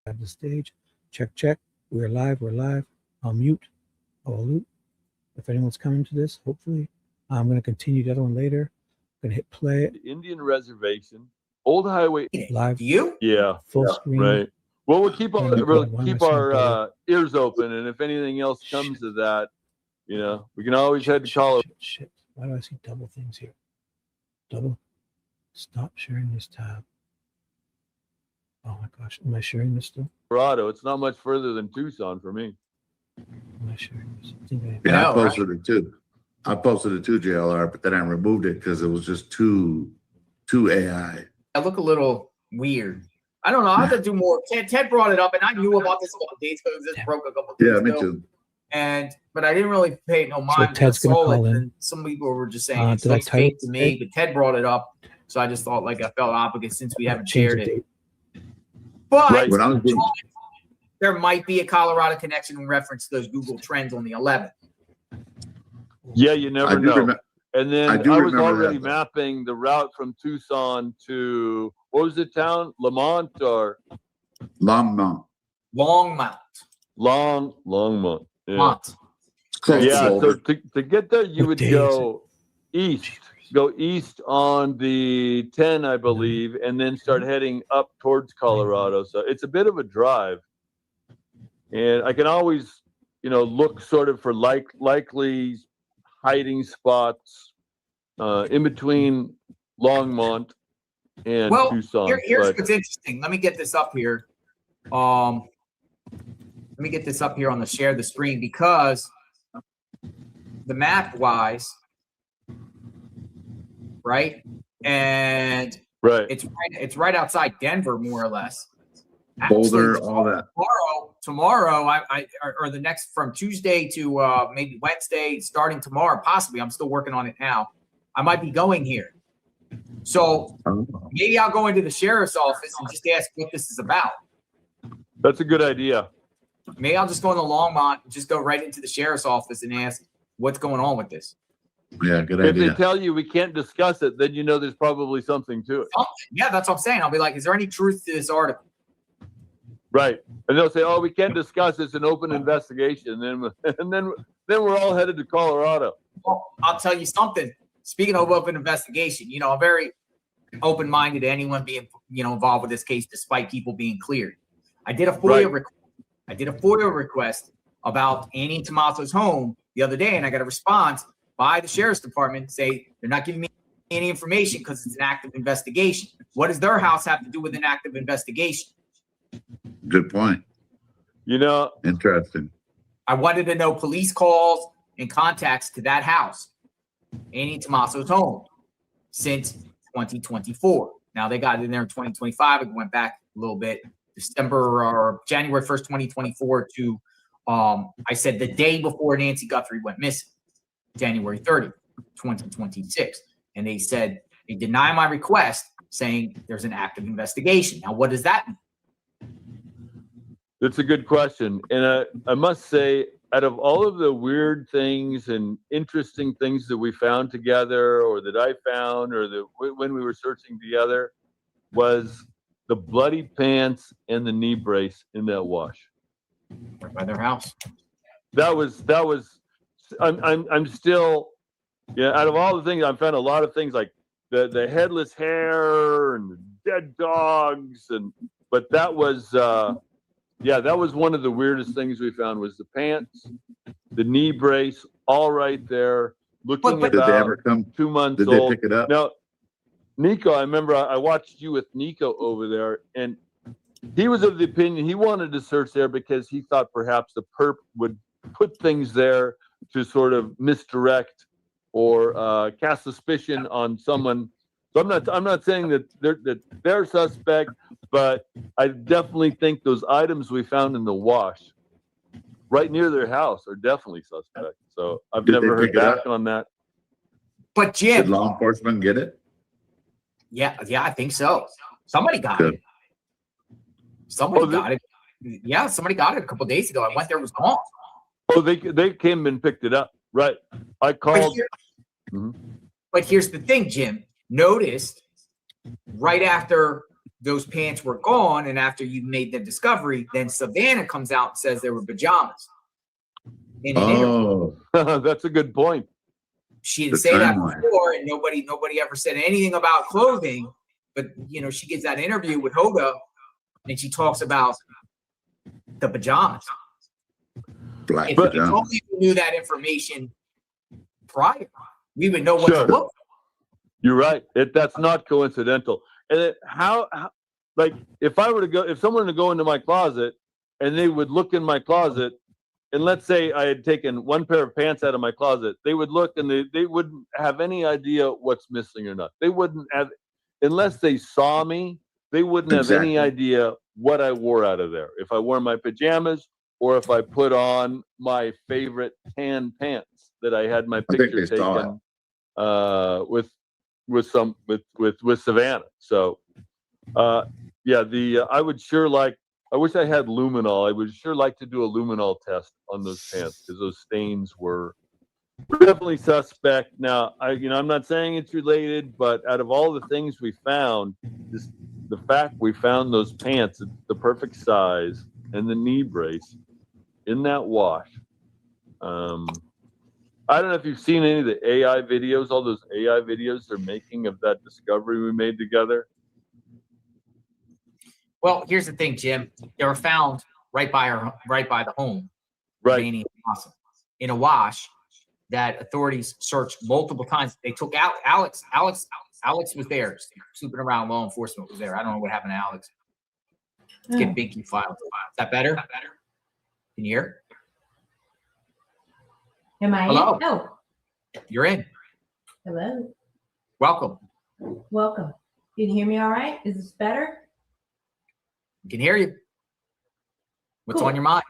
have the stage. Check, check. We're live. We're live. I'll mute. I'll loop. If anyone's coming to this, hopefully, I'm going to continue the other one later. I'm going to hit play. The Indian Reservation, Old Highway. Live. You? Yeah. Full screen. Right. Well, we'll keep our ears open, and if anything else comes to that, we can always head to Colorado. Shit. Why do I see double things here? Double. Stop sharing this tab. Oh my gosh. Am I sharing this still? Colorado. It's not much further than Tucson for me. Am I sharing this? I posted it too. I posted it too, JLR, but then I removed it because it was just too AI. I look a little weird. I don't know. I have to do more. Ted brought it up, and I knew about this a couple days ago. This broke a couple days ago. Yeah, me too. But I didn't really pay no mind. So Ted's going to call in. And some people were just saying it's like fake to me, but Ted brought it up. So I just thought I felt obligated since we haven't shared it. But there might be a Colorado connection in reference to those Google Trends on the 11th. Yeah, you never know. And then I was already mapping the route from Tucson to, what was the town? Lamont or? Longmont. Longmont. Longmont. Yeah. Mont. Yeah, so to get there, you would go east. Go east on the 10, I believe, and then start heading up towards Colorado. So it's a bit of a drive. And I can always, look sort of for likely hiding spots in between Longmont and Tucson. Here's what's interesting. Let me get this up here. Let me get this up here on the share the screen, because the map wise, right? And it's right outside Denver, more or less. Boulder, all that. Tomorrow, or the next, from Tuesday to maybe Wednesday, starting tomorrow, possibly. I'm still working on it now. I might be going here. So maybe I'll go into the sheriff's office and just ask what this is about. That's a good idea. Maybe I'll just go into Longmont and just go right into the sheriff's office and ask what's going on with this. Yeah, good idea. If they tell you we can't discuss it, then there's probably something to it. Yeah, that's what I'm saying. I'll be like, is there any truth to this article? Right. And they'll say, oh, we can't discuss this, an open investigation. And then we're all headed to Colorado. Well, I'll tell you something. Speaking of open investigation, I'm very open-minded to anyone being, involved with this case, despite people being cleared. I did a FOIA request about Annie Tomaso's home the other day, and I got a response by the sheriff's department say they're not giving me any information because it's an active investigation. What does their house have to do with an active investigation? Good point. Interesting. I wanted to know police calls and contacts to that house, Annie Tomaso's home, since 2024. Now they got it in there in 2025. It went back a little bit, December or January 1st, 2024 to, I said the day before Nancy Guthrie went missing, January 30th, 2026. And they said they deny my request, saying there's an active investigation. Now, what does that mean? That's a good question. And I must say, out of all of the weird things and interesting things that we found together, or that I found, or when we were searching together, was the bloody pants and the knee brace in that wash. Right by their house. That was. I'm still, out of all the things, I've found a lot of things like the headless hair and the dead dogs, but that was that was one of the weirdest things we found, was the pants, the knee brace, all right there, looking did they ever come 2 months did old. They pick it up? Now, Nico, I remember I watched you with Nico over there, and he was of the opinion he wanted to search there because he thought perhaps the perp would put things there to sort of misdirect or cast suspicion on someone. So I'm not saying that they're suspect, but I definitely think those items we found in the wash right near their house are definitely suspect. So I've never heard back on that. But Jim, did law enforcement get it? Yeah, I think so. Somebody got it. Somebody got it. Yeah, somebody got it a couple of days ago. I went there, it was gone. Oh, they came and picked it up. Right. I called. But here's the thing, Jim. Noticed right after those pants were gone, and after you made the discovery, then Savannah comes out and says there were pajamas in an interview. Oh, That's a good point. She didn't The say that timeline. before, and nobody ever said anything about clothing. But she gets that interview with Hoda, and she talks about the pajamas. black If we pajamas. only knew that information prior, we would know what Sure. to look for. You're right. That's not coincidental. And how, like, if someone were to go into my closet and they would look in my closet, and let's say I had taken one pair of pants out of my closet, they would look and they wouldn't have any idea what's missing or not. They wouldn't have, unless they saw me, they wouldn't have any idea what I wore out of there. If I wore my pajamas or if I put on my favorite tan pants that I had my think picture they saw taken with Savannah. So I would sure like, I wish I had luminol. I would sure like to do a luminol test on those pants because those stains were definitely suspect. Now, I'm not saying it's related, but out of all the things we found, the fact we found those pants at the perfect size and the knee brace in that wash. I don't know if you've seen any of the AI videos, all those AI videos they're making of that discovery we made together. Well, here's the thing, Jim. They were found right by the home, Right. Annie and Possum, in a wash that authorities searched multiple times. They took out Alex. Alex was there, snooping around. Law enforcement was there. I don't know what happened to Alex. Let's get Binky filed. Is that better? Can you hear? Am I Hello. in? No. You're in. Hello. Welcome. Welcome. You can hear me all right? Is this better? We can hear you. What's Cool. on your mind?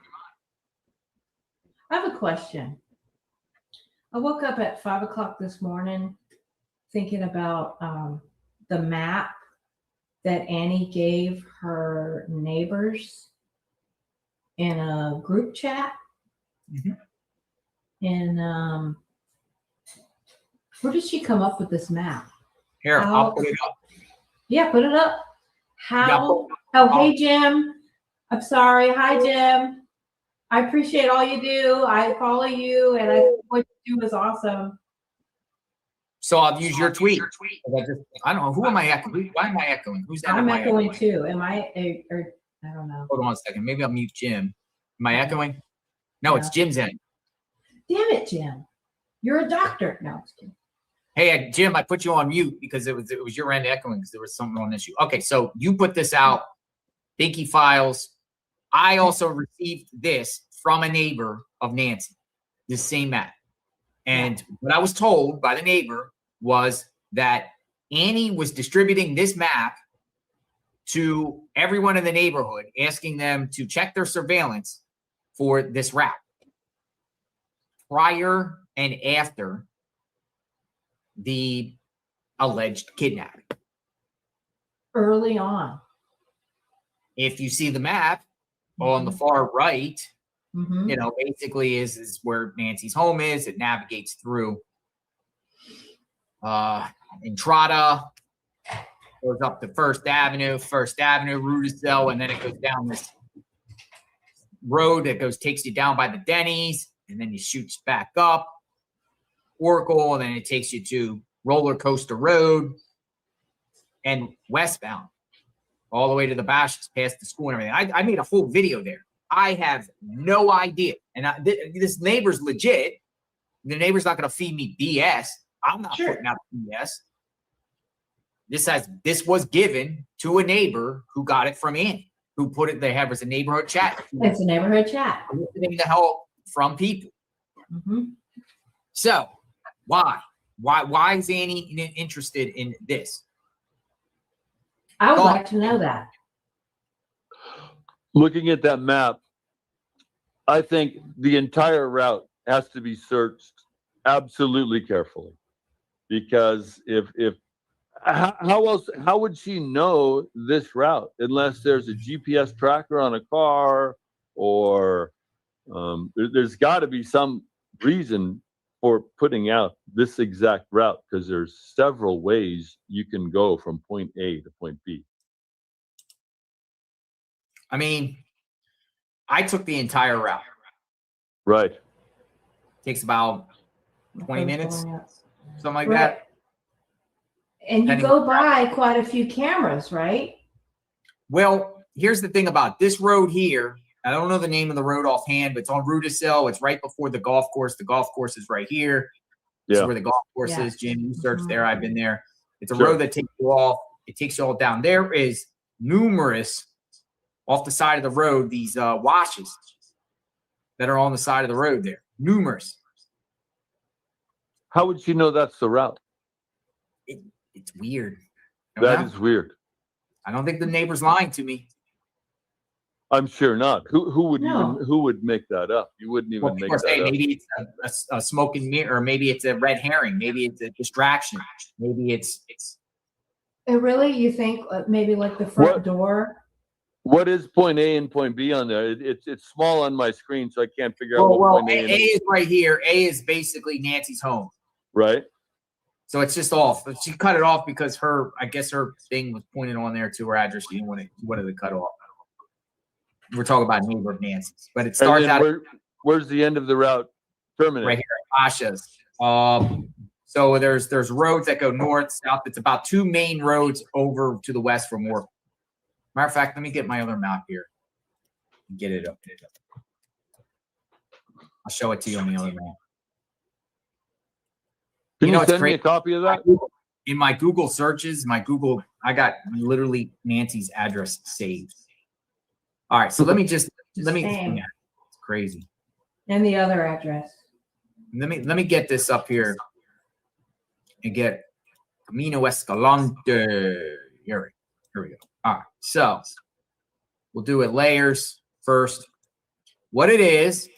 I have a question. I woke up at 5 o'clock this morning thinking about the map that Annie gave her neighbors in a group chat. Mhm. And where did she come up with this map? Here, How- I'll put it up. Yeah, put it up. How? Yeah. Oh, hey, Jim. I'm sorry. Hi, Jim. I appreciate all you do. I follow you, and I think what you do is awesome. So I'll use your tweet. I don't know. Who am I echoing? Why am I echoing? Who's I'm am I echoing too. Am I? Or I don't know. Hold on a second. Maybe I'll mute Jim. Am I echoing? No, it's Jim's end. Damn it, Jim. You're a doctor. No, it's kidding. Hey, Jim, I put you on mute because it was your end echoing because there was something on issue. Okay, so you put this out, Binky Files. I also received this from a neighbor of Nancy, the same map. And what I was told by the neighbor was that Annie was distributing this map to everyone in the neighborhood, asking them to check their surveillance for this route prior and after the alleged kidnapping. Early on. If you see the map on the far right, Mm-hmm. basically is where Nancy's home is. It navigates through Entrada, goes up to First Avenue, Rudisell, and then it goes down this road that takes you down by the Denny's, and then you shoots back up Oracle, and then it takes you to Roller Coaster Road and westbound all the way to the Bashes, past the school and everything. I made a whole video there. I have no idea. And this neighbor's legit. The neighbor's not going to feed me BS. I'm not putting out BS. This was given to a neighbor who got it from Annie, who put it. They have as a neighborhood chat. It's a neighborhood chat. Listening to help from people. Mm-hmm. So why is Annie interested in this? I would like to know that. Looking at that map, I think the entire route has to be searched absolutely carefully, because how would she know this route unless there's a GPS tracker on a car, or there's got to be some reason for putting out this exact route, because there's several ways you can go from point A to point B. I mean, I took the entire route. Right. Takes about 20 minutes, something like Right. that. And you Depending go on by quite a few cameras, right? Well, here's the thing about this road here. I don't know the name of the road offhand, but it's on Rudisill. It's right before the golf course. The golf course is right here. This is Yeah. where the golf course Yeah. is. Jim, you search there. I've been there. It's a Sure. road that takes you off. It takes you all down. There is numerous off the side of the road, these washes that are on the side of the road there. Numerous. How would she know that's the route? It's weird. I don't That know. is weird. I don't think the neighbor's lying to me. I'm sure not. Who would No. even who would make that up? You wouldn't even Well, make people are that saying up. maybe it's a smoke and mirror, or maybe it's a red herring, maybe it's a distraction, maybe it's And really, you think maybe like the front What- door? What is point A and point B on there? It's small on my screen, so I can't figure out well, what well point A A is. is right here. A is basically Nancy's home, Right? so it's just off. But she cut it off because I guess her thing was pointed on there to her address. She didn't want to cut off. We're talking about neighbor of Nancy's, but it And starts then out where's the end of the route terminate? right here at Asha's. So there's roads that go north, south. It's about 2 main roads over to the west from work. Matter of fact, let me get my other map here. Get it up. I'll show it to you on the other map. Can You know, you it's send me crazy. a copy of that? In my Google searches, I got literally Nancy's address saved. All right, so let me Same. yeah, it's crazy. And the other address. Let me get this up here and get Camino Escalante. Here we go. All right, so we'll do it layers first. What it is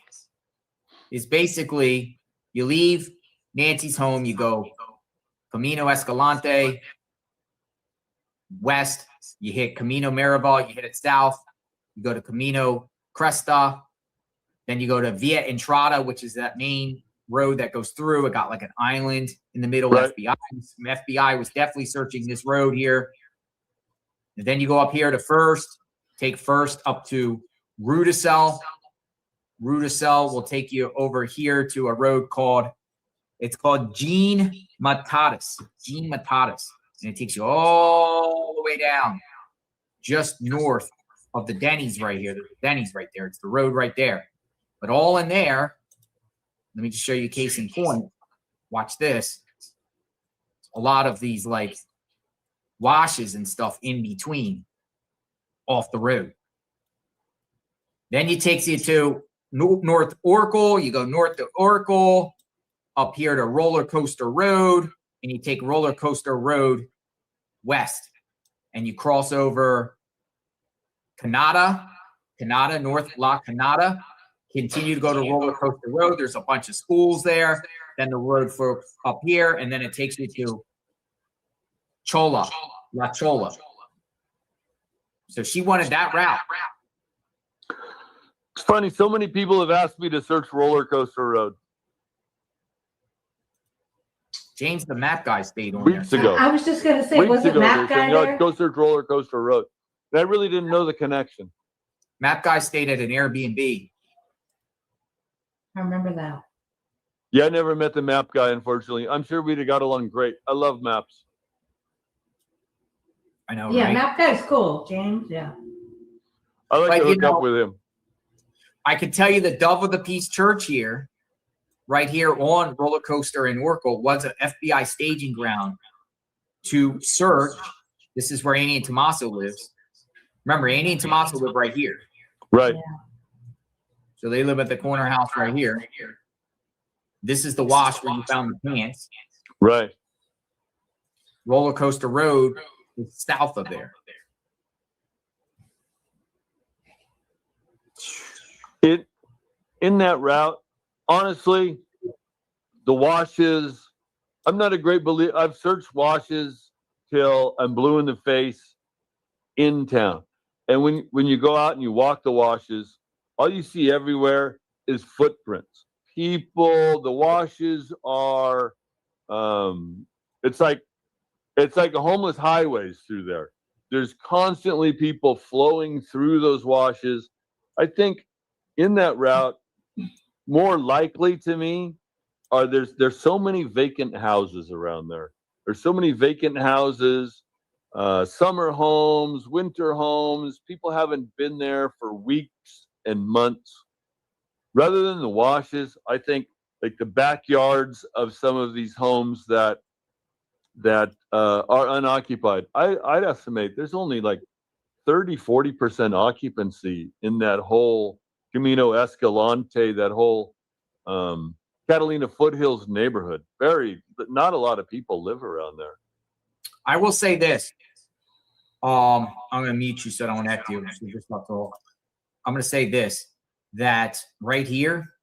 basically you leave Nancy's home, you go Camino Escalante west, you hit Camino Mirabal, you hit it south, you go to Camino Cresta, then you go to Via Entrada, which is that main road that goes through. It got like an island in the middle. Right. FBI was definitely searching this road here. And then you go up here to First, take First up to Rudisill. Rudisill will take you over here to a road called Jean Matatis. Jean Matatis. And it takes you all the way down just north of the Denny's right here. There's the Denny's right there. It's the road right there. But all in there, let me just show you a case in point. Watch this. A lot of these like washes and stuff in between off the road. Then it takes you to North Oracle. You go north to Oracle, up here to Roller Coaster Road, and you take Roller Coaster Road west, and you cross over Canada, North La Canada. Continue to go to Roller Coaster Road. There's a bunch of schools there. Then the road for up here, and then it takes you to La Chola. So she wanted that route. It's funny. So many people have asked me to search Roller Coaster Road James, the map guy, stayed on weeks there. ago. I was just going to say, Weeks was it ago, Map they Guy said, "No, there? go search Roller Coaster Road." And I really didn't know the connection. Map guy stayed at an Airbnb. I remember that. Yeah, I never met the map guy, unfortunately. I'm sure we'd have got along great. I love maps. I know, Yeah, right? Map Guy's cool, James. Yeah. I like But, to you hook know, up with him. I can tell you the Dove of the Peace Church here, right here on Roller Coaster in Oracle, was an FBI staging ground to search. This is where Annie and Tommaso lives. Remember, Annie and Tommaso live right here. Right. Yeah. So they live at the corner house right here. This is the wash where you found the pants. Right. Roller Coaster Road is south of there. In that route, honestly, the washes, I'm not a great believer. I've searched washes till I'm blue in the face in town. And when you go out and you walk the washes, all you see everywhere is footprints. People, the washes are it's like a homeless highways through there. there's constantly people flowing through those washes. I think in that route, more likely to me, there's so many vacant houses around there. There's so many vacant houses, summer homes, winter homes. People haven't been there for weeks and months. Rather than the washes, I think like the backyards of some of these homes that are unoccupied. I'd estimate there's only like 30-40% occupancy in that whole Camino Escalante, that whole Catalina Foothills neighborhood. Not a lot of people live around there. I will say this. I'm going to mute you so I don't have to. I'm going to say this, that right here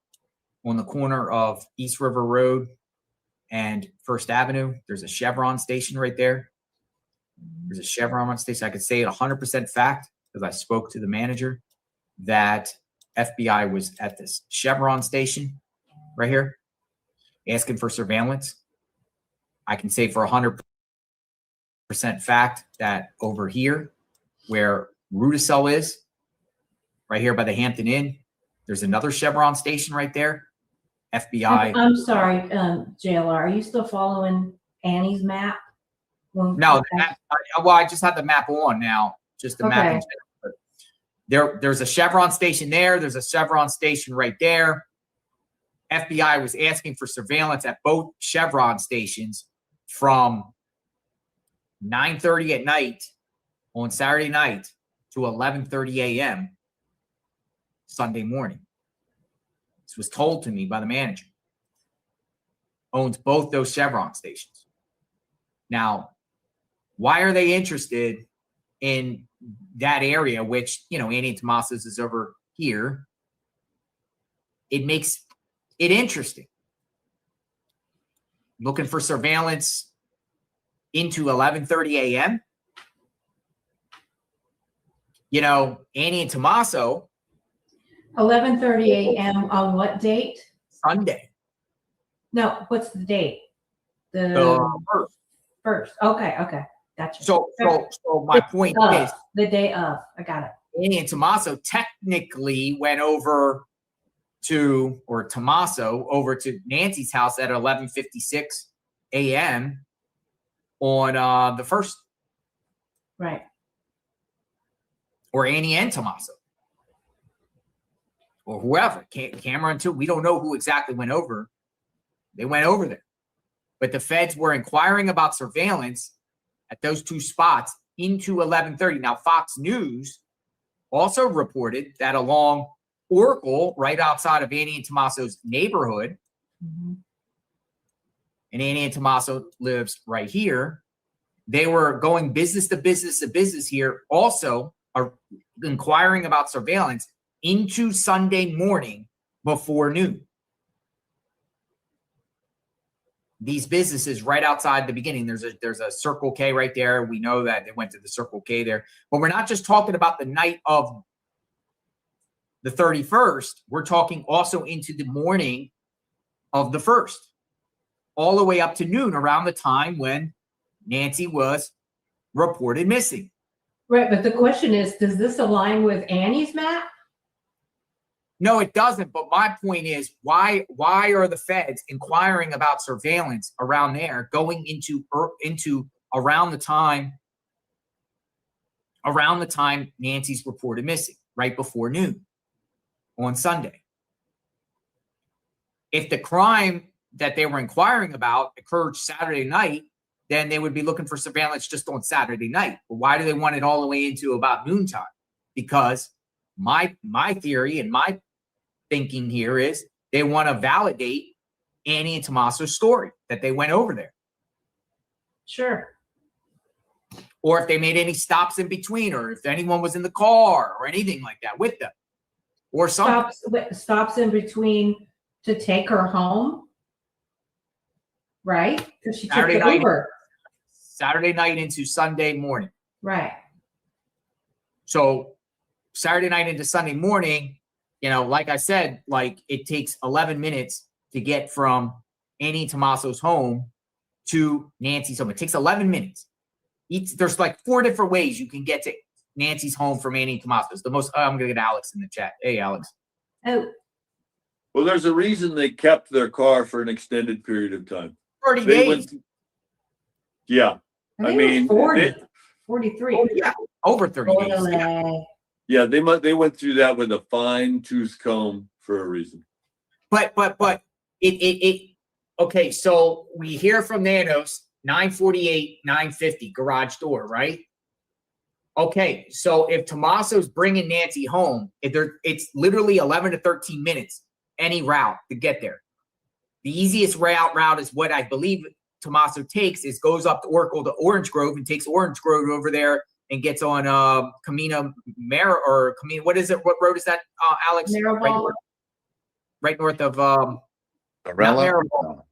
on the corner of East River Road and First Avenue, there's a Chevron station right there. There's a Chevron station. I could say it 100% fact because I spoke to the manager that FBI was at this Chevron station right here asking for surveillance. I can say for 100% fact that over here where Rudicel is, right here by the Hampton Inn, there's another Chevron station right there. FBI. I'm sorry, JLR, are you still following Annie's map? No, I just had the map on now, just the map. There's a Chevron station there. There's a Chevron station right there. FBI was asking for surveillance at both Chevron stations from 9:30 at night on Saturday night to 11:30 a.m. Sunday morning. This was told to me by the manager. Owns both those Chevron stations. Now, why are they interested in that area, which, you know, Annie and Tomaso's is over here? It makes it interesting. Looking for surveillance into 11:30 a.m. You know, Annie and Tomaso. 11:30 a.m. on what date? Sunday. No, what's the date? The first. Okay. Gotcha. So my point is the day of. I got it. Annie and Tomaso technically went over to, or Tomaso over to Nancy's house at 11:56 a.m. on the first. Right. Or Annie and Tomaso. Or whoever, Cameron too. We don't know who exactly went over. They went over there. But the feds were inquiring about surveillance at those two spots into 11:30. Now, Fox News also reported that along Oracle, right outside of Annie and Tomaso's neighborhood, and Annie and Tomaso lives right here, they were going business to business to business here, also are inquiring about surveillance into Sunday morning before noon. These businesses right outside the beginning, there's a Circle K right there. We know that they went to the Circle K there, but we're not just talking about the night of the 31st. We're talking also into the morning of the 1st, all the way up to noon, around the time when Nancy was reported missing. Right, but the question is, does this align with Annie's map? No, it doesn't. But my point is, why are the feds inquiring about surveillance around there, going into around the time Nancy's reported missing, right before noon on Sunday? If the crime that they were inquiring about occurred Saturday night, then they would be looking for surveillance just on Saturday night. But why do they want it all the way into about noontime? Because my theory and my thinking here is they want to validate Annie and Tomaso's story that they went over there. Sure. Or if they made any stops in between, or if anyone was in the car or anything like that with them. Or something. Stops in between to take her home. Right? Because she took the Uber. Saturday night into Sunday morning. Right. So Saturday night into Sunday morning, you know, like I said, like it takes 11 minutes to get from Annie Tomaso's home to Nancy's home. It takes 11 minutes. There's like 4 different ways you can get to Nancy's home from Annie and Tommaso's. I'm gonna get Alex in the chat. Hey, Alex. Oh, Well, there's a reason they kept their car for an extended period of time. 30 They days. went, yeah. I I think it mean, was 40, they- 43. Yeah, over 30 days. Yeah. Really? yeah, they went through that with a fine tooth comb for a reason. But okay, so we hear from Nanos 948, 950 garage door, right? Okay, so if Tommaso's bringing Nancy home, it's literally 11 to 13 minutes any route to get there. The easiest route is what I believe Tommaso takes is goes up to Oracle to Orange Grove and takes Orange Grove over there and gets on Camino Mara or Camino. What is it? What road is that, Alex? Right north of Arella? Maribel.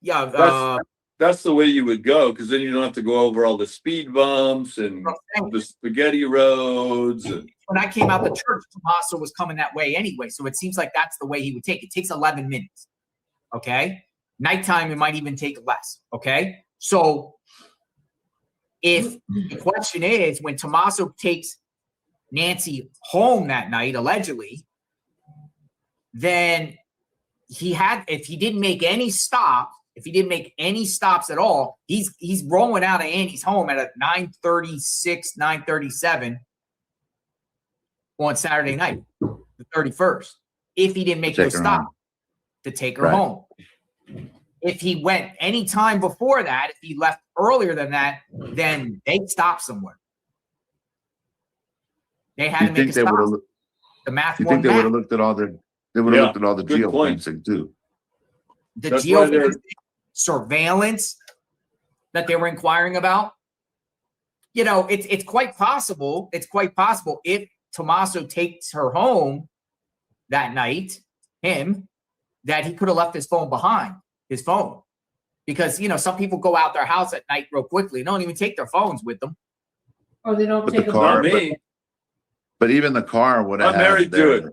Yeah, That's the way you would go, because then you don't have to go over all the speed bumps and the spaghetti roads. And when I came out the church, Tommaso was coming that way anyway. So it seems like that's the way he would take it. It takes 11 minutes. Okay. Nighttime, it might even take less. Okay. So if the question is when Tommaso takes Nancy home that night, allegedly, then if he didn't make any stops at all, he's rolling out of Annie's home at a 9:36, 9:37 on Saturday night, the 31st. If he didn't make those stops to take her home. If he went any time before that, if he left earlier than that, then they'd stop somewhere. They had to make a stop. The math. You think they would have looked at all the? They would have looked at all the geofencing too. The geofencing, surveillance that they were inquiring about. You know, it's quite possible. It's quite possible if Tommaso takes her home that night, that he could have left his phone behind. His phone, because some people go out their house at night real quickly. They don't even take their phones with them, or they don't take the car. a But even the car would have. I'm married to it.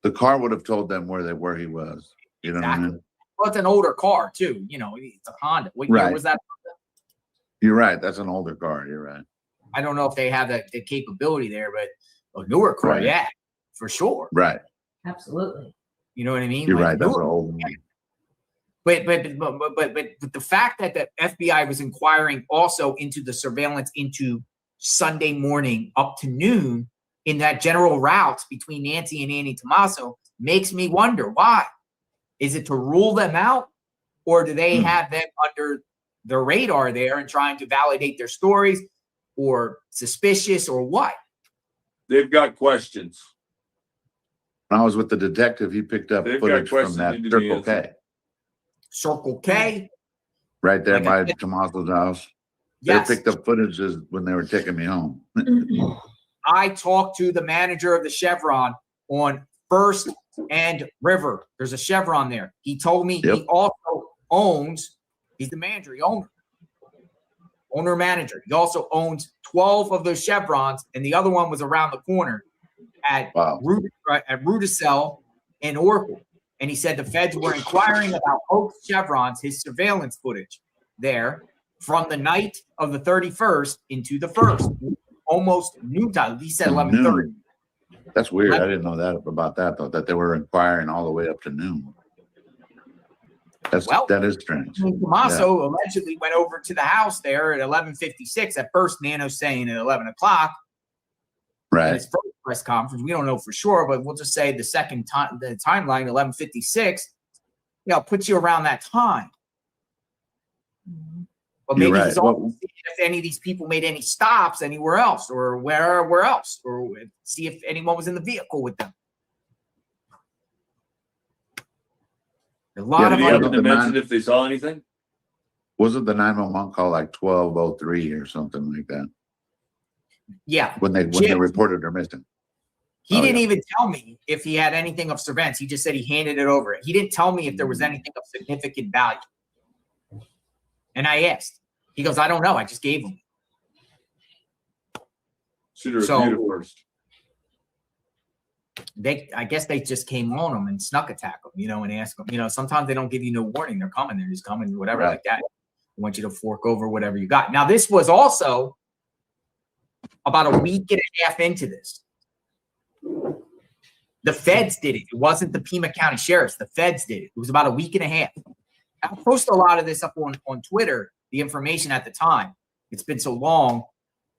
The car would have told them where he was. You know what I mean? Well, it's an older car too. It's a Honda. What year was that? You're right. That's an older car. You're right. I don't know if they have the capability there, but a newer car, yeah, for sure. Right. Absolutely. You know what I mean? You're right. That's an old one. But the fact that the FBI was inquiring also into the surveillance into Sunday morning up to noon in that general route between Nancy and Annie Tommaso makes me wonder why. Is it to rule them out, or do they have them under the radar there and trying to validate their stories, or suspicious, or what? They've got questions. When I was with the detective, he picked up footage from that Circle K. Circle K. Right there by Tommaso's house. Yes. They picked up footage when they were taking me home. I talked to the manager of the Chevron on First and River. There's a Chevron there. He told me he also owns, he's the manager, owner manager. He also owns 12 of those Chevrons, and the other one was around the corner at Rudicell and Oracle. And he said the feds were inquiring about both Chevrons, his surveillance footage there from the night of the 31st into the 1st, almost noontime. He said 11:30. That's weird. I didn't know that about that though. That they were inquiring all the way up to noon. That is strange. Tommaso allegedly went over to the house there at 11:56. At first, Nano's saying at 11 o'clock. Right. His first press conference. We don't know for sure, but we'll just say the second time, the timeline, 11:56. Puts you around that time. But maybe he's also seeing if any of these people made any stops anywhere else, or where else, or see if anyone was in the vehicle with them. A lot Did he happen to mention if they saw anything? Wasn't the 911 call like 12:03 or something like that? Yeah. When they reported her missing. He didn't even tell me if he had anything of surveillance. He just said he handed it over. He didn't tell me if there was anything of significant value. And I asked. He goes, I don't know. I just gave him. Should have reviewed it first. I guess they just came on him and snuck attack him, and ask him. Sometimes they don't give you no warning. They're coming. They're just coming, whatever, like that. want you to fork over whatever you got. Now, this was also about a week and a half into this. The feds did it. It wasn't the Pima County Sheriffs. The feds did it. It was about a week and a half. I posted a lot of this up on Twitter, the information at the time. It's been so long.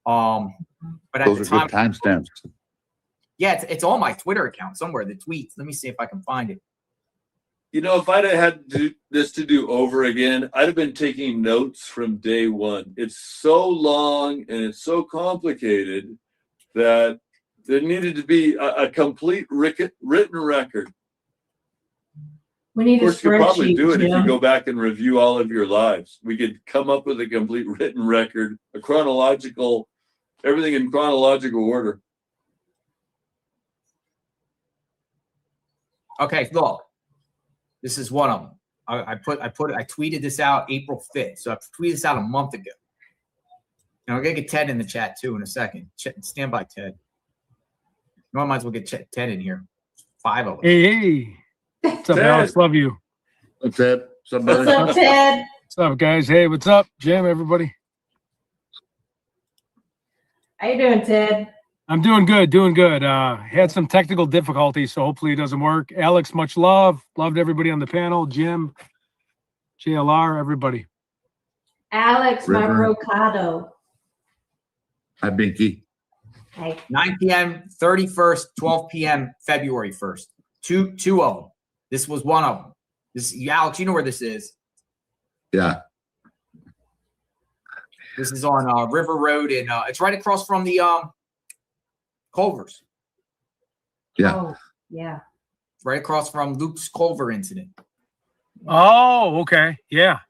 But at Those the are time, good timestamps. yeah, it's on my Twitter account somewhere, the tweets. Let me see if I can find it. You know, if I'd have had this to do over again, I'd have been taking notes from day one. It's so long and it's so complicated that there needed to be a complete written record. We need Of a course, you could probably spreadsheet, do it if you Jim. go back and review all of your lives. We could come up with a complete written record, a chronological, everything in chronological order. Okay, look, this is one of them. I tweeted this out April 5th. So I tweeted this out a month ago. And I'm gonna get Ted in the chat too in a second. Stand by, Ted. No, I might as well get Ted in here. 5 of them. Hey, what's up, Ted. Alex? Love you. What's that? Somebody? What's up, Ted? What's up, guys? Hey, what's up, Jim? Everybody. How you doing, Ted? I'm doing good, doing good. Had some technical difficulties, so hopefully it doesn't work. Alex, much love. Loved everybody on the panel. Jim, JLR, everybody. Alex, my River. brocado. Hi, Binky. Hey, 9 p.m., 31st, 12 p.m., February 1st. Two of them. This was one of them. This, Alex, you know where this is. Yeah. This is on River Road, and it's right across from the Culvers. Yeah. oh, yeah. Right across from Luke's Culver incident. Oh, okay. Yeah.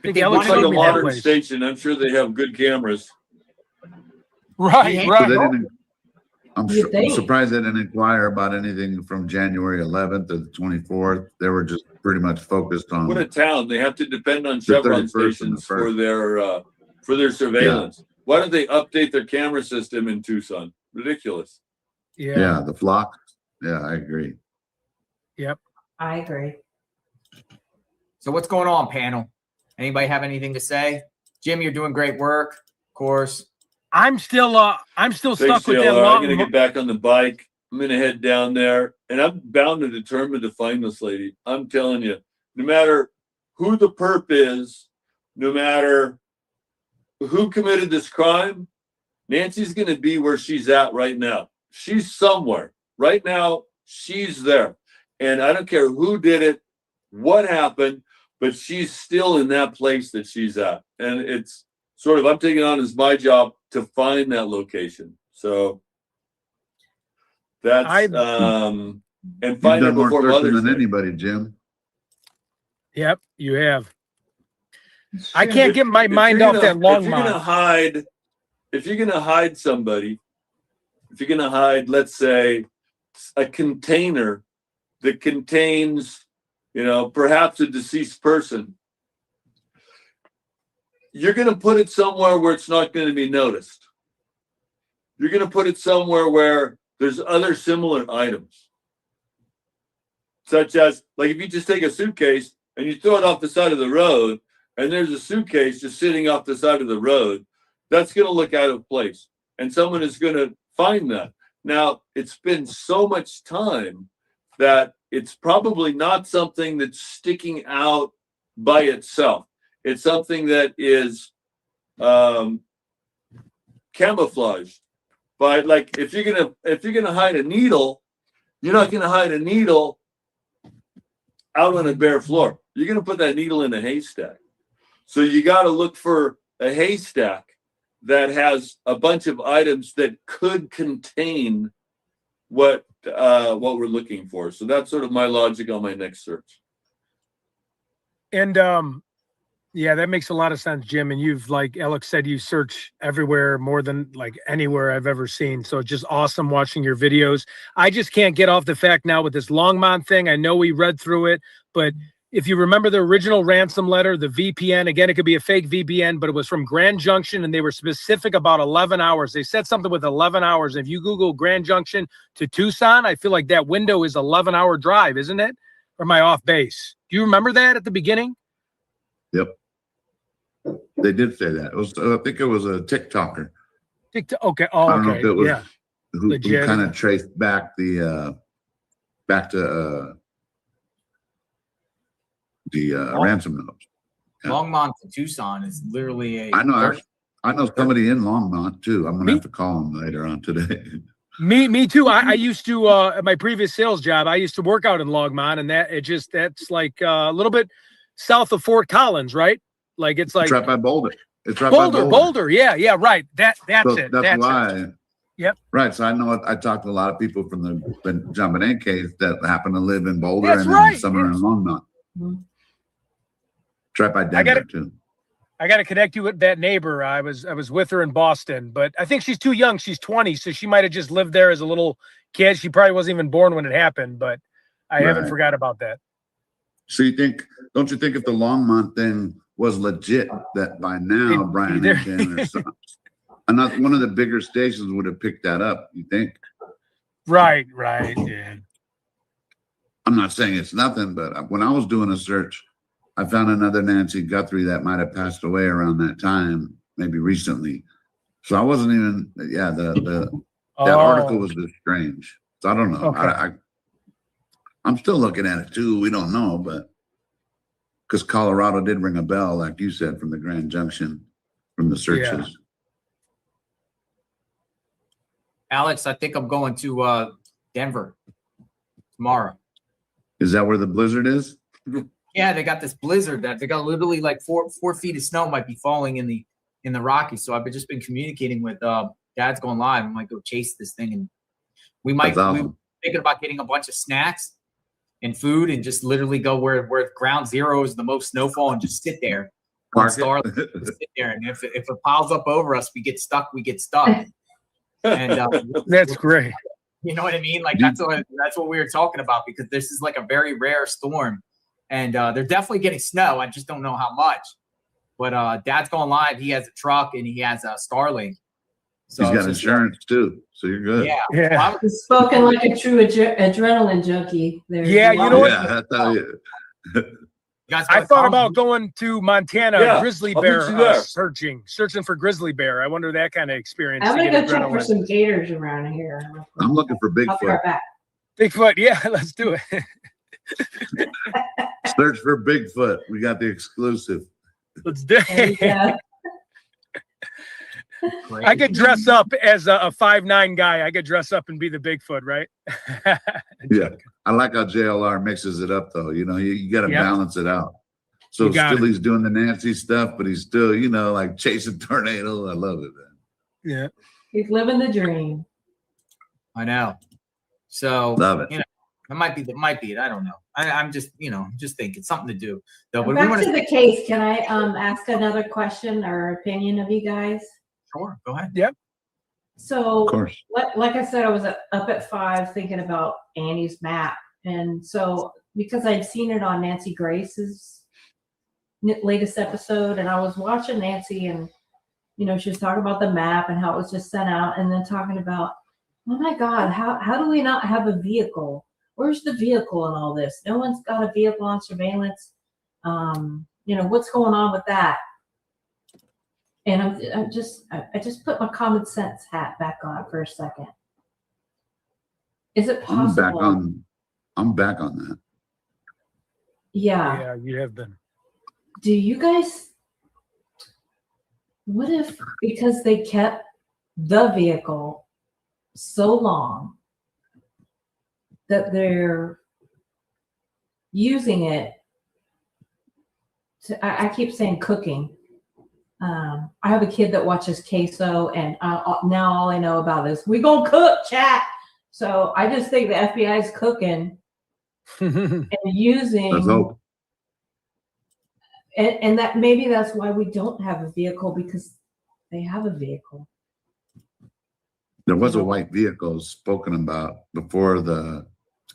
But Alex they Looks wanted like a me to- that modern place. station. I'm sure they have good cameras. Right, Yeah. So right. they didn't, I'm You I'm think? surprised they didn't inquire about anything from January 11th to the 24th. They were just pretty much focused on. What a town. They have to depend on The Chevron 31st and the stations for 1st. their surveillance. Why don't they update their camera system in Tucson? Ridiculous. Yeah. Yeah, the flock. Yeah, I agree. I agree. So what's going on, panel? Anybody have anything to say? Jim, you're doing great work, of course. I'm still Thanks, stuck with that JLR. I'm long. gonna get back on the bike. I'm gonna head down there, and I'm bound and determined to find this lady. I'm telling you, no matter who the perp is, no matter who committed this crime, Nancy's gonna be where she's at right now. She's somewhere. Right now, she's there. And I don't care who did it, what happened, but she's still in that place that she's at. And it's sort of, I'm taking on as my job to find that location. So that's, and You've find it done more before searching Mother's than Day. anybody, Jim. Yep, you have. It's I true. can't get my mind you're off that long if you're gonna hide, if you're gonna hide somebody, if you're gonna hide, let's say, a container that contains, perhaps a deceased person, you're gonna put it somewhere where it's not gonna be noticed. You're gonna put it somewhere where there's other similar items, such as, like, if you just take a suitcase and you throw it off the side of the road, and there's a suitcase just sitting off the side of the road, that's going to look out of place. And someone is going to find that. Now, it's been so much time that it's probably not something that's sticking out by itself. It's something that is camouflaged. But, like, if you're gonna hide a needle, you're not gonna hide a needle out on a bare floor. You're gonna put that needle in a haystack. So you got to look for a haystack that has a bunch of items that could contain what we're looking for. So that's sort of my logic on my next search. And yeah, that makes a lot of sense, Jim. And you've, like Alex said, you search everywhere more than like anywhere I've ever seen. So it's just awesome watching your videos. I just can't get off the fact now with this Longmont thing. I know we read through it, but if you remember the original ransom letter, the VPN, again, it could be a fake VPN, but it was from Grand Junction, and they were specific about 11 hours. They said something with 11 hours. If you Google Grand Junction to Tucson, I feel like that window is 11-hour drive, isn't it? Or am I off base? Do you remember that at the beginning? Yep. They did say that. It was, I think it was a TikToker. Okay. Oh, I don't know okay. if it was Yeah. who Legit. kind of traced back the ransom notes. Yeah. Longmont to Tucson is literally a. I know somebody in Longmont too. I'm gonna Me? have to call him later on today. Me too. I used to at my previous sales job, I used to work out in Longmont, and that's like a little bit south of Fort Collins, right? Like it's like It's right by Boulder. It's right Boulder, by Boulder. Boulder. Yeah, right. That's So it. that's why. It. Yep. Right. So I know I talked to a lot of people from the John Bonet case that happen to live in Boulder That's and right. then some are in Longmont. Mhm. It's right by Denver too. I got to connect you with that neighbor. I was with her in Boston, but I think she's too young. She's 20, so she might have just lived there as a little kid. She probably wasn't even born when it happened, but I haven't forgot about that. So don't you think if the Longmont thing was legit, that by now Brian Hinton or something, another one of the bigger stations would have picked that up? You think? Right. Yeah. I'm not saying it's nothing, but when I was doing a search, I found another Nancy Guthrie that might have passed away around that time, maybe recently. So I wasn't even, that article was just strange. So I don't know. Okay. I'm still looking at it too. We don't know, but because Colorado did ring a bell, like you said, from the Grand Junction, from the searches. Alex, I think I'm going to Denver tomorrow. Is that where the blizzard is? Yeah, they got this blizzard that they got literally like four feet of snow might be falling in the Rockies. So I've just been communicating with Dad's Going Live. I might go chase this thing, and we might That's we awesome. were thinking about getting a bunch of snacks and food and just literally go where ground zero is the most snowfall and just sit there. Park Start, it. sit there, and if it piles up over us, we get stuck. And That's great. you know what I mean? Like that's what we were talking about, because this is like a very rare storm, and they're definitely getting snow. I just don't know how much. But Dad's Going Live. He has a truck and he has a Starlink. So He's got insurance too, so you're good. Yeah. He's spoken like a true adrenaline junkie. There. Yeah, you know what? Yeah, I tell you. I thought about going to Montana, Yeah, grizzly I'll bear meet you there. searching for grizzly bear. I wonder that kind of experience. I'm to gonna get go check for adrenaline. some gators around here. I'm looking for I'll be Bigfoot. right back. Bigfoot, yeah, let's do it. Search for Bigfoot. We got the exclusive. Let's do There you it. go. I could dress up as a 5'9" guy. I could dress up and be the Bigfoot, right? Yeah. I like how JLR mixes it up though. You know, you got to Yep. balance it out. So You got still it. he's doing the Nancy stuff, but he's still, like chasing tornadoes. I love it, man. Yeah. He's living the dream. I know. So Love it. it might be it. I don't know. I'm just just thinking something to do though. But we Back want to the case. Can I ask another question or opinion of you guys? sure go ahead. So, Of course. like I said, I was up at 5 thinking about Annie's map, and so because I'd seen it on Nancy Grace's latest episode, and I was watching Nancy, and she was talking about the map and how it was just sent out, and then talking about, oh my God, how do we not have a vehicle? Where's the vehicle in all this? No one's got a vehicle on surveillance. What's going on with that? And I just put my common sense hat back on for a second. Is it possible? I'm back on that. Yeah. Yeah, you have been. Do you guys? What if because they kept the vehicle so long that they're using it to? I keep saying cooking. I have a kid that watches queso, and now all I know about is we gonna cook, chat. So I just think the FBI is cooking and using. Let's hope. And that maybe that's why we don't have a vehicle, because they have a vehicle. There was a white vehicle spoken about before the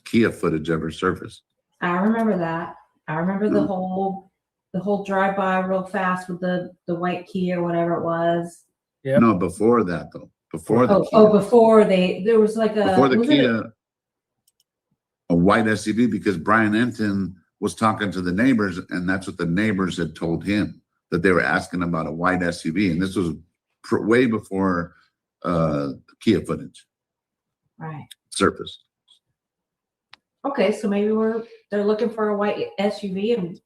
Kia footage ever surfaced. I remember that. I remember the whole drive-by real fast with the white Kia, whatever it was. Yep. No, before that though. Before the Kia. Before there was like Before the was it Kia, a white SUV, because Brian Enton was talking to the neighbors, and that's what the neighbors had told him. that they were asking about a white SUV, and this was way before Kia footage Right. surfaced. Okay, so maybe they're looking for a white SUV and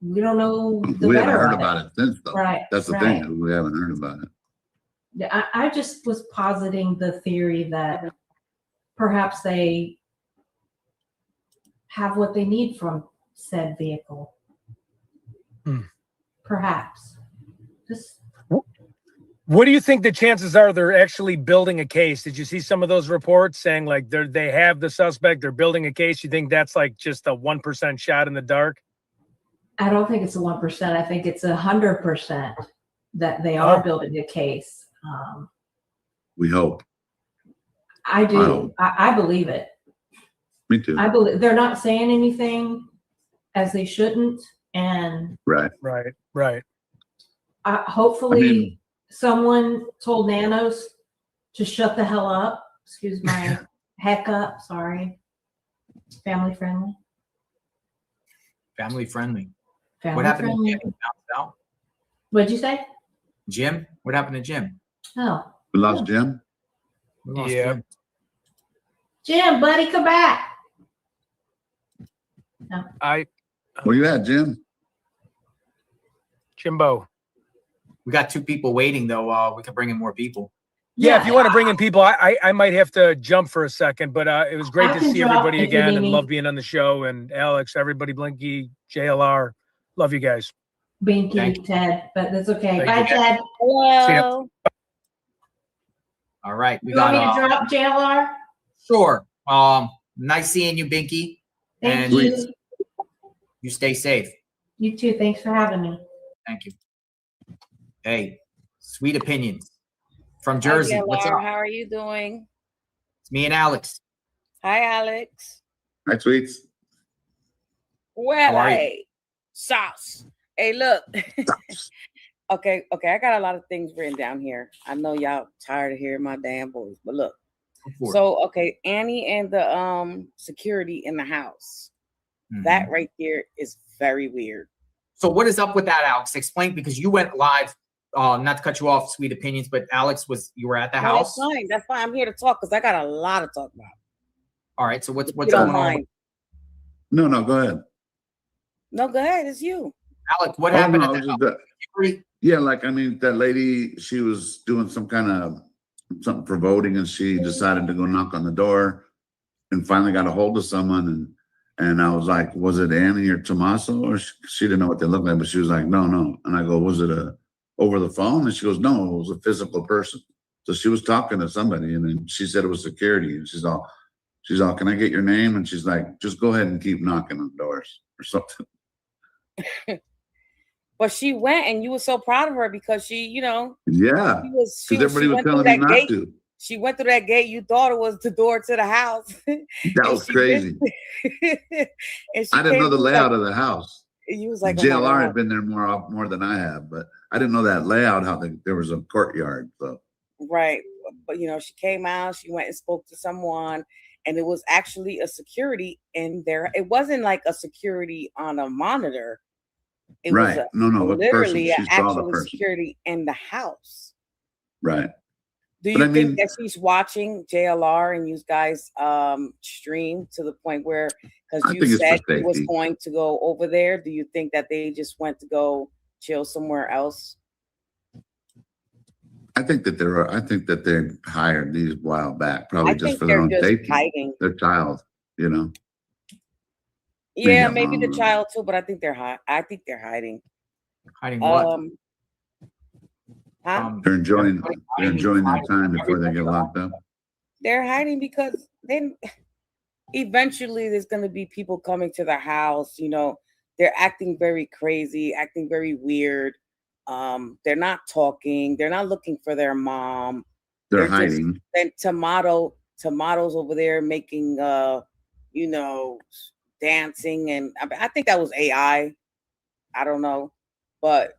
we don't know the We haven't better heard of about it since, though. Right. That's the right. thing. We haven't heard about it. Yeah, I just was positing the theory that perhaps they have what they need from said vehicle. Perhaps. Just What do you think the chances are they're actually building a case? Did you see some of those reports saying like they have the suspect, they're building a case? You think that's like just a 1% shot in the dark? I don't think it's a 1%. I think it's 100% that they are building a case. We hope. I do. I believe it. Me too. I believe they're not saying anything as they shouldn't, and Right. hopefully someone told Nanos to shut the hell up. Excuse my heck up. Sorry. Family friendly. Family friendly. Family What happened friendly. to Jim? Out? What'd you say? Jim? What happened to Jim? Oh, We lost Jim. We lost Yeah. Jim. Jim, buddy, come back. Where you at, Jim? Jimbo. We got 2 people waiting though. We can bring in more people. Yeah, if you want to bring in people, I might have to jump for a second, but it was great I to can see drop everybody if you again need and me. love being on the show. And Alex, everybody, Blinky, JLR, love you guys. Binky, Thank you. Ted, but that's okay. Thank Bye, you. Ted. Hello. All right. We You want me got to drop JLR? sure. Nice seeing you, Binky. Thank And you. you stay safe. You too. Thanks for having me. Thank you. Hey, sweet opinions from Hi, Jersey. What's JLR. up? How are you doing? It's me and Alex. Hi, Alex. Hi, Tweets. Well, How are you? hey, sauce. Hey, look. Okay. I got a lot of things written down here. I know y'all tired of hearing my damn voice, but look. So, okay, Annie and the security in the house. That right there is very weird. So what is up with that, Alex? Explain, because you went live. Not to cut you off, sweet opinions, but Alex, you were at the house. That's fine. That's fine. I'm here to talk because I got a lot to talk about. All right. So what's If you don't going on? mind. No, go ahead. No, go ahead. It's you. Alex, what happened No, at it the was just house? yeah, like that lady, she was doing some kind of something for voting, and she decided to go knock on the door, and finally got a hold of someone, and I was like, was it Annie or Tommaso? Or she didn't know what they looked like, but she was like, no. And I go, was it over the phone? And she goes, no, it was a physical person. So she was talking to somebody, and then she said it was security, and she's all, can I get your name? And she's like, just go ahead and keep knocking on doors or something. But she went, and you were so proud of her because she, Yeah, because everybody was telling me not to. She went through that gate. You thought it was the door to the house. That was crazy. I didn't know the layout of the house. You was like, JLR had been there more than I have, but I didn't know that layout, how there was a courtyard. So right. But she came out, she went and spoke to someone, and it was actually a security in there. It wasn't like a security on a monitor. It right. was literally an actual security in the house. Right. Do you think that she's watching JLR and you guys stream to the point where, because you said he was going to go over there, do you think that they just went to go chill somewhere else? I think that they hired these a while back, probably just for their own safety. Hiding. Their child, Yeah, maybe the child too, but I think they're hiding. Hiding what? They're enjoying their time before they get locked up. They're hiding because then eventually there's going to be people coming to the house. They're acting very crazy, acting very weird. They're not talking. They're not looking for their mom. They're hiding. Then tomatoes over there making, dancing, and I think that was AI. I don't know, but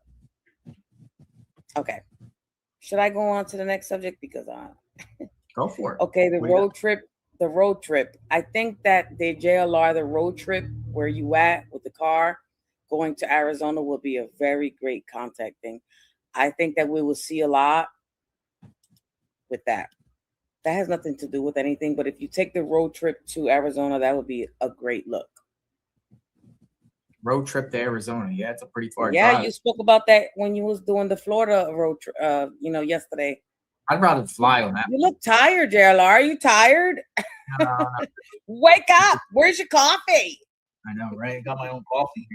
okay. Should I go on to the next subject? Because go for it. Okay, the road trip. I think that the JLR, the road trip where you at with the car, going to Arizona will be a very great contact thing. I think that we will see a lot with that. That has nothing to do with anything, but if you take the road trip to Arizona, that would be a great look. Road trip to Arizona. Yeah, it's a pretty far Yeah, drive. you spoke about that when you was doing the Florida road trip, yesterday. I'd rather fly on that. You look tired, JLR. Are you tired? No. Wake up. Where's your coffee? I know, right? Got my own coffee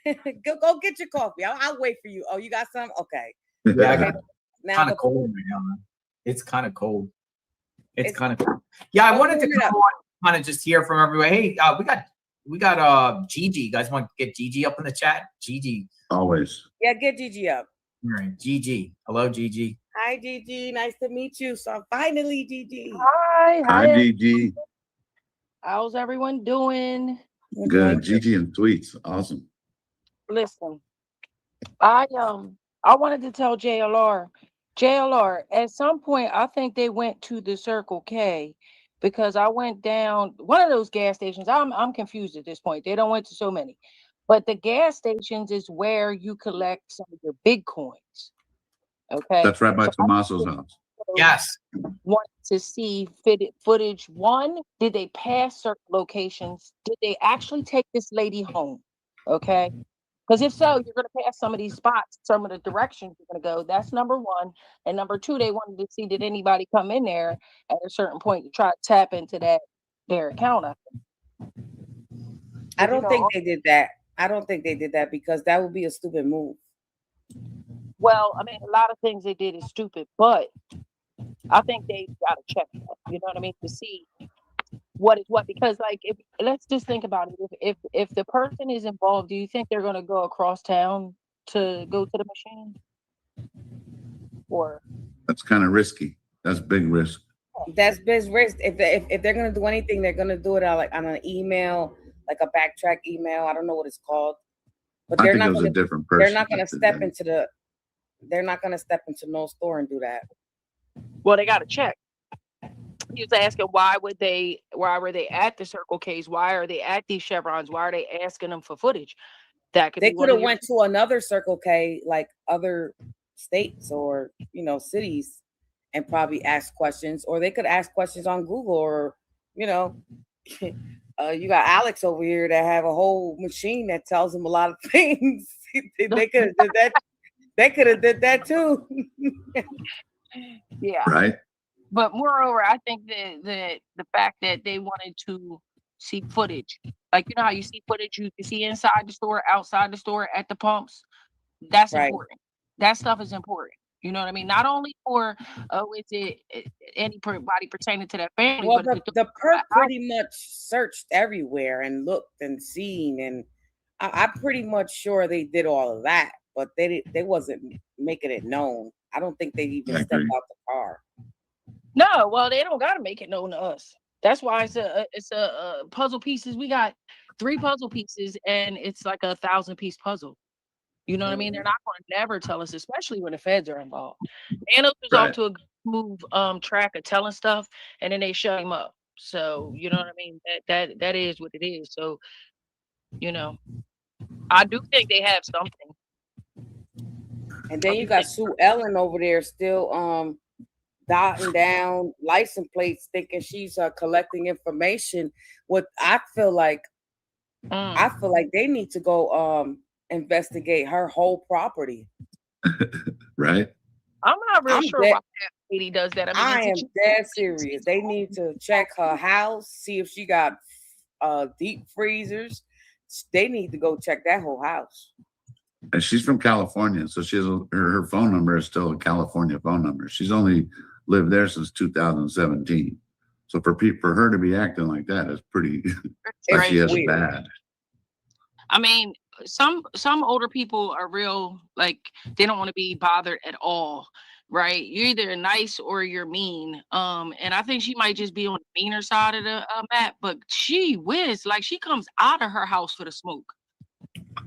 here. Go get your coffee. I'll wait for you. Oh, you got some? Okay. Yeah, I got Now kind of before- cold right now. Man. It's kind of cold. It's It's- kind of cold. Yeah, I wanted to Warm it come up. on, kind of just hear from everybody. Hey, we got Gigi. You guys want to get Gigi up in the chat? Gigi. Always. Yeah, get Gigi up. All right, Gigi. Hello, Gigi. Hi, Gigi. Nice to meet you. So finally, Gigi. Hi, Hi, hi. GG. How's everyone doing? Good. GG and tweets. Awesome. Listen, I wanted to tell JLR, at some point I think they went to the Circle K because I went down one of those gas stations. I'm confused at this point. They don't went to so many. But the gas stations is where you collect some of your big coins. Okay. That's right by So I Tommaso's house. Yes. wanted to see footage. One, did they pass certain locations? Did they actually take this lady home? Okay. Because if so, you're going to pass some of these spots, some of the directions you're going to go. That's number one. And number two, they wanted to see did anybody come in there at a certain point to try to tap into their account. I don't think they did that. I don't think they did that because that would be a stupid move. Well, I mean, a lot of things they did is stupid, but I think they got to check that, you know what I mean, to see what is what. Because, like, if let's just think about it. If the person is involved, do you think they're going to go across town to go to the machine? Or That's kind of risky. That's big risk. That's big risk. If they're gonna do anything, they're gonna do it on an email, like a backtrack email. I don't know what it's called, but I they're think it not was gonna. a different person. They're not gonna that did step that. into the. They're not gonna step into no store and do that. well, they got to check. He was asking why were they at the Circle K's? Why are they at these Chevrons? Why are they asking them for footage? That could They be one could have of your- went to another Circle K, like other states or cities, and probably asked questions, or they could ask questions on Google, or you got Alex over here that have a whole machine that tells them a lot of things. They could have did that. They could have did that too. Yeah. Right? But moreover, I think that the fact that they wanted to see footage, like how you see footage, you can see inside the store, outside the store, at the pumps. That's important. That stuff is important. You know what I mean? Not only for anybody pertaining to that family, Well, but the perp pretty much searched everywhere and looked and seen, and I'm pretty much sure they did all of that, but they wasn't making it known. I don't think they even stepped out the car. No, well, they don't gotta make it known to us. That's why it's a puzzle pieces. We got 3 puzzle pieces, and it's like a 1,000-piece puzzle. You know what I mean? They're not going to never tell us, especially when the feds are involved. Anos was off to a good smooth track of telling stuff, and then they shut him up. So you know what I mean? That is what it is. So I do think they have something. And then you got Sue Ellen over there still dotting down license plates, thinking she's collecting information. What I feel like they need to go investigate her whole property. Right? I'm not real sure why that lady does that. I am dead serious. They need to check her house, see if she got deep freezers. They need to go check that whole house. And she's from California, so she has her phone number is still a California phone number. She's only lived there since 2017. So for her to be acting like that is pretty she has bad. I mean, some older people are real, like they don't want to be bothered at all, right? You're either nice or you're mean. And I think she might just be on the meaner side of the map, but she whiz, like she comes out of her house for the smoke.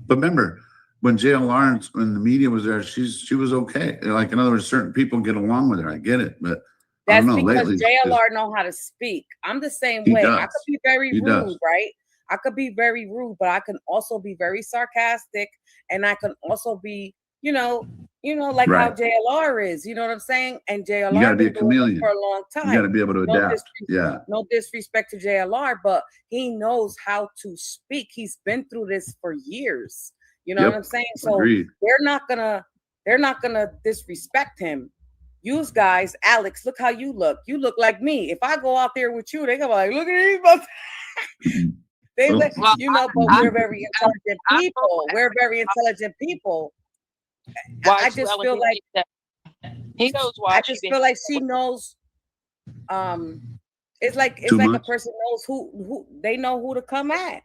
But remember, when Jlr'S, when the media was there, she was okay. Like, in other words, certain people get along with her. I get it, but that's I don't know. because Lately, JLR know how to speak. I'm the same way. Does. I could be very rude, right? I could be very rude, but I can also be very sarcastic, and I can also be, like how Right. JLR is. You know what I'm saying? And JLR You got to be a been doing it chameleon. for a long time. You got to be able to No adapt. Yeah. No disrespect to JLR, but he knows how to speak. He's been through this for years. You know Yep. what I'm saying? So Agreed. they're not gonna disrespect him. You guys, Alex, look how you look. You look like me. If I go out there with you, they go like, look at these. They let Well, but we're very intelligent people. We're very intelligent people. I just feel like he knows why. I just feel like she knows. It's like Too a much? person knows who they know who to come at.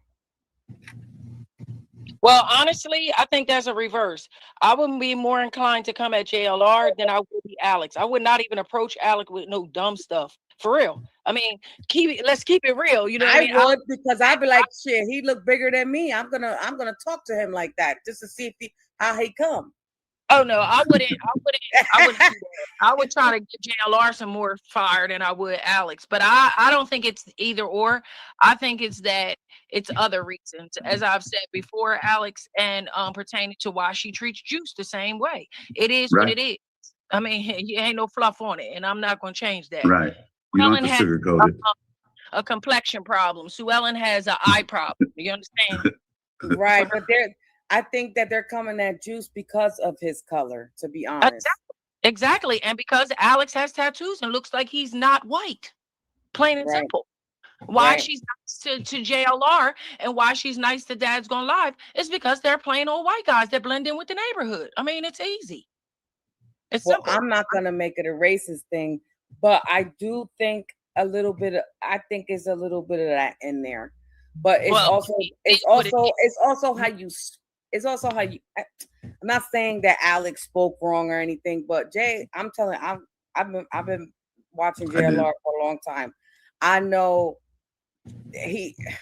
Well, honestly, I think that's a reverse. I wouldn't be more inclined to come at JLR than I would be Alex. I would not even approach Alex with no dumb stuff. For real. I mean, let's keep it real. You know what I mean? would, because I'd be like, shit, he look bigger than me. I'm gonna talk to him like that just to see if how he come. Oh no, I wouldn't. I would try to get JLR some more fire than I would Alex. But I don't think it's either or. I think it's other reasons, as I've said before, Alex, and pertaining to why she treats Juice the same way. It is Right. what it is. I mean, you ain't no fluff on it, and I'm not going to change that. Right. You don't have to sugarcoat it. A complexion problem. Sue Ellen has an eye problem. You understand? Right, but I think that they're coming at Juice because of his color, to be honest. Exactly. And because Alex has tattoos and looks like he's not white. Plain and simple. Why she's nice to JLR and why she's nice to Dad's Gone Live is because they're plain old white guys that blend in with the neighborhood. I mean, it's easy. It's simple. I'm not gonna make it a racist thing, but I do think it's a little bit of that in there. But it's also how you. I'm not saying that Alex spoke wrong or anything, but Jay, I'm telling you, I've been watching JLR for a long time. I know it is what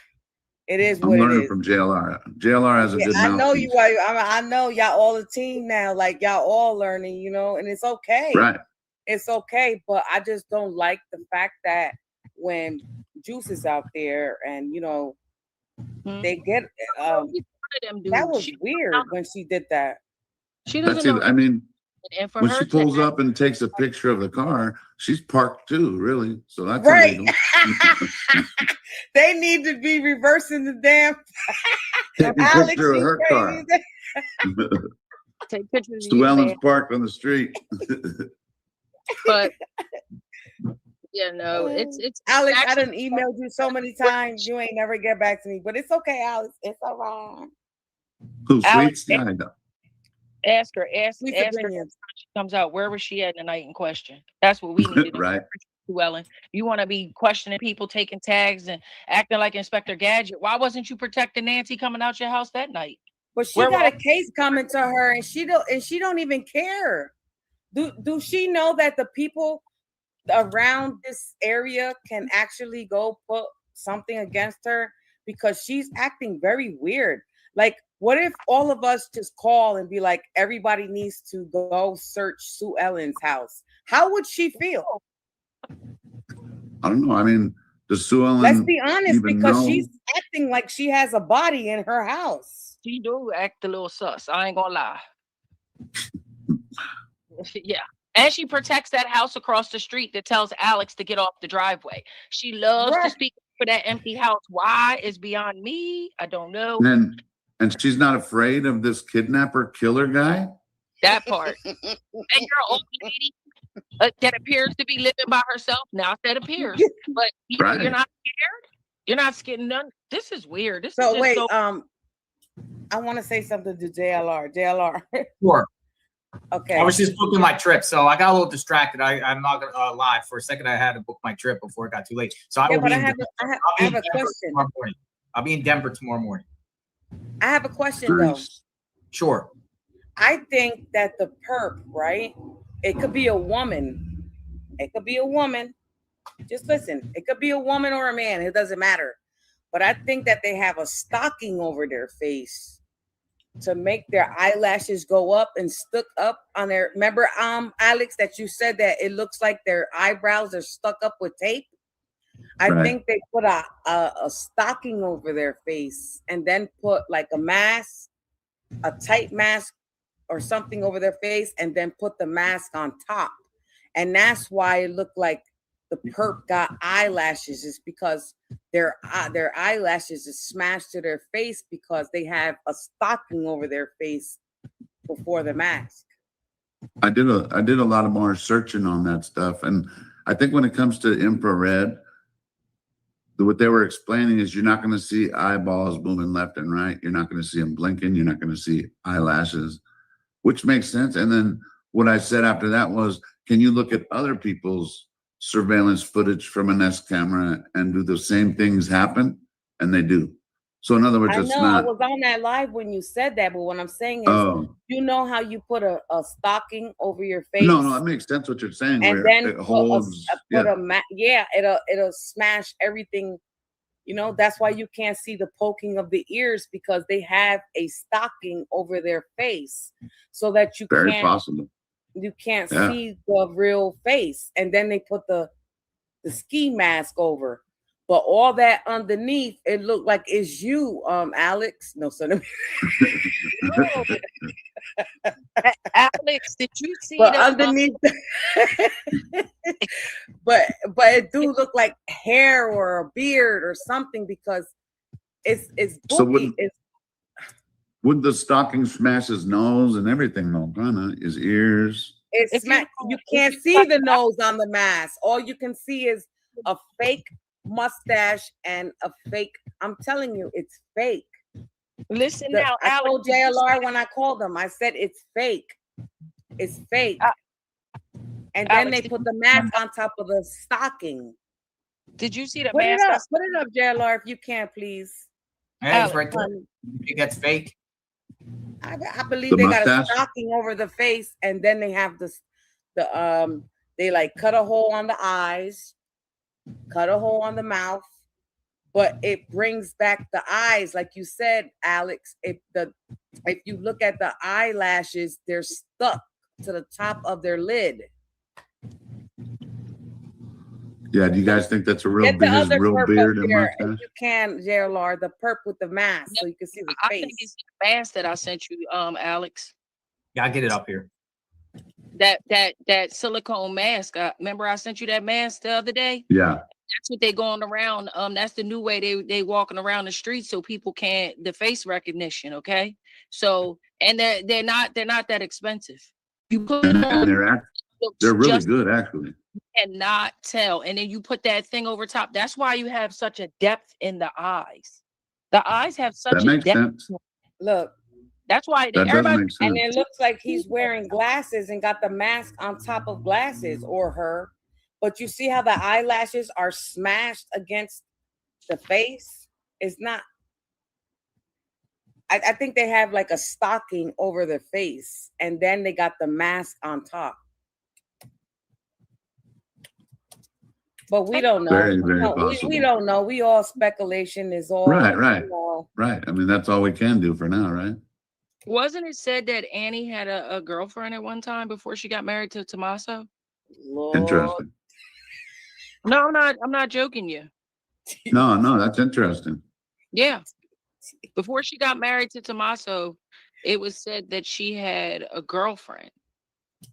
it is. I'm learning from JLR. JLR has a good mouthpiece. I know you are. I know y'all all a team now. Like y'all all learning, and it's okay. Right. It's okay, but I just don't like the fact that when Juice is out there and they get that was weird when she did that. She doesn't know. I mean, and for when her she pulls up and takes a picture of the car, she's parked too, really. So that's right. illegal. They need to be reversing the damn. Take a picture of her car. Take pictures. Sue Ellen's parked on the street. But yeah, no, it's Alex. I done emailed you so many times. You ain't never get back to me, but it's okay, Alex. It's all right. Who, Alex, Sweets? Yeah, I know. Ask her next time she comes out. Where was she at the night in question? That's what we need to do. Right. Ellen, you want to be questioning people, taking tags, and acting like Inspector Gadget. Why wasn't you protecting Nancy coming out your house that night? But she got a case coming to her, and she don't even care. Do she know that the people around this area can actually go put something against her because she's acting very weird? Like, what if all of us just call and be like, everybody needs to go search Sue Ellen's house? How would she feel? I don't know. I mean, does Sue Ellen? Let's be honest, because know? She's acting like she has a body in her house. She do act a little sus. I ain't gonna lie. Yeah. And she protects that house across the street that tells Alex to get off the driveway. She loves to speak for that empty house. Why is beyond me. I don't know. And she's not afraid of this kidnapper killer guy? That part. And you're an old lady that appears to be living by herself. Now that appears. But you're not scared? You're not scared? None. This is weird. This is wait, I want to say something to JLR. Sure. Okay. I was just booking my trip, so I got a little distracted. I'm not gonna lie. For a second, I had to book my trip before it got too late. So I have a question. I'll be in Denver tomorrow morning. I have a question though. Sure. I think that the perp, right? It could be a woman. It could be a woman. Just listen. It could be a woman or a man. It doesn't matter. But I think that they have a stocking over their face to make their eyelashes go up and stuck up on their. Remember, Alex, that you said that it looks like their eyebrows are stuck up with tape. I Right. think they put a stocking over their face and then put like a mask, a tight mask or something over their face, and then put the mask on top. And that's why it looked like the perp got eyelashes, is because their eyelashes is smashed to their face because they have a stocking over their face before the mask. I did a lot of more searching on that stuff, and I think when it comes to infrared, what they were explaining is you're not going to see eyeballs moving left and right. You're not going to see them blinking. You're not going to see eyelashes, which makes sense. And then what I said after that was, can you look at other people's surveillance footage from a Nest camera and do the same things happen? And they do. So in other words, I it's know not. I was on that live when you said that, but what I'm saying is, Oh, you know how you put a stocking over your face? no, it makes sense what you're saying. And Where then it holds, it'll smash everything. You know, that's why you can't see the poking of the ears, because they have a stocking over their face so that you very can't possible. you can't Yeah. see the real face. And then they put the ski mask over. But all that underneath, it looked like it's you, Alex. No, son. Alex, did you see But the underneath, but it do look like hair or a beard or something, because it's So booky. would the stocking smash his nose and everything though, kinda, his ears? You can't see the nose on the mask. All you can see is a fake mustache and a fake. I'm telling you, it's fake. Listen now, I Alex, told JLR when I called them, I said it's fake. It's fake. And then Alex, they put the mask on top of the stocking. did you see the Put it mask? up. Put it up, JLR, if you can, please. Yeah, it's right there. You think that's fake? I believe The they got a mustache? stocking over the face, and then they have they like cut a hole on the eyes, cut a hole on the mouth, but it brings back the eyes, like you said, Alex. If you look at the eyelashes, they're stuck to the top of their lid. Yeah, do you guys think that's a real Get the his other real perp beard up and there, if mustache? you can, JLR, the perp with the mask, so you can see the I face. think it's the mask that I sent you, Alex. Yeah, I'll get it up here. That silicone mask. Remember I sent you that mask the other day? Yeah. That's what they going around. That's the new way they walking around the streets, so people can't the face recognition. Okay, so and they're not that expensive. You put it And on, they're really just good, actually. cannot tell, and then you put that thing over top. That's why you have such a depth in the eyes. The eyes have such That a makes depth. sense. Look, That's why That does everybody. make and sense. it looks like he's wearing glasses and got the mask on top of glasses, or her. But you see how the eyelashes are smashed against the face? It's not. I think they have like a stocking over their face, and then they got the mask on top. But we don't know. Very, very we possible. don't know. We all speculation is all Right. you know. Right. I mean, that's all we can do for now, right? Wasn't it said that Annie had a girlfriend at one time before she got married to Tommaso? Lord. Interesting. No, I'm not joking you. No, that's interesting. Yeah. Before she got married to Tommaso, it was said that she had a girlfriend.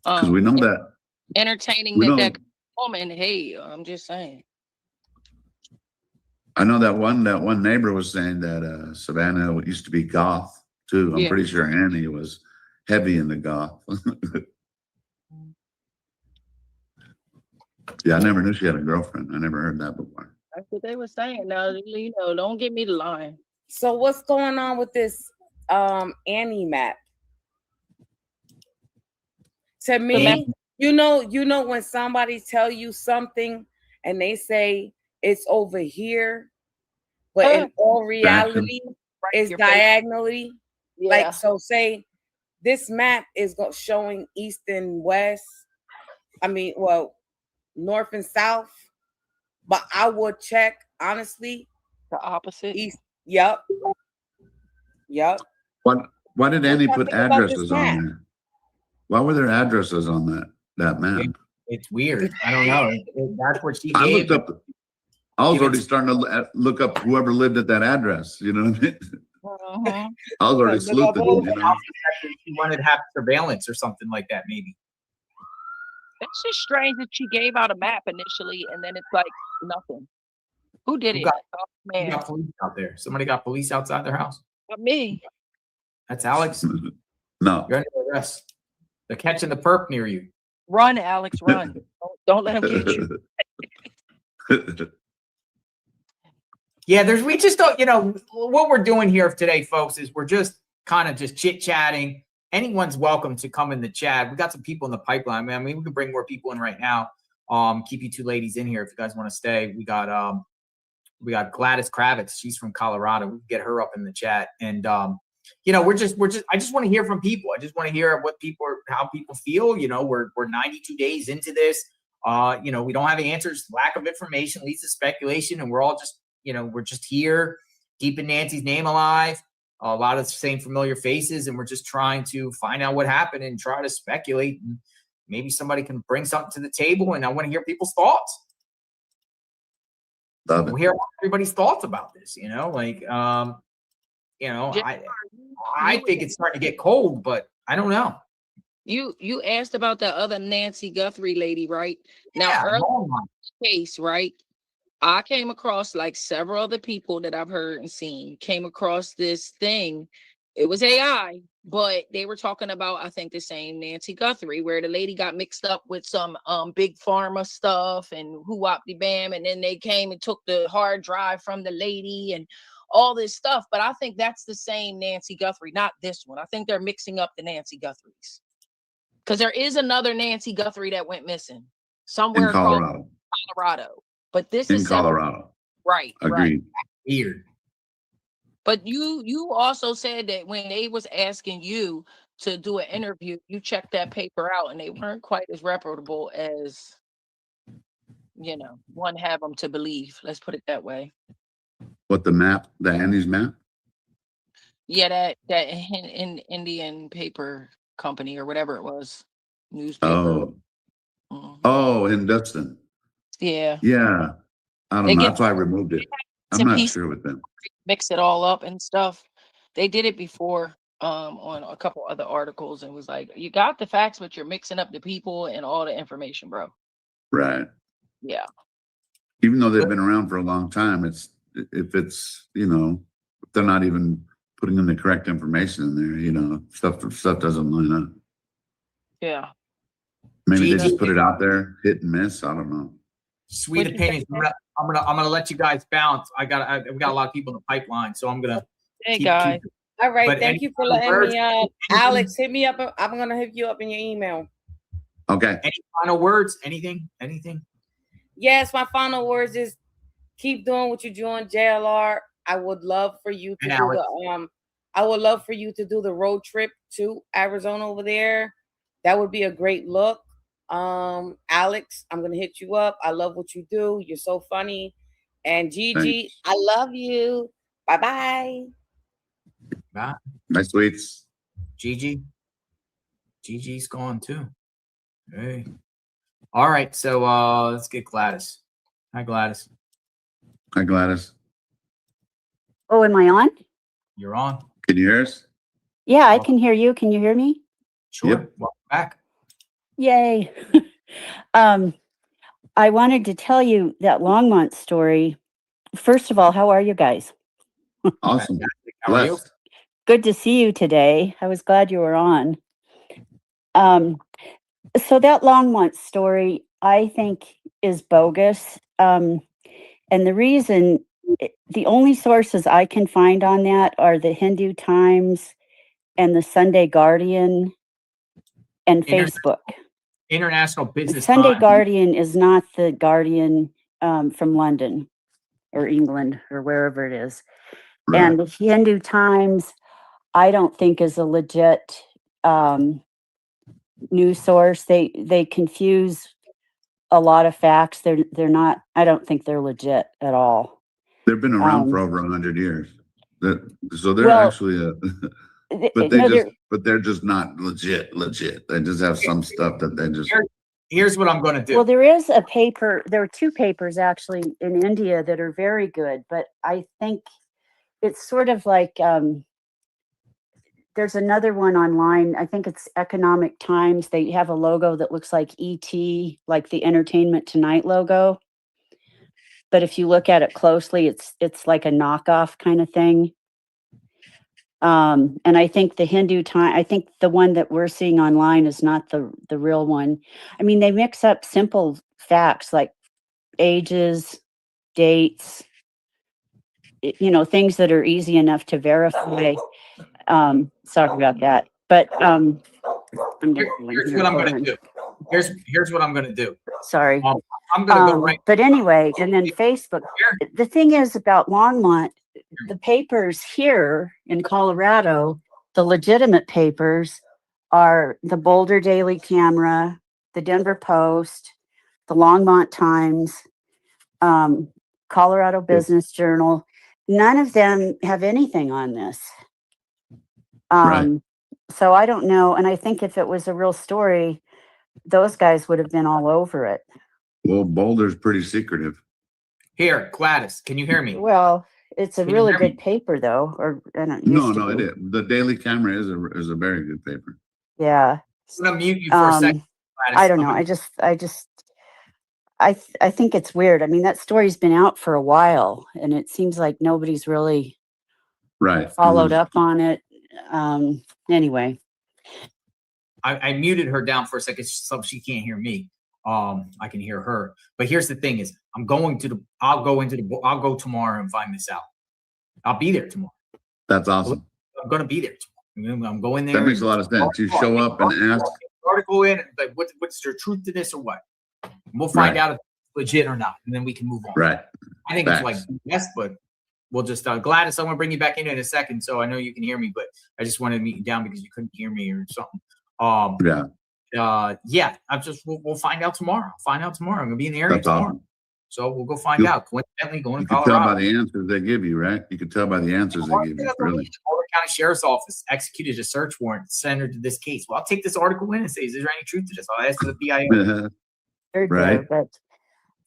Because we know that. Entertaining We know. that woman. Hey, I'm just saying. I know that one neighbor was saying that Savannah used to be goth too. I'm Yeah. pretty sure Annie was heavy in the goth. Yeah, I never knew she had a girlfriend. I never heard that before. That's what they were saying. Now, don't get me the line. So what's going on with this Annie map? To me, you know when somebody tell you something and they say it's over here, but in all reality, it's diagonally. Yeah. Like, so say this map is showing east and west. I mean, well, north and south, but I would check honestly the opposite. East. Yep. Why did Annie put think about this addresses on map? there? Why were there addresses on that map? It's weird. I don't know. That's what she I gave. looked up. I was Give it already to- starting to look up whoever lived at that address. You know what I mean? Uh-huh. I was already Look up sleuthing. all You know? She wanted to have surveillance or something like that, maybe. That's just strange that she gave out a map initially and then it's like nothing. Who did Who it? got- Oh, You man, got police out there. Somebody got police outside their house. not me. That's Alex. No. You're under arrest. They're catching the perp near you. Run, Alex, run. Don't let him get you. Yeah, we just don't, what we're doing here today, folks, is we're just kind of just chit-chatting. Anyone's welcome to come in the chat. We got some people in the pipeline, man. I mean, we can bring more people in right now. Keep you two ladies in here if you guys want to stay. We got Gladys Kravitz. She's from Colorado. We can get her up in the chat. And I just want to hear from people. I just want to hear how people feel. We're 92 days into this. We don't have answers. Lack of information leads to speculation, and we're all just, we're just here keeping Nancy's name alive. A lot of the same familiar faces, and we're just trying to find out what happened and try to speculate. And maybe somebody can bring something to the table, and I want to hear people's thoughts. Love it. We'll hear everybody's thoughts about this. I think it's starting to get cold, but I don't know. You asked about the other Nancy Guthrie lady, right? Now, Yeah, early hold on. case, right? I came across like several other people that I've heard and seen came across this thing. It was AI, but they were talking about, I think, the same Nancy Guthrie, where the lady got mixed up with some big pharma stuff and who-wop-de-bam, and then they came and took the hard drive from the lady and all this stuff. But I think that's the same Nancy Guthrie, not this one. I think they're mixing up the Nancy Guthries. Because there is another Nancy Guthrie that went missing somewhere In Colorado. across Colorado. But this In is separate. Colorado. Right. Agreed. Weird. But you also said that when they was asking you to do an interview, you checked that paper out and they weren't quite as reputable as, one have them to believe. Let's put it that way. What, the map? The Annie's map? Yeah, that Indian paper company or whatever it was, newspaper. Oh. Mhm. Oh, in Dustin. Yeah. Yeah. I don't They know. get- That's why I removed it. I'm some not pieces- sure with them. Mix it all up and stuff. They did it before on a couple other articles and was like, you got the facts, but you're mixing up the people and all the information, bro. Right. Yeah. Even though they've been around for a long time, if they're not even putting in the correct information in there, stuff doesn't line up. Yeah. Maybe they Gigi. just put it out there, hit and miss. I don't know. Sweet What- opinions. I'm gonna let you guys bounce. I've got a lot of people in the pipeline, so I'm gonna Hey keep- guys. keep- All right, But thank any you for final letting words? me. Alex, hit me up. I'm gonna hit you up in your email. Okay. Any final words? Anything? Yes, my final words is keep doing what you're doing, JLR. I would love for you to And do the road trip to Arizona over there. That would be a great look. Alex, I'm gonna hit you up. I love what you do. You're so funny. And Gigi, Thanks. I love you. Bye-bye. Bye. My sweets. Gigi's gone too. Hey. All right, so let's get Gladys. Hi, Gladys. Hi, Gladys. Oh, am I on? You're on. Can you hear us? Yeah, I can hear you. Can you hear me? Sure. Yep. Welcome back. Yay. I wanted to tell you that Longmont story. First of all, how are you guys? Awesome. How are you? Blessed. Good to see you today. I was glad you were on. So that Longmont story, I think, is bogus. And the reason, the only sources I can find on that are the Hindu Times and the Sunday Guardian and Facebook. International Business Sunday Times. Guardian is not the Guardian from London or England or wherever it is. Right. And the Hindu Times, I don't think is a legit news source. They confuse a lot of facts. They're not. I don't think they're legit at all. They've been around for over 100 years. So they're Well, actually no, but they're just not legit. They just have some stuff that they just. here's what I'm going to do. Well, there is a paper, there are two papers actually in India that are very good, but I think it's sort of like, there's another one online. I think it's Economic Times. They have a logo that looks like ET, like the Entertainment Tonight logo. But if you look at it closely, it's like a knockoff kind of thing. And I think the Hindu Time, I think the one that we're seeing online is not the real one. I mean, they mix up simple facts like ages, dates, things that are easy enough to verify. Sorry about that. But here's what I'm going to do. Here's what I'm going to do. Sorry. I'm going to go right. But anyway, and then Facebook. The thing is about Longmont, the papers here in Colorado, the legitimate papers are the Boulder Daily Camera, the Denver Post, the Longmont Times, Colorado Business Journal. None of them have anything on this. Right. So I don't know. And I think if it was a real story, those guys would have been all over it. Well, Boulder's pretty secretive. Here, Gladys, can you hear me? Well, it's a Can you really hear me? good paper, though. Or I don't. No, used to no, it be. is. The Daily Camera is a very good paper. Yeah. I'm going to mute you for a second, Gladys. I don't know. I think it's weird. I mean, that story's been out for a while, and it seems like nobody's really Right. followed up on it. Anyway. I muted her down for a second so she can't hear me. I can hear her. But here's the thing is I'll go tomorrow and find this out. I'll be there tomorrow. That's awesome. I'm going to be there tomorrow. I'm going there. That makes a lot of sense. You show up and ask. Article in, like, what's there truth to this or what? We'll find out if it's legit or not, and then we can move on. Right. I think it's like yes, but we'll just Gladys, I want to bring you back in a second, so I know you can hear me, but I just wanted to meet you down because you couldn't hear me or something. We'll find out tomorrow. I'm gonna be in the area tomorrow. Awesome. So we'll go find out. Coincidentally, going to Colorado. You can tell by the answers they give you, right? You can tell by the answers they give you. Really. Boulder County Sheriff's Office executed a search warrant centered to this case. Well, I'll take this article in and say, is there any truth to this? I'll ask the PIO. Right. But,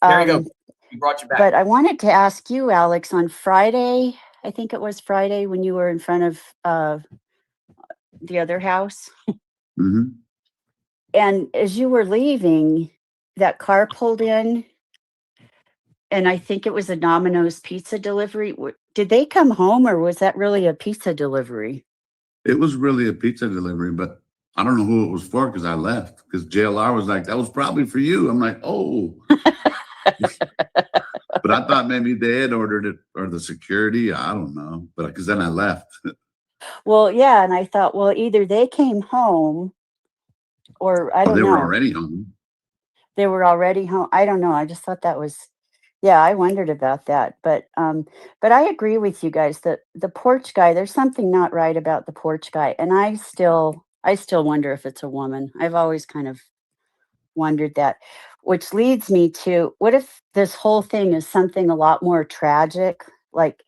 there you go. We brought you back. But I wanted to ask you, Alex, on Friday, I think it was Friday when you were in front of the other house. Mm-hmm. And as you were leaving, that car pulled in. And I think it was a Domino's pizza delivery. Did they come home or was that really a pizza delivery? It was really a pizza delivery, but I don't know who it was for because I left. Because Jlr was like, that was probably for you. I'm like, oh. But I thought maybe they had ordered it or the security. I don't know. But because then I left. Well, yeah. And I thought, well, either they came home or I don't know. They were already home. They were already home. I don't know. I just thought that was. Yeah, I wondered about that, but I agree with you guys that the porch guy, there's something not right about the porch guy, and I still wonder if it's a woman. I've always kind of wondered that, which leads me to what if this whole thing is something a lot more tragic? Like,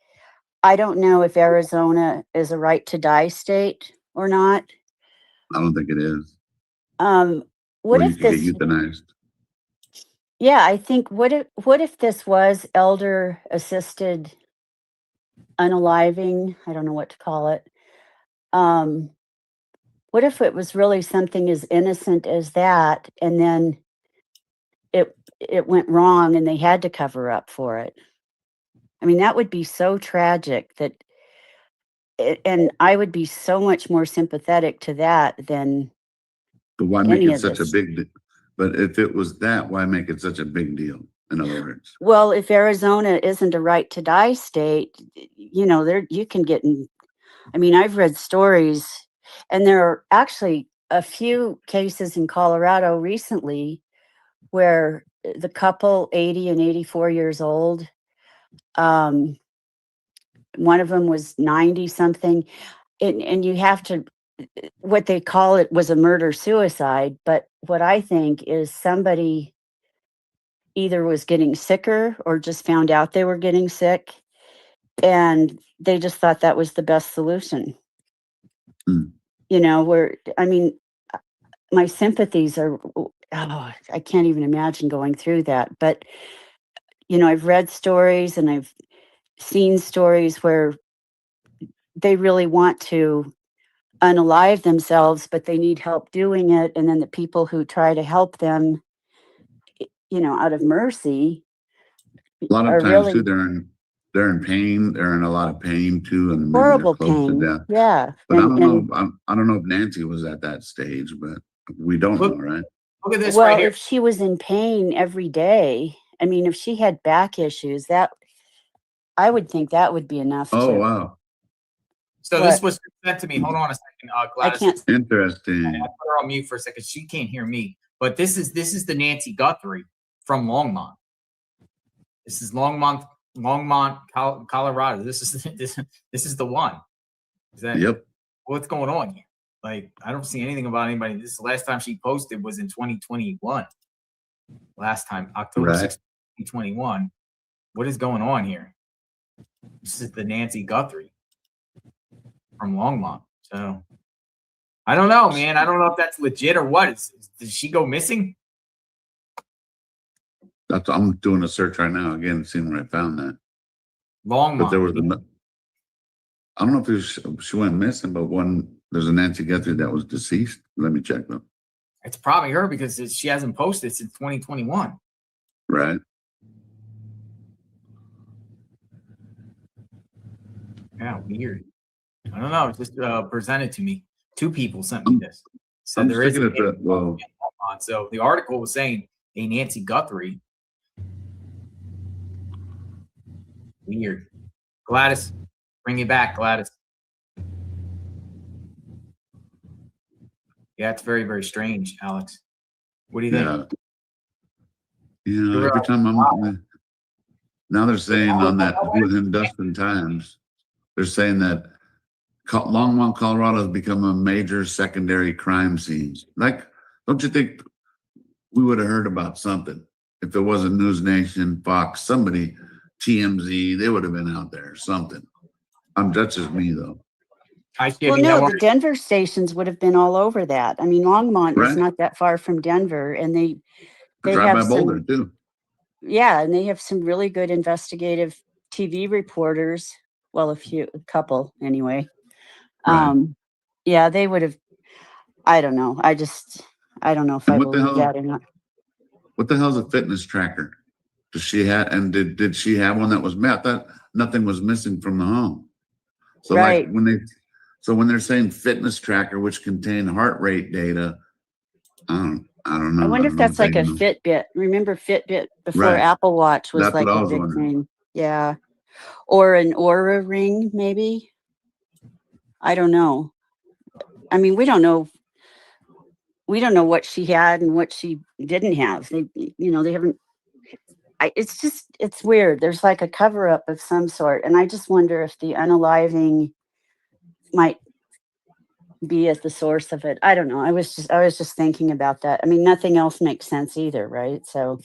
I don't know if Arizona is a right to die state or not. I don't think it is. What if this? Get euthanized. Yeah, I think what if this was elder assisted unaliving? I don't know what to call it. What if it was really something as innocent as that, and then it went wrong and they had to cover up for it? I mean, that would be so tragic and I would be so much more sympathetic to that than. But why make it such a big deal? But if it was that, why make it such a big deal? In other words, well, if Arizona isn't a right to die state, there you can get in. I mean, I've read stories, and there are actually a few cases in Colorado recently where the couple, 80 and 84 years old, one of them was 90 something, and you have to. What they call it was a murder suicide, but what I think is somebody either was getting sicker or just found out they were getting sick, and they just thought that was the best solution. My sympathies are oh, I can't even imagine going through that. But, you know, I've read stories and I've seen stories where they really want to unalive themselves, but they need help doing it. And then the people who try to help them, you know, out of mercy, A lot of are times too, really they're in pain. They're in a lot of pain too, and maybe they're horrible close to pain. death. Yeah. But I And, don't know. I don't know if Nancy was at that stage, but we don't know, right? Look at this well, right here. if she was in pain every day, I mean, if she had back issues, that I would think that would be enough Oh to. wow, So What? this was sent to me. Hold on a second, I Gladys. can't. interesting. I'll put her on mute for a second. She can't hear me. But this is the Nancy Guthrie from Longmont. This is Longmont, Colorado. This is the one. Is that Yep. what's going on here? Like, I don't see anything about anybody. This is the last time she posted was in 2021. Last time, October Right. 6th, 2021. What is going on here? This is the Nancy Guthrie from Longmont. So I don't know, man. I don't know if that's legit or what. Did she go missing? I'm doing a search right now again, seeing where I found that. Longmont. But there was I don't know if she went missing, but there's a Nancy Guthrie that was deceased. Let me check them. It's probably her because she hasn't posted since 2021. Right. Yeah, weird. I don't know. It just presented to me. Two people sent me this. So I'm there is sticking a at well, so the article was saying a Nancy Guthrie. Weird. Gladys, bring it back, Gladys. Yeah, it's very, very strange, Alex. What do you think? yeah. Every time now they're saying on that Within Dustin Times, they're saying that Longmont, Colorado has become a major secondary crime scene. Like, don't you think we would have heard about something if it wasn't News Nation, Fox, somebody, TMZ? They would have been out there. Something. That's just me though. Well, no, the Denver stations would have been all over that. I mean, Longmont is not that far from Denver, and they drive have by Boulder too. Yeah, and they have some really good investigative TV reporters. Well, a couple anyway. Right. Yeah, they would have. I don't know. I don't know if I believe that or not. What the hell's a fitness tracker? Does she have? And did she have one that was met? That nothing was missing from the home. So right. Like when they're saying fitness tracker, which contain heart rate data, I don't know. I wonder if that's like a Fitbit. Remember Fitbit before Apple Watch was like a big thing. Yeah. Or an Aura ring, maybe. I don't know. I mean, we don't know what she had and what she didn't have. They haven't. It's weird. There's like a cover up of some sort, and I just wonder if the unaliving might be at the source of it. I don't know. I was just thinking about that. I mean, nothing else makes sense either, right? So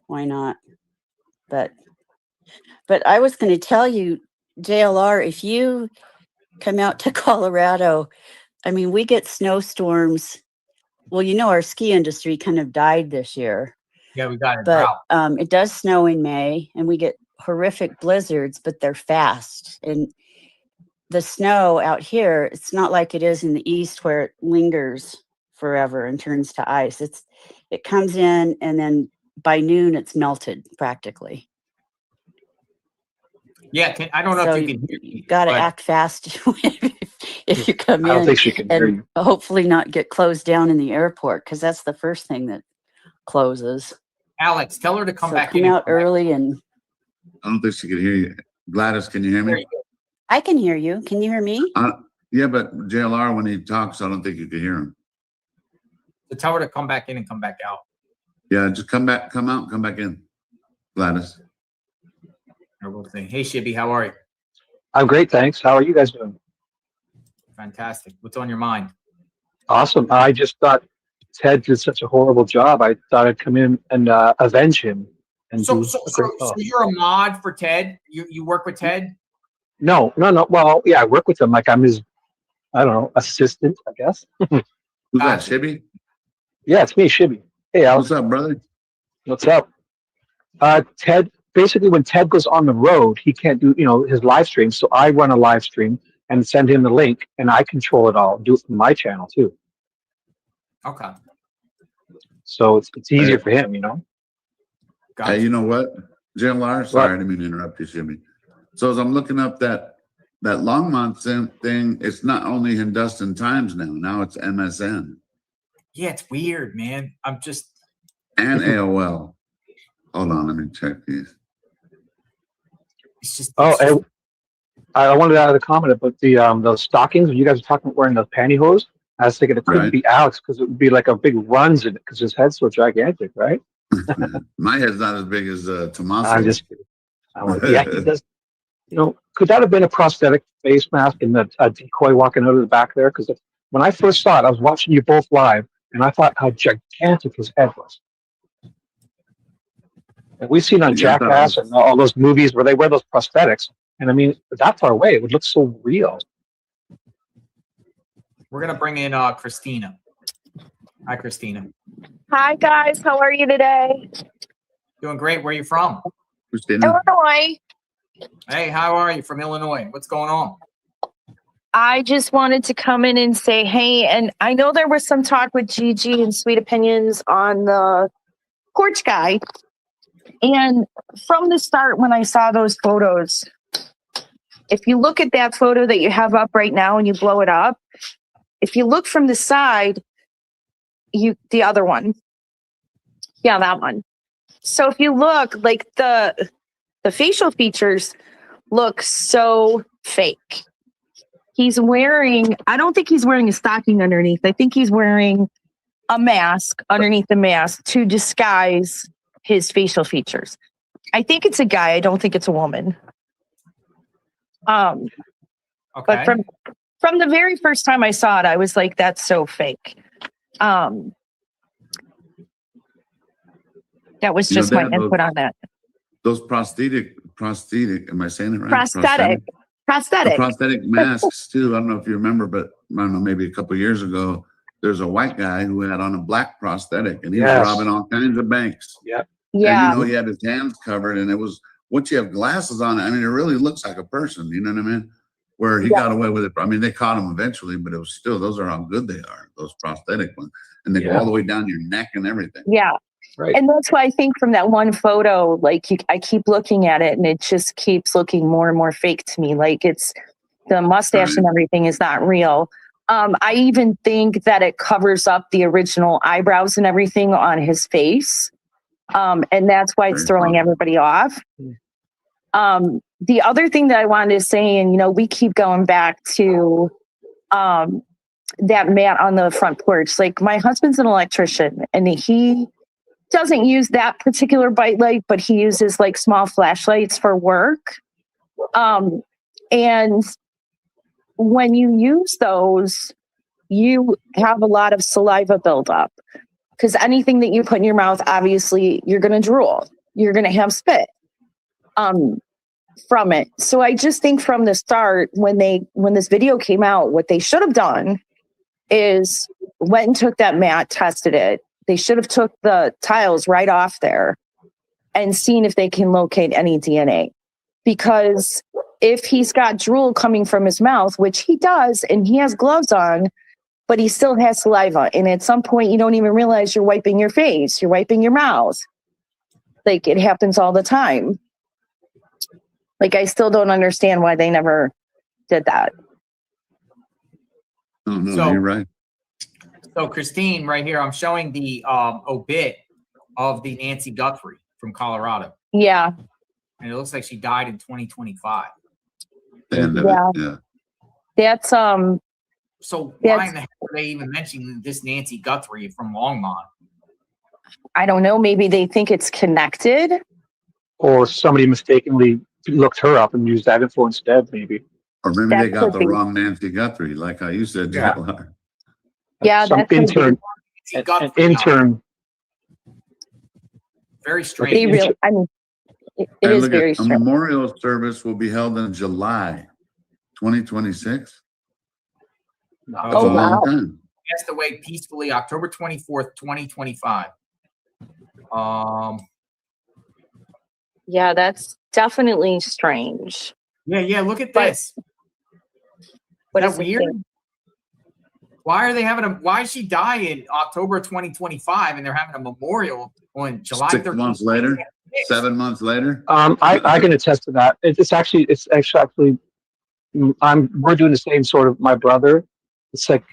why not? But I was going to tell you, JLR, if you come out to Colorado, I mean, we get snowstorms. Well, our ski industry kind of died this year. Yeah, we got it. But it does snow in May, and we get horrific blizzards, but they're fast. And the snow out here, it's not like it is in the East where it lingers forever and turns to ice. It comes in, and then by noon, it's melted practically. Yeah, I don't know if you can hear me. You got to act fast if you come in. I don't think she can hear you. Hopefully not get closed down in the airport, because that's the first thing that closes. Alex, tell her to come back in. Come out early and. I don't think she can hear you. Gladys, can you hear me? I can hear you. Can you hear me? Yeah, but JLR, when he talks, I don't think you can hear him. So tell her to come back in and come back out. Yeah, just come out, come back in. Gladys. Hey, Shibby, how are you? I'm great, thanks. How are you guys doing? Fantastic. What's on your mind? Awesome. I just thought Ted did such a horrible job. I thought I'd come in and avenge him. And so you're a mod for Ted? You work with Ted? No. Well, yeah, I work with him. Like I'm his, I don't know, assistant, I guess. Who's that, Shibby? Yeah, it's me, Shibby. Hey, Alex. What's up, brother? What's up? Ted, basically when Ted goes on the road, he can't do, his live stream. So I run a live stream and send him the link and I control it all, do it from my channel too. Okay. So it's easier for him, you know? Gotcha. Hey, you know what? Jlr'S, sorry, I didn't mean to interrupt you, Shibby. So as I'm looking up that Longmont thing, it's not only Hindustan Times now. Now it's MSN. Yeah, it's weird, man. I'm just. And AOL. Hold on, let me check these. It's just. Oh, I wanted to add a comment about those stockings. When you guys were talking about wearing those pantyhose, I was thinking it couldn't be Alex because it would be like a big runs in it because his head's so gigantic, right? My head's not as big as Tommaso. I'm just kidding. Yeah, he does. Could that have been a prosthetic face mask and a decoy walking out of the back there? Because when I first saw it, I was watching you both live, and I thought how gigantic his head was. And we've seen on Jackass and all those movies where they wear those prosthetics, and I mean, that far away, it would look so real. We're gonna bring in Christina. Hi, Christina. Hi guys, how are you today? Doing great. Where are you from? Christina. Illinois. Hey, how are you from Illinois? What's going on? I just wanted to come in and say hey, and I know there was some talk with Gigi and Sweet Opinions on the porch guy. And from the start, when I saw those photos, if you look at that photo that you have up right now and you blow it up, if you look from the side, the other one. Yeah, that one. So if you look, like the facial features look so fake. I don't think he's wearing a stocking underneath. I think he's wearing a mask underneath the mask to disguise his facial features. I think it's a guy. I don't think it's a woman. Okay. But from the very first time I saw it, I was like, that's so fake. That was just my input on that. Those prosthetic, am I saying it right? Prosthetic masks too. I don't know if you remember, but I don't know, maybe a couple of years ago, there's a white guy who had on a black prosthetic and he was robbing all kinds of banks. Yeah. Yeah. And he had his hands covered, and it was, once you have glasses on it, I mean, it really looks like a person, you know what I mean? Where he got away with it. I mean, they caught him eventually, but it was still, those are how good they are, those prosthetic ones. And they go all the way down your neck and everything. Yeah. Right. And that's why I think from that one photo, like I keep looking at it and it just keeps looking more and more fake to me. Like it's the mustache and everything is not real. I even think that it covers up the original eyebrows and everything on his face. And that's why it's throwing everybody off. The other thing that I wanted to say, and we keep going back to that mat on the front porch. Like my husband's an electrician and he doesn't use that particular bite light, but he uses like small flashlights for work. And when you use those, you have a lot of saliva buildup because anything that you put in your mouth, obviously you're going to drool, you're going to have spit from it. So I just think from the start, when this video came out, what they should have done is went and took that mat, tested it. They should have took the tiles right off there and seen if they can locate any DNA. Because if he's got drool coming from his mouth, which he does, and he has gloves on, but he still has saliva. And at some point, you don't even realize you're wiping your face, you're wiping your mouth. Like it happens all the time. Like I still don't understand why they never did that. Oh, no, you're right. So Christine, right here, I'm showing the obit of the Nancy Guthrie from Colorado. Yeah. And it looks like she died in 2025. Yeah. That's So why in the heck are they even mentioning this Nancy Guthrie from Longmont? I don't know. Maybe they think it's connected. Or somebody mistakenly looked her up and used that info instead, maybe. Or maybe they got the wrong Nancy Guthrie, like how you said, Jlr'S. Yeah, some intern. An intern. Very strange. It is very strange. A memorial service will be held in July 2026. No, That's a long time. passed away peacefully October 24th, 2025. Yeah, that's definitely strange. Yeah, look at But- this. What Is is that it weird? saying? Why are they having why did she die in October 2025 and they're having a memorial on July 6 13th? months later, 7 months later. I can attest to that. It's actually we're doing the same sort of my brother. It's like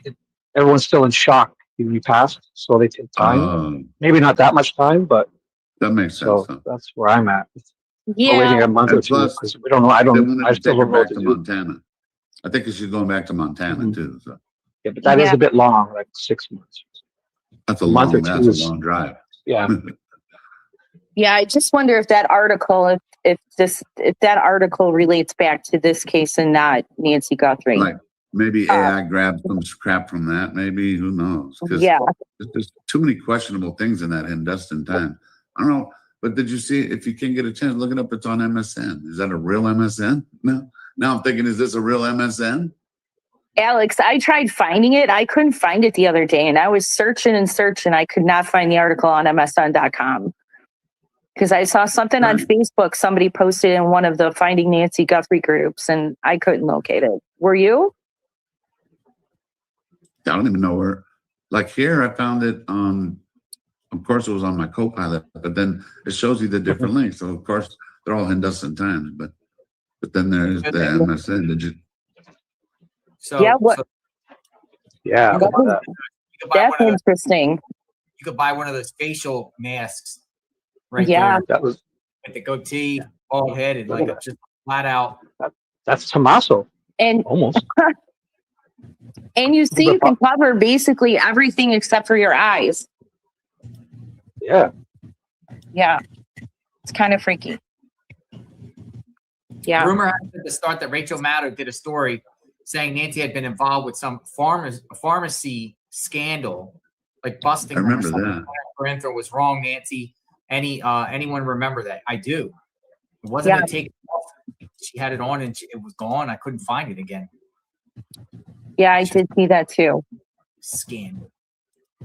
everyone's still in shock when you passed, so they take time. Maybe not that much time, but That makes sense. so Huh? that's where I'm at. We're Yeah, waiting a month or And two plus, because we don't know. I They wanted to still take her don't know what back to to do. Montana. I think she's going back to Montana Mhm. too. So Yeah, but that is Yeah. a bit long, like 6 months. that's a Month or long. two That's a is- long drive. Yeah. yeah. I just wonder if that article, if that article relates back to this case and not Nancy Guthrie. Like maybe AI grabbed some crap from that. Maybe who knows? Because Yeah. there's too many questionable things in that Hindustan time. I don't know. But did you see? If you can get a chance, look it up. It's on MSN. Is that a real MSN? No. Now I'm thinking, is this a real MSN? Alex, I tried finding it. I couldn't find it the other day, and I was searching and searching. I could not find the article on MSN.com because I saw something on Right. Facebook. Somebody posted in one of the Finding Nancy Guthrie groups, and I couldn't locate it. Were you? I don't even know where. Like here, I found it on. Of course, it was on my Copilot, but then it shows you the different links. So of course, they're all Hindustan times, but then there's the MSN. Did you? So, Yeah, what- so Yeah. you could buy That's one of those, interesting. you could buy one of those facial masks right Yeah. there That was with the goatee, bald headed, like a just flat out. that's Tommaso And almost. and you see, you can cover basically everything except for your eyes. Yeah. Yeah, it's kind of freaky. Yeah. Rumor has it at the start that Rachel Maddow did a story saying Nancy had been involved with some pharmacy scandal, like busting. I them or remember something. that. Her info was wrong, Nancy. Anyone remember that? I do. It wasn't Yeah. a take off. She had it on and it was gone. I couldn't find it again. Yeah, I did see that too. Scandal.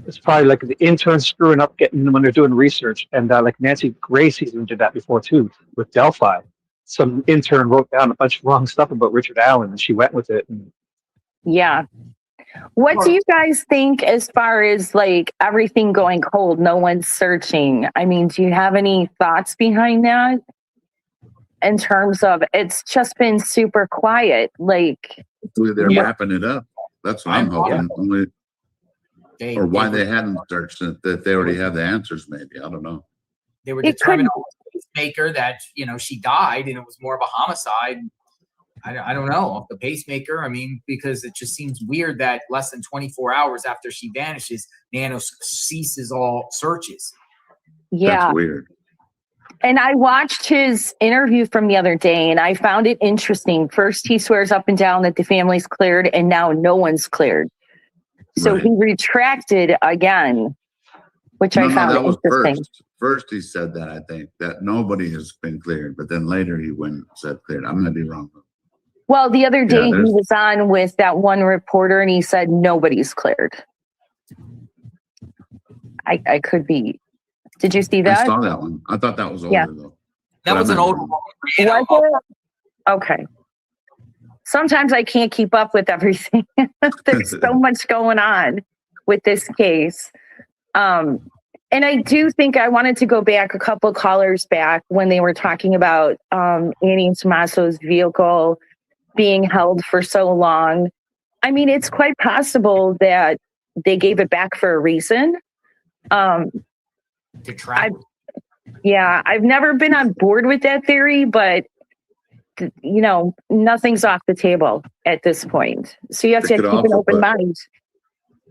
It's probably like the intern screwing up getting when they're doing research, and like Nancy Grace even did that before too with Delphi. Some intern wrote down a bunch of wrong stuff about Richard Allen, and she went with it. And Yeah. What do you guys think as far as like everything going cold? No one's searching. I mean, do you have any thoughts behind that? In terms of it's just been super quiet. Like, Hopefully they're Yeah. wrapping it up. That's what I'm hoping. Only, or why they hadn't searched it, that they already have the answers. Maybe I don't know. They were It determining could- on the pacemaker that she died and it was more of a homicide. I don't know the pacemaker. I mean, because it just seems weird that less than 24 hours after she vanishes, Nano ceases all searches. yeah. That's weird. And I watched his interview from the other day and I found it interesting. First, he swears up and down that the family's cleared and now no one's cleared. So Right. he retracted again, which I found that was interesting. first. First, he said that I think that nobody has been cleared, but then later he went and said cleared. I'm gonna be wrong. Well, the other day he there's- was on with that one reporter and he said nobody's cleared. I could be. Did you see I that? saw that one. I thought that was older Yeah. though. That But was I an might be old wrong. one. Was it? Okay. Sometimes I can't keep up with everything. There's so much going on with this case. And I do think I wanted to go back a couple callers back when they were talking about Annie and Tommaso's vehicle being held for so long. I mean, it's quite possible that they gave it back for a reason. To track. Yeah, I've never been on board with that theory, but nothing's off the table at this point. So you have They to could keep an also open put- mind.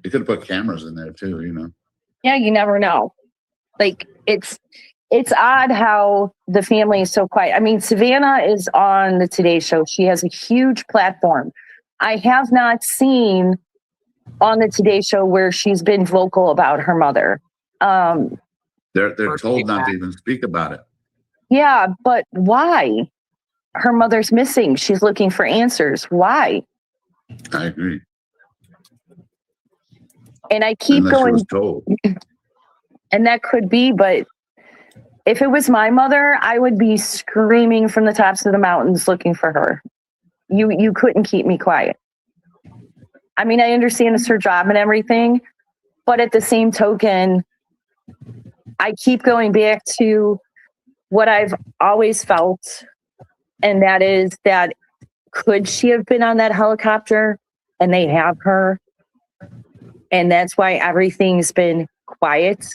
You could have put cameras in there too. Yeah, you never know. Like it's odd how the family is so quiet. I mean, Savannah is on the Today Show. She has a huge platform. I have not seen on the Today Show where she's been vocal about her mother. They're told not to even speak about it. Yeah, but why? Her mother's missing. She's looking for answers. Why? I agree. And I keep Unless she going, was told. and that could be, but if it was my mother, I would be screaming from the tops of the mountains looking for her. You couldn't keep me quiet. I mean, I understand it's her job and everything, but at the same token, I keep going back to what I've always felt, and that is that could she have been on that helicopter and they have her? And that's why everything's been quiet.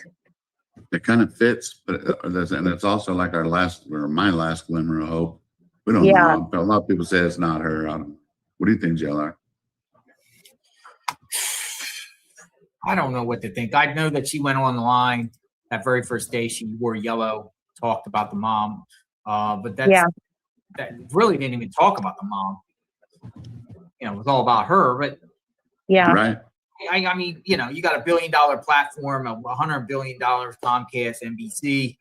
It kind of fits, but and it's also like our last or my last glimmer of hope. We don't Yeah. know. A lot of people say it's not her. What do you think, Jlr'? I don't know what to think. I know that she went on the line that very first day. She wore yellow, talked about the mom, but that really didn't even talk about the mom. You know, it was all about her. But yeah, right. I mean, you know, you got $1 billion platform, $100 billion Comcast, NBC.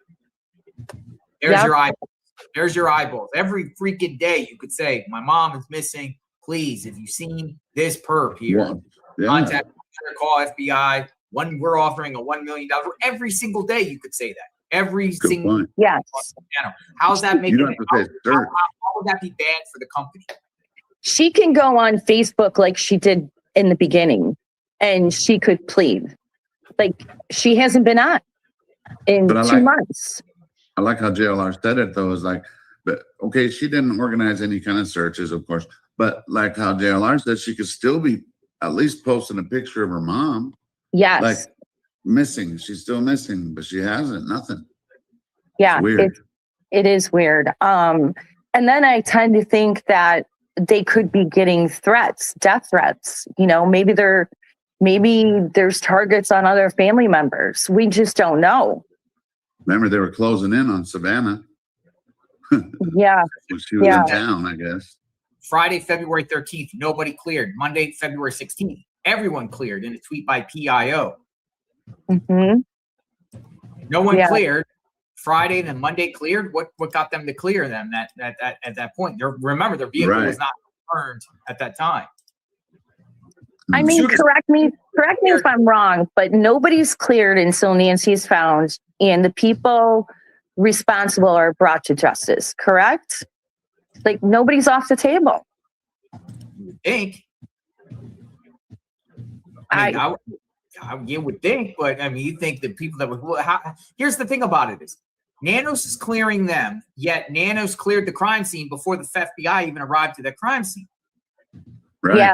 There's your eyeballs. There's your eyeballs. Every freaking day, you could say, "My mom is missing. Please, if you've seen this perp here, contact, call FBI. We're offering a $1 million." Every single day, you could say that. Every single point. Yes. How's that making? You don't have to say how would that be bad for the company? She can go on Facebook like she did in the beginning, and she could plead. Like she hasn't been on in 2 months. I like how Jlr' said it though. Is like, but okay, she didn't organize any kind of searches, of course, but like how Jlr' said, she could still be at least posting a picture of her mom. Yes. Like missing. She's still missing, but she hasn't. Nothing. Yeah. It's weird. It is weird. And then I tend to think that they could be getting threats, death threats. You know, maybe there's targets on other family members. We just don't know. Remember, they were closing in on Savannah. Yeah. When she was in town, I guess. Friday, February 13th, nobody cleared. Monday, February 16th, everyone cleared in a tweet by PIO. Mm-hmm. No one cleared. Friday, then Monday cleared. What got them to clear them at that point? Remember, their vehicle was not returned at that time. I mean, correct me if I'm wrong, but nobody's cleared until Nancy's found and the people responsible are brought to justice, correct? Like nobody's off the table. You would think. I would think, but I mean, you think the people that would. Here's the thing about it is, Nanos is clearing them, yet Nanos cleared the crime scene before the FBI even arrived to the crime scene. Right. Yeah,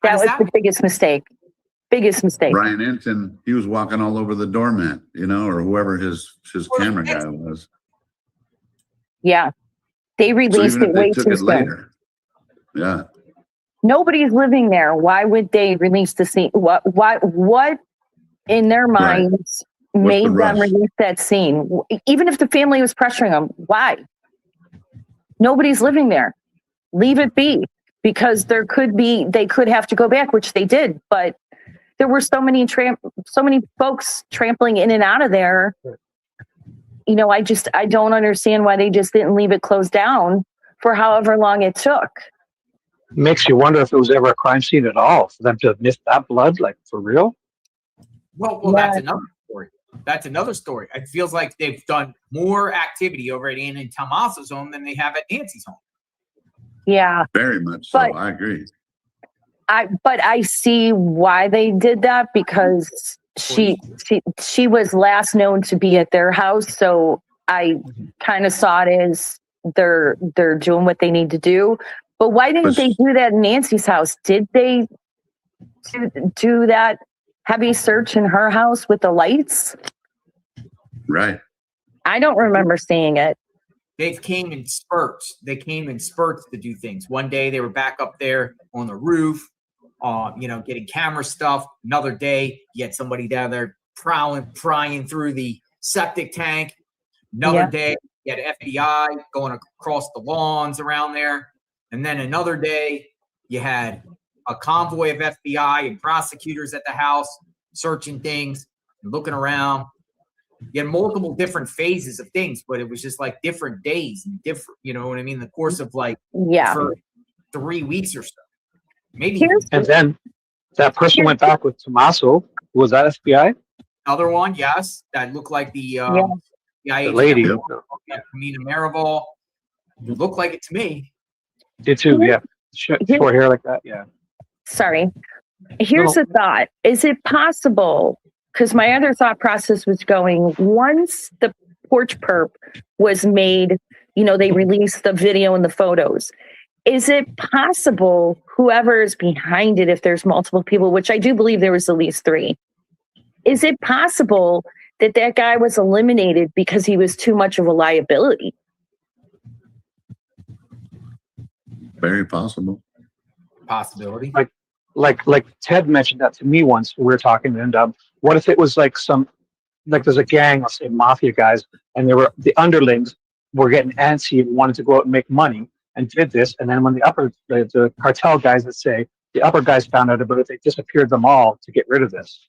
that was the biggest mistake. Biggest mistake. Brian Enton, he was walking all over the doormat, you know, or whoever his camera guy was. Yeah, they released it way too soon. Later. Yeah. Nobody's living there. Why would they release the scene? What in their minds made them release that scene? Even if the family was pressuring them, why? Nobody's living there. Leave it be, because they could have to go back, which they did, but there were so many folks trampling in and out of there. You know, I don't understand why they just didn't leave it closed down for however long it took. Makes you wonder if there was ever a crime scene at all for them to have missed that blood, like for real. Well, that's another story. That's another story. It feels like they've done more activity over at Ann and Tomaso's home than they have at Nancy's home. Yeah, very much so. I agree. But I see why they did that, because she was last known to be at their house, so I kind of saw it as they're doing what they need to do. But why didn't they do that in Nancy's house? Did they do that heavy search in her house with the lights? Right. I don't remember seeing it. They came in spurts. They came in spurts to do things. One day they were back up there on the roof, getting camera stuff. Another day you had somebody down there prying through the septic tank. Another day you had FBI going across the lawns around there. And then another day, you had a convoy of FBI and prosecutors at the house searching things and looking around. You had multiple different phases of things, but it was just like different days and different, you know what I mean? The course of for 3 weeks or so. Maybe. And then that person went back with Tommaso Was that FBI? Other one, yes, that looked like the The lady. Mina Maribel. It looked like it to me. Did too, yeah. Short hair like that, yeah. Sorry. Here's a thought. Is it possible? Because my other thought process was going, once the porch perp was made, you know, they released the video and the photos. Is it possible whoever is behind it, if there's multiple people, which I do believe there was at least 3, is it possible that that guy was eliminated because he was too much of a liability? Very possible. Possibility. Like Ted mentioned that to me once. We were talking, and what if it was like there's a gang, let's say mafia guys, and they were the underlings were getting antsy and wanted to go out and make money and did this, and then when the cartel guys, let's say the upper guys found out about it, they disappeared them all to get rid of this.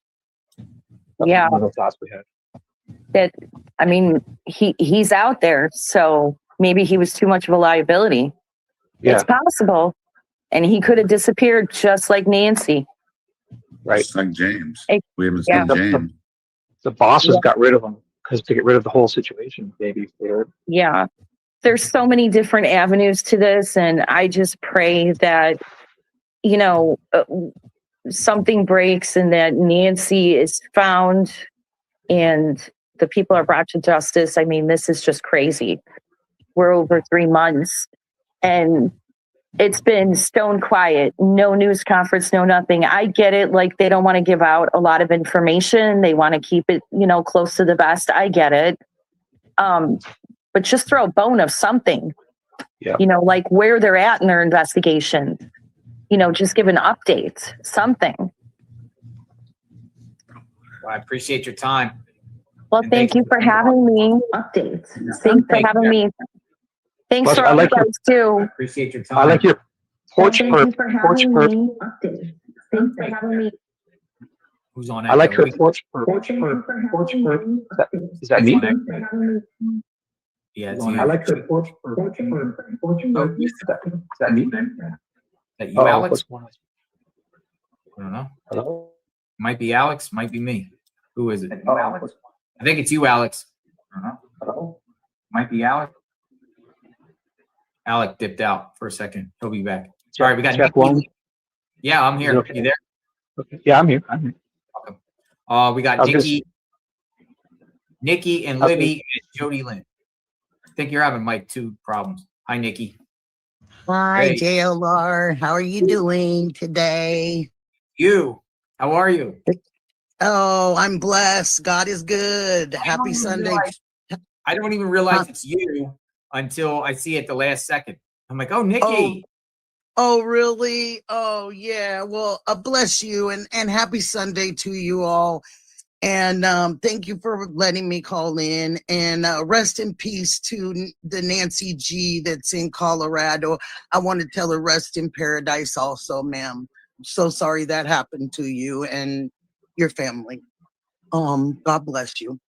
Yeah. One of the thoughts we had. That, I mean, he's out there, so maybe he was too much of a liability. Yeah. It's possible. And he could have disappeared just like Nancy. Right. Just like James. We haven't Yeah. seen James. The bosses got rid of him because to get rid of the whole situation, maybe. Yeah. There's so many different avenues to this, and I just pray that, you know, something breaks and that Nancy is found and the people are brought to justice. I mean, this is just crazy. We're over 3 months and it's been stone quiet, no news conference, no nothing. I get it. Like, they don't want to give out a lot of information. They want to keep it, you know, close to the vest. I get it. But just throw a bone of something, you know, like where they're at in their investigation, you know, just give an update, something. Well, I appreciate your time. Well, thank you for having me. Updates. Thanks for having me. Thanks Plus, for all you guys too. I appreciate your time. I like your porch perp. Thanks for having me. Who's on? I like her echo? porch perp. Porch perp. Is that me? Yeah, it's I like her porch perp. Is that me? That you, Alex? What's I don't know. Hello? Might be Alex, might be me. Who is it? Alex. I think it's you, Alex. I don't know. Hello? Might be Alex. Alec dipped out for a second. He'll be back. Sorry, we got check one. Yeah, I'm here. Okay. You there? Okay. Yeah, I'm here. We got Nikki and Libby and Jody Lynn. I think you're having mic 2 problems. Hi, Nikki. Hi, Hey. JLR. How are you doing today? How are you? Oh, I'm blessed. God is good. Happy Sunday. I don't even realize it's you until I see it the last second. I'm like, oh, Nikki. Oh, really? Oh, yeah. Well, bless you and happy Sunday to you all. And thank you for letting me call in. And rest in peace to the Nancy G that's in Colorado. I want to tell her rest in paradise also, ma'am. I'm so sorry that happened to you and your family. God bless you.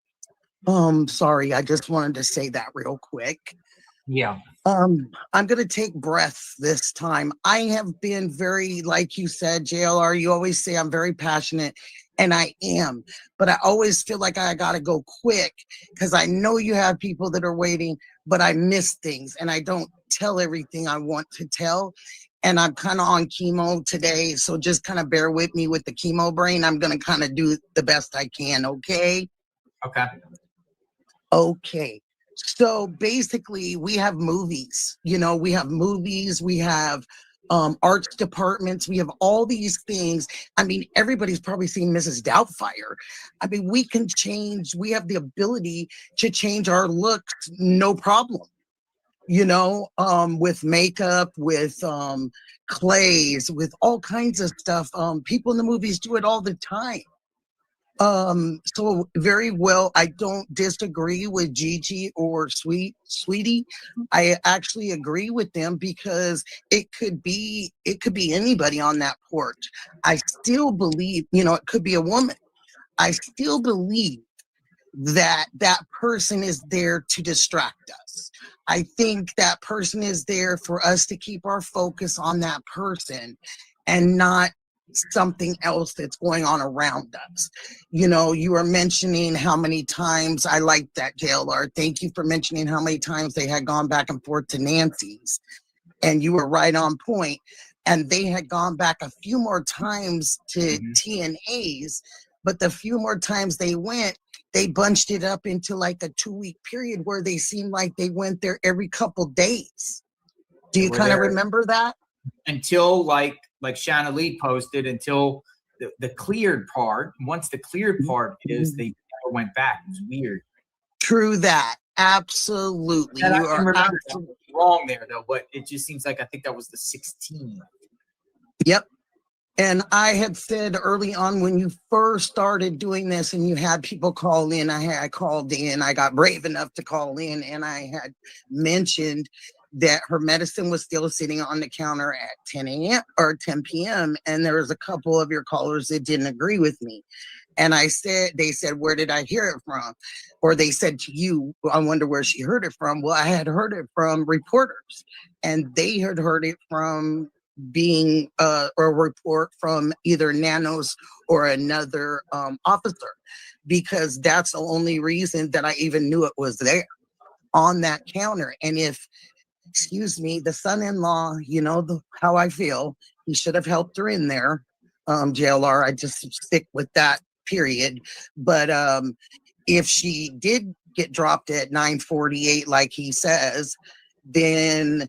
Sorry, I just wanted to say that real quick. Yeah. I'm gonna take breath this time. I have been very, like you said, JLR, you always say I'm very passionate, and I am, but I always feel like I gotta go quick because I know you have people that are waiting, but I miss things and I don't tell everything I want to tell. And I'm kind of on chemo today, so just kind of bear with me with the chemo brain. I'm gonna kind of do the best I can, okay? Okay. Okay. So basically we have movies, we have arts departments, we have all these things. I mean, everybody's probably seen Mrs. Doubtfire. I mean, we have the ability to change our looks, no problem. With makeup, with clays, with all kinds of stuff. People in the movies do it all the time. So very well, I don't disagree with Gigi or Sweetie. I actually agree with them because it could be anybody on that porch. I still believe, it could be a woman. I still believe that person is there to distract us. I think that person is there for us to keep our focus on that person and not something else that's going on around us. You know, you were mentioning how many times, I like that, JLR. Thank you for mentioning how many times they had gone back and forth to Nancy's. And you were right on point. And they had gone back a few more times to TNA's, but the few more times they went, they bunched it up into like a 2-week period where they seemed like they went there every couple days. Do you kind of remember that? Until like Shanna Lee posted, until the cleared part. Once the cleared part is, they never went back. It was weird. True that. Absolutely. And You are absolutely wrong there though, but it just seems like I think that was the 16th. Yep. And I had said early on when you first started doing this and you had people call in, I called in, I got brave enough to call in, and I had mentioned that her medicine was still sitting on the counter at 10 a.m. or 10 p.m. And there was a couple of your callers that didn't agree with me. And they said, where did I hear it from? Or they said to you, I wonder where she heard it from. Well, I had heard it from reporters, and they had heard it from being a report from either Nanos or another officer, because that's the only reason that I even knew it was there on that counter. And if, excuse me, the son-in-law, you know how I feel, he should have helped her in there. JLR, I just stick with that period. But if she did get dropped at 9:48 like he says, then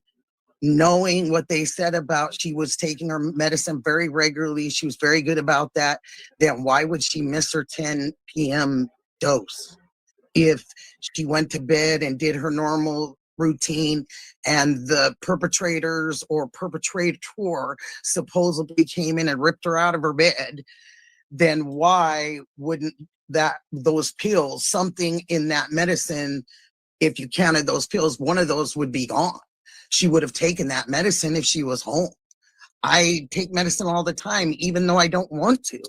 knowing what they said about she was taking her medicine very regularly, she was very good about that, then why would she miss her 10 p.m. dose? If she went to bed and did her normal routine and the perpetrators or perpetrator supposedly came in and ripped her out of her bed, then why wouldn't those pills, something in that medicine, if you counted those pills, one of those would be gone. She would have taken that medicine if she was home. I take medicine all the time, even though I don't want to,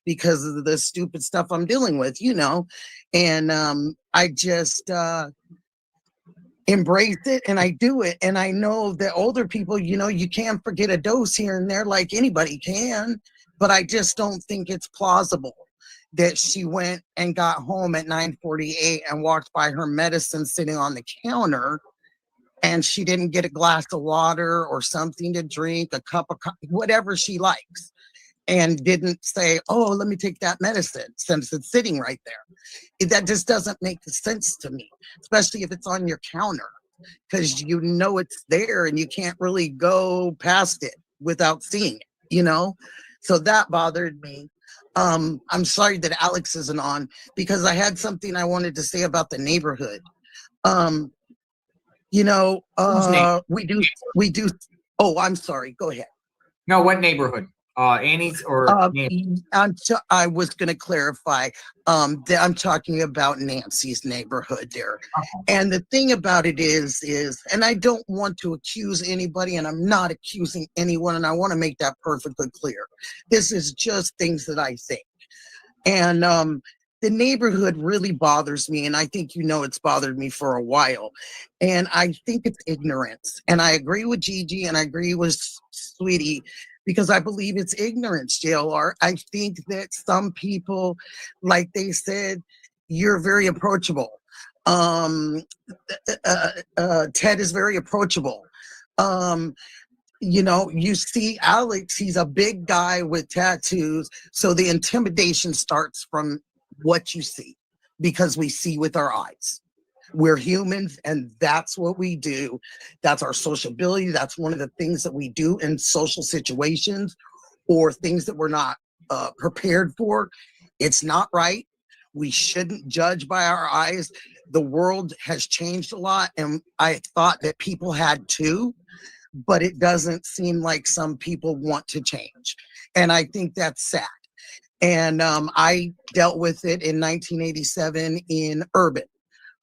because of the stupid stuff I'm dealing with, you know. And I just embrace it, and I do it. And I know that older people, you know, you can't forget a dose here and there like anybody can, but I just don't think it's plausible that she went and got home at 9:48 and walked by her medicine sitting on the counter, and she didn't get a glass of water or something to drink, a cup of coffee, whatever she likes, and didn't say, oh, let me take that medicine since it's sitting right there. That just doesn't make sense to me, especially if it's on your counter, because you know it's there and you can't really go past it without seeing it, you know? So that bothered me. I'm sorry that Alex isn't on, because I had something I wanted to say about the neighborhood. You know, we do. Oh, I'm sorry. Go ahead. No, what neighborhood? Annie's or I was going to clarify. I'm talking about Nancy's neighborhood there. And the thing about it is, and I don't want to accuse anybody, and I'm not accusing anyone, and I want to make that perfectly clear. This is just things that I think. And the neighborhood really bothers me, and I think you know it's bothered me for a while. And I think it's ignorance. And I agree with Gigi, and I agree with Sweetie, because I believe it's ignorance, JLR. I think that some people, like they said, you're very approachable. Ted is very approachable. You know, you see Alex, he's a big guy with tattoos. So the intimidation starts from what you see, because we see with our eyes. We're humans, and that's what we do. That's our sociability. That's one of the things that we do in social situations or things that we're not prepared for. It's not right. We shouldn't judge by our eyes. The world has changed a lot, and I thought that people had too, but it doesn't seem like some people want to change. And I think that's sad. And I dealt with it in 1987 in urban.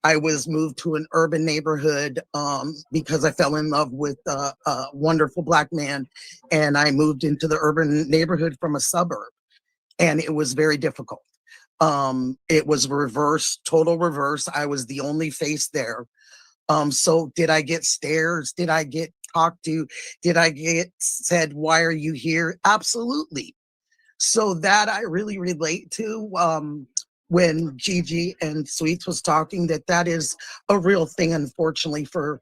I was moved to an urban neighborhood because I fell in love with a wonderful Black man, and I moved into the urban neighborhood from a suburb, and it was very difficult. It was reverse, total reverse. I was the only face there. So did I get stares? Did I get talked to? Did I get said, why are you here? Absolutely. So that I really relate to when Gigi and Sweets was talking, that is a real thing, unfortunately, for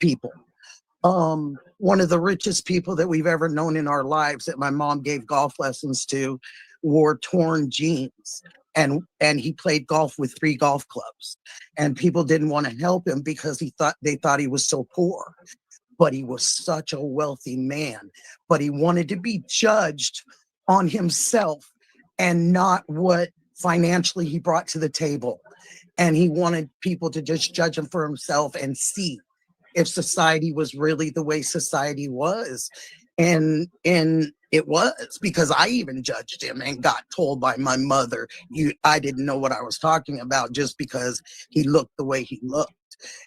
people. One of the richest people that we've ever known in our lives that my mom gave golf lessons to wore torn jeans, and he played golf with 3 golf clubs, and people didn't want to help him because they thought he was so poor, but he was such a wealthy man. But he wanted to be judged on himself and not what financially he brought to the table. And he wanted people to just judge him for himself and see if society was really the way society was. And it was, because I even judged him and got told by my mother, I didn't know what I was talking about just because he looked the way he looked.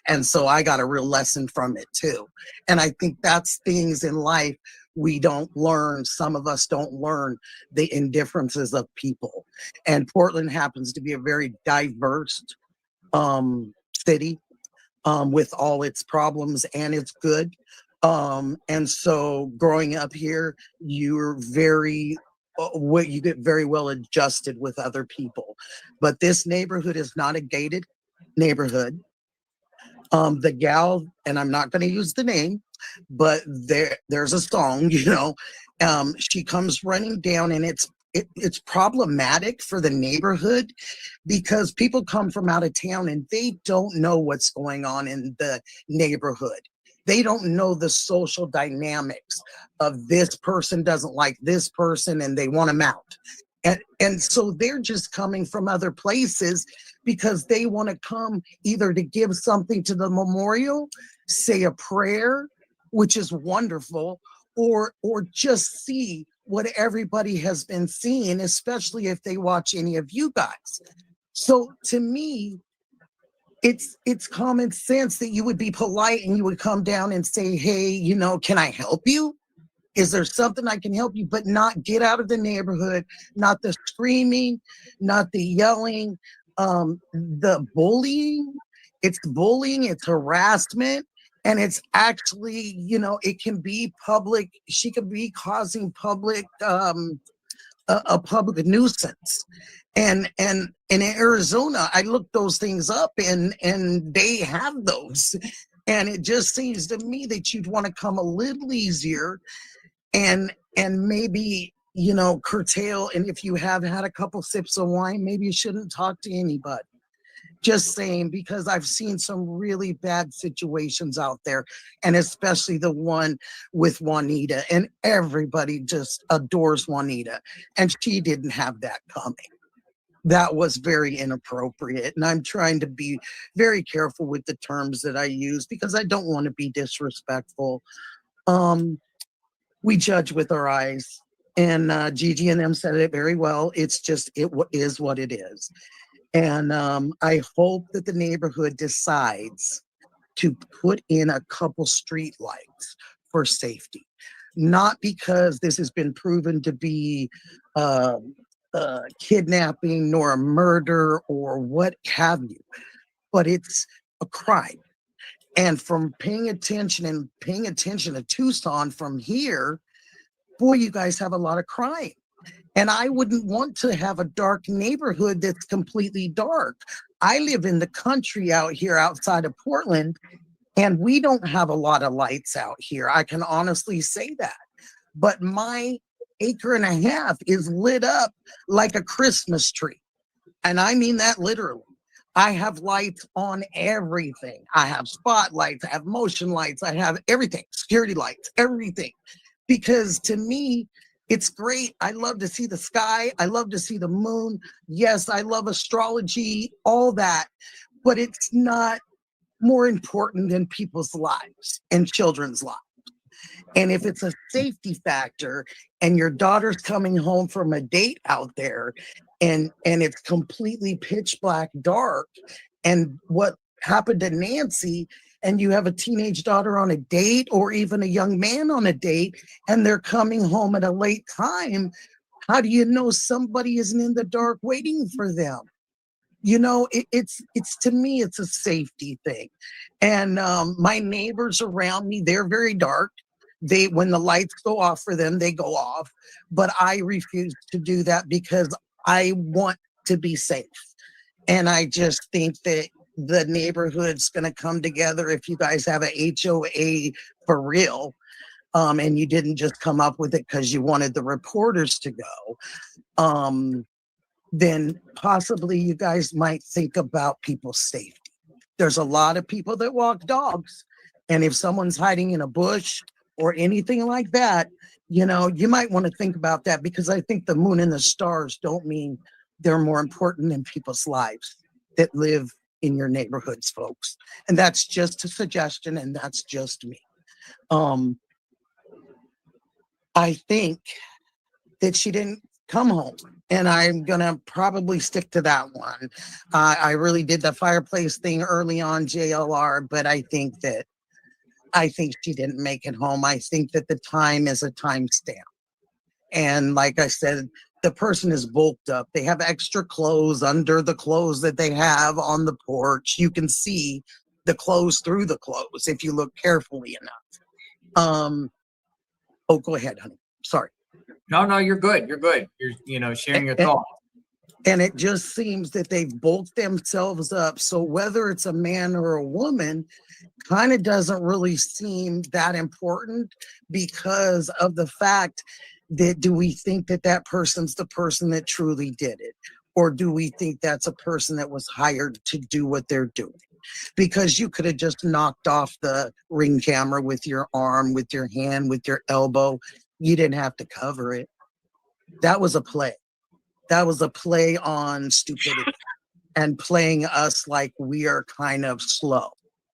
And so I got a real lesson from it too. And I think that's things in life we don't learn. Some of us don't learn the indifferences of people. And Portland happens to be a very diverse city with all its problems and its good. And so growing up here, you get very well adjusted with other people. But this neighborhood is not a gated neighborhood. The gal, and I'm not going to use the name, but there's a song, she comes running down, and it's problematic for the neighborhood because people come from out of town and they don't know what's going on in the neighborhood. They don't know the social dynamics of this person doesn't like this person and they want them out. And so they're just coming from other places because they want to come either to give something to the memorial, say a prayer, which is wonderful, or just see what everybody has been seeing, especially if they watch any of you guys. So to me, it's common sense that you would be polite and you would come down and say, hey, can I help you? Is there something I can help you? But not get out of the neighborhood, not the screaming, not the yelling, the bullying. It's bullying, it's harassment, and it's actually, it can be public. She could be causing public, a public nuisance. And in Arizona, I looked those things up and they have those. And it just seems to me that you'd want to come a little easier and maybe, curtail. And if you have had a couple sips of wine, maybe you shouldn't talk to anybody. Just saying, because I've seen some really bad situations out there, and especially the one with Juanita, and everybody just adores Juanita, and she didn't have that coming. That was very inappropriate, and I'm trying to be very careful with the terms that I use because I don't want to be disrespectful. We judge with our eyes, and Gigi and them said it very well. It's just, it is what it is. And I hope that the neighborhood decides to put in a couple street lights for safety, not because this has been proven to be kidnapping nor a murder or what have you, but it's a crime. And from paying attention to Tucson from here, boy, you guys have a lot of crime. And I wouldn't want to have a dark neighborhood that's completely dark. I live in the country out here outside of Portland, and we don't have a lot of lights out here. I can honestly say that. But my acre and a half is lit up like a Christmas tree. And I mean that literally. I have lights on everything. I have spotlights, I have motion lights, I have everything, security lights, everything. Because to me, it's great. I love to see the sky. I love to see the moon. Yes, I love astrology, all that. But it's not more important than people's lives and children's lives. And if it's a safety factor and your daughter's coming home from a date out there and it's completely pitch black dark, and what happened to Nancy, and you have a teenage daughter on a date or even a young man on a date and they're coming home at a late time, how do you know somebody isn't in the dark waiting for them? It's to me, it's a safety thing. And my neighbors around me, they're very dark. when the lights go off for them, they go off. But I refuse to do that because I want to be safe. And I just think that the neighborhood's going to come together if you guys have a HOA for real. And you didn't just come up with it because you wanted the reporters to go. Then possibly you guys might think about people's safety. There's a lot of people that walk dogs. And if someone's hiding in a bush or anything like that, you know, you might want to think about that, because I think the moon and the stars don't mean they're more important than people's lives that live in your neighborhoods, folks. And that's just a suggestion, and that's just me. I think that she didn't come home, and I'm gonna probably stick to that one. I really did the fireplace thing early on, JLR, but I think she didn't make it home. I think that the time is a timestamp. And like I said, the person is bulked up. They have extra clothes under the clothes that they have on the porch. You can see the clothes through the clothes if you look carefully enough. Oh, go ahead, honey. Sorry. No, you're good. You're good. You're, sharing your thoughts. And it just seems that they've bulked themselves up. So whether it's a man or a woman kind of doesn't really seem that important, because of the fact that, do we think that that person's the person that truly did it? Or do we think that's a person that was hired to do what they're doing? Because you could have just knocked off the ring camera with your arm, with your hand, with your elbow. You didn't have to cover it. That was a play. That was a play on stupidity and playing us like we are kind of slow.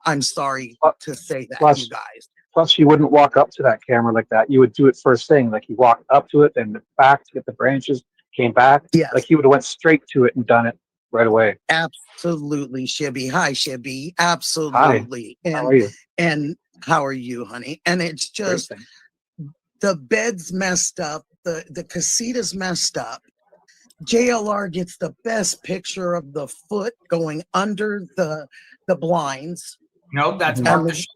I'm sorry to say that, you guys. Plus, you wouldn't walk up to that camera like that. You would do it first thing. Like you walked up to it, then back to get the branches, came back. Yes. Like you would have went straight to it and done it right away. Absolutely, Shibby. Hi, Shibby. Absolutely. Hi. How are you? And how are you, honey? And it's just the bed's messed up. The casita's messed up. JLR gets the best picture of the foot going under the blinds. No, that's Mark the Shark.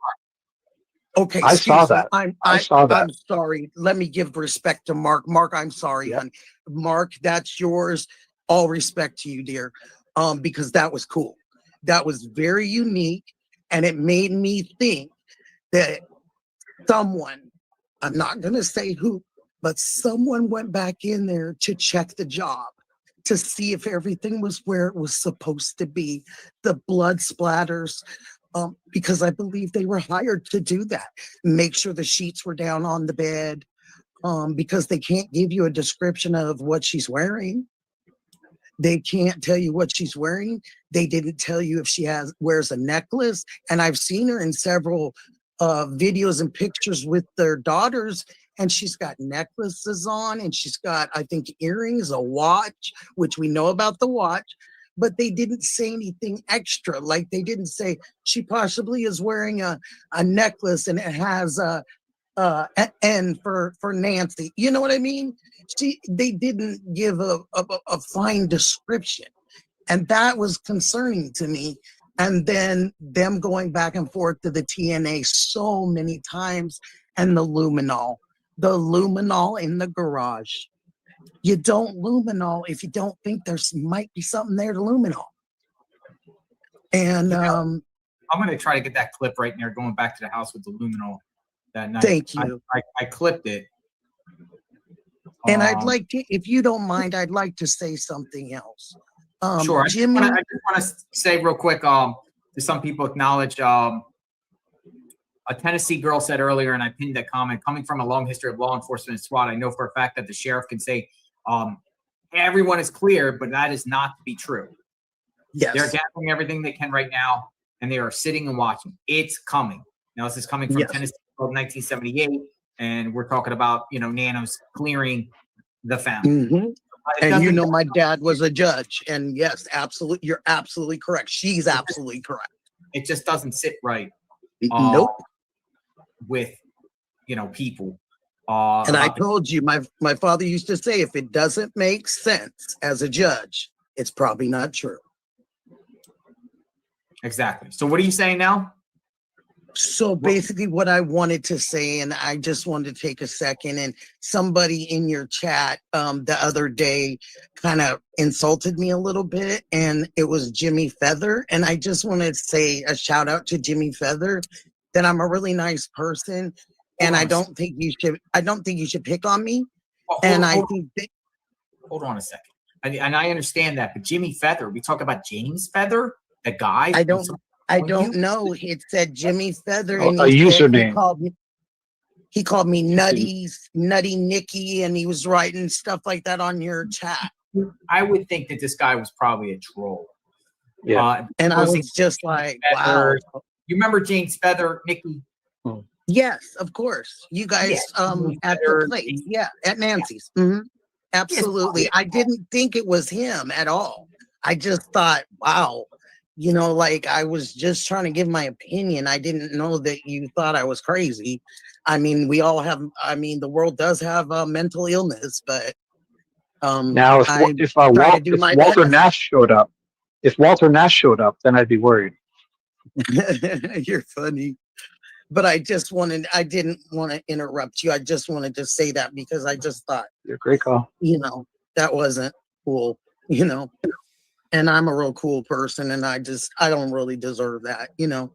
Okay, I saw that. I saw that. I'm sorry. Let me give respect to Mark. Mark, I'm sorry, honey. Mark, that's yours. All respect to you, dear. Because that was cool. That was very unique, and it made me think that someone, I'm not gonna say who, but someone went back in there to check the job to see if everything was where it was supposed to be. The blood splatters, because I believe they were hired to do that. Make sure the sheets were down on the bed, because they can't give you a description of what she's wearing. They can't tell you what she's wearing. They didn't tell you if she wears a necklace. And I've seen her in several videos and pictures with their daughters, and she's got necklaces on, and she's got, I think, earrings, a watch, which we know about the watch, but they didn't say anything extra. Like they didn't say she possibly is wearing a necklace and it has a N for Nancy. You know what I mean? They didn't give a fine description, and that was concerning to me. And then them going back and forth to the TNA so many times, and the luminol in the garage. You don't luminol if you don't think there's might be something there to luminol. And I'm going to try to get that clip right there, going back to the house with the luminol that night. Thank you. I clipped it. And I'd like to, if you don't mind, I'd like to say something else. Sure. Jimmy, I just want to say real quick, to some people acknowledge, a Tennessee girl said earlier, and I pinned that comment, coming from a long history of law enforcement and SWAT, I know for a fact that the sheriff can say, everyone is clear, but that is not to be true. Yes. They're gathering everything they can right now, and they are sitting and watching. It's coming. Now, this is coming from Tennessee of 1978, and we're talking about, nanos clearing the family. Mm-hmm. And my dad was a judge, and yes, absolutely, you're absolutely correct. She's absolutely correct. It just doesn't sit right. Nope. With people. And I told you, my father used to say, if it doesn't make sense as a judge, it's probably not true. Exactly. So what are you saying now? So basically what I wanted to say, and I just wanted to take a second, and somebody in your chat the other day kind of insulted me a little bit, and it was Jimmy Feather. And I just want to say a shout out to Jimmy Feather, that I'm a really nice person, and I don't think you should pick on me. And I think that, hold on a second. And I understand that, but Jimmy Feather, we talk about James Feather, the guy. I don't know. It said Jimmy Feather, Oh, and a he said username. he called me Nutty Nicky, and he was writing stuff like that on your chat. I would think that this guy was probably a troll. Yeah. And I was just like, wow. You remember James Feather, Nikki? Yes, of course. You guys at the place. Yeah, at Nancy's. Mm-hmm. Absolutely. I didn't think it was him at all. I just thought, wow. You know, like I was just trying to give my opinion. I didn't know that you thought I was crazy. I mean, we all have, I mean, the world does have mental illness, but now if Walter Nash showed up, then I'd be worried. You're funny. But I didn't want to interrupt you. I just wanted to say that because I just thought, you're a great call. You know, that wasn't cool, you know. And I'm a real cool person, and I don't really deserve that, you know.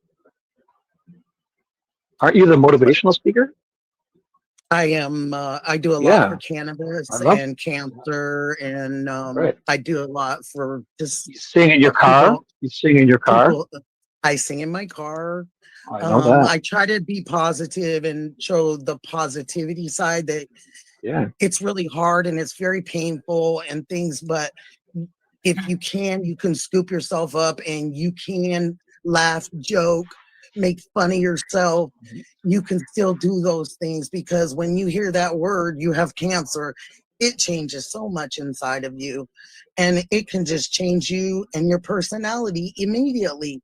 Aren't you the motivational speaker? I am. I do a lot for cannabis and cancer, and I do a lot for just. You sing in your car? You sing in your car? I sing in my car. I know that. I try to be positive and show the positivity side that it's really hard and it's very painful and things, but if you can scoop yourself up and you can laugh, joke, make fun of yourself. You can still do those things, because when you hear that word, you have cancer, it changes so much inside of you, and it can just change you and your personality immediately.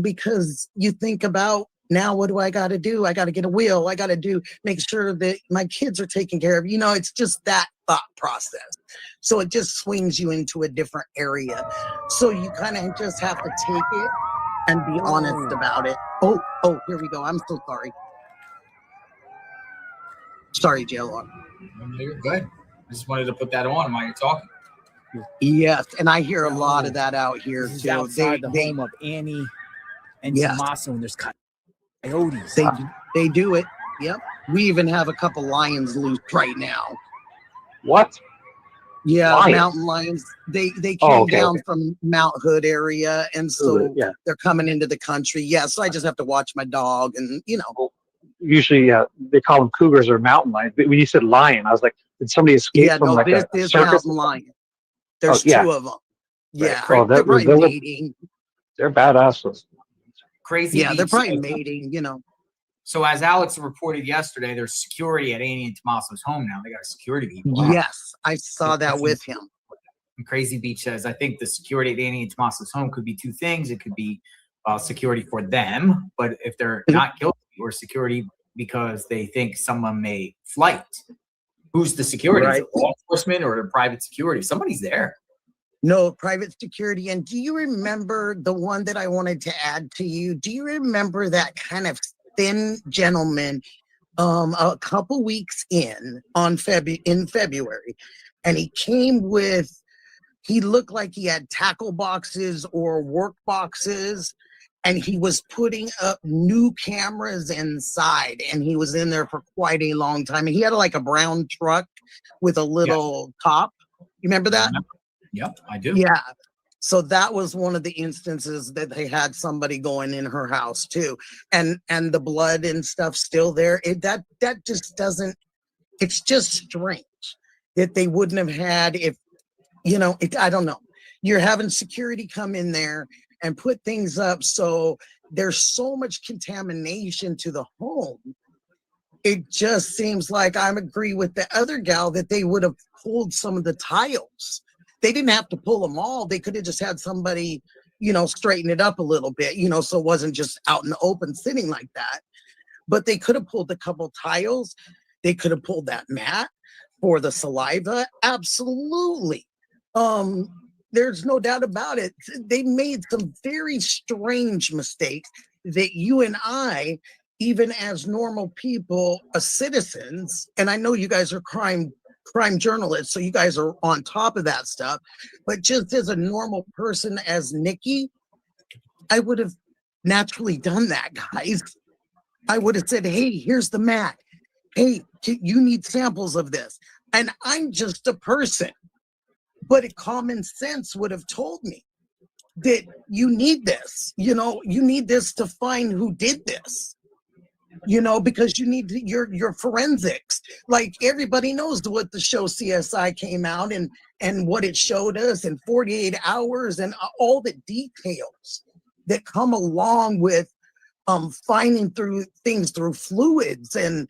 Because you think about, now what do I got to do? I got to get a will. I got to make sure that my kids are taken care of. You know, it's just that thought process. So it just swings you into a different area. So you kind of just have to take it and be honest about it. Oh, here we go. I'm so sorry. Sorry, Jlr'S. You're good. I just wanted to put that on while you're talking. Yes, and I hear a lot of that out here This is too. outside the home of Annie and Tommaso, and there's coyotes. They do it. Yep. We even have a couple lions loose right now. What? Yeah, lions? Mountain lions. They came down from Mount Hood area, and so they're coming into the country. Yeah, so I just have to watch my dog, and you know. Usually, they call them cougars or mountain lions. But when you said lion, I was like, did somebody escape from like a this circus? Mountain lion. There's two of them. Yeah, they're mating. They're badasses. Crazy. Yeah, they're probably mating. You know. So as Alex reported yesterday, there's security at Annie and Tommaso's home now. They got a security people. Yes, I saw that with him. And Crazy Beach says, I think the security at Annie and Tommaso's home could be two things. It could be security for them, but if they're not guilty, or security because they think someone may flight. Who's the security? Is it law enforcement or private security? Somebody's there. No, private security. And do you remember the one that I wanted to add to you? Do you remember that kind of thin gentleman a couple weeks in February, and he came with, he looked like he had tackle boxes or work boxes, and he was putting up new cameras inside, and he was in there for quite a long time. And he had like a brown truck with a little top. You remember that? Yep, I do. Yeah. So that was one of the instances that they had somebody going in her house too. And the blood and stuff still there. That just doesn't, it's just strange that they wouldn't have had, if, you know, I don't know. You're having security come in there and put things up. So there's so much contamination to the home. It just seems like I agree with the other gal that they would have pulled some of the tiles. They didn't have to pull them all. They could have just had somebody, you know, straighten it up a little bit, you know, so it wasn't just out in the open sitting like that. But they could have pulled a couple tiles. They could have pulled that mat for the saliva. Absolutely. There's no doubt about it. They made some very strange mistakes. that you and I, even as normal people, citizens, and I know you guys are crime journalists, so you guys are on top of that stuff, but just as a normal person, as Nikki, I would have naturally done that, guys. I would have said, hey, here's the mat. Hey, you need samples of this. And I'm just a person, but common sense would have told me that you need this, you need this to find who did this, because you need your forensics. Like everybody knows what the show CSI came out and what it showed us in 48 hours and all the details that come along with finding through things through fluids and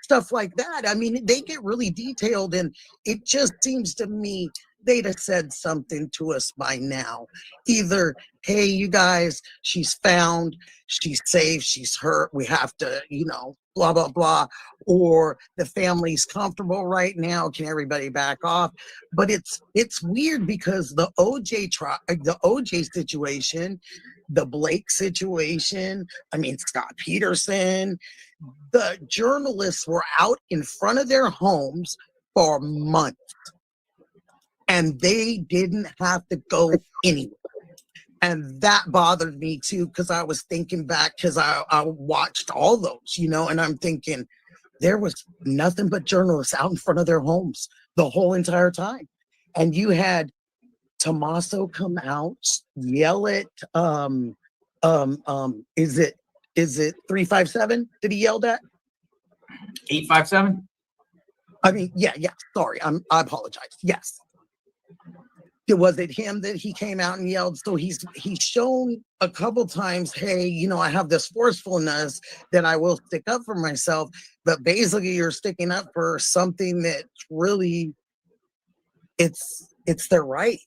stuff like that. I mean, they get really detailed, and it just seems to me they'd have said something to us by now. Either, hey, you guys, she's found, she's safe, she's hurt, we have to, blah, blah, blah. Or the family's comfortable right now, can everybody back off? But it's weird because the OJ situation, the Blake situation, I mean, Scott Peterson, the journalists were out in front of their homes for months. And they didn't have to go anywhere. And that bothered me too, because I was thinking back, because I watched all those, and I'm thinking there was nothing but journalists out in front of their homes the whole entire time. And you had Tommaso come out, yell at, is it 357? Did he yell at? 857? I mean, yeah, sorry, I apologize. Yes. Was it him that he came out and yelled? So he's shown a couple times, hey, I have this forcefulness that I will stick up for myself, but basically you're sticking up for something that really, it's their right.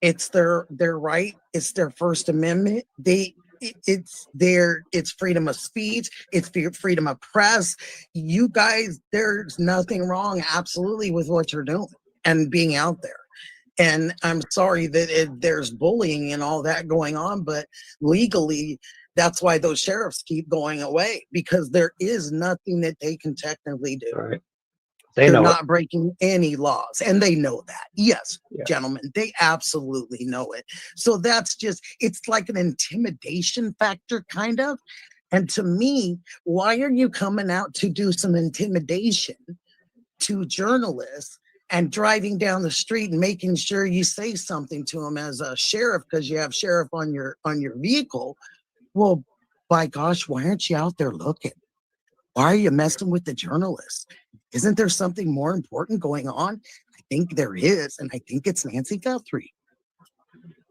It's their right. It's their First Amendment. It's freedom of speech. It's freedom of press. You guys, there's nothing wrong absolutely with what you're doing and being out there. And I'm sorry that there's bullying and all that going on, but legally, that's why those sheriffs keep going away, because there is nothing that they can technically do. Right. They're not breaking any laws, and they know that. Yes, Yeah. Gentlemen, they absolutely know it. So it's like an intimidation factor, kind of. And to me, why are you coming out to do some intimidation to journalists and driving down the street and making sure you say something to them as a sheriff, because you have sheriff on your vehicle? Well, by gosh, why aren't you out there looking? Why are you messing with the journalists? Isn't there something more important going on? I think there is, and I think it's Nancy Guthrie.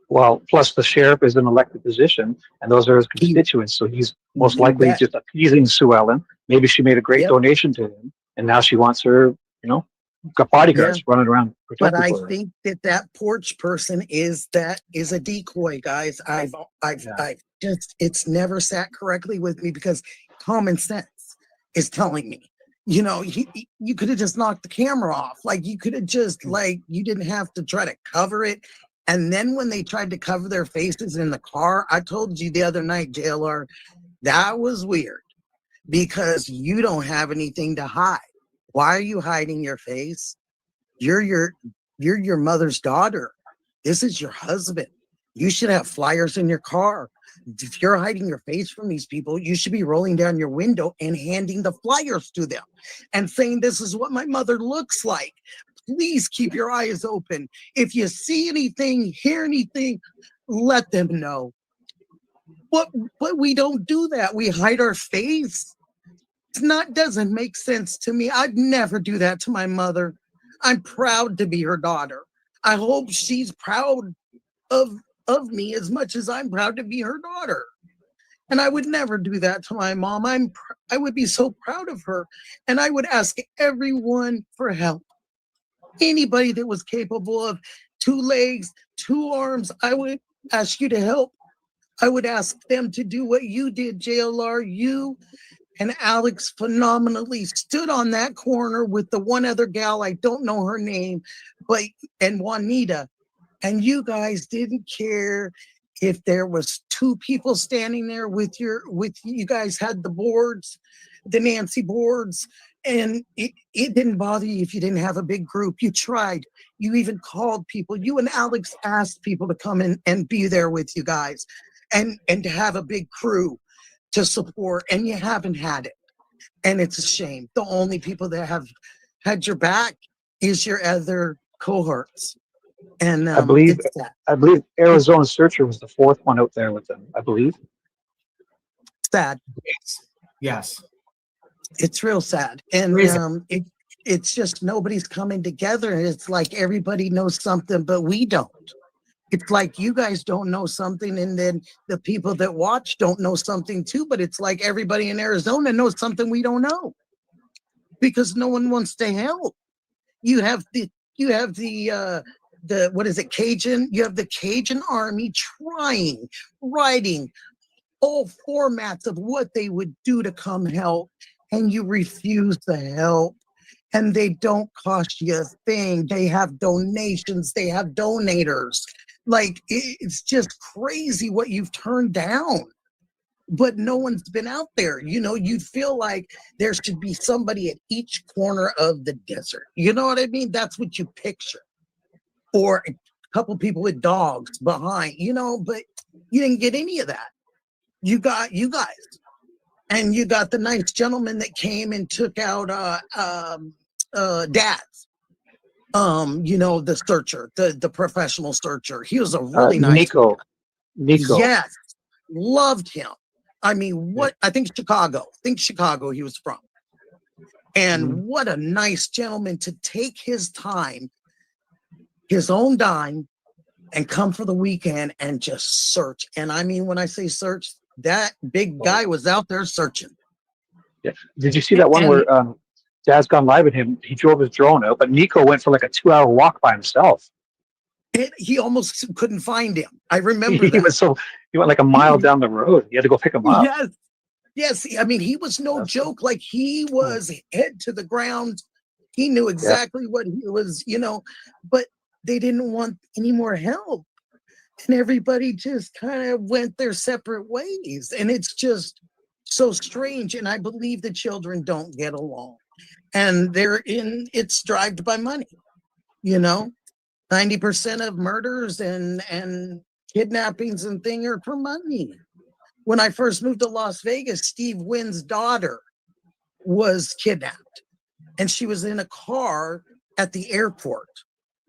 Well, plus the sheriff is an elected position, and those are his constituents. So he's most likely just appeasing Sue Ellen. Maybe she made a great donation to him, and now she wants her, got bodyguards running around protecting But I her. think that porch person is a decoy, guys. I've just, it's never sat correctly with me, because common sense is telling me, you could have just knocked the camera off. Like, you could have just, you didn't have to try to cover it. And then when they tried to cover their faces in the car, I told you the other night, Jlr, that was weird, because you don't have anything to hide. Why are you hiding your face? You're your mother's daughter. This is your husband. You should have flyers in your car. If you're hiding your face from these people, you should be rolling down your window and handing the flyers to them and saying, this is what my mother looks like. Please keep your eyes open. If you see anything, hear anything, let them know. But we don't do that. We hide our face. Doesn't make sense to me. I'd never do that to my mother. I'm proud to be her daughter. I hope she's proud of me as much as I'm proud to be her daughter. And I would never do that to my mom. I would be so proud of her. And I would ask everyone for help. Anybody that was capable of 2 legs, 2 arms, I would ask you to help. I would ask them to do what you did, Jlr. You and Alex phenomenally stood on that corner with the one other gal, I don't know her name, and Juanita. And you guys didn't care if there was 2 people standing there with you guys had the boards, the Nancy boards, and it didn't bother you if you didn't have a big group. You tried. You even called people. You and Alex asked people to come in and be there with you guys and to have a big crew to support, and you haven't had it. And it's a shame. The only people that have had your back is your other cohorts. And I believe it's sad. Arizona Searcher was the 4th one out there with them. I believe. Sad. Yes. It's real sad. And it's just nobody's coming together. And it's like everybody knows something, but we don't. It's like you guys don't know something, and then the people that watch don't know something too. But it's like everybody in Arizona knows something we don't know because no one wants to help. You have the what is it, Cajun? You have the Cajun Army writing all formats of what they would do to come help, and you refuse to help. And they don't cost you a thing. They have donations. They have donators. Like, it's just crazy what you've turned down. But no one's been out there. You know, you feel like there should be somebody at each corner of the desert. You know what I mean? That's what you picture. Or a couple people with dogs behind, you know, but you didn't get any of that. You got you guys. And you got the nice gentleman that came and took out Dad's. You know, the searcher, the professional searcher. He was a really nice Nico. Yes. Loved him. I mean, I think Chicago he was from. And what a nice gentleman to take his time, his own dime, and come for the weekend and just search. And I mean, when I say search, that big guy was out there searching. Yeah. Did you see that one where Dad's gone live with him? He drove his drone out, but Nico went for like a 2-hour walk by himself. He almost couldn't find him. I remember that. He went like a mile down the road. He had to go pick him up. Yes. I mean, he was no joke. Like, he was head to the ground. He knew exactly what he was, you know, but they didn't want any more help. And everybody just kind of went their separate ways. And it's just so strange. And I believe the children don't get along. And it's driven by money, you know. 90% of murders and kidnappings and things are for money. When I first moved to Las Vegas, Steve Wynn's daughter was kidnapped. And she was in a car at the airport,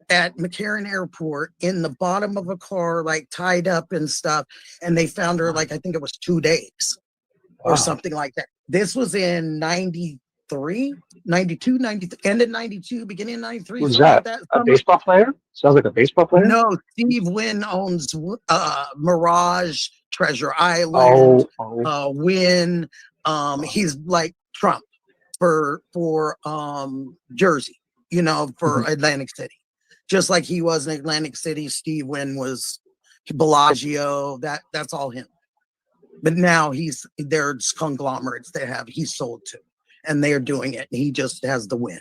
at McCarran Airport, in the bottom of a car, like tied up and stuff. And they found her, like, I think it was 2 days or something like that. This was in 93, 92, 93, end of 92, beginning of 93. Who's that? A baseball player? Sounds like a baseball player? No, Steve Wynn owns Mirage, Treasure Island, Wynn. He's like Trump for Jersey, you know, for Atlantic City. Just like he was in Atlantic City, Steve Wynn was Bellagio. That's all him. But now there's conglomerates he's sold to, and they're doing it. And he just has the win.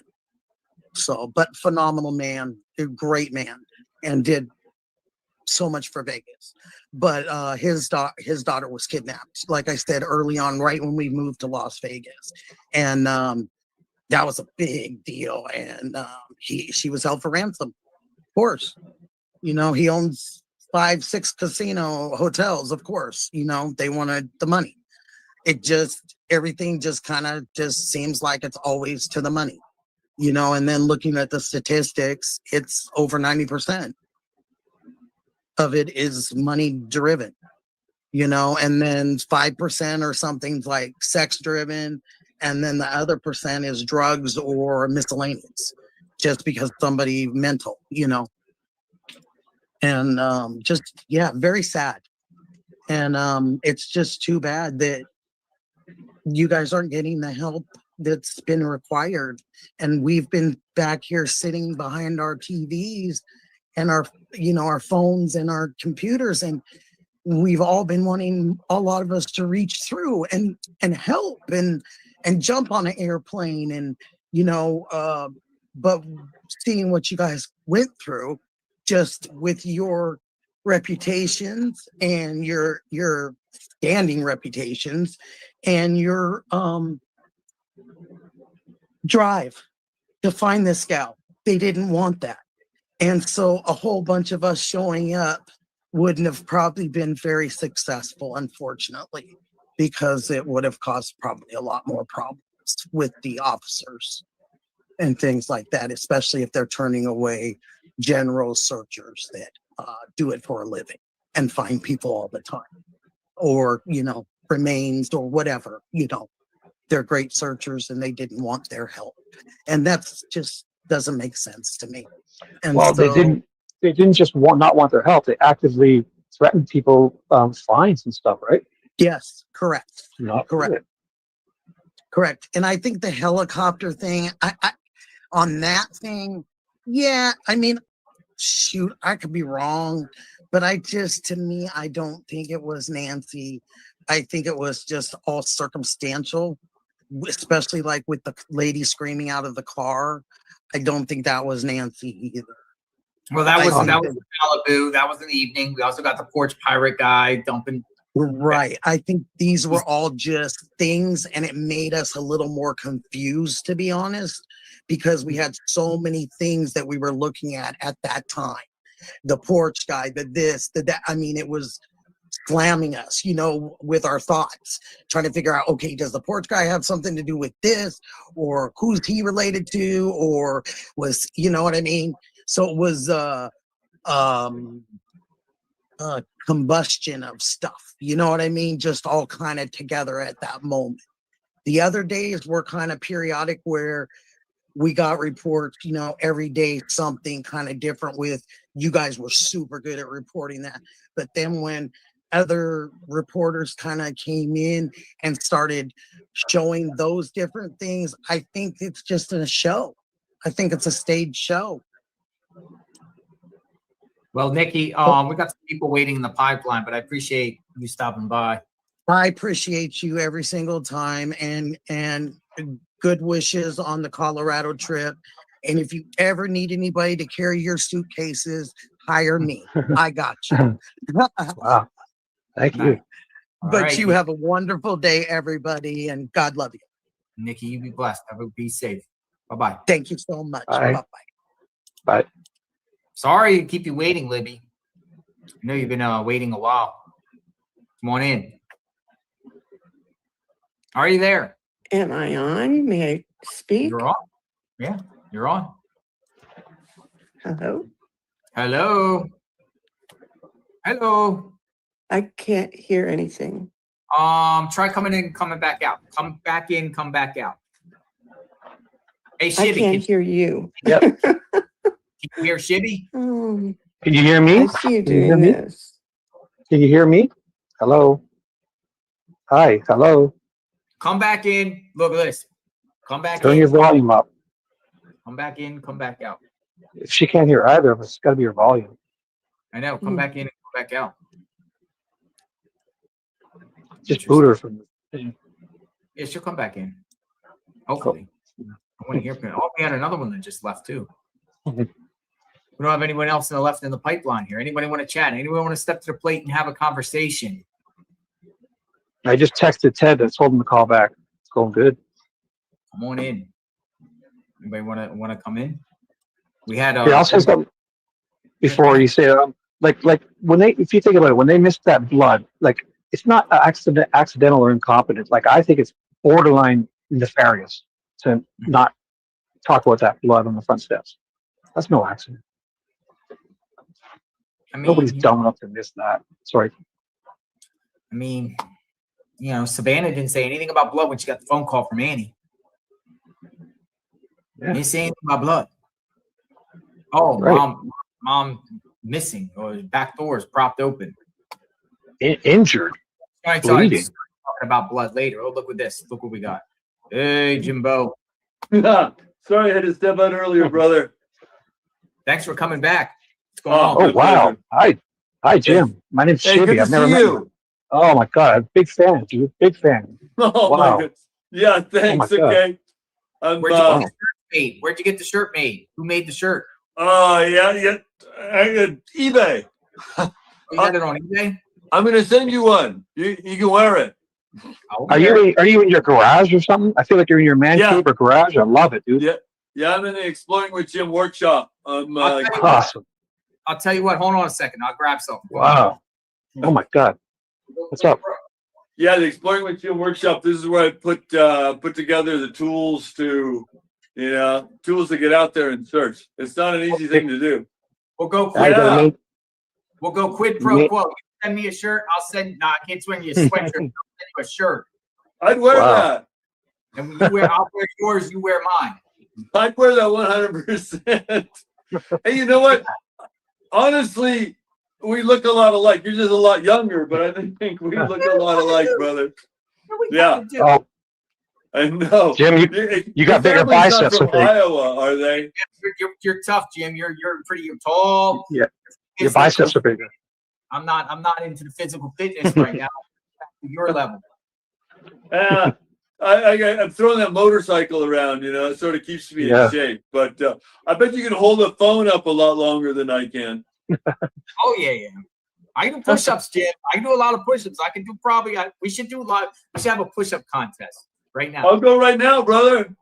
So, but phenomenal man, a great man, and did so much for Vegas. But his daughter was kidnapped, like I said early on, right when we moved to Las Vegas, and that was a big deal. And she was held for ransom, of course. You know, he owns 5-6 casino hotels, of course. You know, they wanted the money. Everything just kind of just seems like it's always to the money, you know. And then looking at the statistics, it's over 90% of it is money driven, you know, and then 5% or something's like sex driven, and then the other percent is drugs or miscellaneous, just because somebody mental, you know. And very sad. And it's just too bad that you guys aren't getting the help that's been required. And we've been back here sitting behind our TVs and our phones and our computers, and we've all been wanting, a lot of us, to reach through and help and jump on an airplane, and but seeing what you guys went through just with your reputations and your standing reputations and your drive to find this gal. They didn't want that. And so a whole bunch of us showing up wouldn't have probably been very successful, unfortunately, because it would have caused probably a lot more problems with the officers and things like that, especially if they're turning away general searchers that do it for a living and find people all the time, or, you know, remains or whatever, you know, they're great searchers and they didn't want their help. And that's just doesn't make sense to me. And Well, so, they didn't just not want their help. They actively threatened people, fines and stuff, right? yes, correct. Not Correct. good. Correct. And I think the helicopter thing, I on that thing, yeah, I mean, shoot, I could be wrong, but to me, I don't think it was Nancy. I think it was just all circumstantial, especially like with the lady screaming out of the car. I don't think that was Nancy either. Well, that was Malibu. That was in the evening. We also got the porch pirate guy dumping. Right. I think these were all just things, and it made us a little more confused, to be honest, because we had so many things that we were looking at that time. The porch guy, the this, the that. I mean, it was slamming us, you know, with our thoughts, trying to figure out, okay, does the porch guy have something to do with this, or who's he related to, or was, you know what I mean? So it was combustion of stuff, you know what I mean? Just all kind of together at that moment. The other days were kind of periodic where we got reports, you know, every day something kind of different. With you guys were super good at reporting that. But then when other reporters kind of came in and started showing those different things, I think it's just a show. I think it's a stage show. Well, Nikki, we got some people waiting in the pipeline, but I appreciate you stopping by. I appreciate you every single time, and good wishes on the Colorado trip. And if you ever need anybody to carry your suitcases, hire me. I got you. Wow. Thank you. But right, you have a wonderful day, everybody, and God love you. Nikki, you be blessed. Be safe. Bye-bye. Thank you so much. Bye. Bye-bye. Bye. Sorry to keep you waiting, Libby. I know you've been waiting a while. Come on in. Are you there? Am I on? May I speak? You're on. Yeah, you're on. Hello? Hello. Hello. I can't hear anything. Try coming in, coming back out. Come back in, come back out. Hey, Shibby. I can't hear you. Yep. Can you hear Shibby? Can you hear me? I see you doing this. Can you hear me? Hello. Hi. Hello. Come back in. Look at this. Come back Turn in. your volume up. Come back in, come back out. If she can't hear either of us, it's got to be your volume. I know. Come back in and come back out. Just boot her from the thing. Yeah, she'll come back in. Hopefully. I want to hear. Oh, we had another one that just left too. We don't have anyone else left in the pipeline here. Anybody want to chat? Anyone want to step to the plate and have a conversation? I just texted Ted. I told him to call back. It's going good. Come on in. Anybody want to come in? We had. I'll say something before you say like when they, if you think about it, when they missed that blood, like it's not accidental or incompetent. Like I think it's borderline nefarious to not talk about that blood on the front steps. That's no accident. I mean, nobody's dumb enough to miss that. Sorry. I mean, you know, Savannah didn't say anything about blood when she got the phone call from Annie. Yeah. Didn't say anything about blood. Oh, right. mom missing, or back doors propped open. Injured. All right, talking about blood later. Oh, look at this. Look what we got. Hey, Jimbo. Sorry, I had to step out earlier, brother. Thanks for coming back. What's going on? Oh, wow. Hi, Jim. My name's Shibby. I've never met you. Oh, my God. I'm a big fan, dude. Big fan. Oh, wow. my goodness. Yeah, thanks. Okay. Where'd you get the shirt made? Where'd you get the shirt made? Who made the shirt? Oh, yeah. I got eBay. You got it on eBay? I'm gonna send you one. You can wear it. Are you in your garage or something? I feel like you're in your man cave or garage. I love it, dude. Yeah. I'm in the Exploring with Jim workshop. Awesome. I'll tell you what. Hold on a second. I'll grab something. Wow. Oh my God. What's up? Yeah, the Exploring with Jim workshop. This is where I put together the tools to get out there and search. It's not an easy thing to do. We'll go I gotta make- We'll go quid pro quo. You send me a shirt, I'll send. Nah, I can't swing you a sweatshirt. I'll send you a shirt. I'd wear that. And I'll wear yours. You wear mine. I'd wear that 100%. Hey, you know what? Honestly, we look a lot alike. You're just a lot younger, but I think we look a lot alike, brother. Yeah. Oh, I know. Jim, you got bigger biceps. From Iowa, are they? You're tough, Jim. You're pretty tall. Yeah. Your biceps are bigger. I'm not into the physical fitness right now. Your level. I'm throwing that motorcycle around, it sort of keeps me in shape. But I bet you can hold the phone up a lot longer than I can. Oh yeah. I can do push-ups, Jim. I can do a lot of push-ups. I can do we should do a lot. We should have a push-up contest right now. I'll go right now, brother.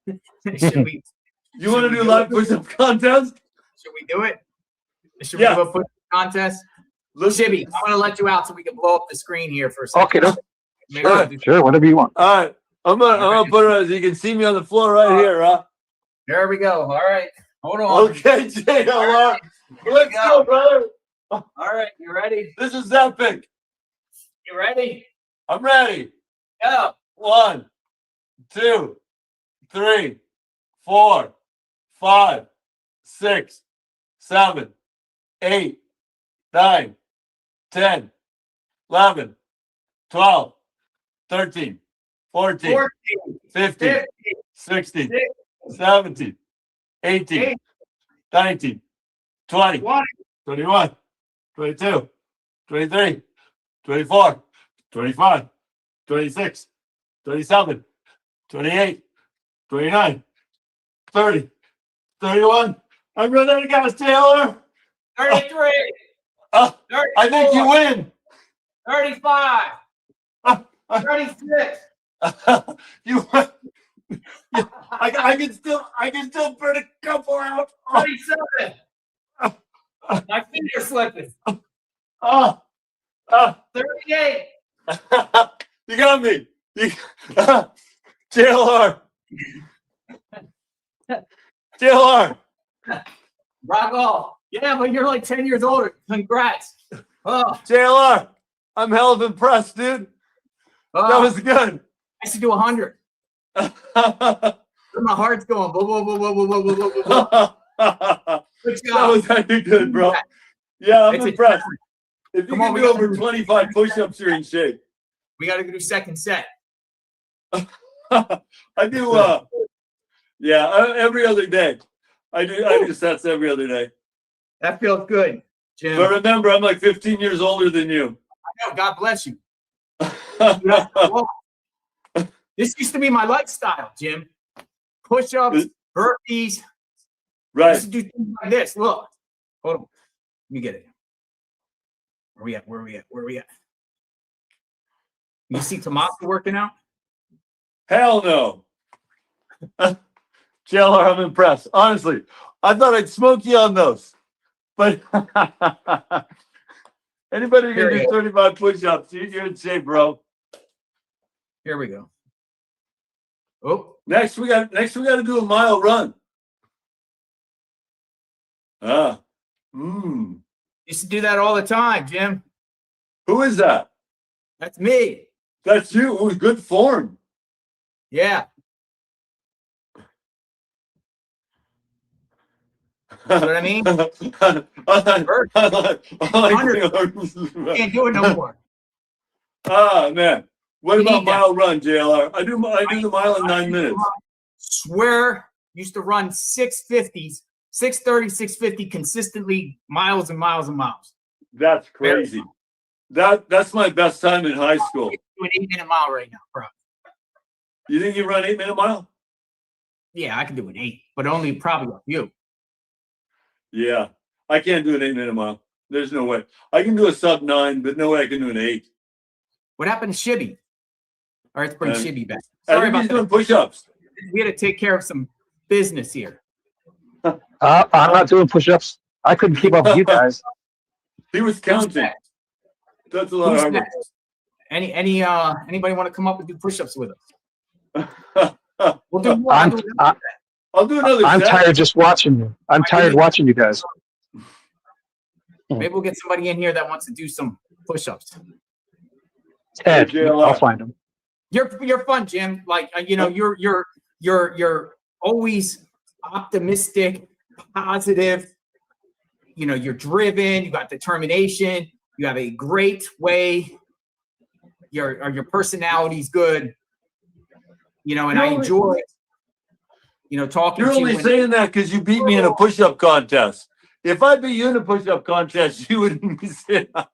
Should we? You want to do a live push-up contest? Should we do it? Should we do a push-up contest? Shibby, I'm gonna let you out so we can blow up the screen here for a second. Okay, sure, whatever you want. All right, I'm gonna put it so you can see me on the floor right here, huh? There we go. All right, hold on. Okay, JLR, let's go, brother. All right, you ready? This is epic. You ready? I'm ready. Go. 1, 2, 3, 4, 5, 6, 7, 8, 9, 10, 11, 12, 13, 14, 15, 16, 17, 18, 19, 20, 21, 22, 23, 24, 25, 26, 27, 28, 29, 30, 31. I'm running out of gas, Taylor. 33. I think you win. 35. 36. You win. I can still burn a couple out. 37. My feet are slipping. 38. You got me. JLR. JLR. Rock off. Yeah, but you're like 10 years older. Congrats. Oh. JLR. I'm hell of impressed, dude. That was good. I should do 100. My heart's going. Blah, blah, blah, blah, blah, blah, blah, blah. Good job. That was actually good, bro. Yeah, I'm impressed. If you can do over 25 push-ups, you're in shape. We got to do second set. I do. Every other day. I do sets every other day. That feels good, Jim. But remember, I'm like 15 years older than you. I know. God bless you. This used to be my lifestyle, Jim. Push-ups, burpees. Right. I used to do things like this. Look. Hold on. Let me get it. Where we at? You see Tommaso working out? Hell no. JLR, I'm impressed. Honestly, I thought I'd smoke you on those. But anybody who can do 35 push-ups, you're in shape, bro. Here we go. Oh, next we got to do a mile run. Used to do that all the time, Jim. Who is that? That's me. That's you. It was good form. Yeah. That's what I mean? Can't do it no more. Man. What about mile run, JLR? I do the mile in 9 minutes. Swear, used to run 650s, 630, 650 consistently, miles and miles and miles. That's crazy. That's my best time in high school. Do an 8-minute mile right now, bro. You think you run 8-minute mile? Yeah, I can do an 8, but only probably a few. Yeah, I can't do an 8-minute mile. There's no way. I can do a sub 9, but no way I can do an 8. What happened to Shibby? All right, let's bring Uh, Shibby back. I Sorry think about he's doing that. push-ups. We had to take care of some business here. I'm not doing push-ups. I couldn't keep up with you guys. He was counting. That's a lot Who's harder. next? Anybody want to come up and do push-ups with us? We'll do more. I'll do another I'm set. tired just watching you. I'm tired watching you guys. Maybe we'll get somebody in here that wants to do some push-ups. Ted, I'll find him. You're fun, Jim. Like you're always optimistic, positive. You're driven. You got determination. You have a great way. Your personality's good. And I enjoy. Talking You're to you. only saying that because you beat me in a push-up contest. If I beat you in a push-up contest, you wouldn't be saying that.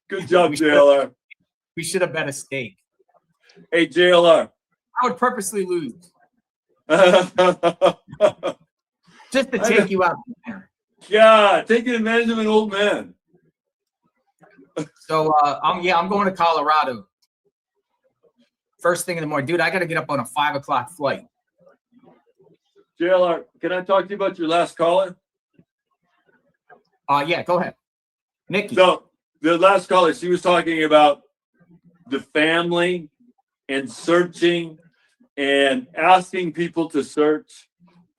Good job, JLR. We should have bet a stake. Hey, JLR. I would purposely lose. Just to take you out there. Yeah, taking advantage of an old man. So I'm going to Colorado. First thing in the morning. Dude, I gotta get up on a 5 o'clock flight. JLR, can I talk to you about your last caller? Yeah, go ahead. Nikki. So the last caller, she was talking about the family and searching and asking people to search.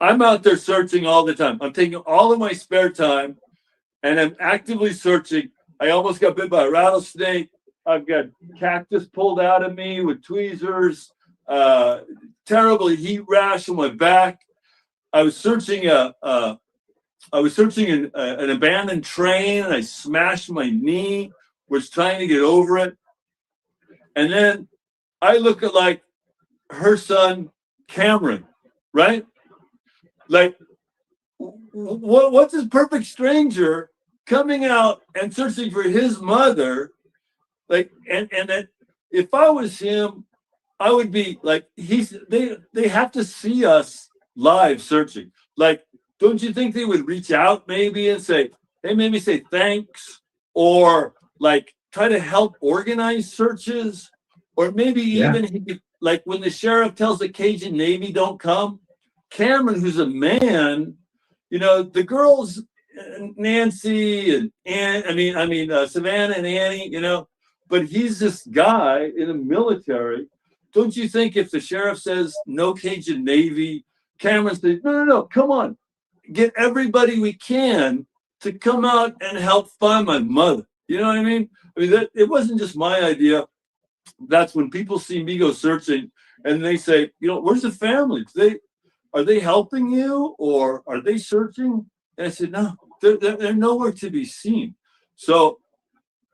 I'm out there searching all the time. I'm taking all of my spare time and I'm actively searching. I almost got bit by a rattlesnake. I've got cactus pulled out of me with tweezers, terrible heat rash on my back. I was searching an abandoned train and I smashed my knee, was trying to get over it. And then I look at like her son, Cameron, right? Like, what's this perfect stranger coming out and searching for his mother? Like, and that if I was him, I would be like, they have to see us live searching. Like, don't you think they would reach out maybe and say, hey, maybe say thanks, or like try to help organize searches, or maybe even like when the sheriff tells the Cajun Navy don't come, Cameron, who's a man, the girls, Nancy and Savannah and Annie, but he's this guy in the military. Don't you think if the sheriff says no Cajun Navy, Cameron says, no, come on, get everybody we can to come out and help find my mother. You know what I mean? It wasn't just my idea. That's when people see me go searching and they say, where's the family? Are they helping you or are they searching? And I said, no, they're nowhere to be seen. So,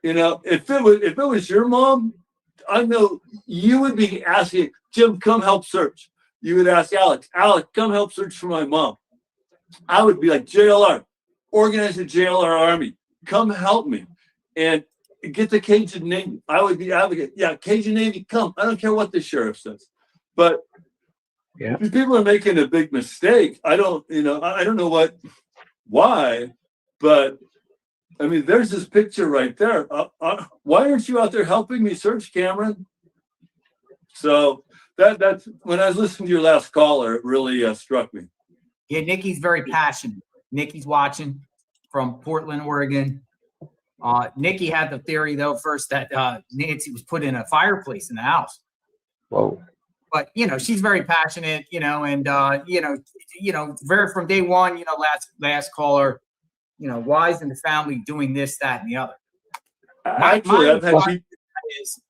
if it was your mom, I know you would be asking, Jim, come help search. You would ask Alex, come help search for my mom. I would be like, JLR, organize a JLR army. Come help me. And get the Cajun Navy. I would be advocate. Yeah, Cajun Navy, come. I don't care what the sheriff says. But these people are making a big mistake. I don't know why, but there's this picture right there. Why aren't you out there helping me search, Cameron? So that's when I was listening to your last caller, it really struck me. Yeah, Nikki's very passionate. Nikki's watching from Portland, Oregon. Nikki had the theory, though, first that Nancy was put in a fireplace in the house. Whoa. But, she's very passionate, and, very from day one, last caller, why isn't the family doing this, that, and the other?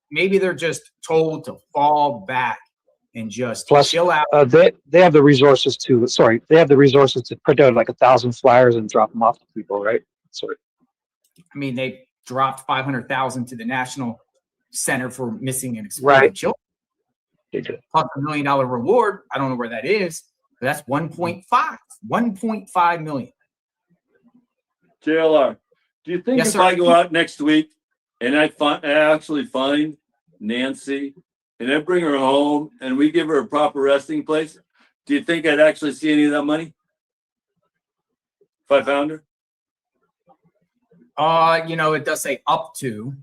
Maybe they're just told to fall back and just chill out. They have the resources to. Sorry, they have the resources to print out like 1,000 flyers and drop them off to people, right? Sorry. They dropped 500,000 to the National Center for Missing and Exploited Children. They did. Plus $1 million reward. I don't know where that is, but that's 1.5 million. JLR, do you think if I go out next week and I actually find Nancy and I bring her home and we give her a proper resting place, do you think I'd actually see any of that money? 5-pounder? It does say up to.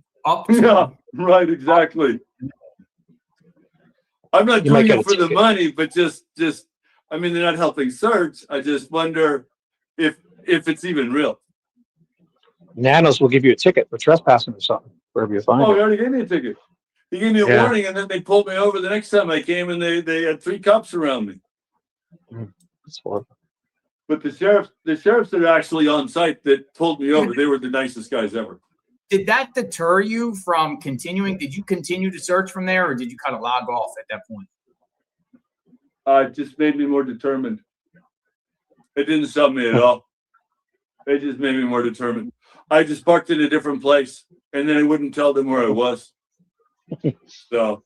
Yeah, right, exactly. I'm not You might doing get it a for the ticket. money, but just I mean, they're not helping search. I just wonder if it's even real. Nanos will give you a ticket for trespassing or something, wherever you find Oh, he it. already gave me a ticket. He gave me a Yeah. warning, and then they pulled me over the next time I came, and they had 3 cops around me. That's horrible. But the sheriffs that are actually on site that pulled me over, they were the nicest guys ever. Did that deter you from continuing? Did you continue to search from there, or did you kind of log off at that point? It just made me more determined. It didn't stop me at all. It just made me more determined. I just parked in a different place, and then I wouldn't tell them where I was. So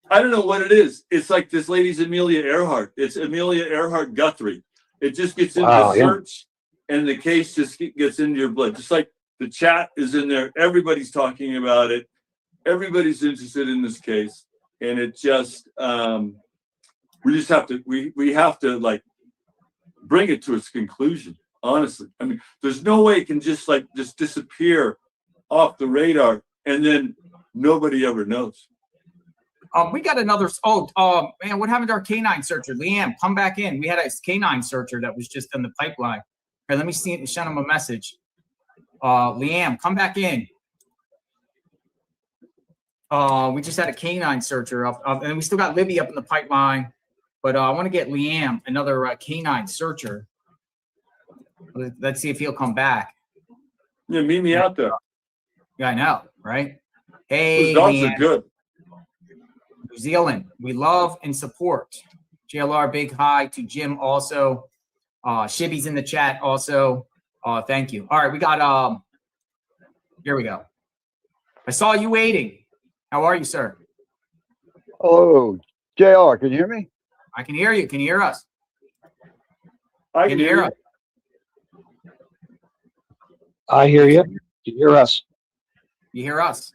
I don't know what it is. It's like this lady's Amelia Earhart. It's Amelia Earhart Guthrie. It just gets into the search, and the case just gets into your blood. Just like the chat is in there. Everybody's talking about it. Everybody's interested in this case, and it just we just have to we have to like bring it to its conclusion. Honestly, I mean, there's no way it can just disappear off the radar, and then nobody ever knows. We got another. Man, what happened to our canine searcher? Liam, come back in. We had a canine searcher that was just in the pipeline. Here, let me send him a message. Liam, come back in. We just had a canine searcher up, and we still got Libby up in the pipeline. But I want to get Liam, another canine searcher. Let's see if he'll come back. Yeah, meet me out there. Yeah, I know, right? Hey, those dogs Liam. are good. New Zealand, we love and support. JLR, big hi to Jim also. Shibby's in the chat also. Thank you. All right, we got here we go. I saw you waiting. How are you, sir? Hello, JR, can you hear me? I can hear you. Can you hear us? I can hear us. I hear you. You hear us? You hear us?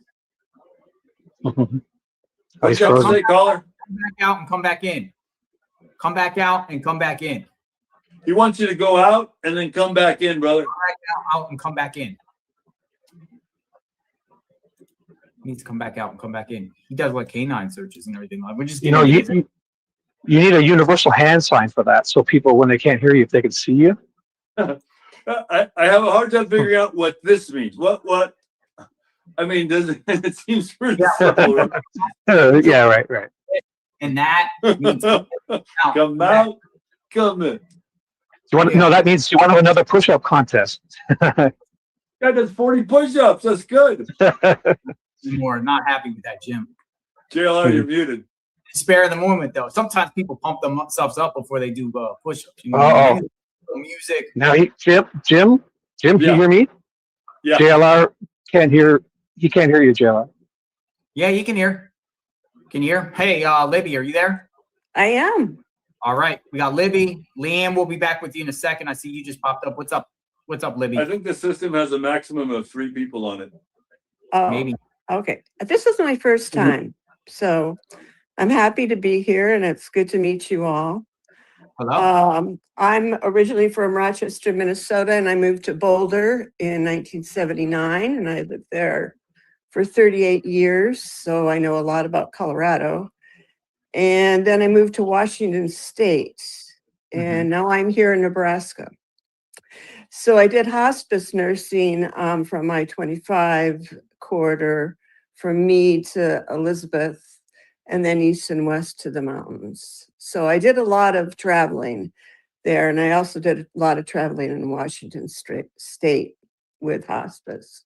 What's up, say, caller? Come back out and come back in. Come back out and come back in. He wants you to go out and then come back in, brother. Come back out and come back in. He needs to come back out and come back in. He does like canine searches and everything. We're just You need a universal hand sign for that, so people, when they can't hear you, if they can see you. I have a hard time figuring out what this means. What? I mean, it seems pretty simple. Right? Yeah, right. And that means come out, come in. You want? No, that means you want to have another push-up contest. Guy does 40 push-ups. That's good. More not happy with that, Jim. JLR, you're muted. Spare the moment, though. Sometimes people pump themselves up before they do push-ups. You know, music. Now, Jim, can you hear me? Yeah. JLR can't hear. He can't hear you, JLR. Yeah, you can hear. Can you hear? Hey, Libby, are you there? I am. All right, we got Libby. Liam will be back with you in a second. I see you just popped up. What's up? What's up, Libby? I think the system has a maximum of 3 people on it. Oh, Maybe. Okay. This is my first time, so I'm happy to be here, and it's good to meet you all. Hello. I'm originally from Rochester, Minnesota, and I moved to Boulder in 1979, and I lived there for 38 years, so I know a lot about Colorado. And then I moved to Washington State, and now I'm here in Nebraska. So I did hospice nursing from my 25 corridor from Meade to Elizabeth, and then east and west to the mountains. So I did a lot of traveling there, and I also did a lot of traveling in Washington State with hospice.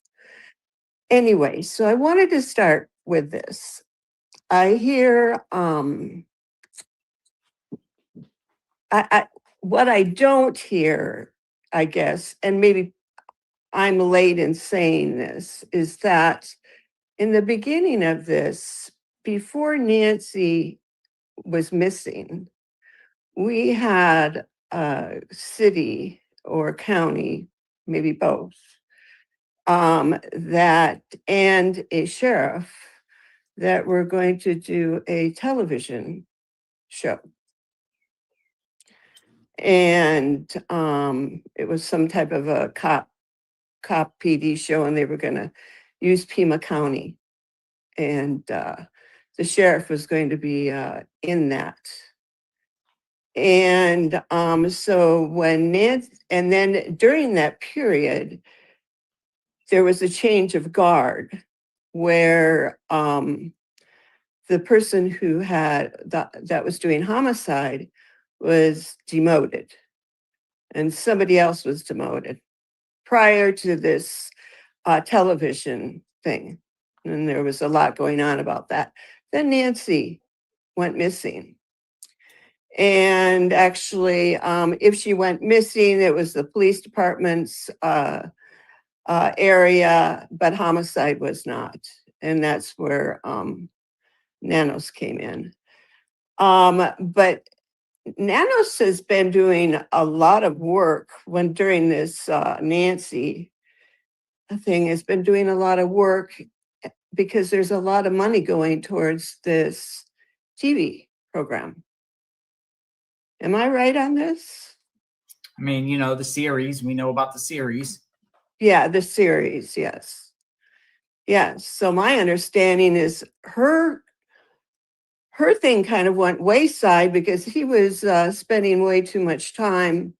Anyway, so I wanted to start with this. I hear what I don't hear, I guess, and maybe I'm late in saying this, is that in the beginning of this, before Nancy was missing, we had a city or county, maybe both, that and a sheriff that were going to do a television show. and it was some type of a cop PD show, and they were going to use Pima County, and the sheriff was going to be in that. And so when Nancy, and then during that period, there was a change of guard where the person who had that was doing homicide was demoted, and somebody else was demoted prior to this television thing. And there was a lot going on about that. Then Nancy went missing. And actually, if she went missing, it was the police department's area, but homicide was not. And that's where Nanos came in. But Nanos has been doing a lot of work during this Nancy thing, has been doing a lot of work because there's a lot of money going towards this TV program. Am I right on this? I mean, you know, the series, we know about the series. Yeah, the series, yes. Yes. So my understanding is her thing kind of went wayside because he was spending way too much time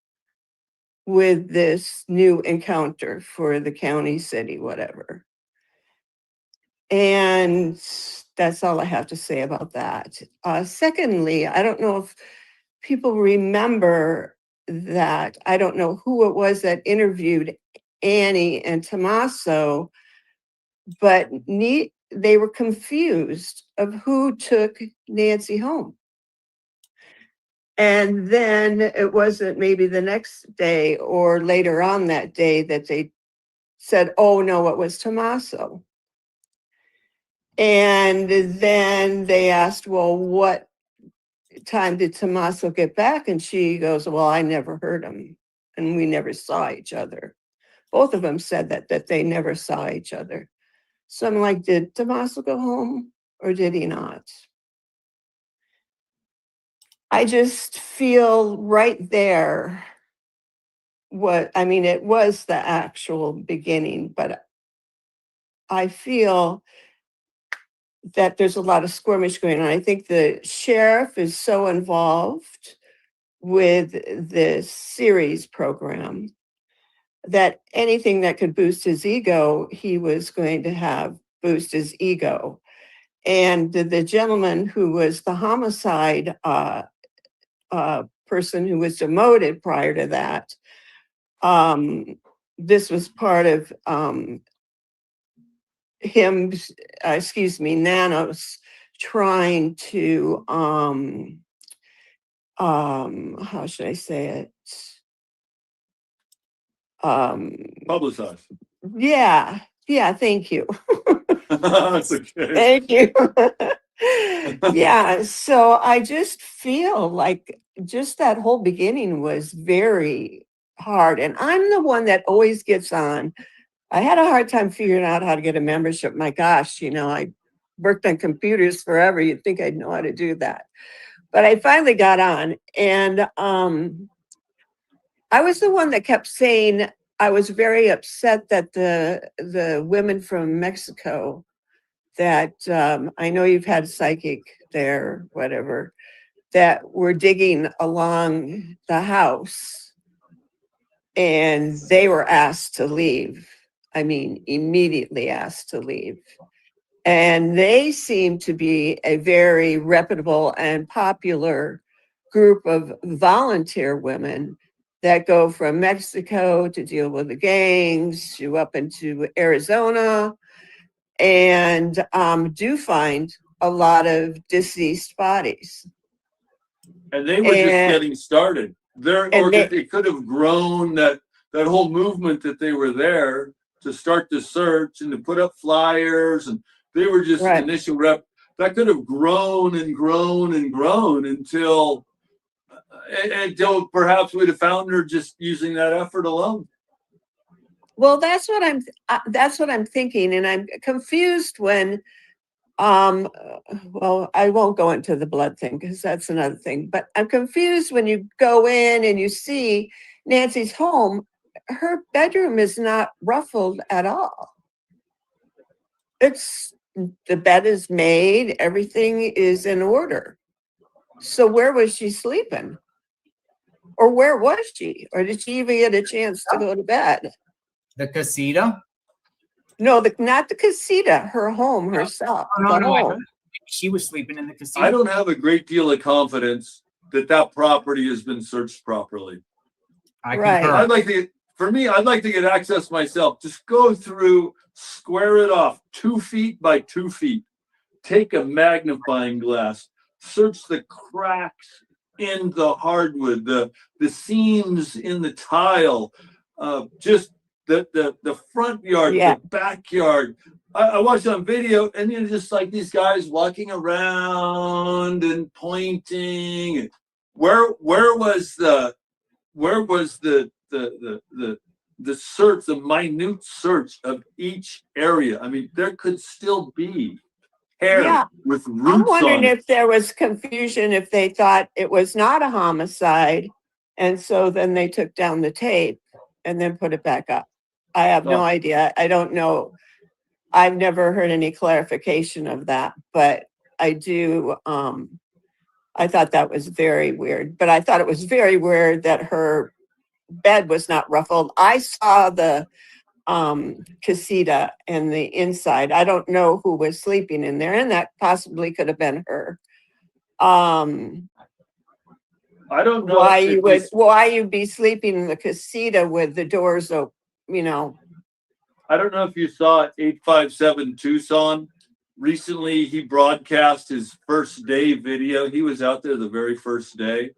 with this new encounter for the county, city, whatever. And that's all I have to say about that. Secondly, I don't know if people remember that, I don't know who it was that interviewed Annie and Tommaso, but they were confused of who took Nancy home. And then it wasn't maybe the next day or later on that day that they said, oh no, it was Tommaso. And then they asked, well, what time did Tommaso get back? And she goes, well, I never heard him and we never saw each other. Both of them said that they never saw each other. So I'm like, did Tommaso go home or did he not? I just feel right there it was the actual beginning, but I feel that there's a lot of skirmish going on. I think the sheriff is so involved with this series program that anything that could boost his ego, he was going to have boost his ego. And the gentleman who was the homicide person who was demoted prior to that, this was part of him, Nanos trying to, how should I say it? Publicize. Yeah, thank you. That's okay. Thank you. Yeah, so I just feel like just that whole beginning was very hard. And I'm the one that always gets on. I had a hard time figuring out how to get a membership. My gosh, I worked on computers forever. You'd think I'd know how to do that. But I finally got on. And I was the one that kept saying I was very upset that the women from Mexico that I know you've had psychic there, whatever, that were digging along the house and they were asked to leave. I mean, immediately asked to leave. And they seem to be a very reputable and popular group of volunteer women that go from Mexico to deal with the gangs to up into Arizona, and do find a lot of deceased bodies. And they were just getting started. It could have grown, that whole movement that they were there to start the search and to put up flyers, and they were just right. Initial rep. That could have grown and grown and grown until perhaps we'd have found her just using that effort alone. Well, that's what I'm thinking, and I'm confused when Well, I won't go into the blood thing because that's another thing. But I'm confused when you go in and you see Nancy's home. Her bedroom is not ruffled at all. It's the bed is made, everything is in order. So where was she sleeping? Or where was she? Or did she even get a chance to go to bed? The casita? No, not the casita, her home herself. No, the no, I home. heard she was sleeping in the casita. I don't have a great deal of confidence that that property has been searched properly. Right. I'd like to, I'd like to get access myself. Just go through, square it off 2 feet by 2 feet. Take a magnifying glass, search the cracks in the hardwood, the seams in the tile, just the front yard, the backyard. I watched on video, and you know, just like these guys walking around and pointing. Where was the search, the minute search of each area? I mean, there could still be hair with roots I'm wondering on it. if there was confusion, if they thought it was not a homicide. And so then they took down the tape and then put it back up. I have no idea. I don't know. I've never heard any clarification of that, but I do. I thought that was very weird, but I thought it was very weird that her bed was not ruffled. I saw the casita and the inside. I don't know who was sleeping in there, and that possibly could have been her. I don't know why you'd be sleeping in the casita with the doors open, you know. I don't know if you saw 857 Tucson. Recently, he broadcast his first day video. He was out there the very first day.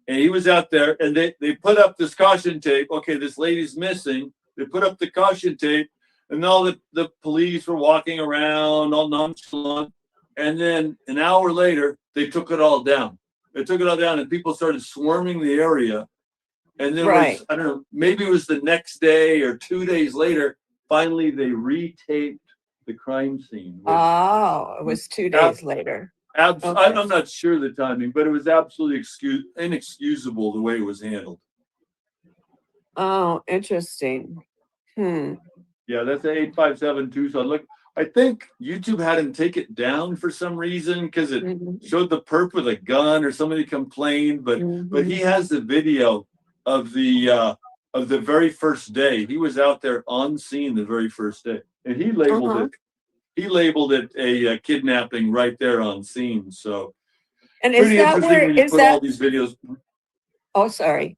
And he was out there, and they put up this caution tape. Okay, this lady's missing. They put up the caution tape, and all the police were walking around all nonchalant. And then an hour later, they took it all down. They took it all down, and people started swarming the area. And then, I don't know, maybe it was the next day or 2 days later, finally they retaped the crime scene. Oh, it was 2 days later. I'm not sure the timing, but it was absolutely inexcusable the way it was handled. Oh, interesting. Yeah, that's the 857 Tucson. Look, I think YouTube had him take it down for some reason because it showed the perp with a gun or somebody complained, but he has the video of the very first day. He was out there on scene the very first day, and he labeled it. He labeled it a kidnapping right there on scene. So, and pretty is that interesting where when you is put that? all these videos. Oh, sorry.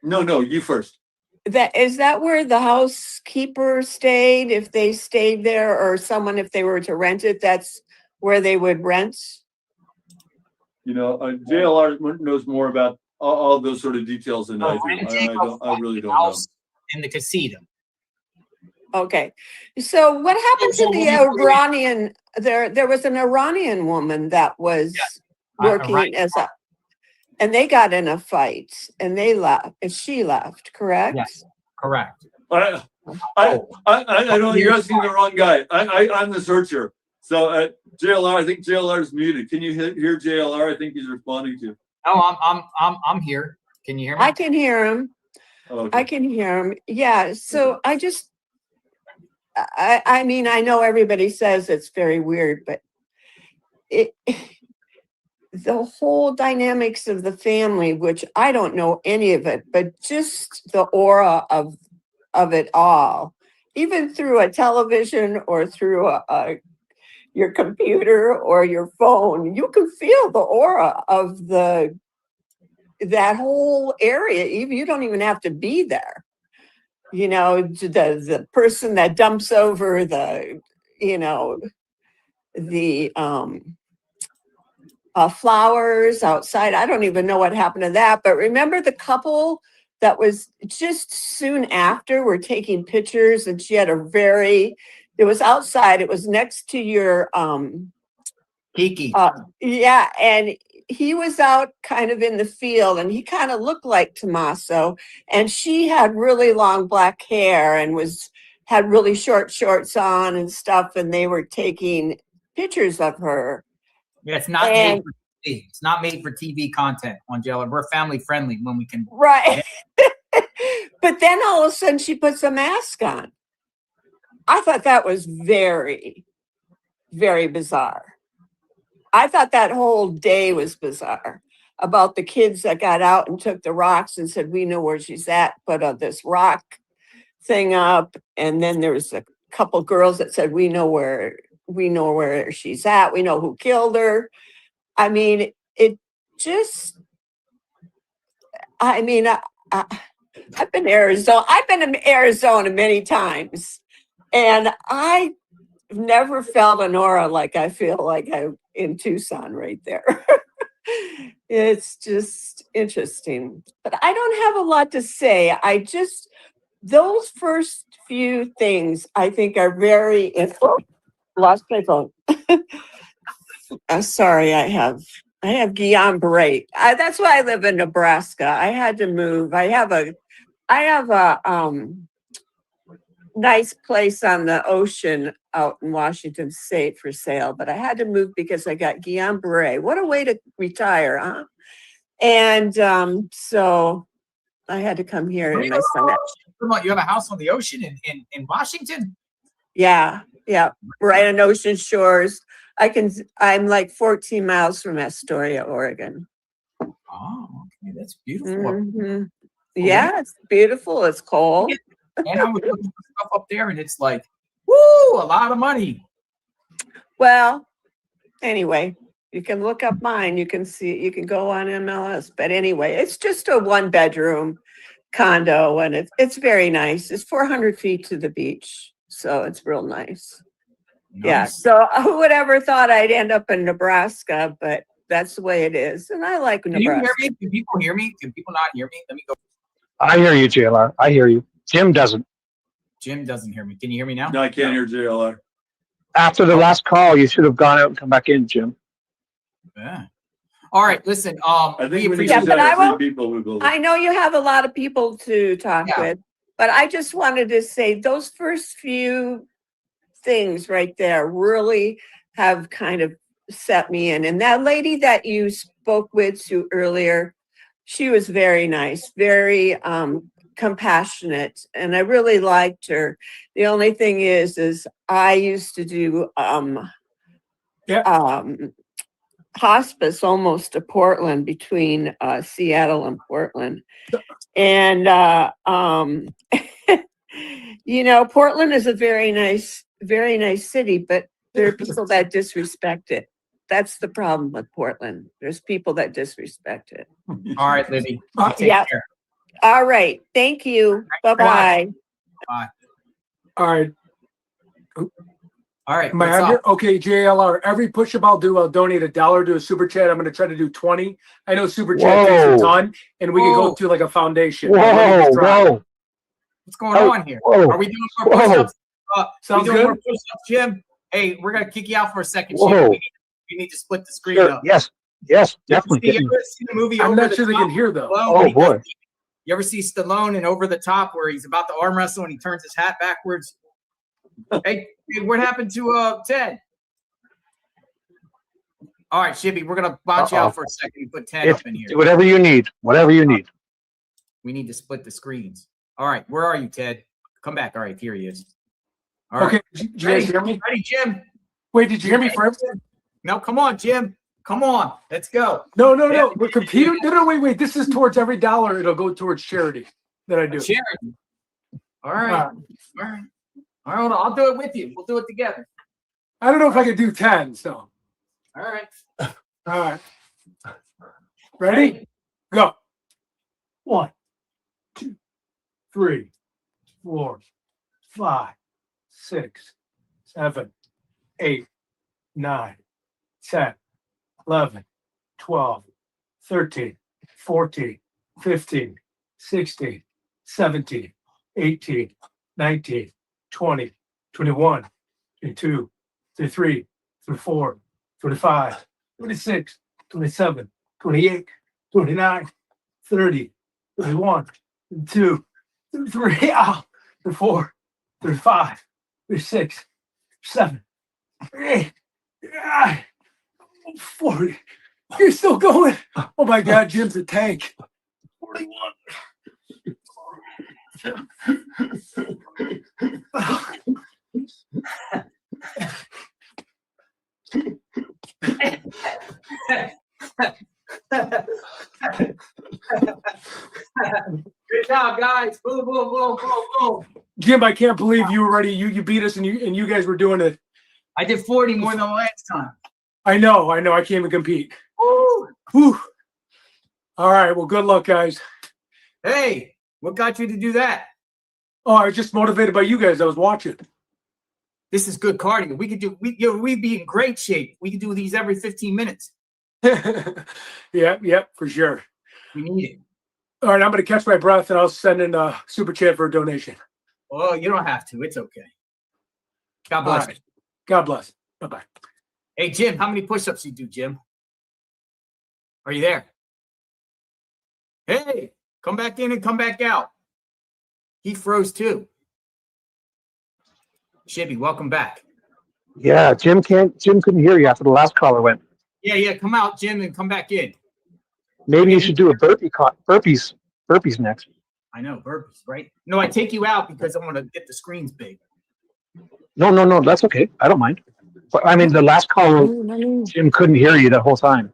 No, you first. Is that where the housekeeper stayed? If they stayed there, or someone if they were to rent it, that's where they would rent. You know, JLR knows more about all those sort of details than I do. I really don't know. In the casita. Okay, so what happened to the Iranian? There was an Iranian woman that was working as a, and they got in a fight, and they left. And she left, correct? Yes, correct. I know you're asking the wrong guy. I'm the searcher. So JLR, I think JLR is muted. Can you hear JLR? I think he's responding to. Oh, I'm here. Can you hear me? I can hear him. Okay. I can hear him. Yeah. So I just. I mean, I know everybody says it's very weird, but the whole dynamics of the family, which I don't know any of it, but just the aura of it all, even through a television or through your computer or your phone, you can feel the aura of that whole area. Even you don't even have to be there. You know, the person that dumps over the flowers outside. I don't even know what happened to that. But remember the couple that was just soon after were taking pictures, and she had it was outside. It was next to your Kiki. Yeah, and he was out kind of in the field, and he kind of looked like Tommaso, and she had really long black hair and had really short shorts on and stuff, and they were taking pictures of her. Yeah, it's not And- made for TV. It's not made for TV content on Jlr'S. We're family friendly when we can. Right. But then all of a sudden she puts a mask on. I thought that was very, very bizarre. I thought that whole day was bizarre about the kids that got out and took the rocks and said, we know where she's at, put this rock thing up. And then there was a couple girls that said, we know where she's at. We know who killed her. I mean, it just, I mean, I've been to Arizona. I've been to Arizona many times, and I've never felt an aura like I feel like I'm in Tucson right there. It's just interesting, but I don't have a lot to say. Those first few things I think are very. Lost my phone. Sorry, I have Guillain-Barré. That's why I live in Nebraska. I had to move. I have a nice place on the ocean out in Washington State for sale, but I had to move because I got Guillain-Barré. What a way to retire, huh? And so I had to come here. And my son. Come on, you have a house on the ocean in Washington? Yeah, right on ocean shores. I'm like 14 miles from Astoria, Oregon. Oh, okay, that's beautiful. Mhm. Yeah, it's beautiful. It's cold. And I was looking for stuff up there, and it's like, woo, a lot of money. Well, anyway, you can look up mine. You can see. You can go on MLS. But anyway, it's just a 1-bedroom condo, and it's very nice. It's 400 feet to the beach, so it's real nice. Yeah. So who would ever thought I'd end up in Nebraska? But that's the way it is, and I like Nebraska. Can you hear me? Can people hear me? Can people not hear me? Let me go. I hear you, JLR. I hear you. Jim doesn't. Jim doesn't hear me. Can you hear me now? No, I can't hear JLR. After the last call, you should have gone out and come back in, Jim. Yeah. All right. Listen. I think we need Yeah, to but I have will- 3 people who go. I know you have a lot of people to talk Yeah. with, but I just wanted to say those first few things right there really have kind of set me in. And that lady that you spoke with to earlier, she was very nice, very compassionate, and I really liked her. The only thing is I used to do hospice almost to Portland, between Seattle and Portland. And Portland is a very nice city, but there are people that disrespect it. That's the problem with Portland. There's people that disrespect it. All right, Libby. Take Yeah. care. All right. Thank you. Bye-bye. Bye. All right. All right. Am I what's on here? up? Okay, JLR. Every push-up I'll do, I'll donate $1 to a super chat. I'm going to try to do 20. I know super chat takes a Whoa. ton, and we can Whoa. go to like a foundation. Let me Whoa, just try. whoa. What's going on here? Whoa. Are we doing more Whoa. push-ups? Sounds we doing good. more push-ups, Jim? Hey, we're gonna kick you out for a second, Whoa. Jim. We need to split the screen Sure. up. Yes, You definitely. ever see the movie I'm Over not the sure they Top? can hear, though. Stallone, Oh, when he boy. does- You ever see Stallone in Over the Top where he's about to arm wrestle and he turns his hat backwards? Hey, what happened to Ted? All right, Shibby, we're gonna bounce you Uh-oh. out for a second and put Ted It's up in here. whatever you need. Whatever you need. We need to split the screens. All right, where are you, Ted? Come back. All right, here he is. All right. Okay, did you guys hear me? Ready, Jim? Wait, did you hear me for everything? No, come on, Jim. Come on, let's go. No. We're computer. No, wait. This is towards every dollar. It'll go towards charity that I do. Charity. All right. All right. All right, hold on. I'll do it with you. We'll do it together. I don't know if I could do 10, so. All right. All right. Ready? Go. 1, 2, 3, 4, 5, 6, 7, 8, 9, 10, 11, 12, 13, 14, 15, 16, 17, 18, 19, 20, 21, 22, 23, 24, 25, 26, 27, 28, 29, 30, 31, 32, 33, 34, 35, 36, 37, 38, Yeah. 40. You're still going. Oh my God, Jim's a tank. 41. Good job, guys. Boom, boom, boom, boom, boom. Jim, I can't believe you already you beat us and you guys were doing it. I did 40 more than the last time. I know. I can't even compete. Woo. Whew. All right. Well, good luck, guys. Hey, what got you to do that? Oh, I was just motivated by you guys. I was watching. This is good cardio. We'd be in great shape. We could do these every 15 minutes. Yeah, for sure. We need it. All right, I'm going to catch my breath and I'll send in a super chat for a donation. Oh, you don't have to. It's okay. God bless. Right. God bless. Bye-bye. Hey, Jim, how many push-ups you do, Jim? Are you there? Hey, come back in and come back out. He froze too. Shibby, welcome back. Yeah, Jim couldn't hear you after the last caller went. Yeah, come out, Jim, and come back in. Maybe you should do a burpees next. I know, burpees, right? No, I take you out because I want to get the screens big. No, that's okay. I don't mind. But I mean, the last caller, Jim couldn't hear you the whole time.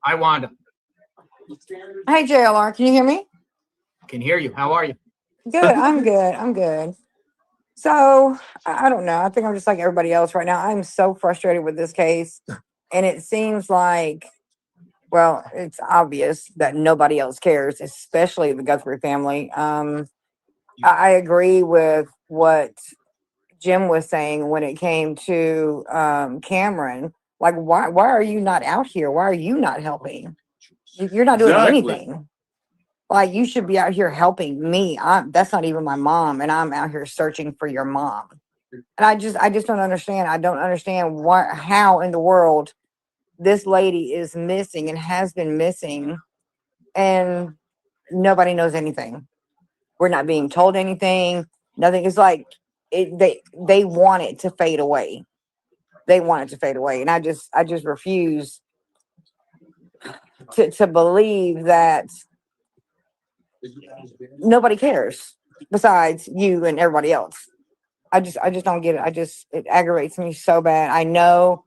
I want to. Hey, JLR, can you hear me? Can hear you. How are you? Good. I'm good. I'm good. So I don't know. I think I'm just like everybody else right now. I'm so frustrated with this case. And it seems like, well, it's obvious that nobody else cares, especially the Guthrie family. I agree with what Jim was saying when it came to Cameron. Like, why are you not out here? Why are you not helping? You're not doing anything. Like, you should be out here helping me. That's not even my mom, and I'm out here searching for your mom. And I just don't understand. I don't understand how in the world this lady is missing and has been missing, and nobody knows anything. We're not being told anything. Nothing. It's like they want it to fade away. They want it to fade away, and I just refuse to believe that nobody cares besides you and everybody else. I just don't get it. It aggravates me so bad. I know,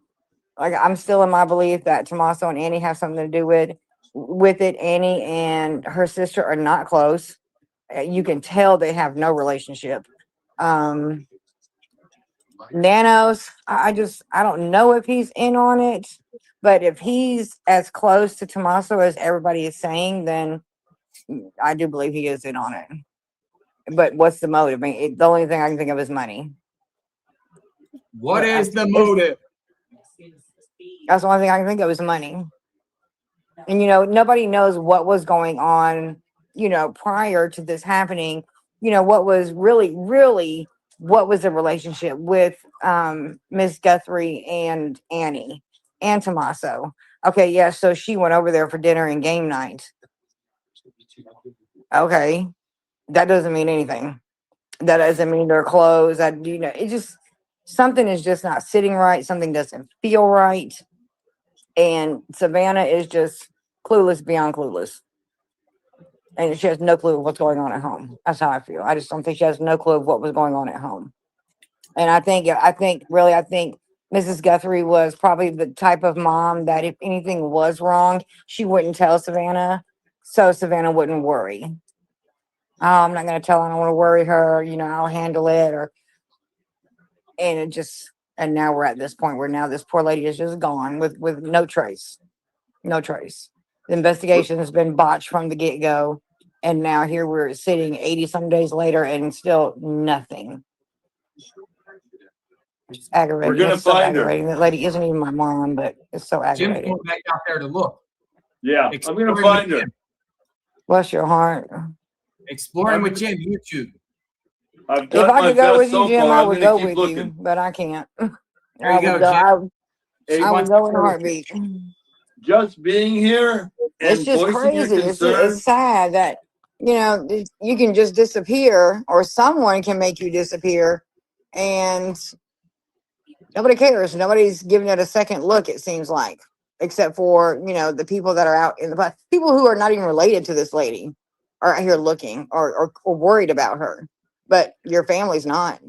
like, I'm still in my belief that Tommaso and Annie have something to do with it. Annie and her sister are not close. You can tell they have no relationship. Nanos, I don't know if he's in on it, but if he's as close to Tommaso as everybody is saying, then I do believe he is in on it. But what's the motive? I mean, the only thing I can think of is money. What is the motive? That's the only thing I can think of is money. And, nobody knows what was going on, prior to this happening. What was really, what was the relationship with Miss Guthrie and Annie and Tommaso? Okay, yeah, so she went over there for dinner and game night. Okay, that doesn't mean anything. That doesn't mean they're close. It just, something is just not sitting right. Something doesn't feel right. And Savannah is just clueless beyond clueless. And she has no clue of what's going on at home. That's how I feel. I just don't think she has no clue of what was going on at home. And I think Mrs. Guthrie was probably the type of mom that if anything was wrong, she wouldn't tell Savannah, so Savannah wouldn't worry. Oh, I'm not going to tell her. I don't want to worry her. I'll handle it. And now we're at this point where now this poor lady is just gone with no trace. No trace. The investigation has been botched from the get-go. And now here we're sitting 80 some days later and still nothing. It's aggravating. We're gonna find her. That lady isn't even my mom, but it's so aggravating. Jim's going back out there to look. Yeah, I'm gonna find her. Bless your heart. Exploring with Jim, YouTube. If I could go with you, Jim, I would go with you, but I can't. There you go, Jim. I would go in a heartbeat. Just being here. It's just crazy. It's sad that, you can just disappear or someone can make you disappear. And Nobody cares. Nobody's giving it a second look, it seems like, except for, the people that are out in the people who are not even related to this lady are out here looking or worried about her. But your family's not.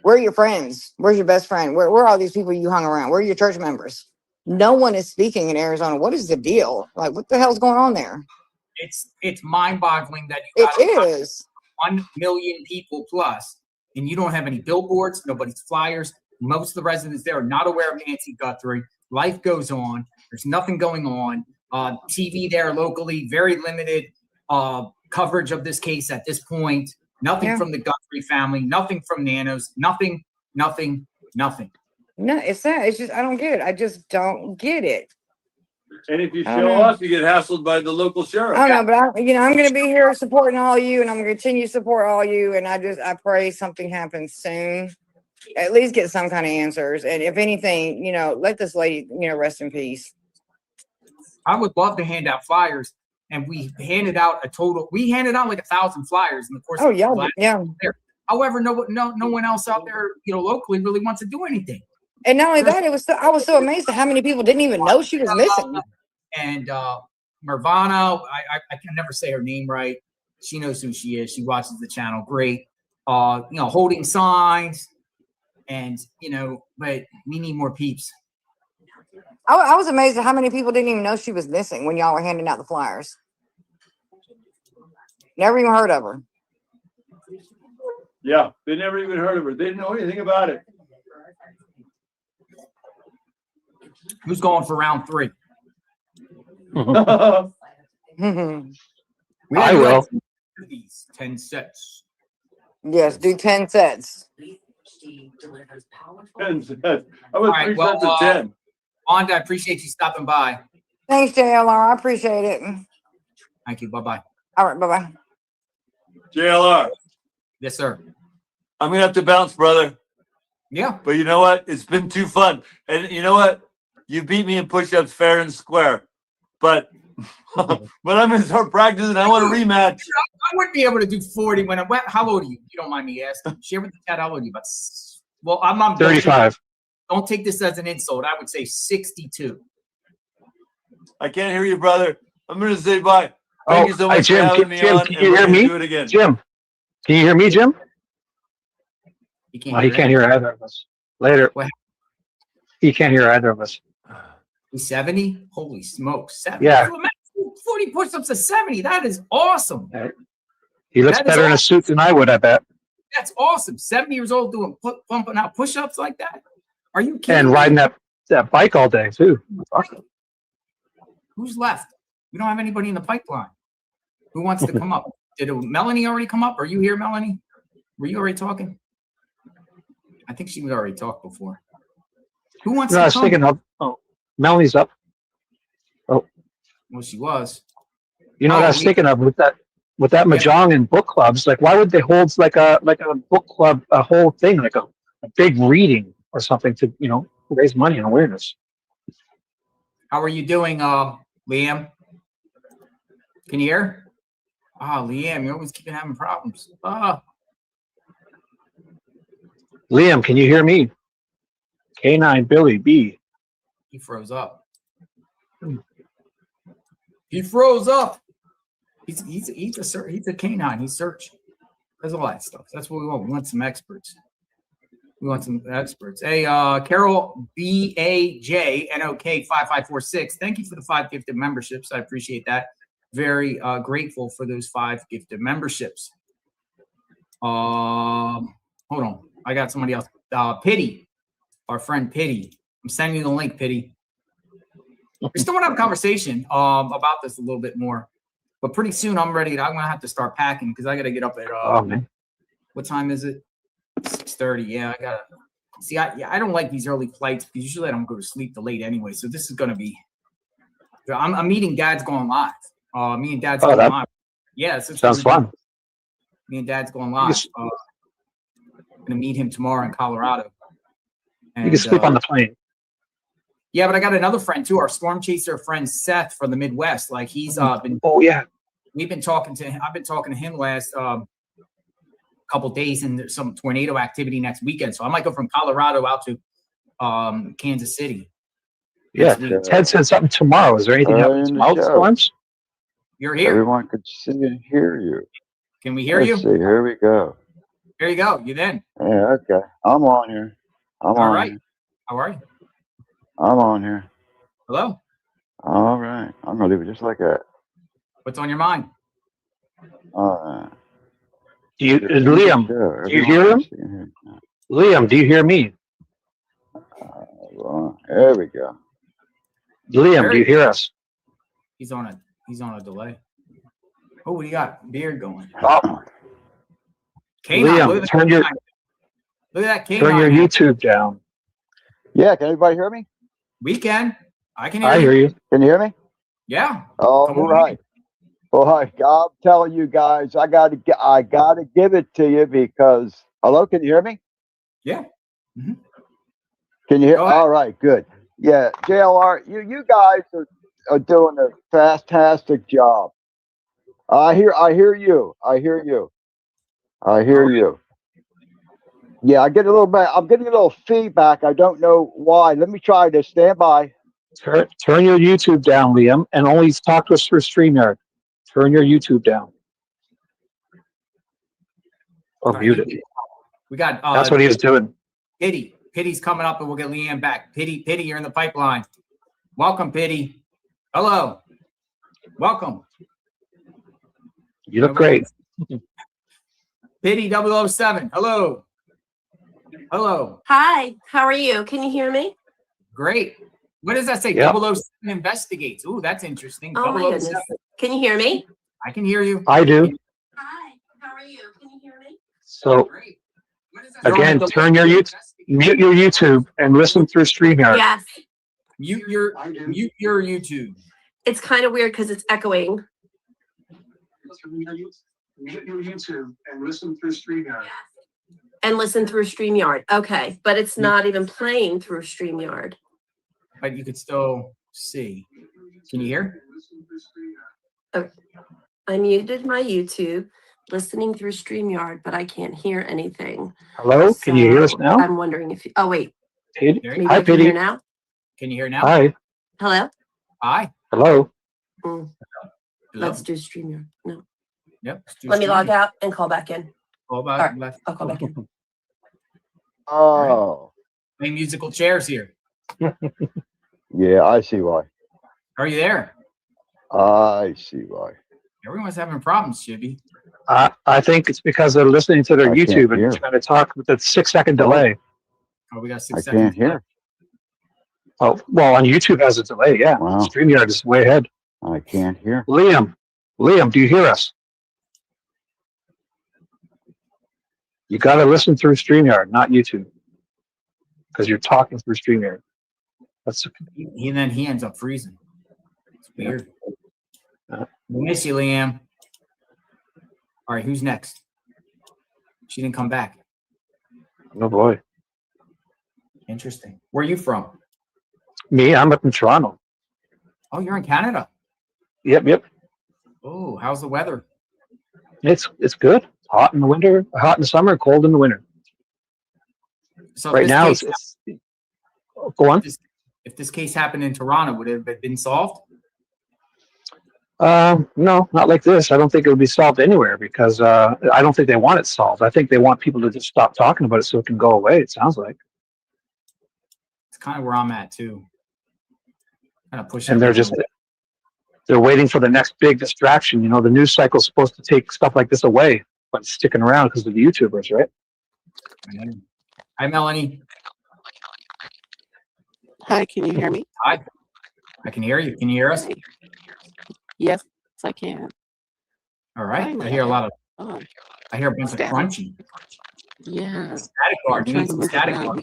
Where are your friends? Where's your best friend? Where are all these people you hung around? Where are your church members? No one is speaking in Arizona. What is the deal? Like, what the hell's going on there? It's mind-boggling that you got It is 1 million people plus, and you don't have any billboards, nobody's flyers. Most of the residents there are not aware of Nancy Guthrie. Life goes on. There's nothing going on. TV there locally, very limited coverage of this case at this point. Nothing from the Guthrie family. Nothing from Nanos. Nothing. No, it's that. It's just, I don't get it. I just don't get it. And if you I don't show know. off, you get hassled by the local sheriff. I don't know, but I'm going to be here supporting all you, and I'm going to continue to support all you. And I pray something happens soon. At least get some kind of answers. And if anything, let this lady, rest in peace. I would love to hand out flyers, and we handed out like 1,000 flyers in the course. Oh, of yeah, the last yeah. year. However, no one else out there, locally really wants to do anything. And not only that, I was so amazed at how many people didn't even know she was missing. And Mervana, I can never say her name right. She knows who she is. She watches the channel. Great. Holding signs, and but we need more peeps. I was amazed at how many people didn't even know she was missing when y'all were handing out the flyers. Never even heard of her. Yeah, they never even heard of her. They didn't know anything about it. Who's going for round 3? I will. 10 sets. Yes, do 10 sets. 10 sets. I was 3 sets of 10. Wanda, I appreciate you stopping by. Thanks, JLR. I appreciate it. Thank you. Bye-bye. All right, bye-bye. JLR. Yes, sir. I'm going to have to bounce, brother. Yeah. But you know what? It's been too fun. And you know what? You beat me in push-ups fair and square. But I'm going to start practicing. I want a rematch. I wouldn't be able to do 40 when I'm – how old are you? You don't mind me asking. Share with the chat, how old are you? Well, I'm 35. Don't take this as an insult. I would say 62. I can't hear you, brother. I'm going to say bye. Thank you so much Jim, for having me on. can you hear me? Do it again. Jim, can you hear me, Jim? He can't hear either of us. Later. What? He can't hear either of us. He's 70? Holy smokes. 70. Yeah. 40 push-ups to 70. That is awesome. He looks better in a suit than I would, I bet. That's awesome. 70 years old doing pumping out push-ups like that? Are you kidding And me? riding that bike all day, too. That's awesome. Who's left? We don't have anybody in the pipeline. Who wants to come up? Did Melanie already come up? Are you here, Melanie? Were you already talking? I think she already talked before. Who wants No, to I was come? thinking of, Melanie's up. Oh, Well, she was. you know what I was thinking of with that mahjong and book clubs. Like, why would they hold like a book club, a whole thing, like a big reading or something to raise money and awareness? How are you doing, Liam? Can you hear? Liam, you're always keeping having problems. Liam, can you hear me? K9 Billy B. He froze up. He froze up. He's a canine. He's search. There's all that stuff. That's what we want. We want some experts. Hey, Carol BAJNOK5546. Thank you for the 5 gifted memberships. I appreciate that. Very grateful for those 5 gifted memberships. Hold on. I got somebody else. Pity. Our friend Pity. I'm sending you the link, Pity. We still want to have a conversation about this a little bit more. But pretty soon I'm going to have to start packing because I got to get up at what time is it? 6:30. Yeah, I got to see. I don't like these early flights because usually I don't go to sleep till late anyway. So this is going to be. I'm meeting Dad's going live. Me and Dad's going live. Yeah, so sounds fun. Me and Dad's going live. I'm going to meet him tomorrow in Colorado. And, you can sleep on the plane. Yeah, but I got another friend too. Our storm chaser friend Seth from the Midwest. Like he's been. Oh yeah. We've been talking to him. I've been talking to him last couple days and there's some tornado activity next weekend. So I might go from Colorado out to Kansas City. Yeah, next week. Ted said something tomorrow. Is there anything happening in the tomorrow? show. Storms? You're here. Everyone could see and hear you. Can we hear Let's you? see. Here we go. There you go. You then. Yeah, okay. I'm on here. I'm All on right. here. How are you? I'm on here. Hello. All right. I'm gonna leave it just like that. What's on your mind? All right. Liam, do you hear him? Liam, do you hear me? There we go. Liam, do you hear us? He's on a delay. Oh, what do you got? Beard going. Oh. Canine, Liam, turn your look at that canine. turn your YouTube down. Yeah, can everybody hear me? We can. I can hear I you. hear you. Can you hear me? Yeah. All Come on. right. Well, I'm telling you guys, I gotta give it to you because. Hello, can you hear me? Yeah. Mm-hmm. Can you hear? All right, good. Yeah, JLR, you guys are doing a fantastic job. I hear you. Yeah, I'm getting a little feedback. I don't know why. Let me try this. Stand by. Turn your YouTube down, Liam, and only talk to us through StreamYard. Turn your YouTube down. Or mute it. We got. That's what he was doing. Pitty's coming up, and we'll get Leanne back. Pitty, you're in the pipeline. Welcome, Pitty. Hello. Welcome. You look great. Pitty 007. Hello. Hello. Hi, how are you? Can you hear me? Great. What does that say? Yep. 007 investigates. Ooh, that's interesting. Oh my 007. goodness. Can you hear me? I can hear you. I do. Hi, how are you? Can you hear me? So again, mute your YouTube and listen through StreamYard. Yes. Mute your YouTube. It's kind of weird because it's echoing. Mute your YouTube and listen through StreamYard. And listen through StreamYard. Okay, but it's not even playing through StreamYard. But you could still see. Can you hear? Okay. I muted my YouTube, listening through StreamYard, but I can't hear anything. Hello? Can you hear us now? I'm wondering if oh wait. Maybe I can hear now. Can you hear now? Hi. Hello? Hi. Hello. Mm. Let's do StreamYard. No. Yep. Let me log out and call back in. Call back. All right, I'll call back in. Oh. Playing musical chairs here. Yeah, I see why. Are you there? I see why. Everyone's having problems, Shibby. I think it's because they're listening to their YouTube and trying to talk with a 6-second delay. Oh, we got 6 I seconds. can't hear. Oh, well, on YouTube has a delay, yeah. Wow. StreamYard is way ahead. I can't hear. Liam, do you hear us? You got to listen through StreamYard, not YouTube, because you're talking through StreamYard. That's And then he ends up freezing. It's weird. We miss you, Liam. All right, who's next? She didn't come back. oh boy. Interesting. Where are you from? Me, I'm up in Toronto. Oh, you're in Canada. Yep. Oh, how's the weather? It's good. Hot in the winter, hot in the summer, cold in the winter. So Right now, it's go on. If this case happened in Toronto, would it have been solved? No, not like this. I don't think it would be solved anywhere because I don't think they want it solved. I think they want people to just stop talking about it so it can go away. It sounds like. It's kind of where I'm at too. Kind of pushing. And they're waiting for the next big distraction. You know, the news cycle is supposed to take stuff like this away, but it's sticking around because of the YouTubers, right? Hi, Melanie. Hi, can you hear me? Hi. I can hear you. Can you hear us? Yes, I can. All right. I hear a lot of. I hear a bunch of crunching. Yeah. Static bar. You need some static bar.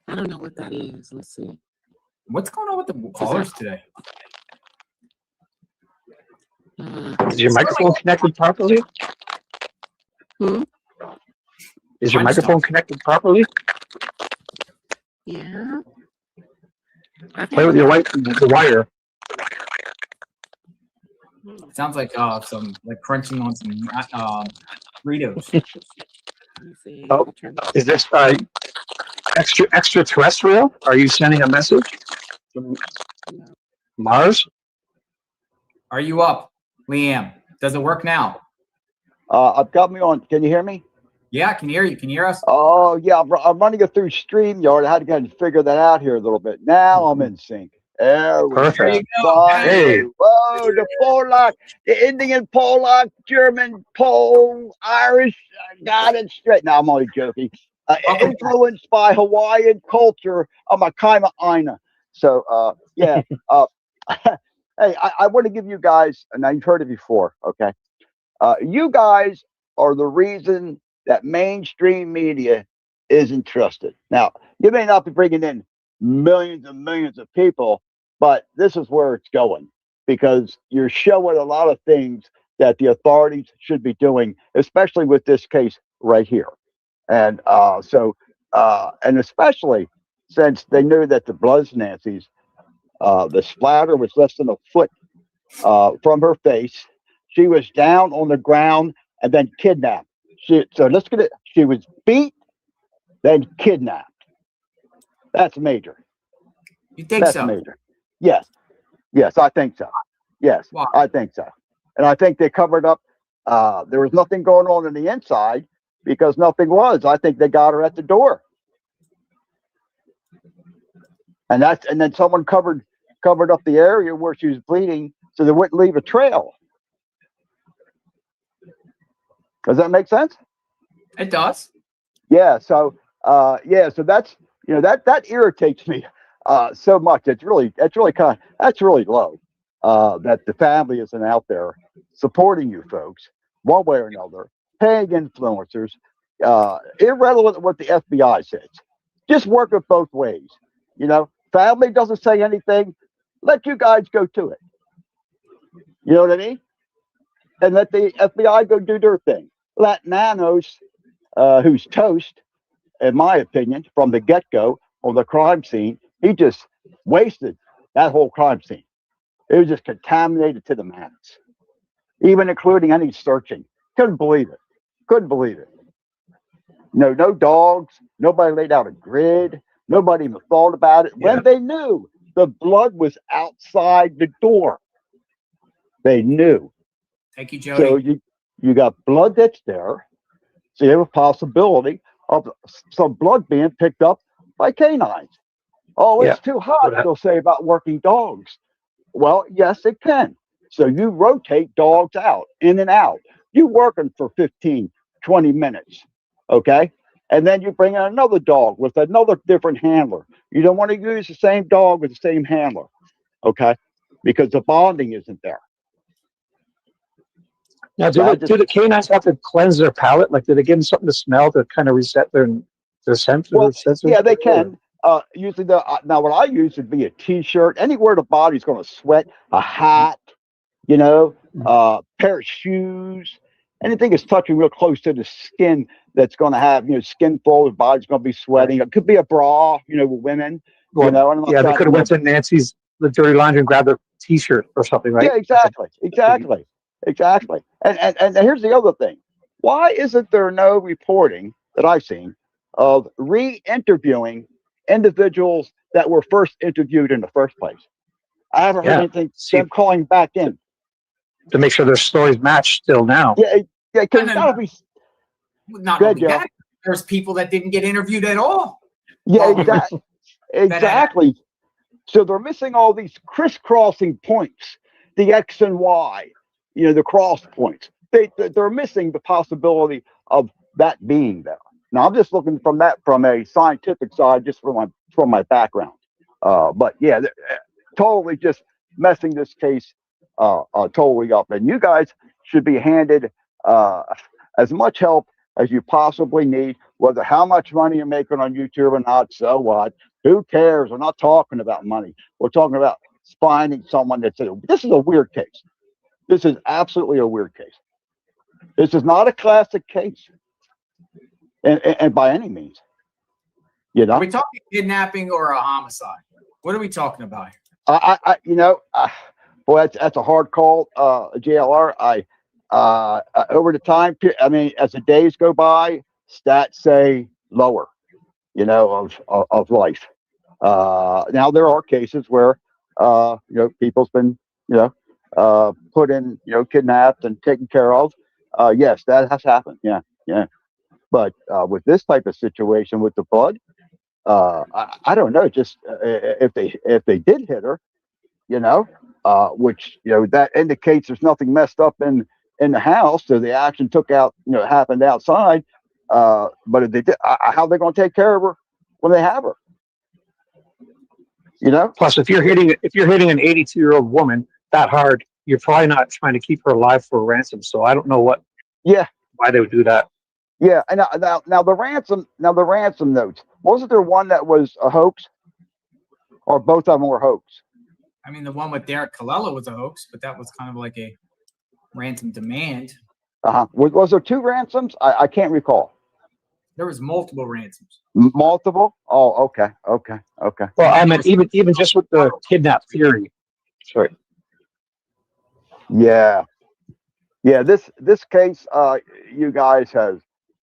I don't know what that is. Let's see. What's going on with the callers today? Is your microphone connected properly? Is your microphone connected properly? Yeah. Play with the wire. Sounds like some like crunching on some Doritos. Oh, is this extraterrestrial? Are you sending a message from Mars? Are you up, Liam? Does it work now? I've got me on. Can you hear me? Yeah, I can hear you. Can you hear us? Oh, yeah. I'm running it through StreamYard. I had to kind of figure that out here a little bit. Now I'm in sync. There we Perfect. go. There you go. Hey. Whoa, the Polak, the Indian Polak, German, Pole, Irish. I got it straight. Now I'm only joking. Influenced by Hawaiian culture. I'm a Kaima Aina. So, yeah. Hey, I want to give you guys, now you've heard it before, okay? You guys are the reason that mainstream media isn't trusted. Now, you may not be bringing in millions and millions of people, but this is where it's going because you're showing a lot of things that the authorities should be doing, especially with this case right here. And and especially since they knew that the Bloods Nancy's, the splatter was less than a foot from her face. She was down on the ground and then kidnapped. So let's get it. She was beat, then kidnapped. That's major. You think That's so? major. Yes. Yes, I think so. Yes, Wow. I think so. And I think they covered up. There was nothing going on the inside because nothing was. I think they got her at the door. And then someone covered up the area where she was bleeding so they wouldn't leave a trail. Does that make sense? It does. Yeah. So so that's that irritates me so much. That's really low. That the family isn't out there supporting you folks one way or another, paying influencers, irrelevant of what the FBI says. Just work it both ways. Family doesn't say anything. Let you guys go to it. You know what I mean? And let the FBI go do their thing. Let Nanos, who's toast, in my opinion, from the get-go on the crime scene, he just wasted that whole crime scene. It was just contaminated to the max, even including any searching. Couldn't believe it. Couldn't believe it. No dogs. Nobody laid out a grid. Nobody even thought about it. Yeah. When they knew the blood was outside the door, they knew. Thank you, Jody. So you got blood that's there. So you have a possibility of some blood being picked up by canines. Oh, it's too hot, they'll say about working dogs. Well, yes, it can. So you rotate dogs out, in and out. You work them for 15, 20 minutes, okay? And then you bring in another dog with another different handler. You don't want to use the same dog with the same handler, okay? Because the bonding isn't there. Now, do the canines have to cleanse their palate? Like, do they give them something to smell to kind of reset their sense? Well, yeah, they can. Usually, now what I use would be a T-shirt. Anywhere the body's going to sweat, a hat, pair of shoes, anything that's touching real close to the skin that's going to have, skin full, the body's going to be sweating. It could be a bra, with women. Well, they could have went to Nancy's the dirty laundry and grabbed a T-shirt or something, right? Yeah, exactly. And here's the other thing. Why isn't there no reporting that I've seen of re-interviewing individuals that were first interviewed in the first place? I haven't heard anything. Them calling back in to make sure their stories match still now. Yeah, because it's gotta be. Not only that, there's people that didn't get interviewed at all. Yeah, exactly. So they're missing all these crisscrossing points, the X and Y, the cross points. They're missing the possibility of that being there. Now I'm just looking from a scientific side, just from my background. But yeah, totally just messing this case totally up. And you guys should be handed as much help as you possibly need, whether how much money you're making on YouTube or not, so what? Who cares? We're not talking about money. We're talking about finding someone this is a weird case. This is absolutely a weird case. This is not a classic case. And by any means. Are we talking kidnapping or a homicide? What are we talking about here? Boy, that's a hard call, JLR. Over the time, I mean, as the days go by, stats say lower, of life. Now there are cases where, people's been, put in, kidnapped and taken care of. Yes, that has happened. Yeah, yeah. But with this type of situation with the blood, I don't know. Just if they did hit her, which that indicates there's nothing messed up in the house, so the action happened outside. But if they did, how are they going to take care of her when they have her? Plus, if you're hitting an 82-year-old woman that hard, you're probably not trying to keep her alive for a ransom. So I don't know why they would do that. Yeah, and now the ransom notes. Wasn't there one that was a hoax, or both of them were hoax? I mean, the one with Derek Colella was a hoax, but that was kind of like a ransom demand. Was there two ransoms? I can't recall. There was multiple ransoms. Multiple? Oh, okay. Well, I meant even just with the kidnap theory. Sorry. Yeah. This case, you guys has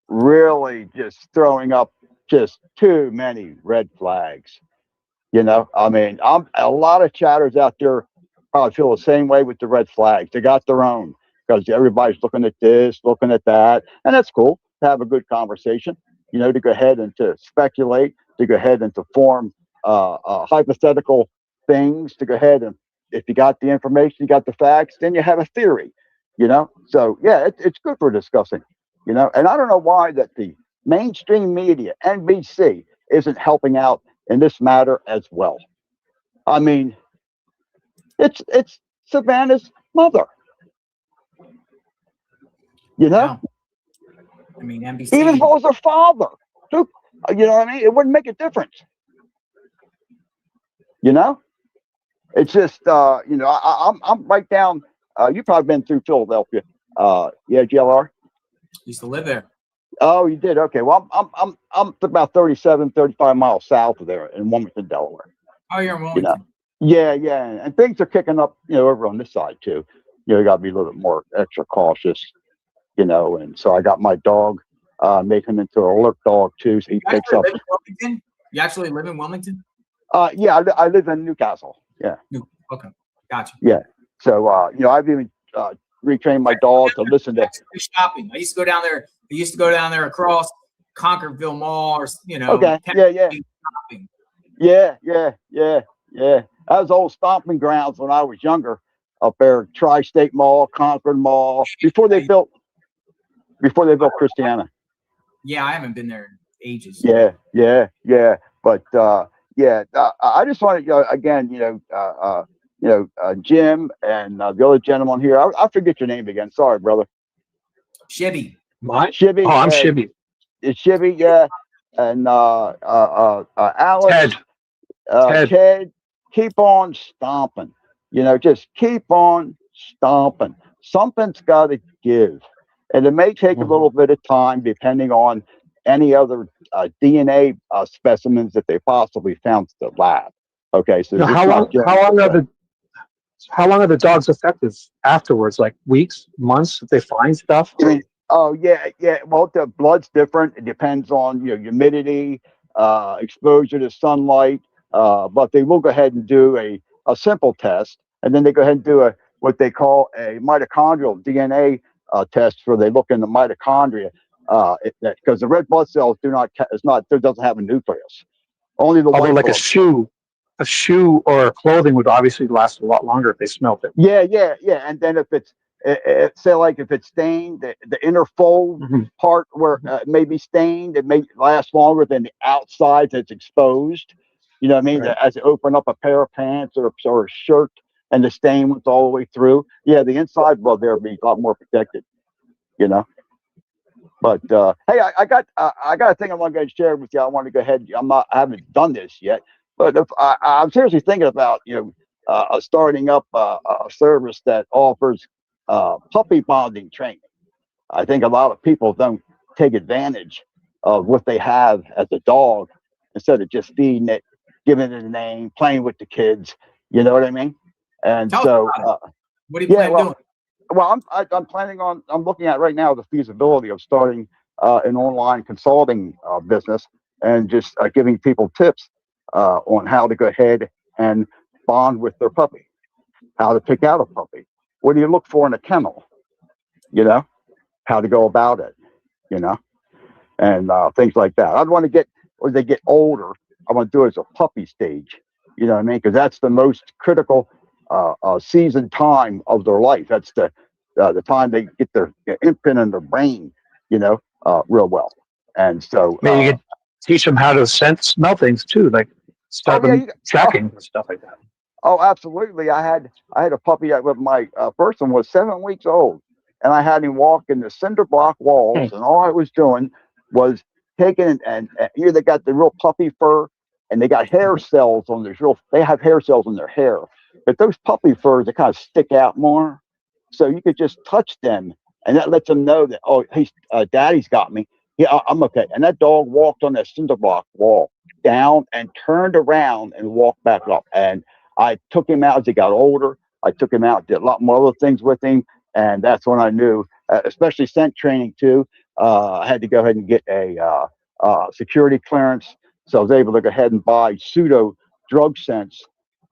really just throwing up just too many red flags. I mean, a lot of chatters out there probably feel the same way with the red flags. They got their own because everybody's looking at this, looking at that, and that's cool to have a good conversation. To go ahead and to speculate, to go ahead and to form hypothetical things, to go ahead and if you got the information, you got the facts, then you have a theory. So yeah, it's good for discussing. And I don't know why that the mainstream media, NBC, isn't helping out in this matter as well. I mean, it's Savannah's mother. Yeah. I mean, NBC. Even if it was her father, too, what I mean? It wouldn't make a difference. It's just I'm right down. You've probably been through Philadelphia. Yeah, Jlr. Used to live there. Oh, you did? Okay. Well, I'm about 35 miles south of there in Wilmington, Delaware. Oh, you're in Wilmington. Yeah, and things are kicking up, over on this side too. You got to be a little bit more extra cautious, and so I got my dog, make him into an alert dog too, so he picks up. Wilmington? You actually live in Wilmington? Yeah, I live in Newcastle. Yeah. Okay, gotcha. Yeah. So, I've even retrained my dog to listen to shopping. I used to go down there. I used to go down there across Concordville Mall, or Okay. Yeah. Shopping. Yeah. That was old stomping grounds when I was younger, up there, Tri-State Mall, Concord Mall, before they built Christiana. Yeah, I haven't been there in ages. Yeah. But I just want to again, Jim and the other gentleman here. I forget your name again. Sorry, brother. Shibby. Shibby. Oh, I'm Shibby. It's Shibby, yeah. And Alex. Ted, keep on stomping. Just keep on stomping. Something's got to give. And it may take a little bit of time depending on any other DNA specimens that they possibly found at the lab. Okay, so how long are the dogs effective afterwards? Like weeks, months, if they find stuff? Oh yeah. Well, the blood's different. It depends on humidity, exposure to sunlight. But they will go ahead and do a simple test, and then they go ahead and do what they call a mitochondrial DNA test, where they look in the mitochondria, because the red blood cells doesn't have a nucleus. Only the although white like blood. a shoe or clothing would obviously last a lot longer if they smelt it. Yeah. And then if it's say like if it's stained, the inner fold part where it may be stained, it may last longer than the outside that's exposed. You know what I mean? Right. As you open up a pair of pants or a shirt and the stain went all the way through. Yeah, the inside blood there would be a lot more protected. But hey, I got a thing I want to share with you. I want to go ahead. I haven't done this yet, but if I'm seriously thinking about starting up a service that offers puppy bonding training. I think a lot of people don't take advantage of what they have as a dog instead of just feeding it, giving it a name, playing with the kids. You know what I mean? And Tell us so, about it. What do you yeah, plan on doing? well, I'm planning on, I'm looking at right now the feasibility of starting an online consulting business and just giving people tips on how to go ahead and bond with their puppy, how to pick out a puppy. What do you look for in a kennel? You know, how to go about it, you know, and things like that. I'd want to get, as they get older, I want to do it as a puppy stage, you know what I mean? Because that's the most critical season time of their life. That's the time they get their imprint in their brain, you know, real well. And so, Maybe you could teach them how to smell things too, like start them tracking and stuff like that. oh, absolutely. I had a puppy with my first one was 7 weeks old, and I had him walk in the cinder block walls, and all I was doing was taking and here they got the real puppy fur, and they got hair cells on their real. They have hair cells in their hair, but those puppy furs they kind of stick out more, so you could just touch them, and that lets them know that oh, he's daddy's got me. Yeah, I'm okay. And that dog walked on that cinder block wall down and turned around and walked back up, and I took him out as he got older. I took him out, did a lot more other things with him, and that's when I knew, especially scent training too. I had to go ahead and get a security clearance, so I was able to go ahead and buy pseudo drug scents.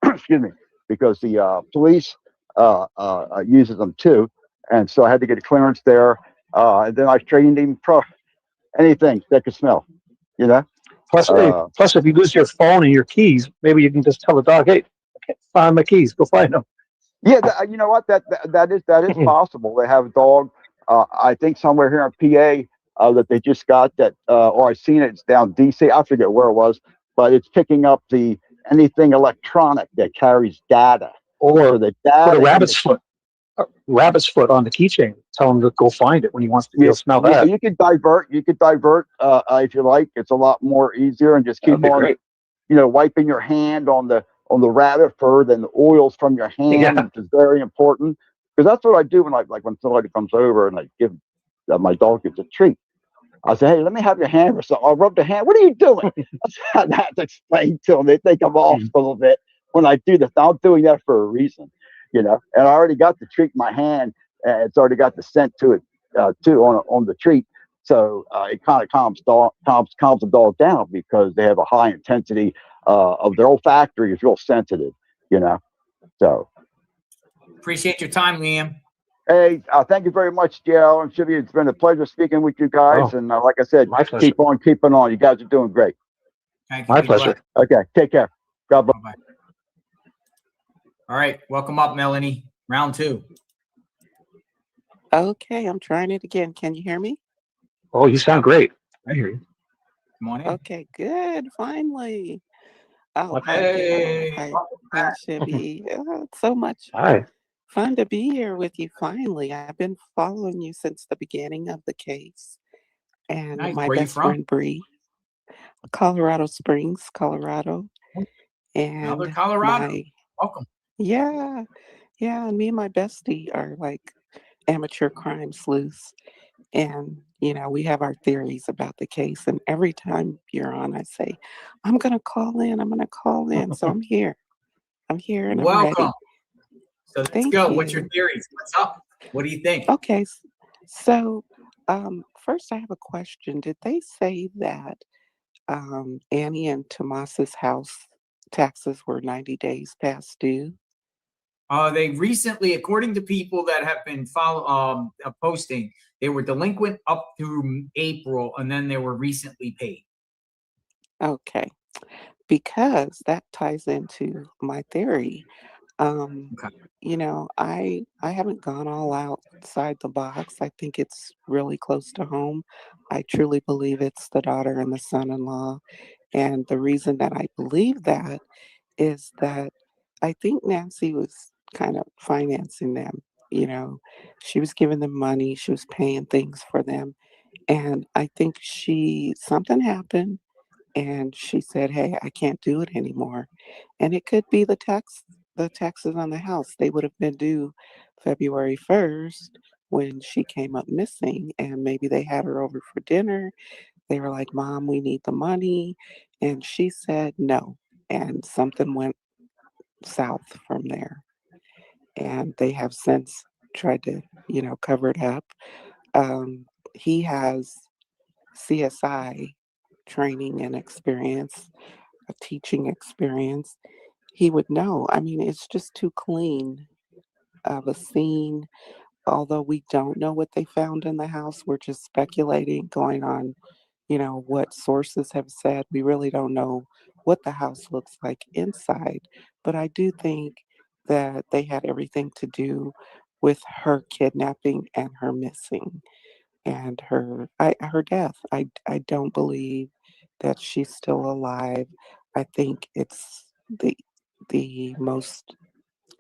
Excuse me, because the police uses them too, and so I had to get a clearance there. And then I trained him pro anything that could smell, you know. Plus, if you lose your phone and your keys, maybe you can just tell the dog, "Hey, I can't find my keys. Go find them." Yeah, you know what? That is possible. They have a dog. I think somewhere here in PA that they just got that, or I've seen it. It's down DC. I forget where it was, but it's picking up the anything electronic that carries data. Or so the put data a and rabbit's foot on the keychain. Tell him to go find it when he wants to. He'll smell yeah, that. you could divert. You could divert if you like. It's a lot more easier, and just That'd keep be on, great. wiping your hand on the rabbit fur, then the oils from your hand, Yeah. which is very important. Because that's what I do when when somebody comes over and I give my dog gets a treat. I say, hey, let me have your hand or something. I'll rub the hand. What are you doing? I have to explain to them. They think I'm off a little bit when I do this. I'm doing that for a reason, And I already got the treat in my hand, and it's already got the scent to it too on the treat. So it kind of calms the dog down because they have a high intensity of their olfactory is real sensitive, So Appreciate your time, Liam. hey, thank you very much, Jl and Shibby. It's been a pleasure speaking with you guys. Oh, And like I said, my pleasure. keep on keeping on. You guys are doing great. Thank you. My Be blessed. pleasure. Okay, take care. God bless. Bye-bye. All right, welcome up, Melanie. Round 2. Okay, I'm trying it again. Can you hear me? Oh, you sound great. I hear you. Come on in. Okay, good. Finally. Oh, hi, Hey. Gail. Hi, Shibby. It's so much Hi. fun to be here with you finally. I've been following you since the beginning of the case. And Nice. my Where you best from? friend Bree, Colorado Springs, Colorado. Another And Colorado. my Welcome. yeah, and me and my bestie are like amateur crime sleuths. And, we have our theories about the case. And every time you're on, I say, I'm going to call in. I'm going to call in. So I'm here. I'm here and I'm ready. Welcome. So let's Thank go. you. What's your theories? What's up? What do you think? Okay. So first, I have a question. Did they say that Annie and Tomas's house taxes were 90 days past due? They recently, according to people that have been posting, they were delinquent up through April, and then they were recently paid. Okay, because that ties into my theory. Okay. I haven't gone all outside the box. I think it's really close to home. I truly believe it's the daughter and the son-in-law. And the reason that I believe that is that I think Nancy was kind of financing them. She was giving them money, she was paying things for them. And I think something happened and she said, "Hey, I can't do it anymore." And it could be the taxes on the house. They would have been due February 1st when she came up missing, and maybe they had her over for dinner. They were like, "Mom, we need the money." And she said no. And something went south from there. and they have since tried to, cover it up. He has CSI training and experience, a teaching experience. He would know. I mean, it's just too clean of a scene. Although we don't know what they found in the house, we're just speculating, going on, what sources have said. We really don't know what the house looks like inside. But I do think that they had everything to do with her kidnapping and her missing and her death. I don't believe that she's still alive. I think it's the most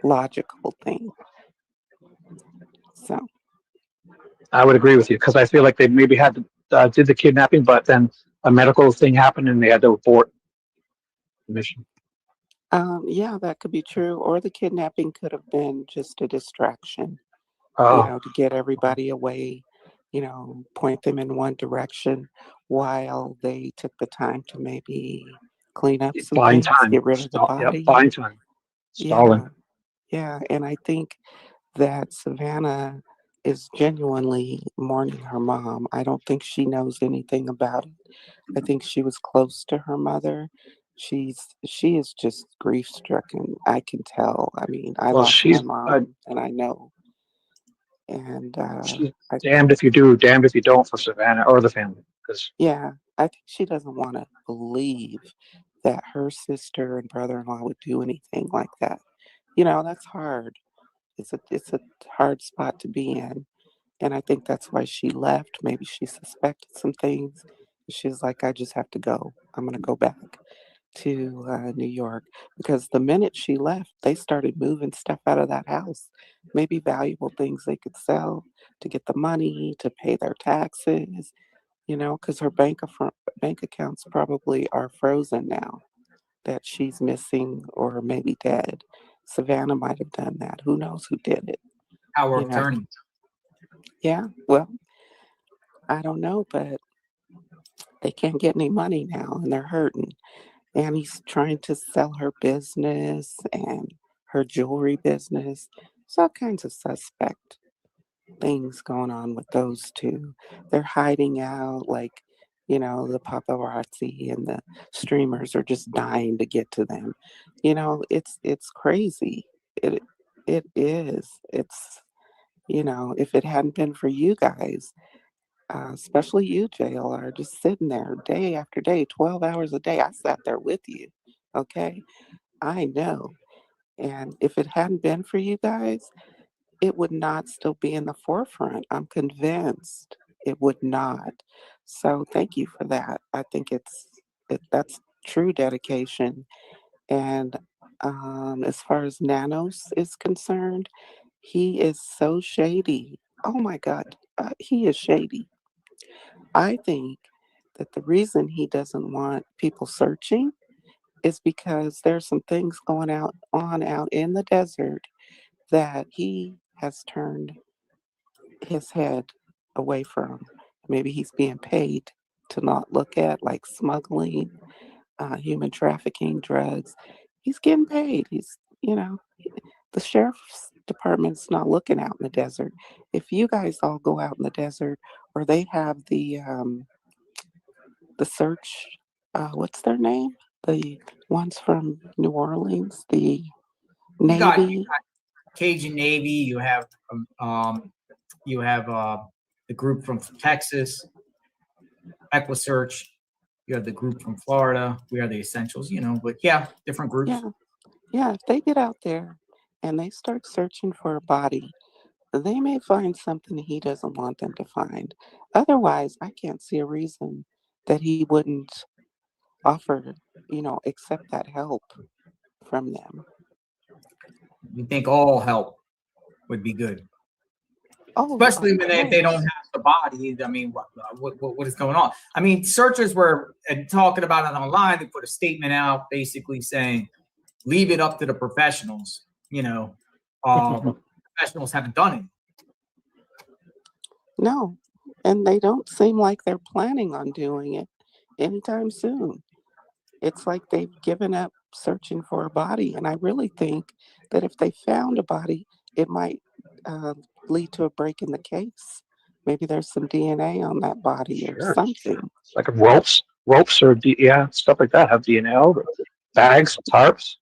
logical thing. So I would agree with you because I feel like they maybe had to did the kidnapping, but then a medical thing happened and they had to abort the mission. yeah, that could be true. Or the kidnapping could have been just a distraction, Oh, to get everybody away, point them in one direction while they took the time to maybe clean up some buying things, time. get rid of the Yep, body. buying time. Stalling. Yeah, yeah. And I think that Savannah is genuinely mourning her mom. I don't think she knows anything about it. I think she was close to her mother. She is just grief stricken. I can tell. I mean, I Well, lost my she's mom, and I know. And she's I damned if you do, damned if you don't for Savannah or the family. Because yeah, I think she doesn't want to believe that her sister and brother-in-law would do anything like that. That's hard. It's a hard spot to be in. And I think that's why she left. Maybe she suspected some things. She's like, I just have to go. I'm going to go back to New York. Because the minute she left, they started moving stuff out of that house. Maybe valuable things they could sell to get the money, to pay their taxes, because her bank accounts probably are frozen now that she's missing or maybe dead. Savannah might have done that. Who knows who did it? Power of attorney. Yeah, well, I don't know, but they can't get any money now and they're hurting. And he's trying to sell her business and her jewelry business. There's all kinds of suspect things going on with those two. They're hiding out like, the paparazzi and the streamers are just dying to get to them. It's crazy. It is. It's, if it hadn't been for you guys, especially you, JLR, just sitting there day after day, 12 hours a day. I sat there with you. Okay. I know. And if it hadn't been for you guys, it would not still be in the forefront. I'm convinced it would not. So thank you for that. I think that's true dedication. And as far as Nanos is concerned, he is so shady. Oh my God, he is shady. I think that the reason he doesn't want people searching is because there's some things going out in the desert that he has turned his head away from. Maybe he's being paid to not look at, like smuggling, human trafficking, drugs. He's getting paid. The sheriff's department's not looking out in the desert. If you guys all go out in the desert, or they have the search, what's their name? The ones from New Orleans, the You got Navy. Cajun Navy. You have the group from Texas, EquiSearch. You have the group from Florida. We are the Essentials, but yeah, different groups. Yeah, if they get out there and they start searching for a body, they may find something he doesn't want them to find. Otherwise, I can't see a reason that he wouldn't offer, accept that help from them. You think all help would be good? Oh, especially when they don't have the body. I mean, what is going on? I mean, searchers were talking about it online. They put a statement out basically saying, leave it up to the professionals. Professionals haven't done it. No, and they don't seem like they're planning on doing it anytime soon. It's like they've given up searching for a body. And I really think that if they found a body, it might lead to a break in the case. Maybe there's some DNA on that body or something. Like ropes or stuff like that have DNA over it. Bags, tarps,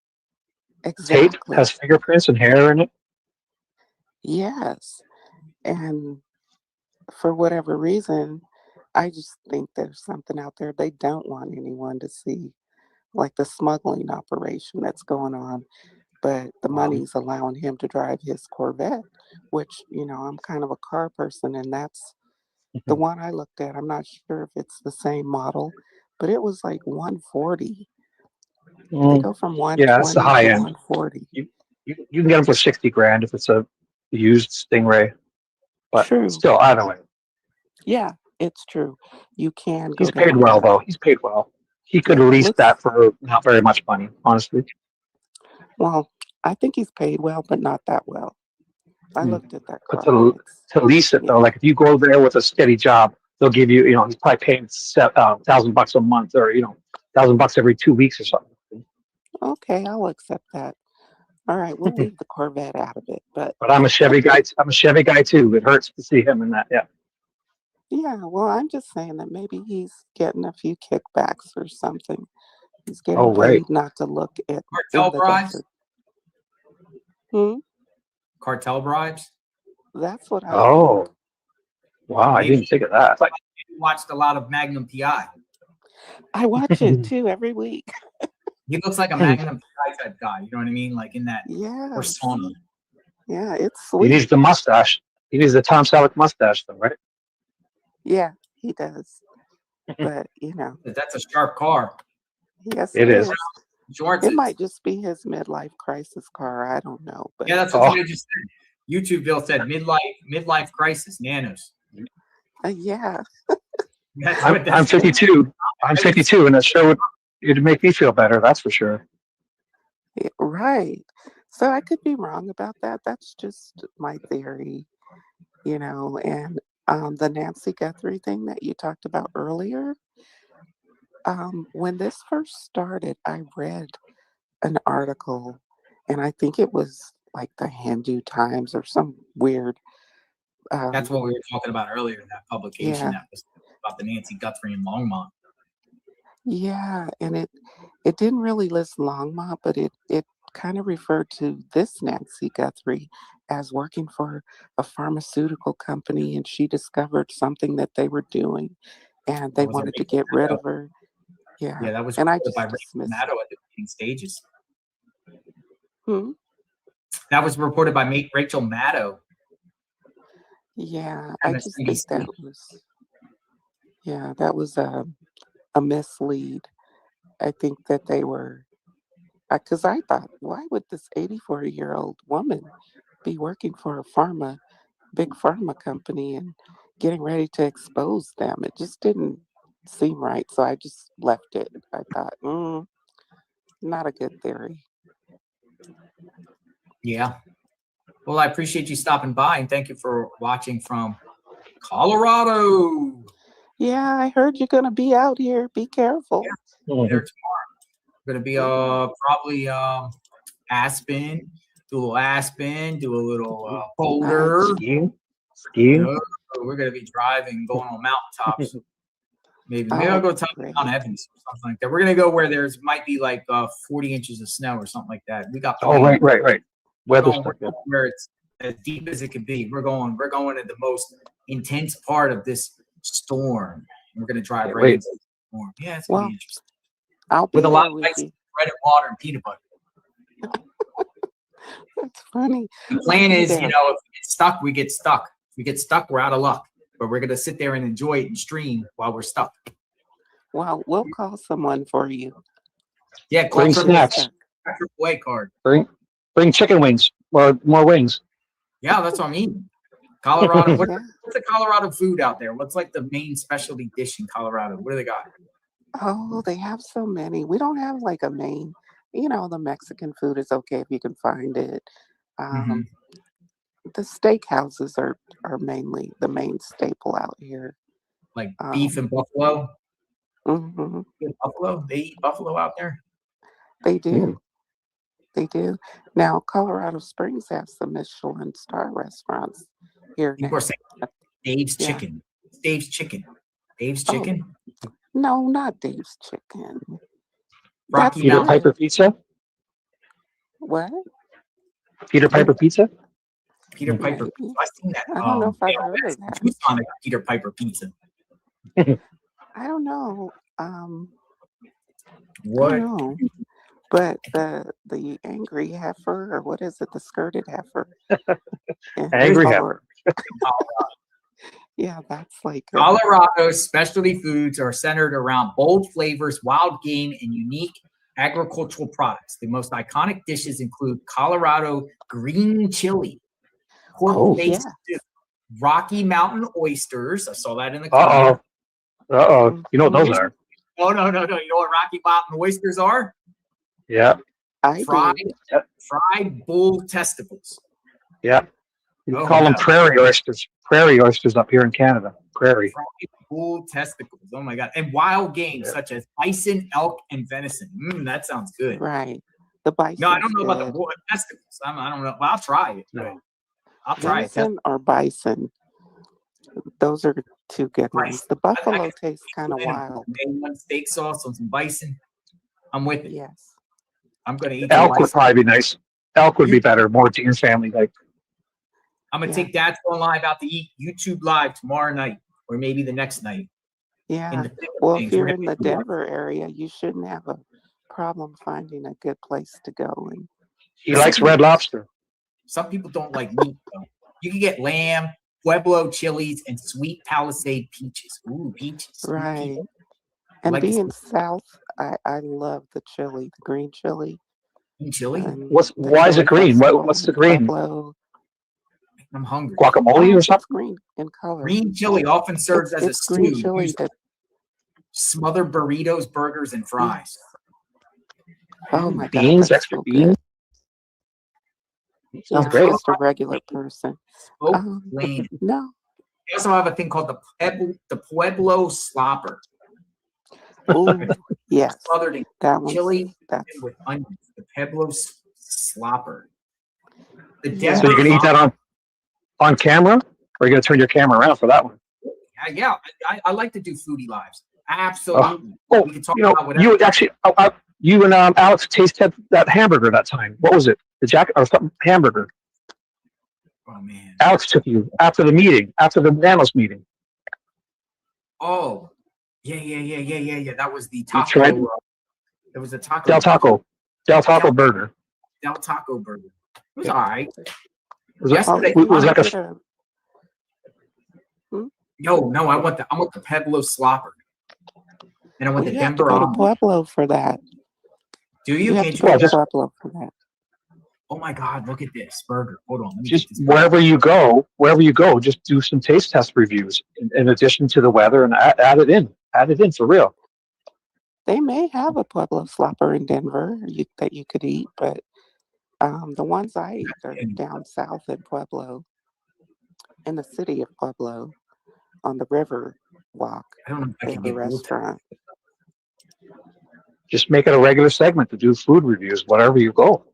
tape Exactly. has fingerprints and hair in it. Yes. And for whatever reason, I just think there's something out there they don't want anyone to see, like the smuggling operation that's going on. But the money's allowing him to drive his Corvette, which, I'm kind of a car person, and that's the one I looked at. I'm not sure if it's the same model, but it was like 140. They go from Yeah, that's the 120 high to end. 140. You can get them for $60,000 if it's a used Stingray. But True. still, either way, Yeah, it's true. You can go he's paid down well that. though. He's paid well. He could Yeah, lease looks that for not very much money, honestly. well. I think he's paid well, but not that well. I looked at that But car. And to lease it though, like if you go there with a steady job, they'll give you, he's probably paying $1,000 a month, or $1,000 every 2 weeks or something. okay, I'll accept that. All right, we'll leave the Corvette out of it, but But I'm a Chevy guy. I'm a Chevy guy too. It hurts to see him in that. Yeah. yeah, well, I'm just saying that maybe he's getting a few kickbacks or something. He's getting Oh, right. paid not to look at Cartel in the bribes? desert. Hmm? Cartel bribes? That's what I Oh, wow! I Maybe didn't think of that. you watched a lot of Magnum PI. I watch it too every week. He looks like a Magnum PI type guy. You know what I mean? Like in that Yeah. persona. Yeah, it's He sweet. needs the mustache. He needs the Tom Selleck mustache, though, right? Yeah, he does. But That's a sharp car. yes, It it is. is. Jlr'S It is. might just be his midlife crisis car. I don't know. But Yeah, that's what somebody just said. YouTube Bill said midlife crisis, nanos. yeah. That's I'm, what I'm that's 52. I'm 52, and that show it'd make me feel better. That's for sure. Yeah, right. So I could be wrong about that. That's just my theory, and the Nancy Guthrie thing that you talked about earlier. When this first started, I read an article, and I think it was like the Hindu Times or some weird. That's what we were talking about earlier in that publication Yeah. that was about the Nancy Guthrie in Longmont. Yeah, and it didn't really list Longmont, but it kind of referred to this Nancy Guthrie as working for a pharmaceutical company, and she discovered something that they were doing, and they That was a wanted to Rachel get rid Maddow. of her. Yeah, Yeah, that was and I reported just by Rachel dismissed it. Maddow at the beginning stages. Hmm? That was reported by Rachel Maddow. Yeah, I just think MSNBC. that was a mislead. I think that they were, because I thought, why would this 84-year-old woman be working for a big pharma company and getting ready to expose them? It just didn't seem right. So I just left it. I thought, not a good theory. Yeah. Well, I appreciate you stopping by and thank you for watching from Colorado. Yeah, I heard you're going to be out here. Be careful. Yeah, there tomorrow. We're going to be probably Aspen, do a little Aspen, do a little Boulder. Skiing. We're going to be driving, going on mountaintops. Maybe I'll go to Mount Evans or something like that. We're going to go where there's might be like 40 inches of snow or something like that. We got Right. Weather we're going where it's as deep as it can be. We're going to the most intense part of this storm. We're going to drive right into the storm. Yeah, it's going to be interesting. I'll be with a lot of with ice, you. bread and water and peanut butter. That's funny. The plan is, if we get stuck, we get stuck. If we get stuck, we're out of luck. But we're going to sit there and enjoy it and stream while we're stuck. Well, we'll call someone for you. Yeah, bring snacks. AAA card. Bring chicken wings or more wings. Yeah, that's what I mean. Colorado. What's the Colorado food out there? What's like the main specialty dish in Colorado? What do they got? Oh, they have so many. We don't have like a main. The Mexican food is okay if you can find it. The steakhouses are mainly the main staple out here. Like beef and buffalo. Mm-hmm. Buffalo. They eat buffalo out there. They do. They do. Now, Colorado Springs has some Michelin star restaurants here People now. are saying Dave's Yeah. Chicken. Dave's Chicken. Dave's Oh, Chicken. no, not Dave's Chicken. Rocky Peter Mountain. Piper Pizza. What? Peter Piper Pizza. Peter Piper. Maybe. I've seen that. I don't know if I've yeah, heard that's of that. Tucson, they got Peter Piper Pizza. I don't know. I What? don't know. But the angry heifer, or what is it? The skirted heifer. in Angry Colorado. heifer. Yeah, that's like Colorado's specialty foods are centered around bold flavors, wild game, and unique agricultural products. The most iconic dishes include Colorado green chili, pork-based stew, Rocky Mountain oysters. I saw that in the comment. You know what those are? Oh, no. You know what Rocky Mountain oysters are? Yeah. Fried bull testicles. Yeah. You Oh, call them yeah. prairie oysters. Prairie oysters up here in Canada. Prairie. Fried bull testicles. Oh my God. And wild game such as bison, elk, and venison. That sounds good. right. The bison. No, I don't know about the bull testicles. I don't know. Well, I'll try it. No. I'll try it. Venison or bison. Those are two good ones. The buffalo tastes kind of wild. One steak sauce on some bison. I'm with it. Yes. I'm going to eat Elk would bison. probably be nice. Elk would be better, more to your family. Like I'm going to take Dad's Going Live out to eat YouTube Live tomorrow night or maybe the next night. Yeah. Well, if you're in the Denver area, you shouldn't have a problem finding a good place to go. And he likes Red Lobster. Some people don't like meat, though. You can get lamb, Pueblo chilies, and sweet Palisade peaches. Ooh, peaches. right. And Like being south, I love the chili, the green chili. Green chili? Why is it green? What's the green? Pueblo. I'm hungry. Guacamole or It's something? green in color. Green chili often serves as a It's green stew. chili Used to that. smother burritos, burgers, and fries. Oh my God, Beans, that's extra so beans. good. Sounds Yeah, great. just a regular person. Lane. No. They also have a thing called the Pueblo slopper. Oh, yes. Smothered in That one's chili that's and with onions. The Pueblo slopper. The Yeah. So you're gonna eat that on camera, or you're gonna turn your camera around for that one? Yeah, I like to do foodie lives. Absolutely. Oh, We can talk you know, about whatever. you actually, you and Alex tasted that hamburger that time. What was it? The Jack or something hamburger? Oh man. Alex took you after the meeting, after the Nanos meeting. Oh, yeah. That was the You taco. tried It was a taco. Del Taco burger. Del Taco burger. It was all right. Was it, Yesterday, was it like a? No, I want the Pueblo slopper. And I want the You have to Denver go to omelet. Pueblo for that. Do you? You have Can't to you go get to that? Pueblo for that. Oh my God, look at this burger. Hold on. Let me Just get this burger. wherever you go, just do some taste test reviews in addition to the weather and add it in for real. They may have a Pueblo slopper in Denver that you could eat, but the ones I eat are down south in Pueblo, in the city of Pueblo, on the river walk. I don't know if I They can have a get both. restaurant. Just make it a regular segment to do food reviews wherever you go.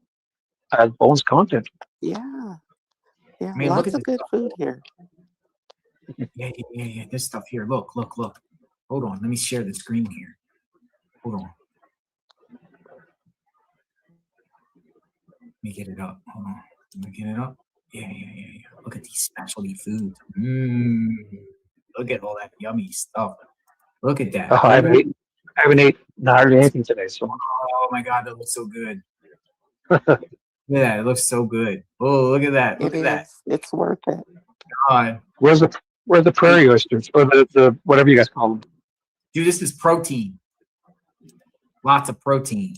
Add bonus content. Yeah, yeah, Man, look lots at of this good stuff. food here. Yeah. This stuff here. Look. Hold on. Let me share the screen here. Hold on. Let me get it up. Hold on. Let me get it up. Yeah. Look at these specialty foods. Look at all that yummy stuff. Look at that. Oh, I haven't ate hardly anything today. So Oh my God, that looks so good. Look at that. It looks so good. Oh, look at that. Look It at that. is. It's worth it. God. where's the prairie oysters or the whatever you guys call them? Dude, this is protein. Lots of protein.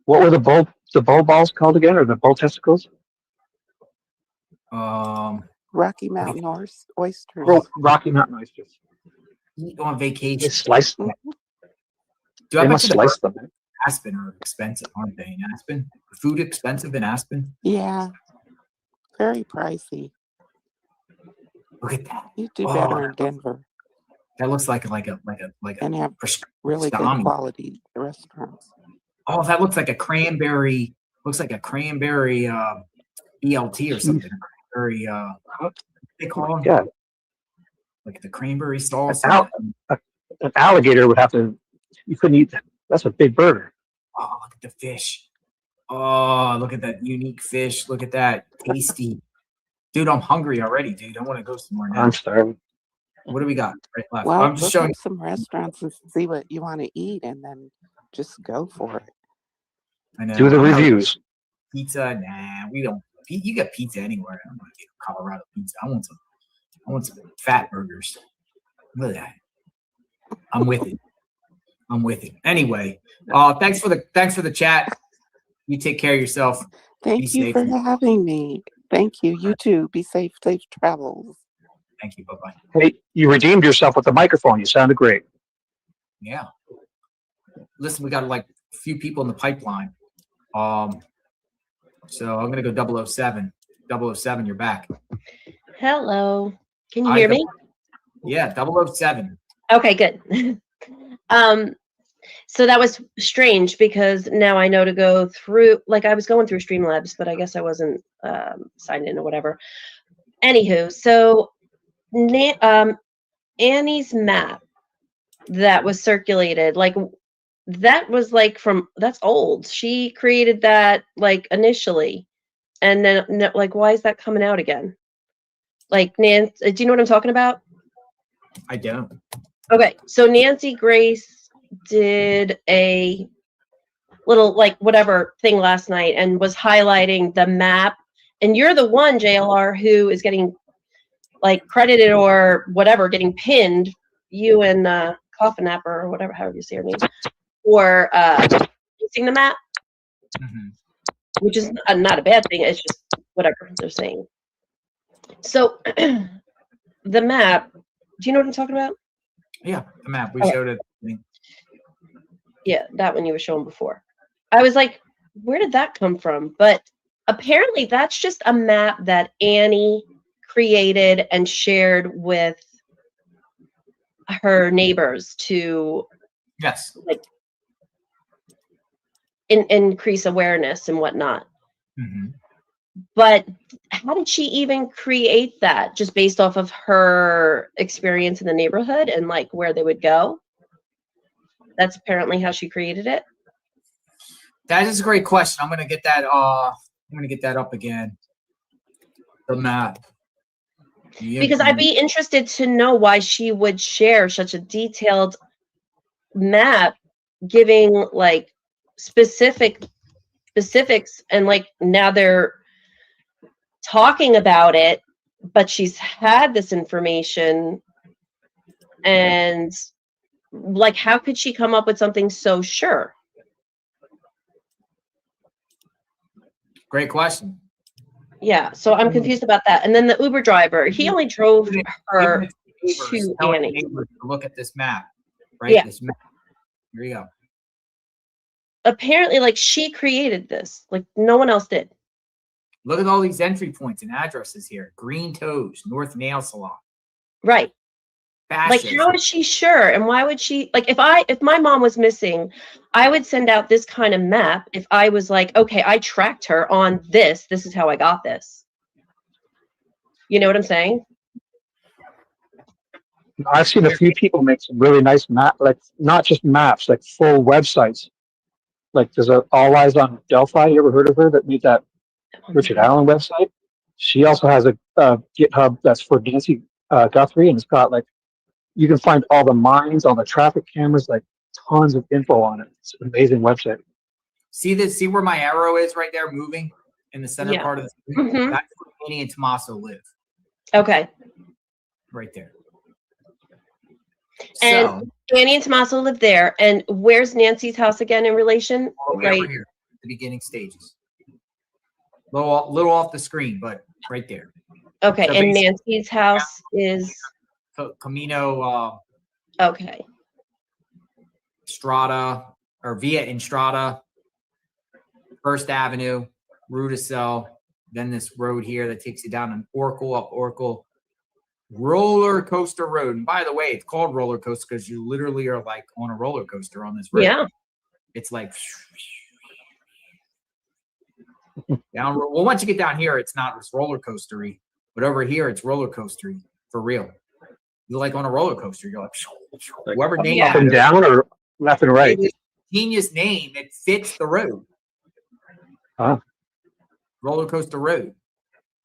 What were the bull balls called again, or the bull testicles? Rocky Mountain oysters. Rocky Mountain oysters. Eat on vacation. They slice them. Do I They bet must you the slice burgers them. in Aspen are expensive, aren't they? In Aspen, food expensive in Aspen. Yeah, very pricey. Look at that. You do Oh, better in Denver That looks like a and have prescription really good pastrami. quality restaurants. Oh, that looks like a cranberry Looks like a cranberry BLT or something. Cranberry, they call them? Yeah. Like the cranberry sauce. An alligator would have to. You couldn't eat that. That's a big burger. Oh, look at the fish. Oh, look at that unique fish. Look at that. Tasty. Dude, I'm hungry already, dude. I want to go somewhere now. I'm starving. What do we got right left? Well, I'm just look showing. up some restaurants and see what you want to eat, and then just go for it. I know. Do the reviews. Pizza? Nah, we don't. You get pizza anywhere. I don't want to get Colorado pizza. I want some fat burgers. Look at that. I'm with it. Anyway, thanks for the chat. You take care of yourself. Thank you for having me. Thank you. You too. Be safe. Safe travels. Thank you. Bye-bye. Hey, you redeemed yourself with the microphone. You sounded great. Yeah. Listen, we got like a few people in the pipeline. So I'm gonna go 007. 007, you're back. Hello. Can you hear me? Yeah, 007. Okay, good. So that was strange because now I know to go through, like I was going through Streamlabs, but I guess I wasn't signed in or whatever. Anywho, so Annie's map that was circulated, like that was like that's old. She created that like initially. And then like, why is that coming out again? Like Nancy, do you know what I'm talking about? I don't. Okay, so Nancy Grace did a little like whatever thing last night and was highlighting the map. And you're the one, JLR, who is getting like credited or whatever, getting pinned, you and Coffin Napper or whatever, however you say her name, for using the map, which is not a bad thing. It's just whatever they're saying. So the map, do you know what I'm talking about? Yeah, the map. We Okay. showed it. Yeah, that one you were showing before. I was like, where did that come from? But apparently that's just a map that Annie created and shared with her neighbors to like increase awareness and whatnot. But how did she even create that? Just based off of her experience in the neighborhood and like where they would go? That's apparently how she created it. That is a great question. I'm gonna get that. I'm gonna get that up again. The map. Because I'd be interested to know why she would share such a detailed map, giving like specifics, and like now they're talking about it, but she's had this information, and like, how could she come up with something so sure? Great question. Yeah, so I'm confused about that. And then the Uber driver, he only drove her to Tell Annie. neighbors to look at this map, right? Yeah. This map. Here you go. Apparently, like, she created this. Like, no one else did. Look at all these entry points and addresses here. Green Toes, North Nail Salon. Right. Like, Fashion. how is she sure? And why would she, like, if my mom was missing, I would send out this kind of map if I was like, okay, I tracked her on this. This is how I got this. You know what I'm saying? I've seen a few people make some really nice map, like not just maps, like full websites. Like there's a All Eyes on Delphi. You ever heard of her that made that Richard Allen website? She also has a GitHub that's for Nancy Guthrie, and it's got like you can find all the mines, all the traffic cameras, like tons of info on it. It's an amazing website. See this? See where my arrow is right there, moving in the center Yeah. part of the screen? Mhm. That's where Annie and Tommaso live, Okay. right there. And Annie and Tommaso live there. And where's Nancy's house again in relation? All the way over here, the beginning stages. Little off the screen, but right there. Okay, So and basically- Nancy's house is Camino okay. Strada or Via Enstrada, First Avenue, Rudisell, then this road here that takes you down an Oracle, up Oracle, Roller Coaster Road. And by the way, it's called roller coaster because you literally are like on a roller coaster on this road. Yeah. It's like Well, once you get down here, it's not, it's roller coastery, but over here, it's roller coastery for real. You're like on a roller coaster. You're like whoever named Up and down or left and right? Genius name. It fits the road. Huh? Roller coaster road.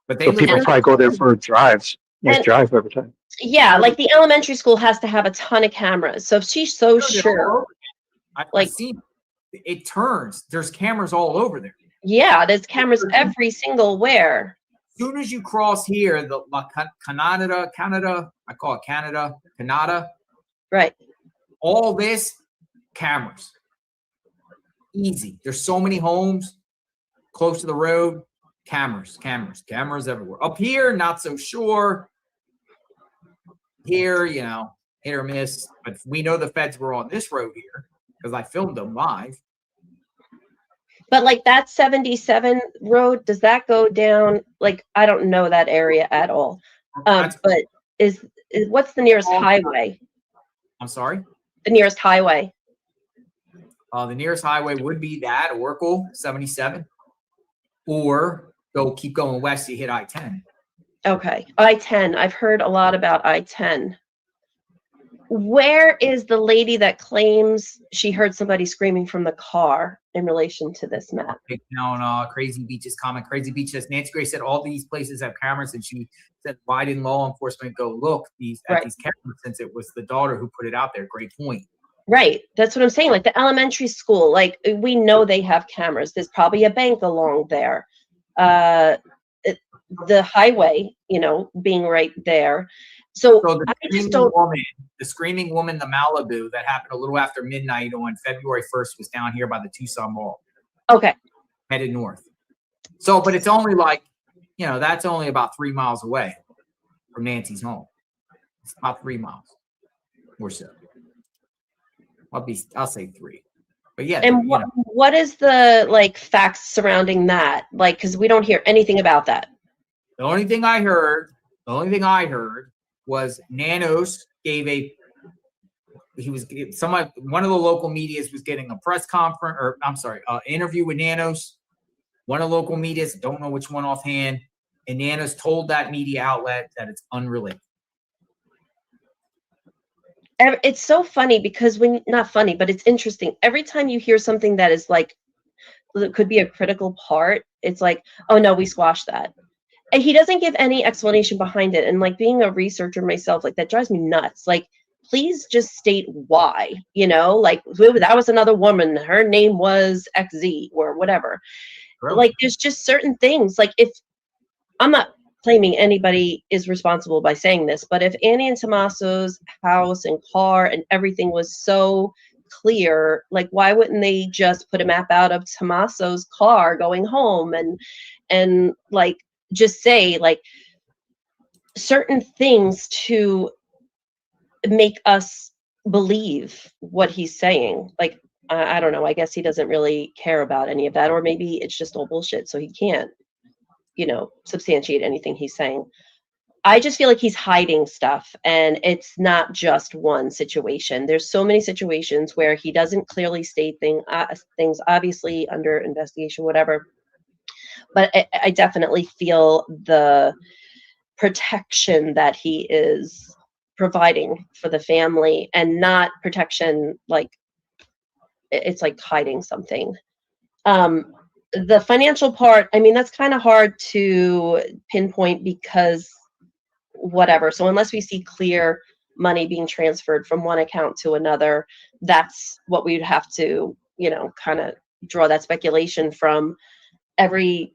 But they So people live probably go there for drives. Nice And- drive every time. Yeah, like the elementary school has to have a ton of cameras. So if she's so sure, I've seen it turns. There's cameras all over there. yeah, there's cameras every single where. As soon as you cross here, the Canada, I call it Canada. Right. All this cameras. Easy. There's so many homes close to the road. Cameras everywhere. Up here, not so sure. Here, you know, hit or miss. But we know the feds were on this road here because I filmed them live. But like that 77 road, does that go down? Like, I don't know that area at all. But is what's the nearest highway? I'm sorry? The nearest highway. The nearest highway would be that Oracle 77, or keep going west. You hit I-10. Okay, I-10. I've heard a lot about I-10. Where is the lady that claims she heard somebody screaming from the car in relation to this map? Down Crazy Beach's comment. Crazy Beach says Nancy Grace said all these places have cameras, and she said, why didn't law enforcement go look at these cameras since it was the daughter who put it out there? Great point. Right. That's what I'm saying. Like the elementary school, like we know they have cameras. There's probably a bank along there. The highway, you know, being right there. So I just don't. The screaming woman, the Malibu, that happened a little after midnight on February 1st was down here by the Tucson Mall. Okay. Headed north. So, but it's only like, you know, that's only about 3 miles away from Nancy's home. It's about 3 miles or so. I'll say 3. But yeah. And what is the like facts surrounding that? Like, because we don't hear anything about that. The only thing I heard was Nanos gave one of the local medias was getting a press conference, or I'm sorry, interview with Nanos. One of the local medias, don't know which one offhand, and Nanos told that media outlet that it's unrelated. It's so funny because not funny, but it's interesting. Every time you hear something that is like, it could be a critical part, it's like, oh no, we squashed that. And he doesn't give any explanation behind it. And like being a researcher myself, like that drives me nuts. Like, please just state why, you know, like that was another woman. Her name was XZ or whatever. Really? Like there's just certain things. Like if I'm not claiming anybody is responsible by saying this, but if Annie and Tommaso's house and car and everything was so clear, like why wouldn't they just put a map out of Tommaso's car going home and like just say like certain things to make us believe what he's saying? Like I don't know, I guess he doesn't really care about any of that, or maybe it's just all bullshit, so he can't, you know, substantiate anything he's saying. I just feel like he's hiding stuff, and it's not just one situation. There's so many situations where he doesn't clearly state things obviously under investigation, whatever. But I definitely feel the protection that he is providing for the family, and not protection like it's like hiding something. The financial part, I mean, that's kind of hard to pinpoint because whatever. So unless we see clear money being transferred from one account to another, that's what we'd have to, you know, kind of draw that speculation from every,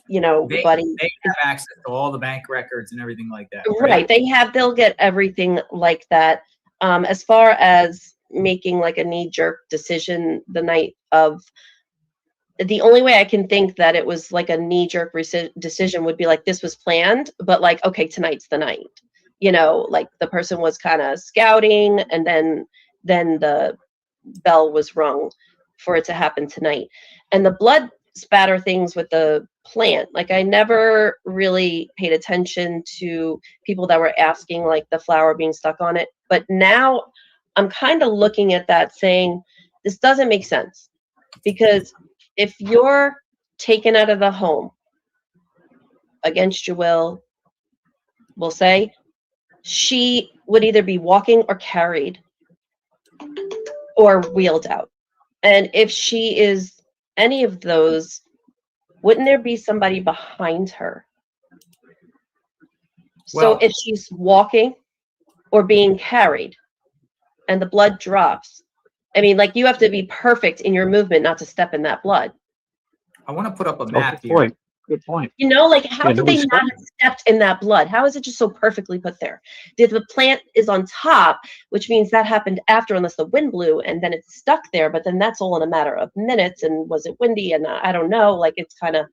you know, buddy. They have access to all the bank records and everything like that. Right. They'll get everything like that. As far as making like a knee-jerk decision the night of, the only way I can think that it was like a knee-jerk decision would be like, this was planned, but like, okay, tonight's the night. You know, like the person was kind of scouting, and then the bell was rung for it to happen tonight. And the blood spatter things with the plant, like I never really paid attention to people that were asking like the flower being stuck on it. But now I'm kind of looking at that saying, this doesn't make sense, because if you're taken out of the home against your will, we'll say, she would either be walking or carried or wheeled out. And if she is any of those, wouldn't there be somebody behind her? So Well- if she's walking or being carried and the blood drops, I mean, like, you have to be perfect in your movement not to step in that blood. I want to put up a Oh, map good here. point. Good point. You know, like, how Yeah, did they nobody's not have stepped in that blood? How is it just so perfectly put there? If the plant is on top, which means that happened after, unless the wind blew and then it's stuck there, but then that's all in a matter of minutes. And was it windy? And I don't know. Like, it's kind of.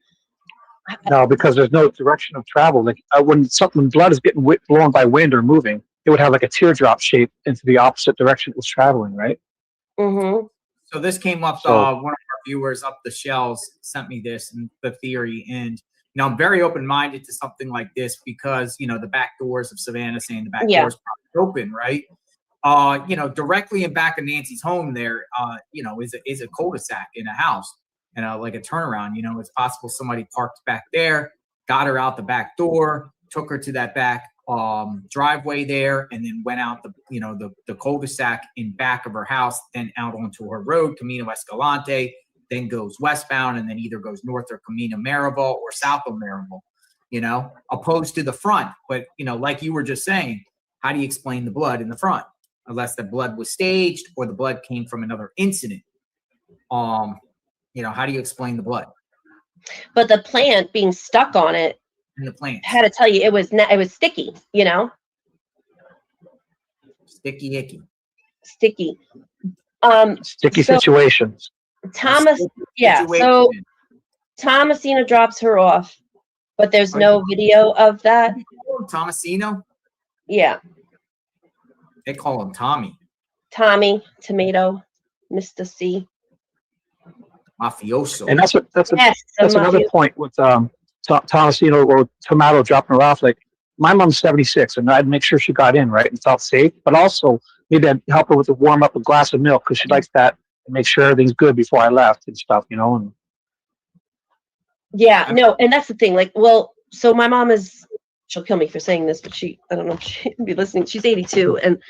No, because there's no direction of travel. Like when blood is getting blown by wind or moving, it would have like a teardrop shape into the opposite direction it was traveling, right? Mm-hmm. So this came up. So- One of our viewers up the shelves sent me this and the theory, and I'm very open-minded to something like this because the back doors of Savannah, saying the back Yeah. doors probably open, right? Directly in back of Nancy's home there, is a cul-de-sac in a house, and like a turnaround. It's possible somebody parked back there, got her out the back door, took her to that back driveway there, and then went out the cul-de-sac in back of her house, then out onto her road, Camino Escalante, then goes westbound, and then either goes north or Camino Maribel or south of Maribel, opposed to the front. But, like you were just saying, how do you explain the blood in the front? Unless the blood was staged or the blood came from another incident. How do you explain the blood? But the plant being stuck on it, in the plant, had to tell you it was sticky, sticky icky. Sticky. Sticky so situations. Thomas, yeah. So Thomasina drops her off, but there's no video of that. Thomasino? Yeah. They call him Tommy. Tommy, Tomato, Mr. C. Mafioso. And that's Yes, that's another mafioso. point with Thomasino or Tomato dropping her off. Like my mom's 76, and I'd make sure she got in right and felt safe, but also maybe I'd help her with to warm up a glass of milk because she likes that and make sure everything's good before I left and stuff, And Yeah, no, and that's the thing. Like, well, so my mom she'll kill me for saying this, but I don't know if she'd be listening. She's 82, and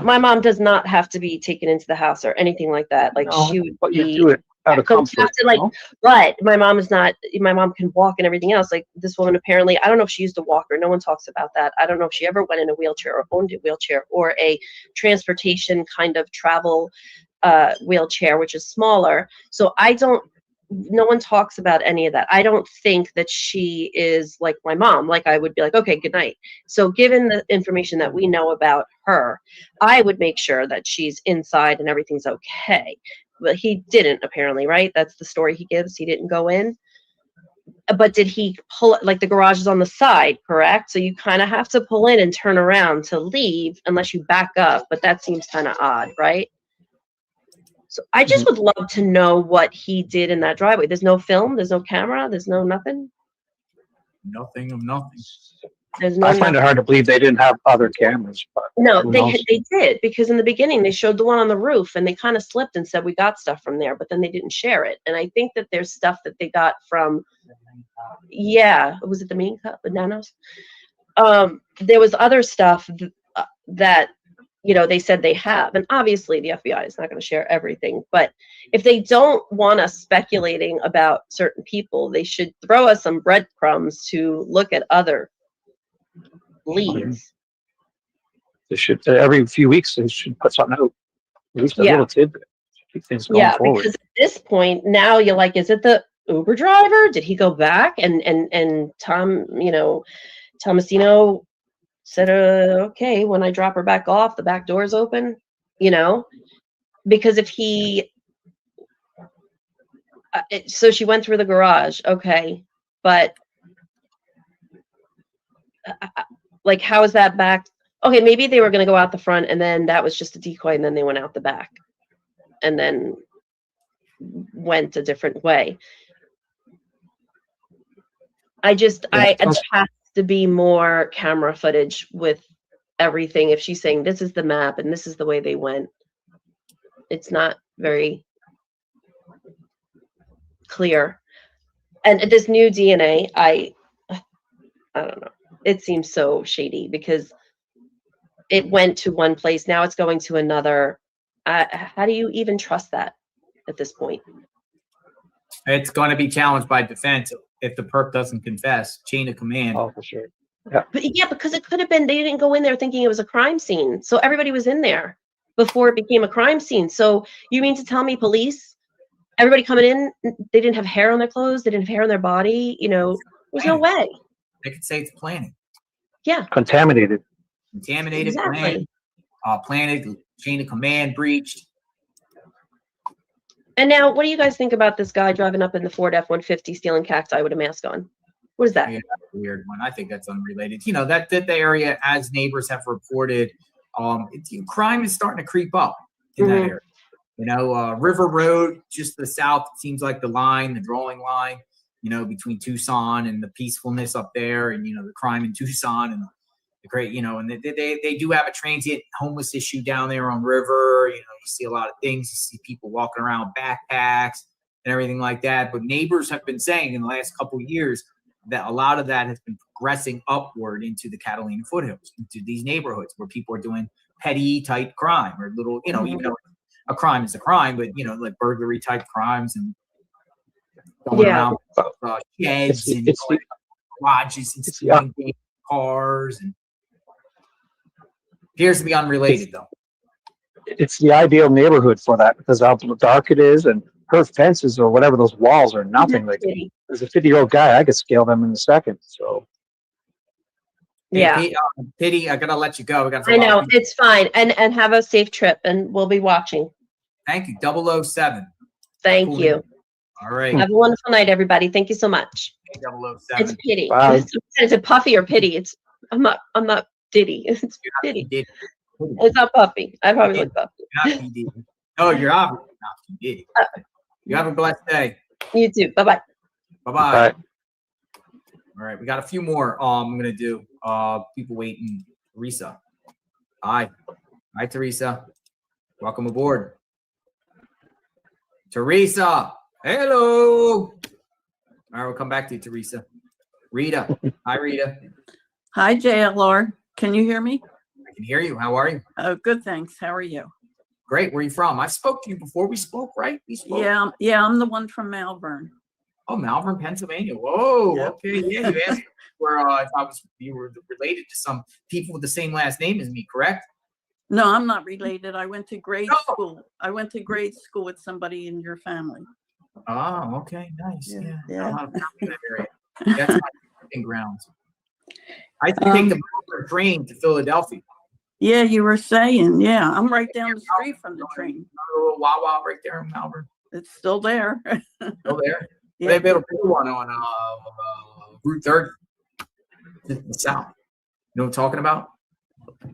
my mom does not have to be taken into the house or anything like that. Like, no, she would but you be. do it out of So we comfort. have to, like, but my mom is not. My mom can walk and everything else. Like, this woman apparently, I don't know if she used a walker. No one talks about that. I don't know if she ever went in a wheelchair or owned a wheelchair or a transportation kind of travel wheelchair, which is smaller. So no one talks about any of that. I don't think that she is like my mom. Like, I would be like, okay, good night. So given the information that we know about her, I would make sure that she's inside and everything's okay. But he didn't, apparently, right? That's the story he gives. He didn't go in. But did he pull, like, the garage is on the side, correct? So you kind of have to pull in and turn around to leave unless you back up. But that seems kind of odd, right? So I just would love to know what he did in that driveway. There's no film. There's no camera. There's no nothing. Nothing of nothing. There's no. I find it hard to believe they didn't have other cameras, but No, who they knows? did, because in the beginning they showed the one on the roof and they kind of slipped and said we got stuff from there, but then they didn't share it. And I think that there's stuff that they got from. Yeah, was it the main cut bananas? There was other stuff that they said they have, and obviously the FBI is not going to share everything, but if they don't want us speculating about certain people, they should throw us some breadcrumbs to look at other leads. They should every few weeks they should put something out, at least a Yeah. little tidbit to keep things going forward. Because at this point now you're like, is it the Uber driver? Did he go back? And Tom, Tomasino said, okay, when I drop her back off, the back door's open, because if he, so she went through the garage, okay, but like, how is that back? Okay, maybe they were going to go out the front and then that was just a decoy and then they went out the back and then went a different way. There has to be more camera footage with everything. If she's saying this is the map and this is the way they went, it's not very clear. And this new DNA, I don't know. It seems so shady because it went to one place, now it's going to another. How do you even trust that at this point? It's going to be challenged by defense if the perp doesn't confess. Chain of command. Oh, for sure. Yeah. But yeah, because it could have been they didn't go in there thinking it was a crime scene. So everybody was in there before it became a crime scene. So you mean to tell me police, everybody coming in, they didn't have hair on their clothes, they didn't have hair on their body, there's no way. They could say it's planning. Yeah. Contaminated. Contaminated, Exactly. planted, chain of command breached. And now, what do you guys think about this guy driving up in the Ford F-150 stealing cacti with a mask on? What is that? Yeah, that's a weird one. I think that's unrelated. That the area, as neighbors have reported, crime is starting to creep up in that area. River Road, just the south, seems like the drawing line, between Tucson and the peacefulness up there, and the crime in Tucson and the great, and they do have a transient homeless issue down there on River. You see a lot of things. You see people walking around with backpacks and everything like that. But neighbors have been saying in the last couple of years that a lot of that has been progressing upward into the Catalina foothills, into these neighborhoods where people are doing petty type crime or little, even though a crime is a crime, but like burglary type crimes and going around sheds and garages and stealing cars. And appears to be unrelated though. It's the ideal neighborhood for that because how dark it is, and her fences or whatever those walls are nothing. Like as a 50-year-old guy, I could scale them in a second. So yeah, Pity, I gotta let you go. I know it's fine, and have a safe trip, and we'll be watching. Thank you, 007. Thank you. All right. Have a wonderful night, everybody. Thank you so much. 007. It's Pity. Bye. Is it Puffy or Pity? I'm not Diddy. It's Pity. It's not Puffy. I probably look Puffy. Oh, you're obviously not P. Diddy. You have a blessed day. You too. Bye-bye. Bye-bye. All right, we got a few more I'm gonna do. People waiting. Teresa. Hi, Teresa. Welcome aboard. Teresa. Hello. All right, we'll come back to you, Teresa. Rita. Hi, Rita. Hi, JLR. Can you hear me? I can hear you. How are you? Oh, good, thanks. How are you? Great. Where are you from? I spoke to you before we spoke, right? We spoke. Yeah, I'm the one from Malvern. Oh, Malvern, Pennsylvania. Whoa. Yep. Okay. Yeah, you asked me where if you were related to some people with the same last name as me, correct? No, I'm not related. I went to grade school. I went to grade school with somebody in your family. Oh, okay. Nice. Yeah. I'm in that area. That's my camping grounds. I used to take the Malvern train to Philadelphia. Yeah, you were saying. Yeah, I'm right down the street from the train. A little Wawa right there in Malvern. It's still there. Still there? Yeah. They built a big one on Route 30 to the south. You know what I'm talking about?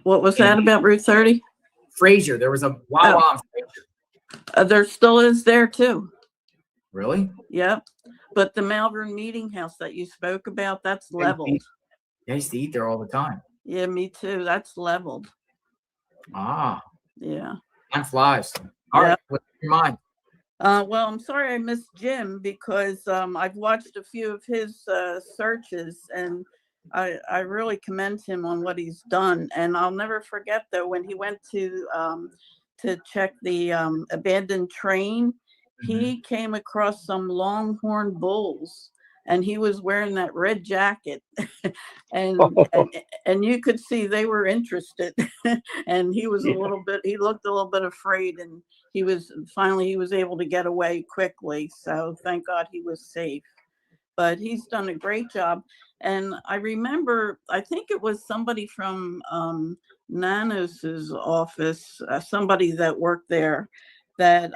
What was that about Route 30? Fraser. There was a Wawa on Fraser. There still is there too. Really? Yep. But the Malvern Meeting House that you spoke about, that's leveled. I used to eat there all the time. Yeah, me too. That's leveled. Ah. Yeah. Time flies. All right. What's your mind? Well, I'm sorry I missed Jim because I've watched a few of his searches and I really commend him on what he's done. And I'll never forget though when he went to check the abandoned train, he came across some longhorn bulls and he was wearing that red jacket and you could see they were interested and he was he looked a little bit afraid and he was able to get away quickly. So thank God he was safe, but he's done a great job. And I remember, I think it was somebody from Nanos's office, somebody that worked there, that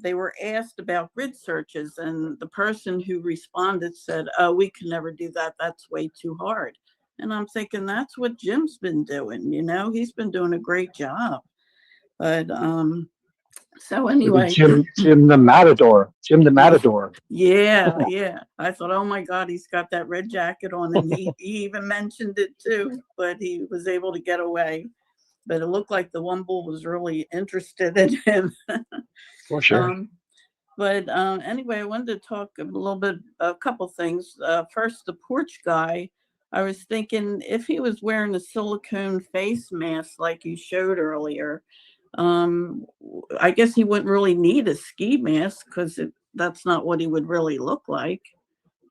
they were asked about grid searches and the person who responded said, oh, we can never do that. That's way too hard. And I'm thinking that's what Jim's been doing. He's been doing a great job. But so anyway. Jim the Matador. Yeah. I thought, oh my God, he's got that red jacket on. And he even mentioned it too, but he was able to get away. But it looked like the one bull was really interested in him. For sure. But anyway, I wanted to talk a little bit, a couple things. First, the porch guy. I was thinking if he was wearing a silicone face mask like you showed earlier, I guess he wouldn't really need a ski mask because that's not what he would really look like.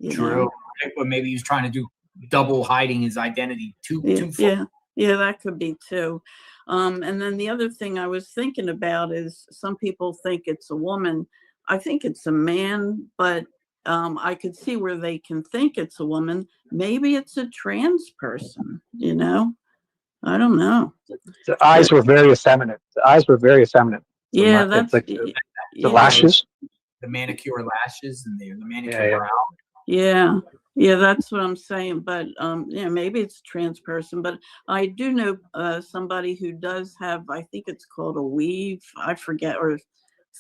You True. know? Or maybe he was trying to do double hiding his identity too far. Yeah, that could be too. And then the other thing I was thinking about is some people think it's a woman. I think it's a man, but I could see where they can think it's a woman. Maybe it's a trans person, you know? I don't know. The eyes were very effeminate. The eyes were very effeminate. Yeah, that's like yeah, the lashes. The manicure lashes and the manicure brow. Yeah, that's what I'm saying. But yeah, maybe it's a trans person. But I do know somebody who does have, I think it's called a weave, I forget, or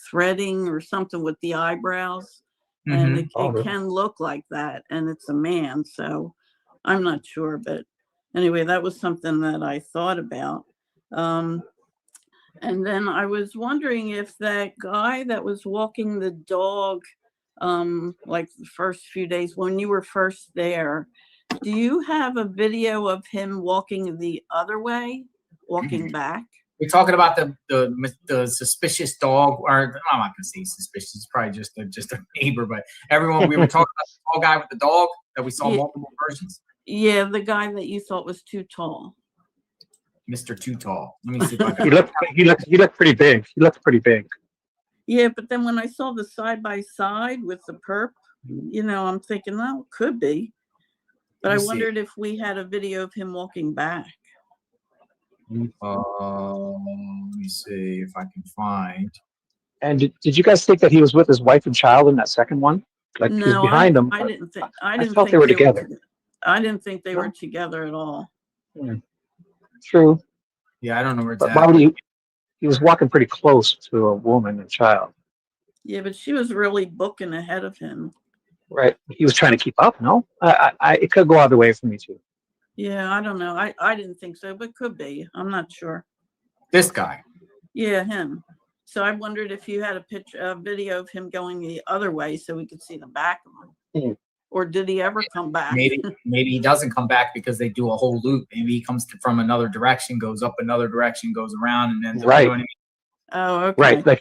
threading or something with the eyebrows. And it can look like that, and it's a man. So I'm not sure, but anyway, that was something that I thought about. And then I was wondering if that guy that was walking the dog, like the first few days when you were first there, do you have a video of him walking the other way, walking back? We're talking about the suspicious dog, or I'm not going to say suspicious. It's probably just a neighbor, but everyone we were talking about the tall guy with the dog that we saw multiple versions. Yeah, the guy that you thought was too tall. Mr. Too Tall. Let me see if I can. He looked pretty big. He looked pretty big. Yeah, but then when I saw the side by side with the perp, you know, I'm thinking, well, could be. But I wondered if we had a video of him walking back. Let me see if I can find. And did you guys think that he was with his wife and child in that second one? Like he was behind them. I didn't think. I thought they were together. I didn't think they were together at all. True. Yeah, I don't know where it's But at. why would he was walking pretty close to a woman and child. Yeah, but she was really booking ahead of him. Right. He was trying to keep up, no? It could go either way for me too. Yeah, I don't know. I didn't think so, but could be. I'm not sure. This guy. Yeah, him. So I wondered if you had a video of him going the other way so we could see the back of him. Or did he ever come back? Maybe he doesn't come back because they do a whole loop. Maybe he comes from another direction, goes up another direction, goes around, and then right. You know what I mean? Oh, okay. Right. Like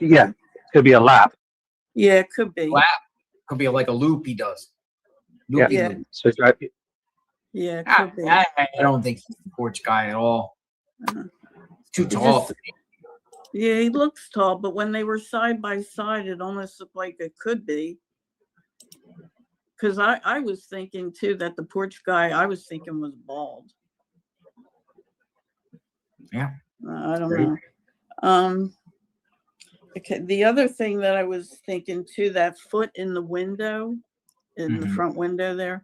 could be a lap. Yeah, it could be. Lap could be like a loop he does. Loop. So it's right. Yeah, it could be. I don't think he's the porch guy at all. Too tall. Yeah, he looks tall, but when they were side by side, it almost looked like it could be. Because I was thinking too that the porch guy I was thinking was bald. Yeah. I don't know. Okay. The other thing that I was thinking too, that foot in the window, in the front window there.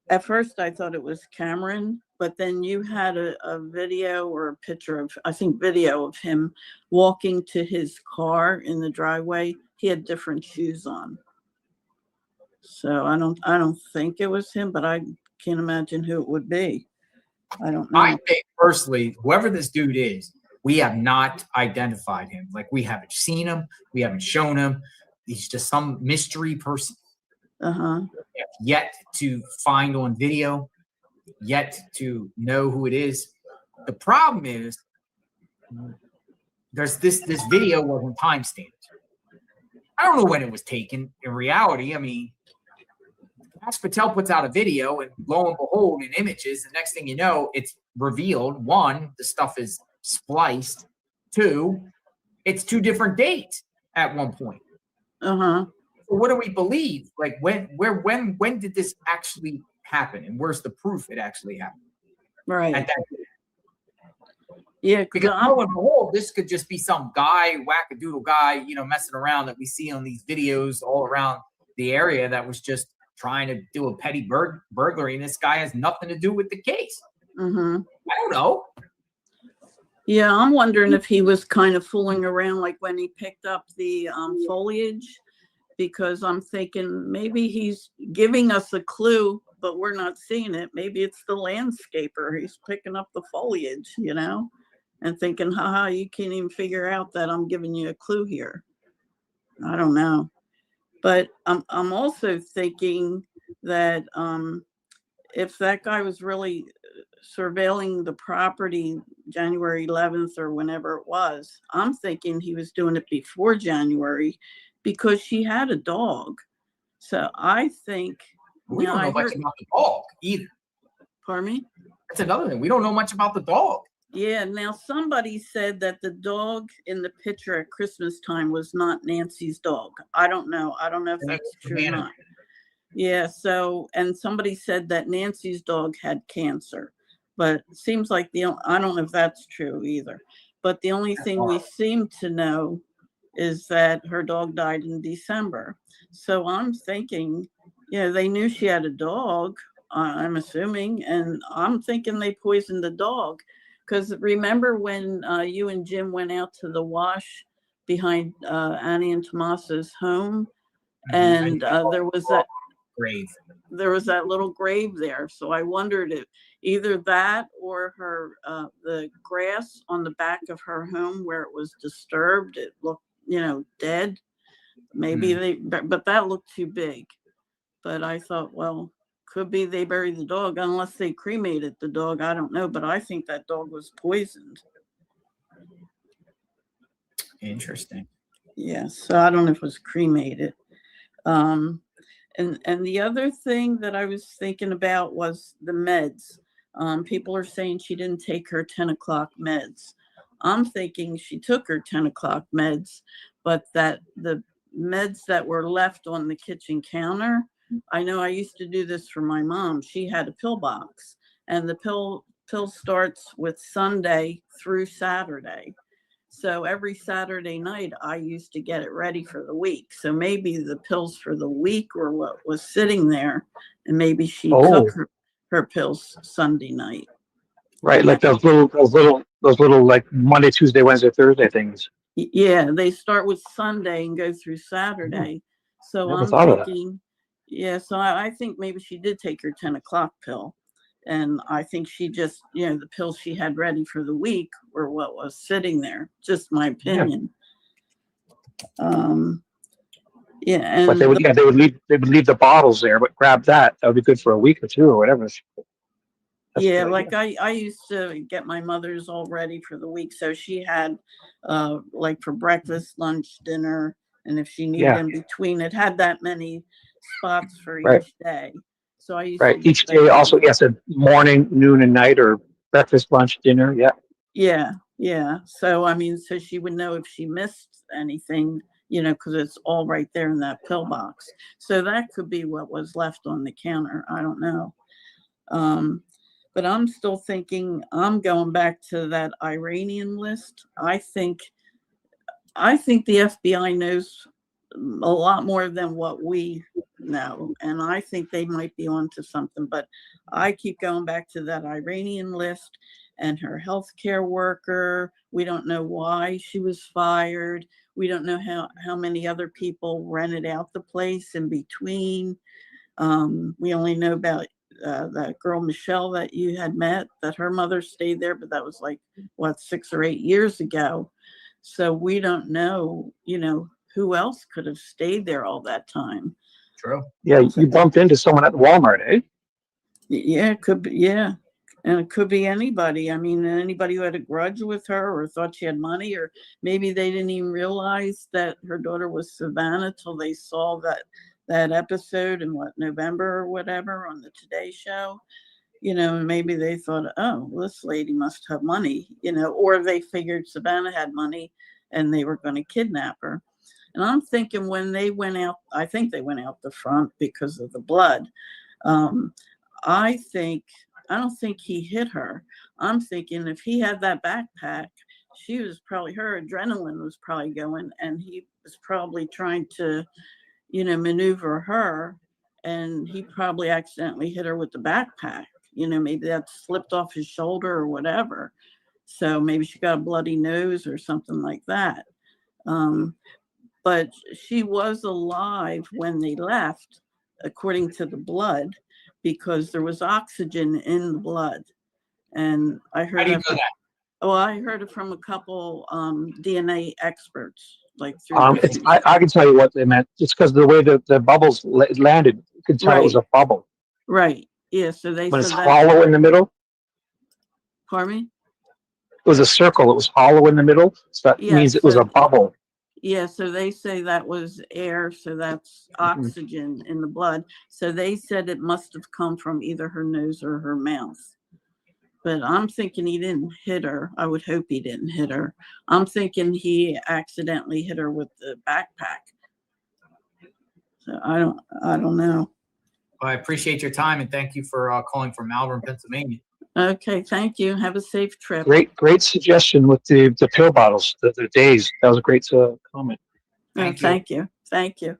At first I thought it was Cameron, but then you had a video or a picture of, I think video of him walking to his car in the driveway. He had different shoes on. So I don't think it was him, but I can't imagine who it would be. I don't know. I think personally, whoever this dude is, we have not identified him. Like we haven't seen him, we haven't shown him. He's just some mystery person. Yet to find on video, yet to know who it is. The problem is there's this video wasn't time stamped. I don't know when it was taken. In reality, I mean, Ash Patel puts out a video, and lo and behold, in images, the next thing you know, it's revealed. One, the stuff is spliced. Two, it's two different dates at one point. So what do we believe? Like when did this actually happen, and where's the proof it actually happened? Right. At that date? Yeah, because lo and behold, this could just be some guy, wackadoodle guy, messing around that we see on these videos all around the area that was just trying to do a petty burglary, and this guy has nothing to do with the case. I don't know. Yeah, I'm wondering if he was kind of fooling around, like when he picked up the foliage, because I'm thinking maybe he's giving us a clue, but we're not seeing it. Maybe it's the landscaper. He's picking up the foliage, and thinking, haha, you can't even figure out that I'm giving you a clue here. I don't know. But I'm also thinking that if that guy was really surveilling the property January 11th or whenever it was, I'm thinking he was doing it before January because she had a dog. So I think We don't know much about the dog either. Pardon me? That's another thing. We don't know much about the dog. Yeah, now somebody said that the dog in the picture at Christmas time was not Nancy's dog. I don't know. I don't know if that's true or not. Yeah, so, and somebody said that Nancy's dog had cancer, but it seems like I don't know if that's true either. But the only thing we seem to know is that her dog died in December. So I'm thinking, they knew she had a dog, I'm assuming, and I'm thinking they poisoned the dog. Because remember when you and Jim went out to the wash behind Annie and Tomaso's home, and there was that grave. There was that little grave there. So I wondered if either that or her the grass on the back of her home where it was disturbed, it looked, dead. Maybe but that looked too big. But I thought, well, could be they buried the dog unless they cremated the dog. I don't know, but I think that dog was poisoned. Interesting. Yeah, so I don't know if it was cremated. And the other thing that I was thinking about was the meds. People are saying she didn't take her 10 o'clock meds. I'm thinking she took her 10 o'clock meds, but that the meds that were left on the kitchen counter, I know I used to do this for my mom. She had a pill box, and the pill starts with Sunday through Saturday. So every Saturday night, I used to get it ready for the week. So maybe the pills for the week were what was sitting there, and maybe she took her pills Sunday night. Right, like those little like Monday, Tuesday, Wednesday, Thursday things. Yeah, they start with Sunday and go through Saturday. So Never I'm thought of that. thinking, so I think maybe she did take her 10 o'clock pill. And I think she just, the pills she had ready for the week were what was sitting there. Just my opinion. And But they would leave the bottles there, but grab that. That would be good for a week or two or whatever. Like I used to get my mother's all ready for the week. So she had like for breakfast, lunch, dinner, and if she needed in between, it had that many spots for each day. So I used to each day also, yes, a morning, noon, and night, or breakfast, lunch, dinner. Yeah. So I mean, so she would know if she missed anything, because it's all right there in that pill box. So that could be what was left on the counter. I don't know. But I'm still thinking, I'm going back to that Iranian list. I think the FBI knows a lot more than what we know, and I think they might be onto something. But I keep going back to that Iranian list and her healthcare worker. We don't know why she was fired. We don't know how many other people rented out the place in between. We only know about that girl Michelle that you had met, that her mother stayed there, but that was like 6 or 8 years ago. So we don't know, who else could have stayed there all that time. True. Yeah, you bumped into someone at Walmart, eh? Yeah, it could be. Yeah, and it could be anybody. I mean, anybody who had a grudge with her or thought she had money, or maybe they didn't even realize that her daughter was Savannah till they saw that episode in November or whatever on the Today Show. Maybe they thought, oh, this lady must have money, or they figured Savannah had money and they were going to kidnap her. And I'm thinking when they went out, I think they went out the front because of the blood. I don't think he hit her. I'm thinking if he had that backpack, her adrenaline was probably going, and he was probably trying to, maneuver her, and he probably accidentally hit her with the backpack. Maybe that slipped off his shoulder or whatever. So maybe she got a bloody nose or something like that. But she was alive when they left, according to the blood, because there was oxygen in the blood. And I heard How do you know that? Well, I heard it from a couple DNA experts, like through It's, I can tell you what they meant. It's because the way the bubbles landed, you could tell it was a bubble. Right. Yeah. So they When said it's that. hollow in the middle, Pardon me? it was a circle. It was hollow in the middle. So that means it was a bubble. Yeah, so they say that was air, so that's oxygen in the blood. So they said it must have come from either her nose or her mouth. But I'm thinking he didn't hit her. I would hope he didn't hit her. I'm thinking he accidentally hit her with the backpack. So I don't know. I appreciate your time and thank you for calling from Malvern, Pennsylvania. Okay, thank you. Have a safe trip. Great suggestion with the pill bottles, the days. That was a great comment. Thank you. Thank you.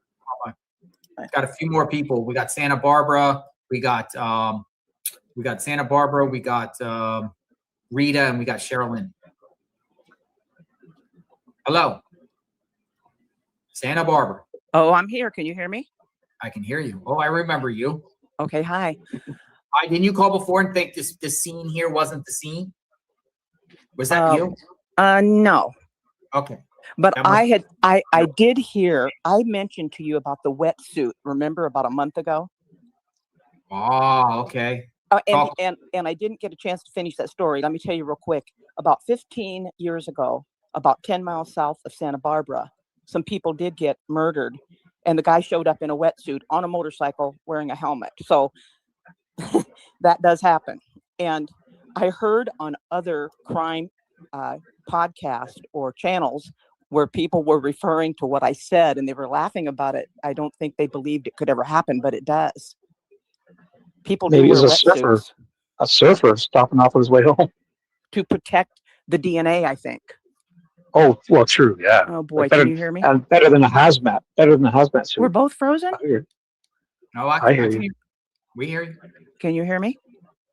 Got a few more people. We got Santa Barbara. We got Santa Barbara. We got Rita, and we got Sherilyn. Hello, Santa Barbara. Oh, I'm here. Can you hear me? I can hear you. Oh, I remember you. Okay. Hi. Hi. Didn't you call before and think this scene here wasn't the scene? Was that you? No. Okay. But I did hear, I mentioned to you about the wetsuit, remember, about a month ago? Oh, okay. And I didn't get a chance to finish that story. Let me tell you real quick. About 15 years ago, about 10 miles south of Santa Barbara, some people did get murdered, and the guy showed up in a wetsuit on a motorcycle wearing a helmet. So that does happen. And I heard on other crime podcasts or channels where people were referring to what I said and they were laughing about it. I don't think they believed it could ever happen, but it does. People Maybe do it wear was wetsuits a surfer stopping off on his way home. to protect the DNA, I think. Oh, well, true. Yeah. Oh boy, But better, can you hear me? And better than a hazmat. Better than a hazmat suit. We're both frozen? No, I hear you. We hear you. Can you hear me?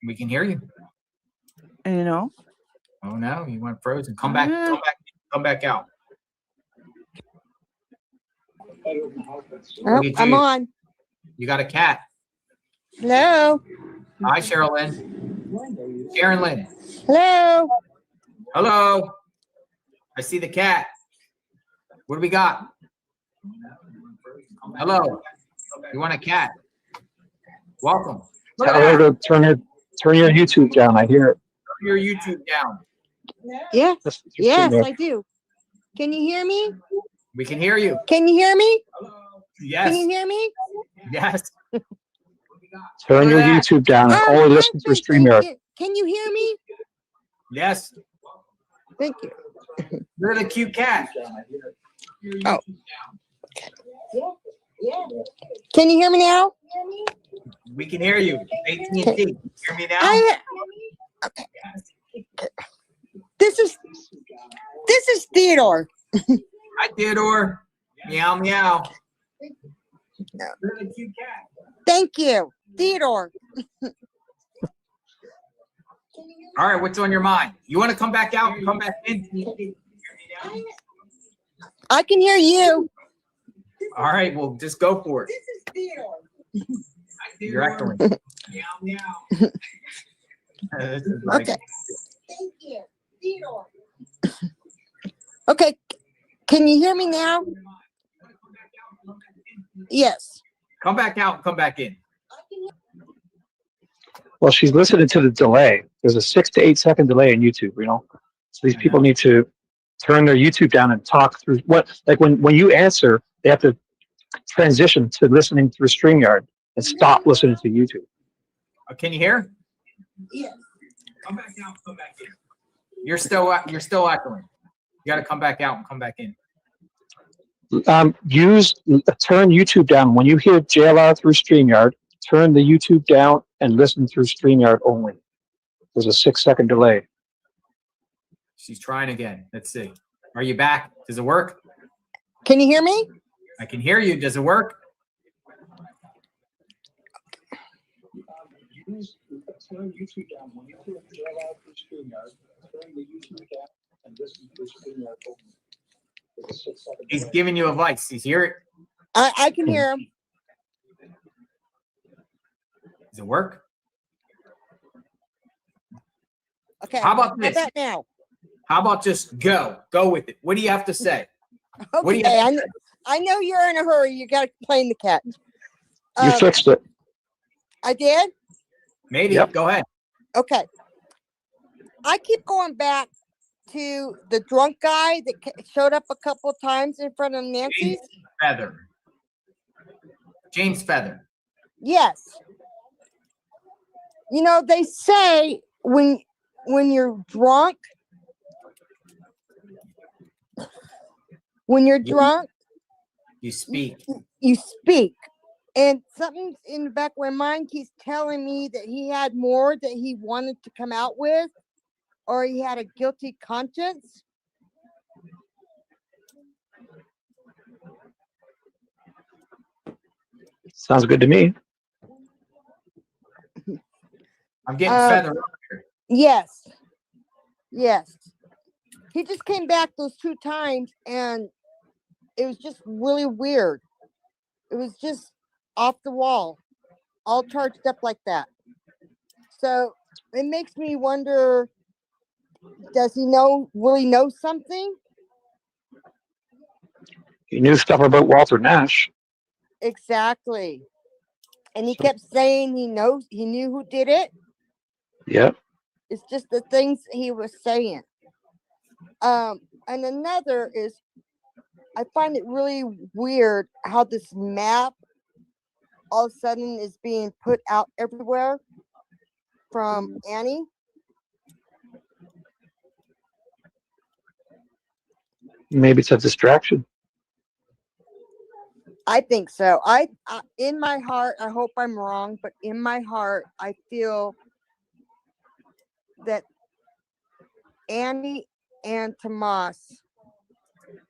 We can hear you. You know? Oh no, you went frozen. Come back out. Oh, I'm on. You got a cat. Hello. Hi, Sherilyn. Sherilyn. Hello. Hello. I see the cat. What do we got? Hello. You want a cat? Welcome. Look at Tell her that. to turn your YouTube down. I hear it. Turn your YouTube down. Yeah. Yes, there. I do. Can you hear me? We can hear you. Can you hear me? Yes. Can you hear me? Yes. Turn your YouTube down and only listen through StreamYard. Can you hear me? Yes. Thank you. Look at the cute cat. Oh. Can you hear me now? We can hear you. AT&T. Hear me now? Okay. This is Theodore. Hi, Theodore. Meow, meow. Thank you, Theodore. All right, what's on your mind? You want to come back out and come back in? I can hear you. All right, well, just go for it. You're echoing. Meow, meow. Okay. Thank you, Theodore. Okay, can you hear me now? Yes. Come back out and come back in. Well, she's listening to the delay. There's a 6 to 8 second delay in YouTube, you know? So these people need to turn their YouTube down and talk through when you answer, they have to transition to listening through StreamYard and stop listening to YouTube. Can you hear? Yes. Come back out, come back in. You're still echoing. You got to come back out and come back in. Turn YouTube down. When you hear Jlr'S through StreamYard, turn the YouTube down and listen through StreamYard only. There's a 6 second delay. She's trying again. Let's see. Are you back? Does it work? Can you hear me? I can hear you. Does it work? Turn YouTube down. When you hear Jlr'S through StreamYard, turn the YouTube down and listen through StreamYard only. He's giving you advice. You hear it? I can hear him. Does it work? Okay. How about this? How about now? How about just go with it? What do you have to say? What do you Okay, have to say? I know you're in a hurry. You got to play the catch. You fixed it. I did? Maybe. Yep. Go ahead. Okay. I keep going back to the drunk guy that showed up a couple of times in front of Nancy's. James Feather. Yes. You know, they say when you're drunk, You speak. you speak. And something in the back of my mind keeps telling me that he had more that he wanted to come out with, or he had a guilty conscience. Sounds good to me. I'm getting Feather up here. Yes. Yes. He just came back those 2 times and it was just really weird. It was just off the wall, all charged up like that. So it makes me wonder, does he really know something? He knew stuff about Walter Nash. Exactly. And he kept saying he knew who did it. Yep. It's just the things he was saying. And another is, I find it really weird how this map all of a sudden is being put out everywhere from Annie. Maybe it's a distraction. I think so. I in my heart, I hope I'm wrong, but in my heart, I feel that Annie and Tomas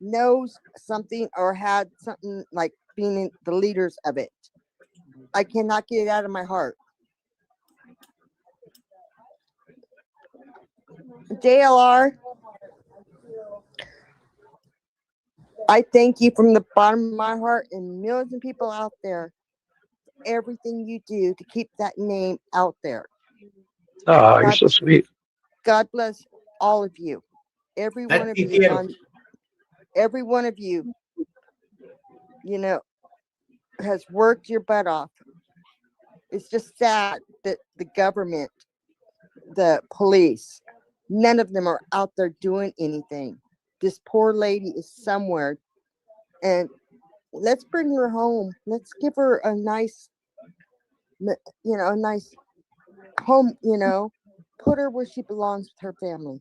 knows something or had something like being the leaders of it. I cannot get it out of my heart. JLR, I thank you from the bottom of my heart and millions of people out there, everything you do to keep that name out there. Oh, you're so sweet. God bless all of you. Every one of you, every one of you, you know, has worked your butt off. It's just sad that the government, the police, none of them are out there doing anything. This poor lady is somewhere, and let's bring her home. Let's give her a nice, a nice home, put her where she belongs with her family.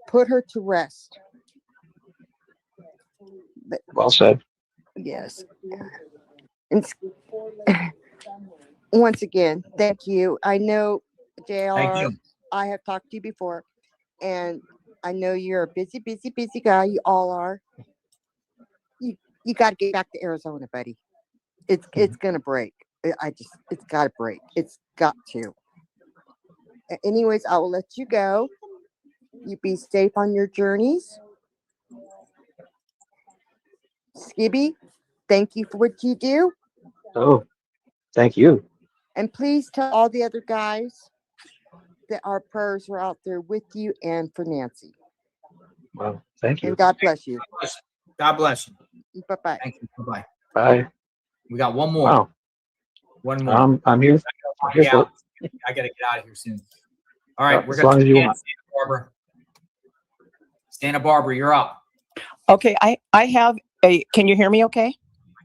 Put her to rest. But, Well said. yes. And once again, thank you. I know, JR, I have talked to you before, and I know you're a busy, busy, busy guy. You all are. You got to get back to Arizona, buddy. It's gonna break. It's got to break. It's got to. Anyways, I will let you go. You be safe on your journeys. Shibby, thank you for what you do. Oh, thank you. And please tell all the other guys that our prayers are out there with you and for Nancy. Well, thank you. And God bless you. God bless you. Bye-bye. Thank you. Bye-bye. Bye. We got one more. Wow. One more. I'm here. I got to get out of here soon. All right. We're as long as you want. Santa Barbara. Santa Barbara, you're up. Okay. I have can you hear me okay?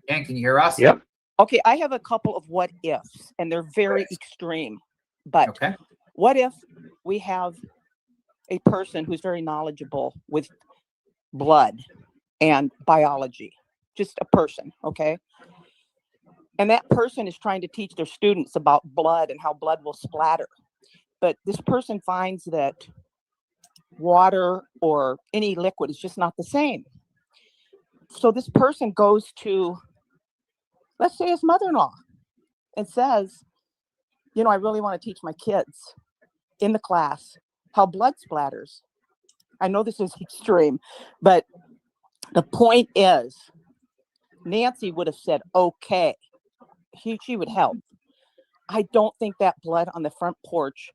Can you hear us? Yep. Okay. I have a couple of what ifs, and they're very extreme. But what if we have a person who's very knowledgeable with blood and biology? Just a person, okay? And that person is trying to teach their students about blood and how blood will splatter. But this person finds that water or any liquid is just not the same. So this person goes to, let's say, his mother-in-law and says, I really want to teach my kids in the class how blood splatters. I know this is extreme, but the point is, Nancy would have said, okay, she would help. I don't think that blood on the front porch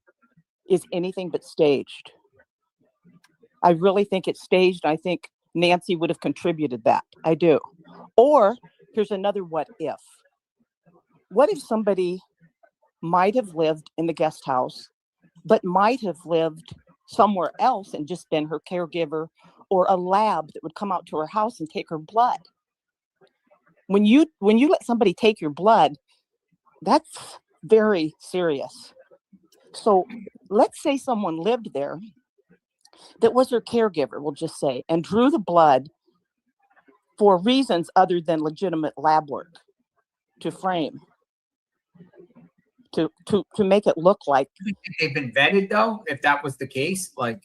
is anything but staged. I really think it's staged. I think Nancy would have contributed that. I do. Or here's another what if. What if somebody might have lived in the guest house, but might have lived somewhere else and just been her caregiver, or a lab that would come out to her house and take her blood? When you let somebody take your blood, that's very serious. So let's say someone lived there that was her caregiver, we'll just say, and drew the blood for reasons other than legitimate lab work to frame, to make it look like. Do you think they've been vetted though? If that was the case, like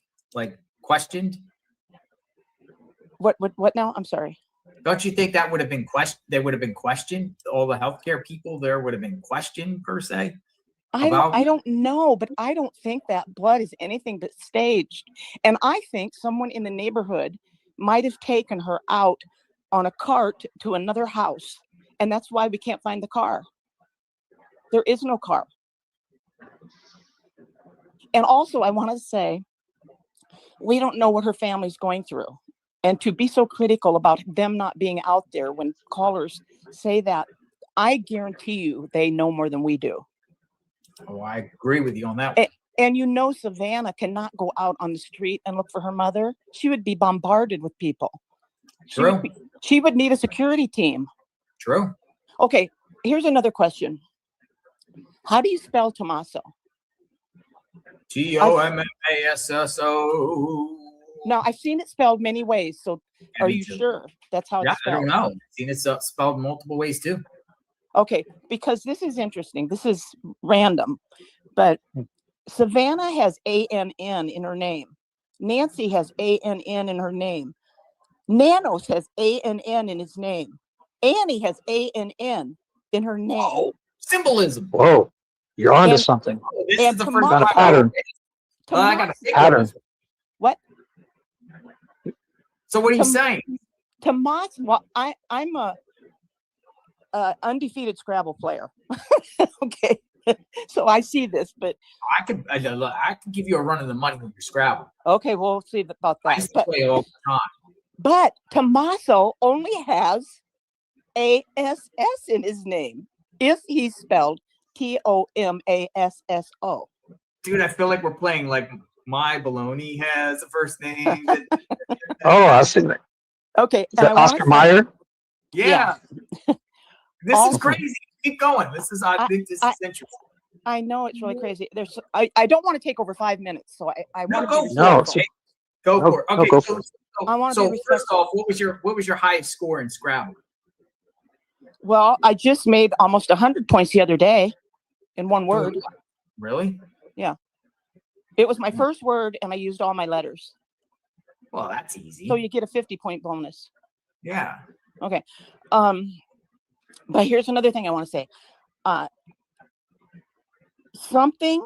questioned. What now? I'm sorry. Don't you think that would have been questioned? They would have been questioned. All the healthcare people there would have been questioned per se. I don't know, but I don't think that blood is anything but staged. And I think someone in the neighborhood might have taken her out on a cart to another house. And that's why we can't find the car. There is no car. And also, I want to say, we don't know what her family's going through. And to be so critical about them not being out there when callers say that, I guarantee you they know more than we do. Oh, I agree with you on that one. And you know, Savannah cannot go out on the street and look for her mother. She would be bombarded with people. True. She would need a security team. True. Okay, here's another question. How do you spell Tommaso? Tomasso. Now, I've seen it spelled many ways, so Yeah, are me you too. sure that's how Yeah, it's I spelled? don't know. I've seen it spelled multiple ways too. Okay, because this is interesting. This is random, but Savannah has A-N-N in her name. Nancy has A-N-N in her name. Nanos has A-N-N in his name. Annie has A-N-N in her name. Oh, symbolism. Whoa, you're onto And- something. This and is the Tomaso- first Got a pattern. I got a Pattern. What? So what are you saying? Tomaso, well, I'm a undefeated Scrabble player. Okay. So I see this, but I could give you a run of the money with your Scrabble. okay, we'll see about I that. used to play all the time. But Tommaso only has A-S-S in his name if he's spelled T-O-M-A-S-S-O. Dude, I feel like we're playing like My Baloney has a first name. Oh, I see that. Okay. Is that Oscar Mayer? Yeah. This is Also- crazy. Keep going. I think this is interesting. I know it's really crazy. I don't want to take over 5 minutes, so I No, want go to for it. Go No, for it. no, Okay, go so, for it. I wanna be so first respectful. off, what was your highest score in Scrabble? Well, I just made almost 100 points the other day in one word. Really? Yeah. It was my first word and I used all my letters. Well, that's easy. So you get a 50-point bonus. Yeah. Okay. But here's another thing I want to say. Something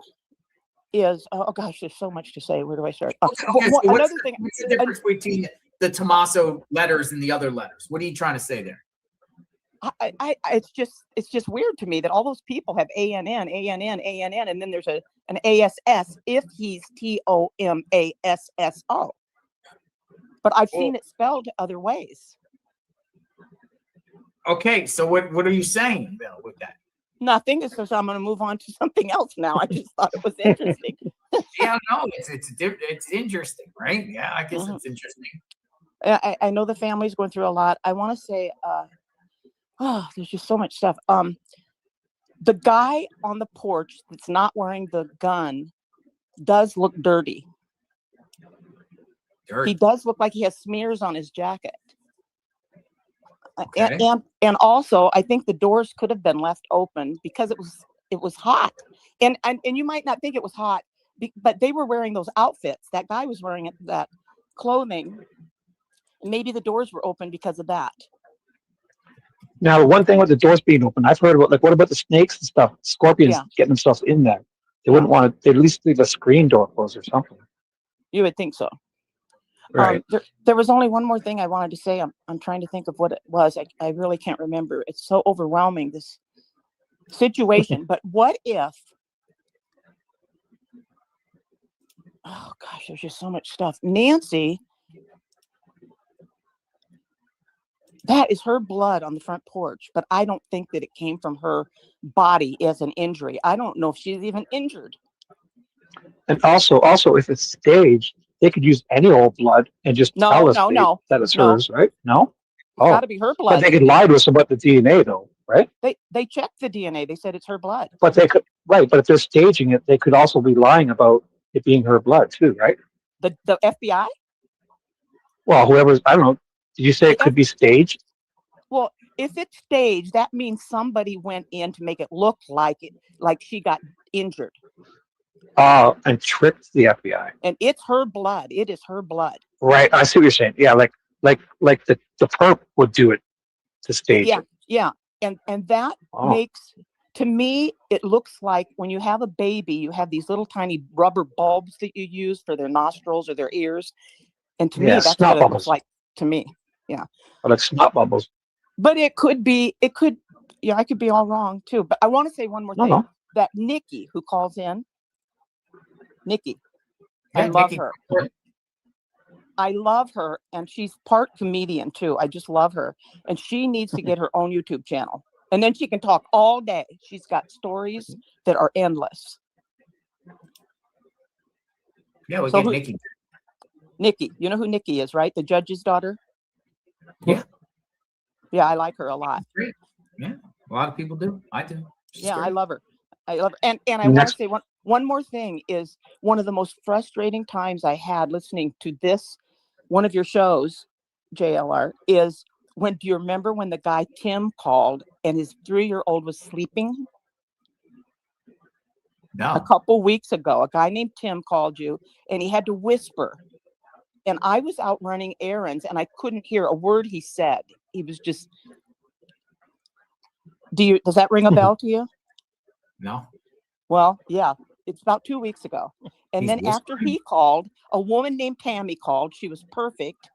is, oh gosh, there's so much to say. Where do I start? Okay, so Another thing. what's the difference between the Tommaso letters and the other letters? What are you trying to say there? It's just weird to me that all those people have A-N-N, A-N-N, A-N-N, and then there's an A-S-S if he's T-O-M-A-S-S-O. But I've seen it spelled other ways. Okay, so what are you saying, Bill, with that? Nothing. It's just I'm going to move on to something else now. I just thought it was interesting. Yeah, no, it's interesting, right? Yeah, I guess it's interesting. I know the family's going through a lot. I want to say, there's just so much stuff. The guy on the porch that's not wearing the gun does look dirty. He does look like he has smears on his jacket. Okay. And also, I think the doors could have been left open because it was hot. And you might not think it was hot, but they were wearing those outfits. That guy was wearing that clothing. Maybe the doors were open because of that. Now, the one thing with the doors being open, I've heard about, like, what about the snakes and stuff? Scorpions getting themselves in there. They wouldn't want to, they'd at least leave a screen door closed or something. You would think so. Right. There was only one more thing I wanted to say. I'm trying to think of what it was. I really can't remember. It's so overwhelming, this situation. But what if oh gosh, there's just so much stuff. Nancy, that is her blood on the front porch, but I don't think that it came from her body as an injury. I don't know if she's even injured. And also, if it's staged, they could use any old blood and just tell us that it's hers, right? No? It's got to be her But blood. they could lie to us about the DNA, though, right? They checked the DNA. They said it's her blood. But they could, right? But if they're staging it, they could also be lying about it being her blood too, right? The FBI? Well, whoever's, I don't know. Did you say it could be staged? Well, if it's staged, that means somebody went in to make it look like she got injured. And tricked the FBI. And it's her blood. It is her blood. Right. I see what you're saying. Yeah, like the perp would do it to stage it. Yeah. And that makes, to me, it looks like when you have a baby, you have these little tiny rubber bulbs that you use for their nostrils or their ears. And to me, that's what it looks like to me. Yeah. But like snot bubbles. But I could be all wrong too. But I want to say one more thing. No. That Nikki who calls in, Nikki, Yeah, I love Nikki. her. I love her, and she's part comedian too. I just love her, and she needs to get her own YouTube channel, and then she can talk all day. She's got stories that are endless. Yeah, we'll get Nikki. Nikki, you know who Nikki is, right? The judge's daughter. Yeah. Yeah, I like her a lot. Great. Yeah, a lot of people do. I do. Yeah, I love her. I love her. And I want to say one more thing is one of the most frustrating times I had listening to this, one of your shows, JLR, is do you remember when the guy Tim called and his 3-year-old was sleeping? No. A couple weeks ago, a guy named Tim called you and he had to whisper. And I was out running errands and I couldn't hear a word he said. He was just, does that ring a bell to you? No. Well, yeah, it's about 2 weeks ago. And then after he called, a woman named Tammy called. She was perfect.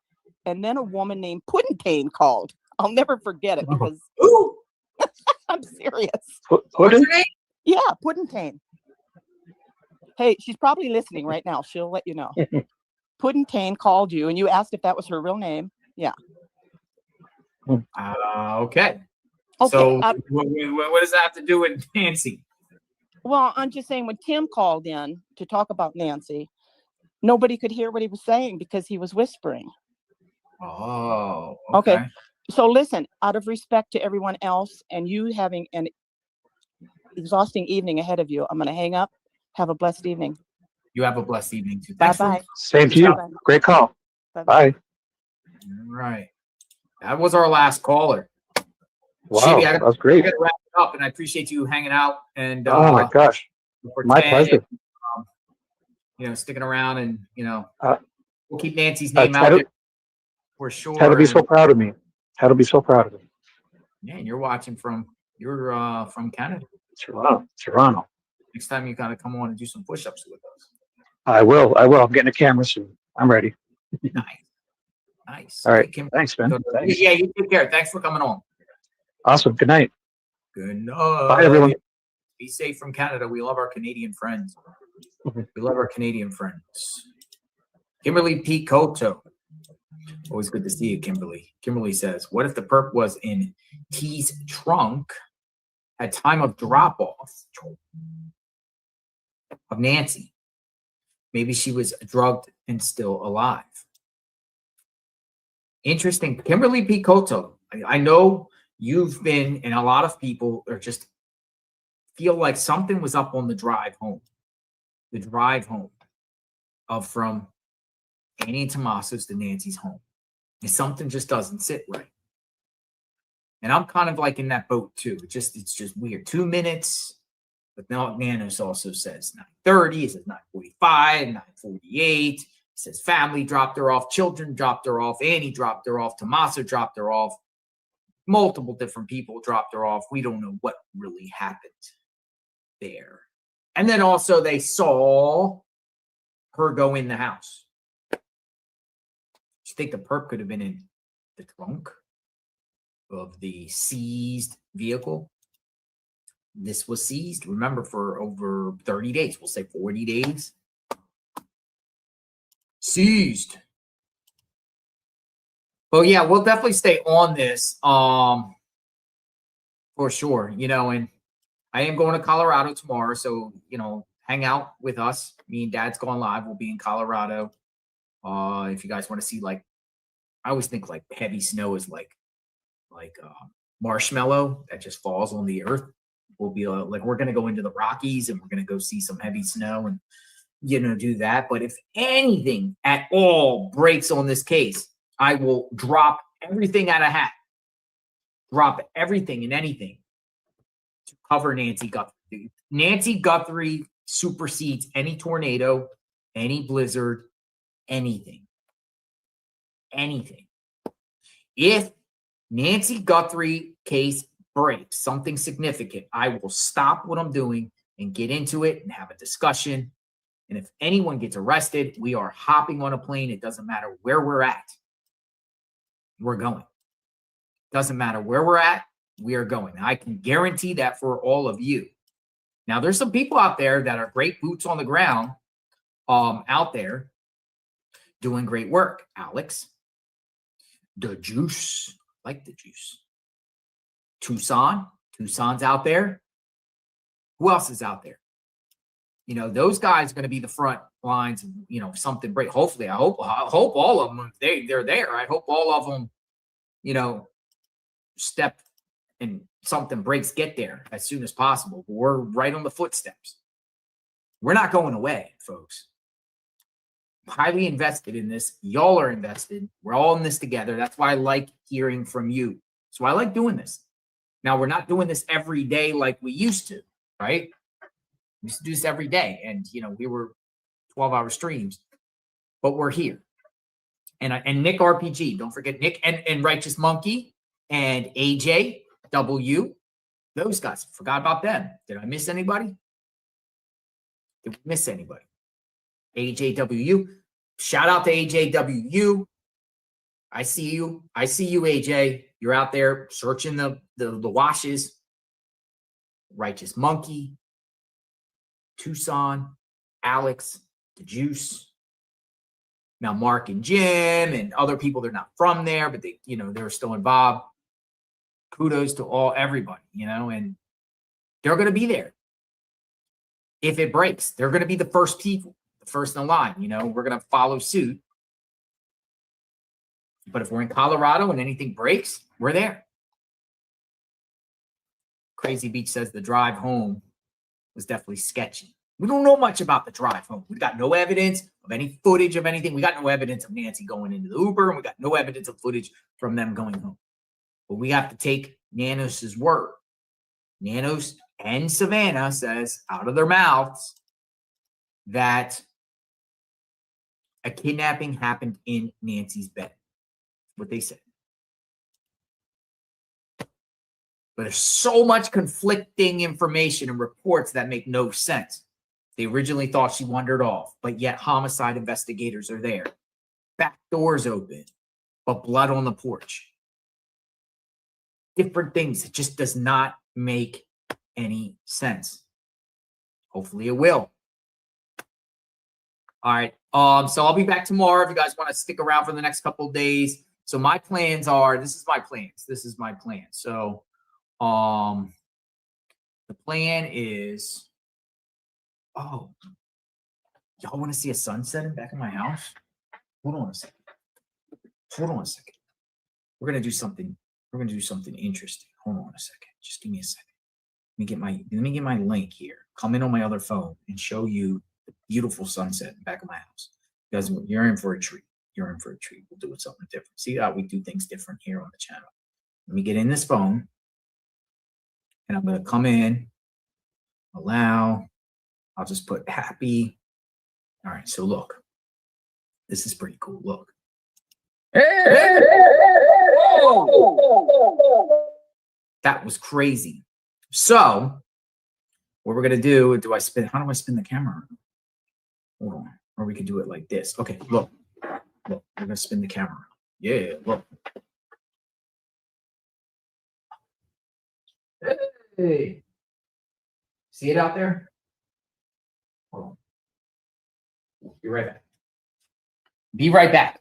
And then a woman named Puddintain called. I'll never forget it because I'm serious. What's her name? Yeah, Puddintain. Hey, she's probably listening right now. She'll let you know. Puddintain called you and you asked if that was her real name. Yeah. Okay. So what does that have to do with Nancy? Well, I'm just saying when Tim called in to talk about Nancy, nobody could hear what he was saying because he was whispering. Oh, okay. So listen, out of respect to everyone else and you having an exhausting evening ahead of you, I'm going to hang up. Have a blessed evening. You have a blessed evening too. Bye-bye. Same to you. Great call. Bye. All right. That was our last caller. Wow, Shibby, that was great. I got to wrap it up, and I appreciate you hanging out. And oh my gosh, my pleasure. Sticking around, and we'll keep Nancy's name out there for sure. Had to be so proud of me. Had to be so proud of me. Yeah, and you're watching from Canada. Toronto. Next time you gotta come on and do some push-ups with us. I will. I'm getting a camera soon. I'm ready. Nice. All right. Thanks, man. Thanks. Yeah, you take care. Thanks for coming on. Awesome. Good night. Good night. Bye, everyone. Be safe from Canada. We love our Canadian friends. We love our Canadian friends. Kimberly P. Koto. Always good to see you, Kimberly. Kimberly says, what if the perp was in T's trunk at time of drop-off of Nancy? Maybe she was drugged and still alive. Interesting. Kimberly P. Koto. I know you've been, and a lot of people are just feel like something was up on the drive home. The drive home from Annie and Tommaso's to Nancy's home. And something just doesn't sit right. And I'm kind of like in that boat too. It's just weird. 2 minutes. But now Nanos also says 9:30. It says 9:45, 9:48. It says family dropped her off. Children dropped her off. Annie dropped her off. Tommaso dropped her off. Multiple different people dropped her off. We don't know what really happened there. And then also they saw her go in the house. You think the perp could have been in the trunk of the seized vehicle? This was seized, remember, for over 30 days. We'll say 40 days. seized. But yeah, we'll definitely stay on this for sure. You know, and I am going to Colorado tomorrow, so you know, hang out with us. Me and Dad's going live. We'll be in Colorado. If you guys want to see, like, I always think like heavy snow is like marshmallow that just falls on the earth. We'll be like, we're gonna go into the Rockies and we're gonna go see some heavy snow and do that. But if anything at all breaks on this case, I will drop everything out of hat, drop everything and anything to cover Nancy Guthrie. Nancy Guthrie supersedes any tornado, any blizzard, anything. If Nancy Guthrie case breaks, something significant, I will stop what I'm doing and get into it and have a discussion. And if anyone gets arrested, we are hopping on a plane. It doesn't matter where we're at. We're going. Doesn't matter where we're at. We are going. I can guarantee that for all of you. Now, there's some people out there that are great boots on the ground out there doing great work. Alex, the Juice, like the Juice. Tucson's out there. Who else is out there? You know, those guys are going to be the front lines. You know, something break. Hopefully, I hope all of them, they're there. I hope all of them, you know, step and something breaks, get there as soon as possible. But we're right on the footsteps. We're not going away, folks. I'm highly invested in this. Y'all are invested. We're all in this together. That's why I like hearing from you. That's why I like doing this. Now, we're not doing this every day like we used to, right? We used to do this every day. And, you know, we were 12-hour streams. But we're here. And Nick RPG, don't forget Nick and Righteous Monkey and AJ W. Those guys, forgot about them. Did I miss anybody? Did we miss anybody? AJWU. Shout out to AJWU. I see you. I see you, AJ. You're out there searching the washes. Righteous Monkey, Tucson, Alex, the Juice. Now Mark and Jim and other people, they're not from there, but they, you know, they're still involved. Kudos to everybody, you know, and they're going to be there. If it breaks, they're going to be the first people, the first in line, you know, we're going to follow suit. But if we're in Colorado and anything breaks, we're there. Crazy Beach says the drive home was definitely sketchy. We don't know much about the drive home. We got no evidence of any footage of anything. We got no evidence of Nancy going into the Uber, and we got no evidence of footage from them going home. But we have to take Nanos's word. Nanos and Savannah says out of their mouths that a kidnapping happened in Nancy's bed. What they said. But there's so much conflicting information and reports that make no sense. They originally thought she wandered off, but yet homicide investigators are there. Back doors open, but blood on the porch. Different things. It just does not make any sense. Hopefully it will. All right. So I'll be back tomorrow if you guys want to stick around for the next couple of days. So my plans are, this is my plan. So the plan is, oh, y'all want to see a sunset in back of my house? Hold on a second. We're gonna do something interesting. Hold on a second. Just give me a second. Let me get my link here. Come in on my other phone and show you the beautiful sunset in the back of my house. You guys, you're in for a treat. You're in for a treat. We'll do it something different. See how we do things different here on the channel. Let me get in this phone. And I'm gonna come in, allow. I'll just put happy. All right, so look. This is pretty cool. Look. That was crazy. So what we're gonna do, how do I spin the camera? Hold on. Or we could do it like this. Okay, look. Look, we're gonna spin the camera. Yeah, look. Hey. See it out there? Hold on. Be right back. Be right back.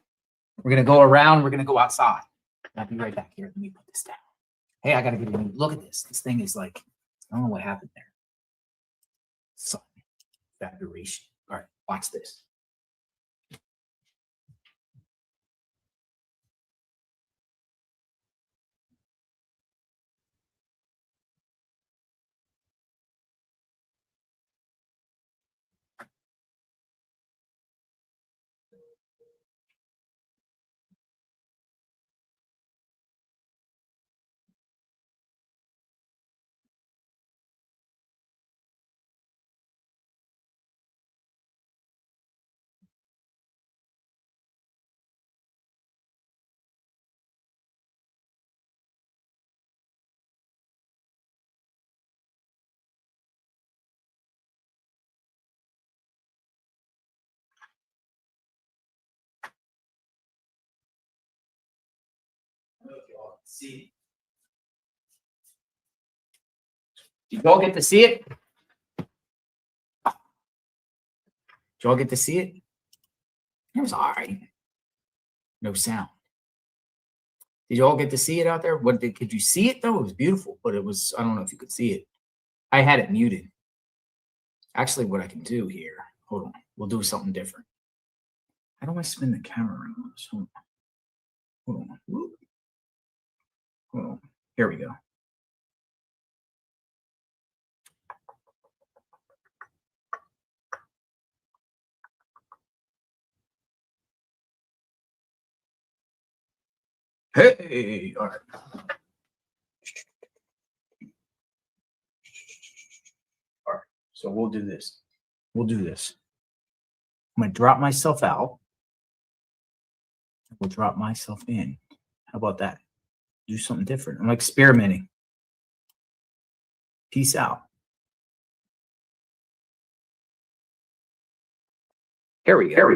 We're going to go around. We're going to go outside. I'll be right back here. Let me put this down. Hey, I got to get a look at this. This thing is like, I don't know what happened there. Sun, evaporation. All right, watch this. See. Did y'all get to see it? Did y'all get to see it? It was all right. No sound. Did y'all get to see it out there? Could you see it though? It was beautiful, but it was, I don't know if you could see it. I had it muted. Actually, what I can do here, hold on, we'll do something different. How do I spin the camera around? Hold on. Hold on. Here we go. Hey, all right. All right, so we'll do this. I'm going to drop myself out. We'll drop myself in. How about that? Do something different. I'm experimenting. Peace out. Here we go.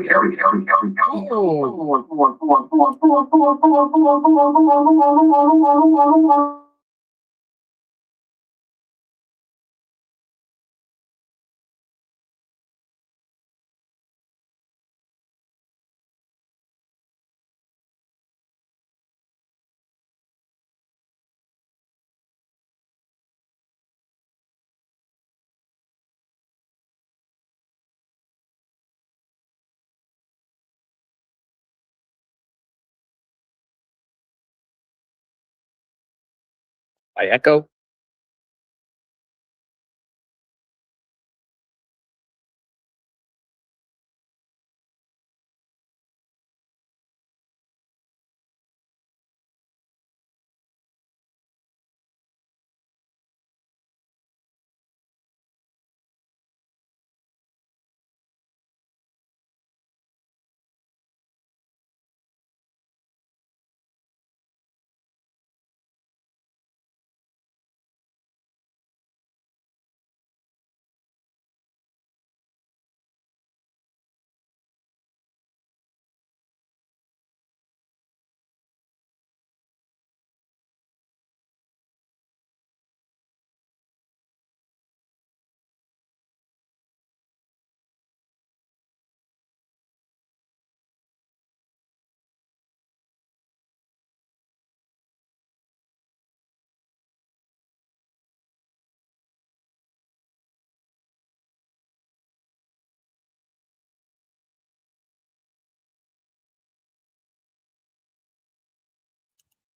I echo.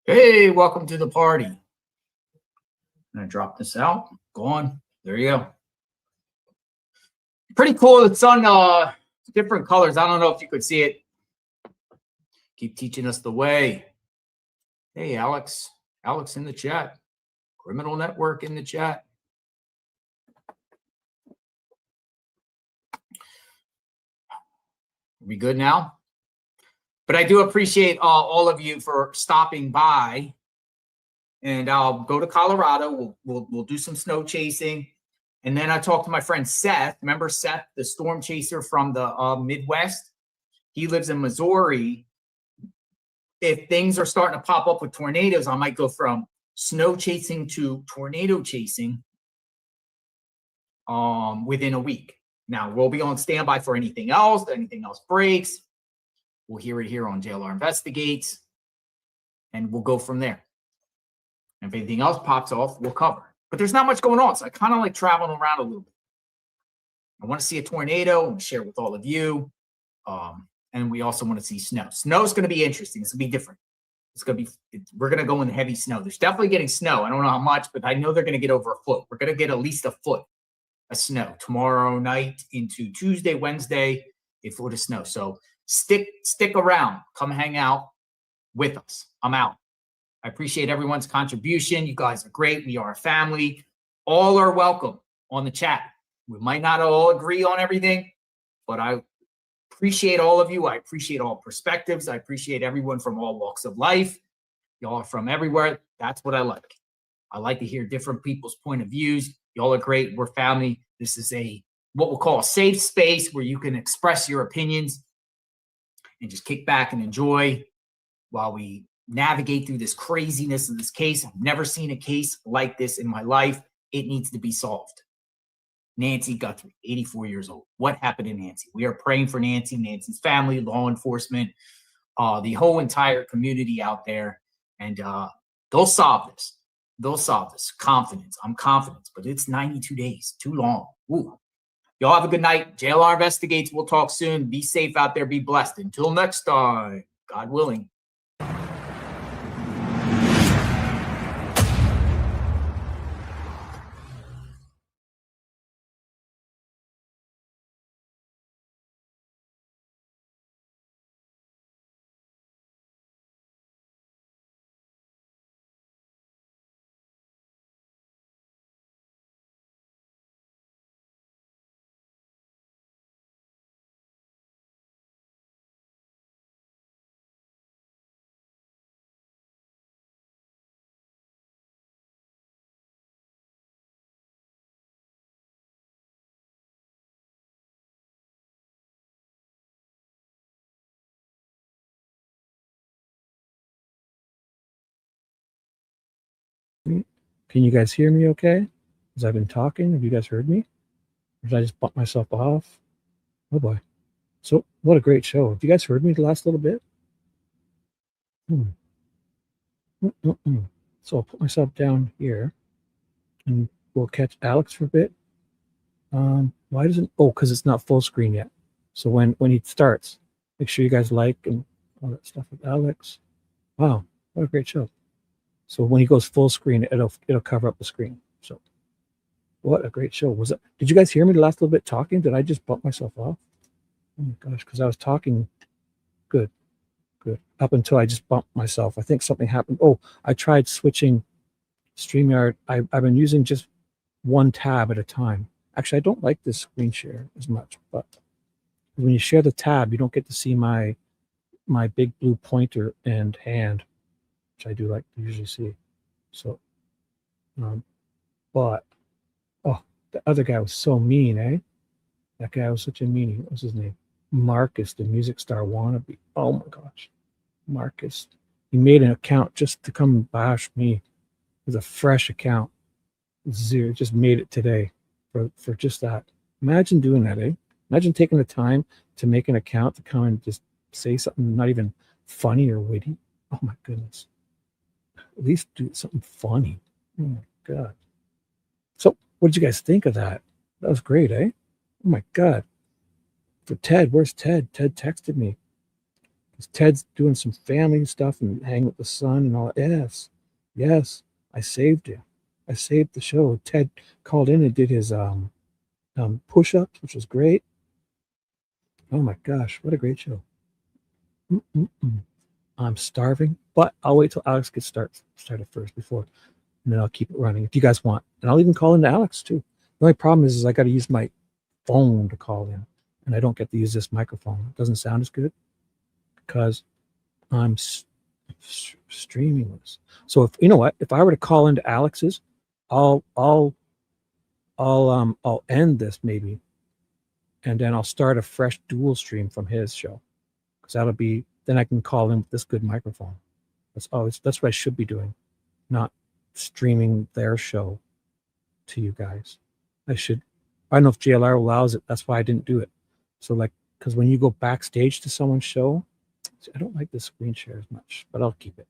Hey, welcome to the party. I'm going to drop this out. Go on. There you go. Pretty cool. It's on different colors. I don't know if you could see it. Keep teaching us the way. Hey, Alex. Alex in the chat. Criminal Network in the chat. Are we good now? But I do appreciate all of you for stopping by. And I'll go to Colorado. We'll do some snow chasing. And then I talked to my friend Seth. Remember Seth, the storm chaser from the Midwest? He lives in Missouri. If things are starting to pop up with tornadoes, I might go from snow chasing to tornado chasing within a week. Now, we'll be on standby for anything else breaks. We'll hear it here on JLR Investigates, and we'll go from there. And if anything else pops off, we'll cover. But there's not much going on, so I kind of like traveling around a little bit. I want to see a tornado and share it with all of you. And we also want to see snow. Snow's going to be interesting. It's going to be different. We're going to go in heavy snow. There's definitely getting snow. I don't know how much, but I know they're going to get over a foot. We're going to get at least a foot of snow tomorrow night into Tuesday, Wednesday, a foot of snow. So stick around. Come hang out with us. I'm out. I appreciate everyone's contribution. You guys are great. We are a family. All are welcome on the chat. We might not all agree on everything, but I appreciate all of you. I appreciate all perspectives. I appreciate everyone from all walks of life. Y'all are from everywhere. That's what I like. I like to hear different people's point of views. Y'all are great. We're family. This is what we'll call a safe space where you can express your opinions and just kick back and enjoy while we navigate through this craziness of this case. I've never seen a case like this in my life. It needs to be solved. Nancy Guthrie, 84 years old. What happened to Nancy? We are praying for Nancy, Nancy's family, law enforcement, the whole entire community out there. And they'll solve this. They'll solve this. Confidence. I'm confident. But it's 92 days. Too long. Ooh. Y'all have a good night. JLR Investigates. We'll talk soon. Be safe out there. Be blessed. Until next time, God willing. Can you guys hear me okay? As I've been talking, have you guys heard me? Or did I just bump myself off? Oh boy. So what a great show. Have you guys heard me the last little bit? So I'll put myself down here and we'll catch Alex for a bit. Why doesn't, because it's not full screen yet. So when he starts, make sure you guys like and all that stuff with Alex. Wow, what a great show. So when he goes full screen, it'll cover up the screen. So what a great show. Did you guys hear me the last little bit talking? Did I just bump myself off? Oh my gosh, because I was talking good. Up until I just bumped myself. I think something happened. Oh, I tried switching StreamYard. I've been using just one tab at a time. Actually, I don't like this screen share as much, but when you share the tab, you don't get to see my big blue pointer and hand, which I do like to usually see. So, but, the other guy was so mean, eh? That guy was such a meanie. What was his name? Marcus, the music star wannabe. Oh my gosh. Marcus. He made an account just to come and bash me. It was a fresh account. Zero. Just made it today for just that. Imagine doing that, eh? Imagine taking the time to make an account to come and just say something not even funny or witty. Oh my goodness. At least do something funny. Oh my God. So what did you guys think of that? That was great, eh? Oh my God. For Ted, where's Ted? Ted texted me. Ted's doing some family stuff and hanging with the son and all. Yes, I saved it. I saved the show. Ted called in and did his push-ups, which was great. Oh my gosh, what a great show. I'm starving, but I'll wait till Alex gets started first and then I'll keep it running if you guys want. And I'll even call into Alex too. The only problem is I got to use my phone to call in, and I don't get to use this microphone. It doesn't sound as good because I'm streaming this. So if you know what, if I were to call into Alex's, I'll end this maybe, and then I'll start a fresh dual stream from his show, because then I can call in with this good microphone. That's what I should be doing, not streaming their show to you guys. I don't know if JLR allows it. That's why I didn't do it. So because when you go backstage to someone's show, I don't like the screen share as much, but I'll keep it.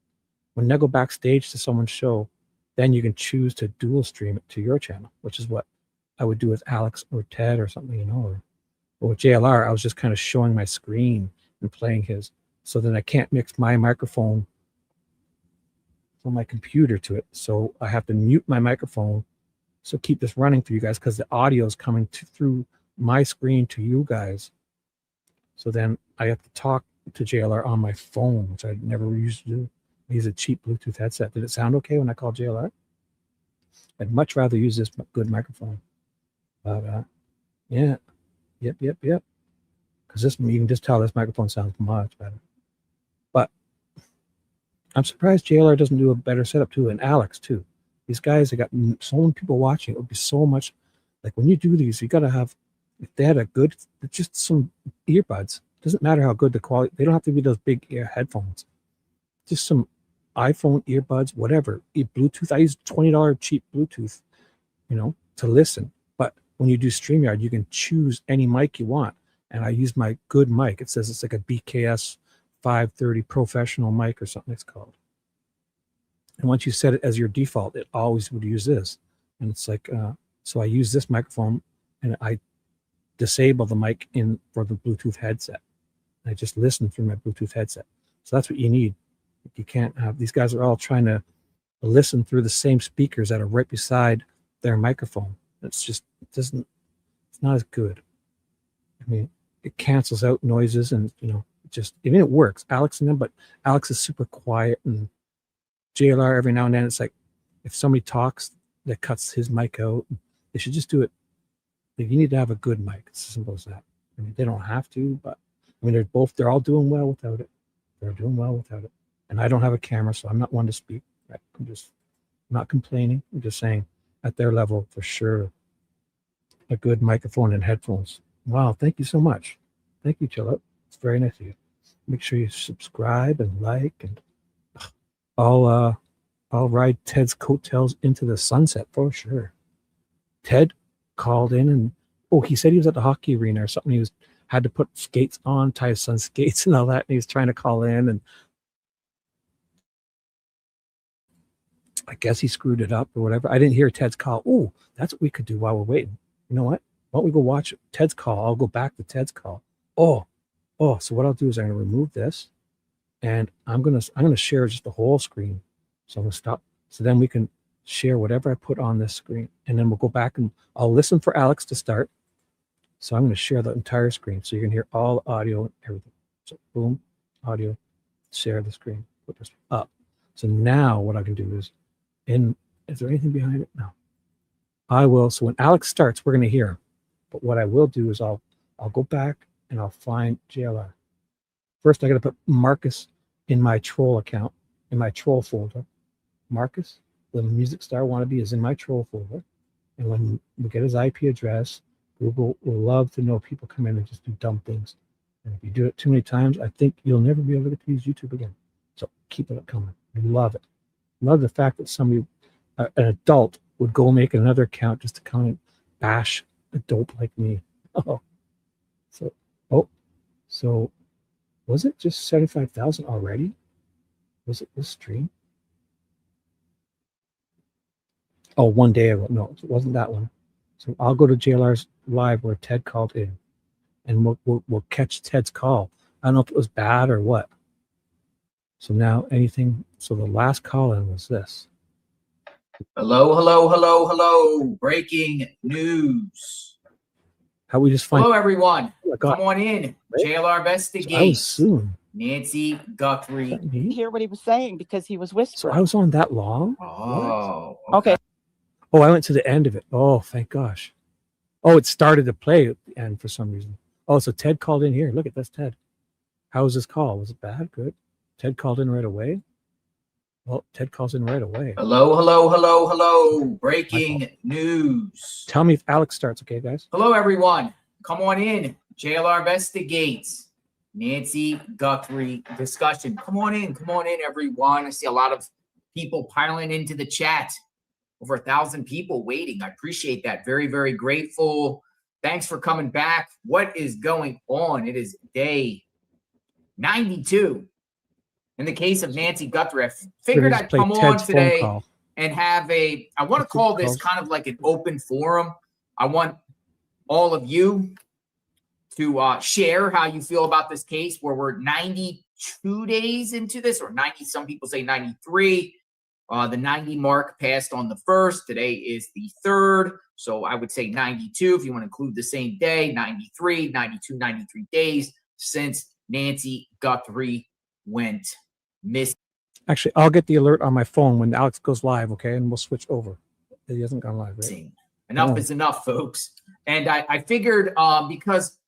When I go backstage to someone's show, then you can choose to dual stream it to your channel, which is what I would do with Alex or Ted or something, or with JLR. I was just kind of showing my screen and playing his, so then I can't mix my microphone from my computer to it. So I have to mute my microphone. So keep this running for you guys because the audio is coming through my screen to you guys. So then I have to talk to JLR on my phone, which I never used to do. I use a cheap Bluetooth headset. Did it sound okay when I called JLR? I'd much rather use this good microphone. But yeah, yep. Because this, you can just tell this microphone sounds much better. But I'm surprised JLR doesn't do a better setup too, and Alex too. These guys, they got so many people watching. It would be so much, like when you do these, you got to have, if they had a good, just some earbuds. Doesn't matter how good the quality. They don't have to be those big ear headphones. Just some iPhone earbuds, whatever. Bluetooth. I use $20 cheap Bluetooth, to listen. But when you do StreamYard, you can choose any mic you want. And I use my good mic. It says it's like a BKS 530 professional mic or something it's called. And once you set it as your default, it always would use this. And it's like, so I use this microphone and I disable the mic for the Bluetooth headset. I just listen through my Bluetooth headset. So that's what you need. You can't have, these guys are all trying to listen through the same speakers that are right beside their microphone. It's not as good. I mean, it cancels out noises and, it works. Alex and them, but Alex is super quiet, and JLR every now and then, it's like, if somebody talks, that cuts his mic out. They should just do it. You need to have a good mic. It's as simple as that. I mean, they don't have to, but I mean, they're all doing well without it. They're doing well without it. And I don't have a camera, so I'm not one to speak. Right? I'm not complaining. I'm just saying at their level, for sure, a good microphone and headphones. Wow, thank you so much. Thank you, Chillip. It's very nice of you. Make sure you subscribe and like, and I'll ride Ted's coattails into the sunset for sure. Ted called in and he said he was at the hockey arena or something. He had to put skates on, tie his son's skates and all that, and he was trying to call in, and I guess he screwed it up or whatever. I didn't hear Ted's call. Oh, that's what we could do while we're waiting. You know what? Why don't we go watch Ted's call? I'll go back to Ted's call. So what I'll do is I'm gonna remove this, and I'm gonna share just the whole screen. So I'm gonna stop. So then we can share whatever I put on this screen, and then we'll go back and I'll listen for Alex to start. So I'm gonna share the entire screen so you can hear all the audio and everything. So boom, audio, share the screen, put this up. So now what I can do is, is there anything behind it? No. I will. So when Alex starts, we're gonna hear him. But what I will do is I'll go back and I'll find JLR. First, I got to put Marcus in my troll account, in my troll folder. Marcus, the music star wannabe, is in my troll folder. And when we get his IP address, Google will love to know people come in and just do dumb things. And if you do it too many times, I think you'll never be able to get to use YouTube again. So keep it coming. Love it. Love the fact that somebody, an adult, would go make another account just to come and bash a dope like me. So was it just 75,000 already? Was it this stream? Oh, 1 day ago. No, it wasn't that one. So I'll go to JLR's live where Ted called in, and we'll catch Ted's call. I don't know if it was bad or what. So now anything. So the last call in was this. Hello. Breaking news. How we just find? Hello, everyone. Oh, come on in. JLR Investigate. So I was soon. Nancy Guthrie. Hear what he was saying because he was whispering. So I was on that long? Oh, okay. Oh, I went to the end of it. Oh, thank gosh. Oh, it started to play at the end for some reason. Oh, so Ted called in here. Look at this, Ted. How was this call? Was it bad? Good. Ted called in right away. Well, Ted calls in right away. Hello. Breaking news. Tell me if Alex starts, okay, guys? Hello, everyone. Come on in. JLR Investigates. Nancy Guthrie discussion. Come on in, everyone. I see a lot of people piling into the chat. Over 1,000 people waiting. I appreciate that. Very, very grateful. Thanks for coming back. What is going on? It is day 92. In the case of Nancy Guthrie, I figured I'd Play come on Ted's phone today call. and have I want to call this kind of like an open forum. I want all of you to share how you feel about this case where we're 92 days into this, or 90, some people say 93. The 90 mark passed on the 1st. Today is the 3rd. So I would say 92 if you want to include the same day, 93, 92, 93 days since Nancy Guthrie went missing. Actually, I'll get the alert on my phone when Alex goes live, okay? And we'll switch over. He hasn't gone live, right? Enough is enough, folks. And I figured because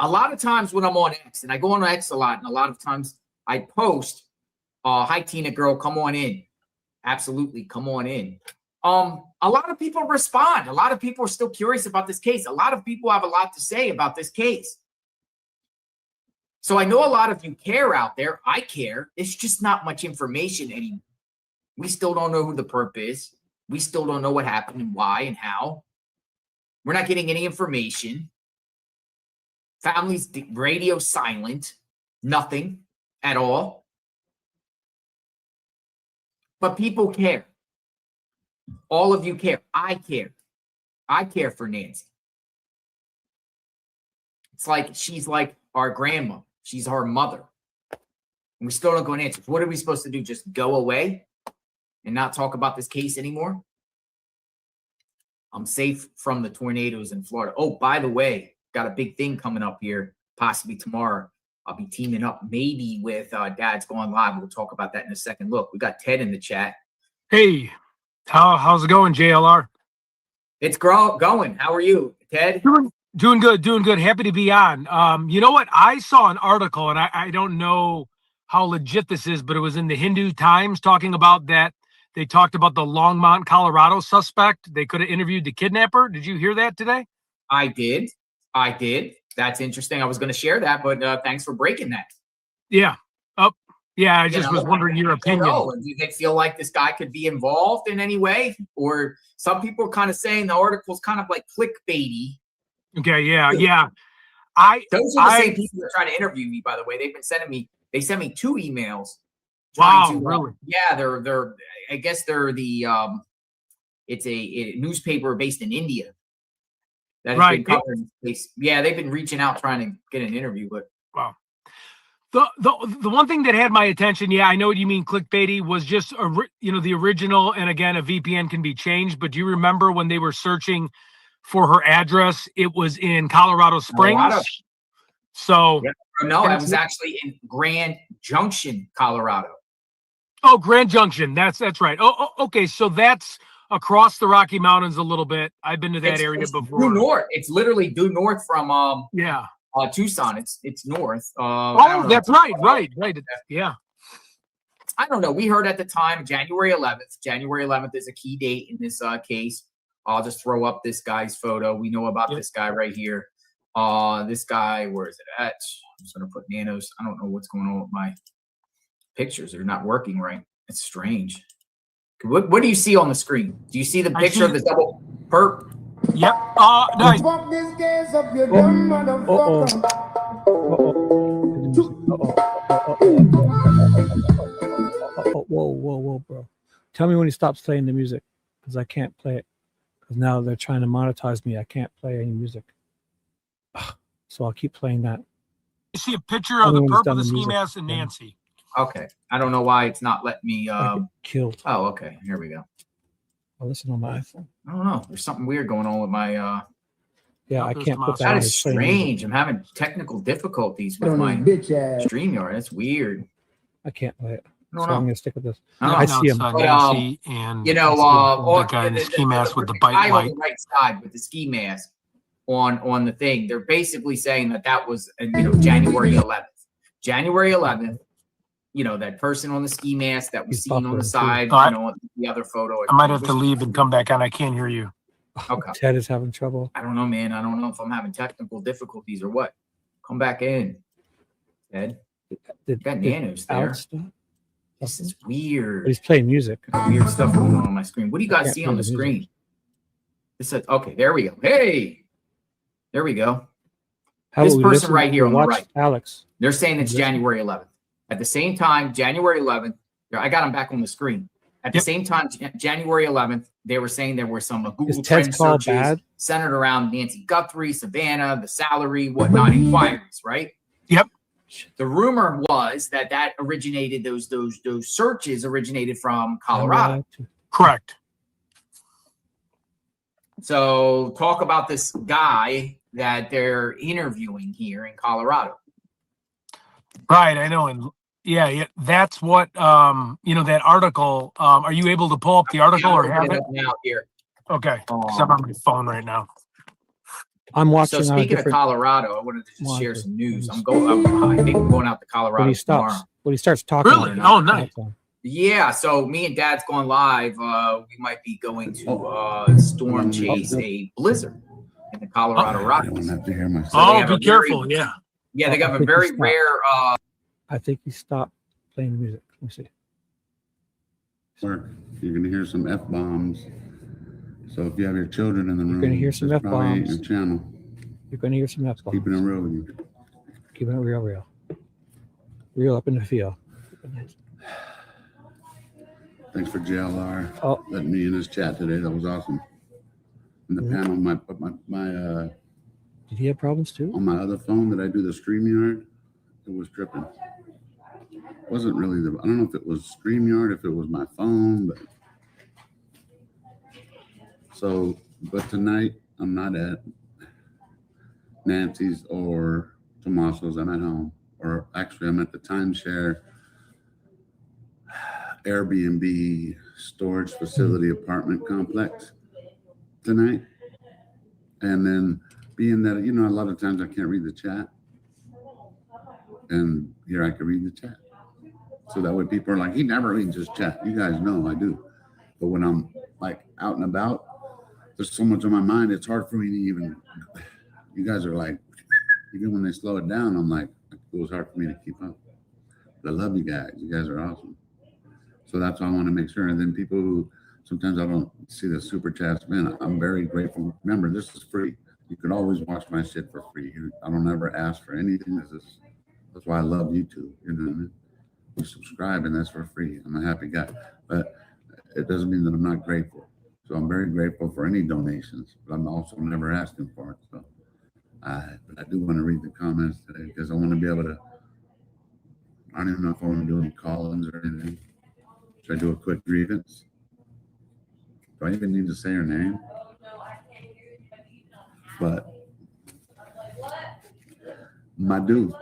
a lot of times when I'm on X, and I go on X a lot, and a lot of times I post, hi, Tina girl, come on in. Absolutely, come on in. A lot of people respond. A lot of people are still curious about this case. A lot of people have a lot to say about this case. So I know a lot of you care out there. I care. It's just not much information anymore. We still don't know who the perp is. We still don't know what happened and why and how. We're not getting any information. Family's radio silent. Nothing at all. But people care. All of you care. I care. I care for Nancy. It's like she's like our grandma. She's our mother. And we still don't go and answer. What are we supposed to do? Just go away and not talk about this case anymore? I'm safe from the tornadoes in Florida. Oh, by the way, got a big thing coming up here, possibly tomorrow. I'll be teaming up maybe with Dad's Gone Live. We'll talk about that in a second. Look, we got Ted in the chat. Hey, how's it going, JLR? It's going. How are you, Ted? Doing good. Happy to be on. You know what? I saw an article, and I don't know how legit this is, but it was in the Hindu Times talking about that. They talked about the Longmont, Colorado suspect. They could have interviewed the kidnapper. Did you hear that today? I did. That's interesting. I was going to share that, but thanks for breaking that. Yeah. Yeah, I just was wondering your opinion. Do they feel like this guy could be involved in any way? Or some people are kind of saying the article's kind of like clickbaity. Okay, yeah. Those are the same people that are trying to interview me, by the way. They sent me 2 emails. Wow, really? Yeah, they're I guess they're the it's a newspaper based in India. That has been covering this case. Yeah, they've been reaching out trying to get an interview, but wow. The one thing that had my attention, yeah, I know what you mean, clickbaity, was just the original. And again, a VPN can be changed. But do you remember when they were searching for her address? It was in Colorado Springs. Colorado. So no, I was actually in Grand Junction, Colorado. Oh, Grand Junction. That's right. Oh, okay. So that's across the Rocky Mountains a little bit. I've been to that area before. Due north. It's literally due north from Tucson. It's north. That's right. Yeah. I don't know. We heard at the time January 11th. January 11th is a key date in this case. I'll just throw up this guy's photo. We know about this guy right here. This guy, where is it at? I'm just gonna put nanos. I don't know what's going on with my pictures. They're not working right. It's strange. What do you see on the screen? Do you see the picture of the double perp? Yep. Nice. Whoa, bro. Tell me when he stops playing the music, because I can't play it. Because now they're trying to monetize me. I can't play any music. So I'll keep playing that. You see a picture of the perp with the ski mask and Nancy. Okay. I don't know why it's not letting me killed. Oh, okay. Here we go. I'll listen on my iPhone. I don't know. There's something weird going on with my yeah, I can't put that. That is strange. I'm having technical difficulties with my StreamYard. That's weird. I can't play it. No, so no. I'm gonna stick with this. I see him. Nancy and the guy in the ski mask with the bite light. On the right side with the ski mask on the thing. They're basically saying that was January 11th. January 11th. That person on the ski mask that was seen on the side. The other photo. I might have to leave and come back on. I can't hear you. Okay. Ted is having trouble. I don't know, man. I don't know if I'm having technical difficulties or what. Come back in, Ted. Got nanos there. This is weird. But he's playing music. Weird stuff going on my screen. What do you guys see on the screen? This says, okay, there we go. Hey, there we go. How This about we person listen right here to on the watch right. Alex? They're saying it's Listen. January 11th. At the same time, January 11th, I got them back on the screen. At the same time, January 11th, they were saying there were some Google Ted's Trend call searches bad? centered around Nancy Guthrie, Savannah, the salary, whatnot, inquiries, right? Yep. The rumor was that originated, those searches originated from Colorado. Correct. So talk about this guy that they're interviewing here in Colorado. Right, I know. And yeah, that's what that article. Are you able to pull up the article or have it? Now here. Okay, because I'm on my phone right now. I'm watching. So on a speaking of different Colorado, I wanted to just monitor. share some news. I think I'm going out to Colorado When he stops, tomorrow. when he starts talking. Really? Oh, nice. Yeah, so me and Dad's going live. We might be going to storm chase a blizzard in the Colorado Rockies. I don't have to hear myself. Oh, be careful. Yeah. Yeah, they I have a think he very stopped. rare. I think he stopped playing the music. Let me see. Work. You're gonna hear some F-bombs. So if you have your children in the room, You're gonna hear some this probably ain't F-bombs. your channel. You're going to hear some F-bombs. Keeping it real with you. Keeping it real. Real up in the field. Thanks for JLR letting me in his chat today. That was awesome. In the panel, my Did he have problems too? on my other phone that I do the StreamYard, it was tripping. It wasn't really I don't know if it was StreamYard, if it was my phone, but tonight I'm not at Nancy's or Tomaso's. I'm at home, or actually I'm at the timeshare Airbnb storage facility apartment complex tonight. And then being that, a lot of times I can't read the chat, and here I can read the chat. So that way people are like, he never reads his chat. You guys know I do. But when I'm like out and about, there's so much on my mind, it's hard for me to even, you guys are like, even when they slow it down, I'm like, it was hard for me to keep up. But I love you guys. You guys are awesome. So that's why I want to make sure. And then people who sometimes I don't see the super chats, man, I'm very grateful. Remember, this is free. You can always watch my shit for free. I don't ever ask for anything. That's why I love YouTube. You know what I mean? You subscribe and that's for free. I'm a happy guy. But it doesn't mean that I'm not grateful. So I'm very grateful for any donations, but I'm also never asking for it. So but I do want to read the comments today because I want to be able to, I don't even know if I want to do any call-ins or anything. Should I do a quick grievance? Do I even need to say her name? But my dude,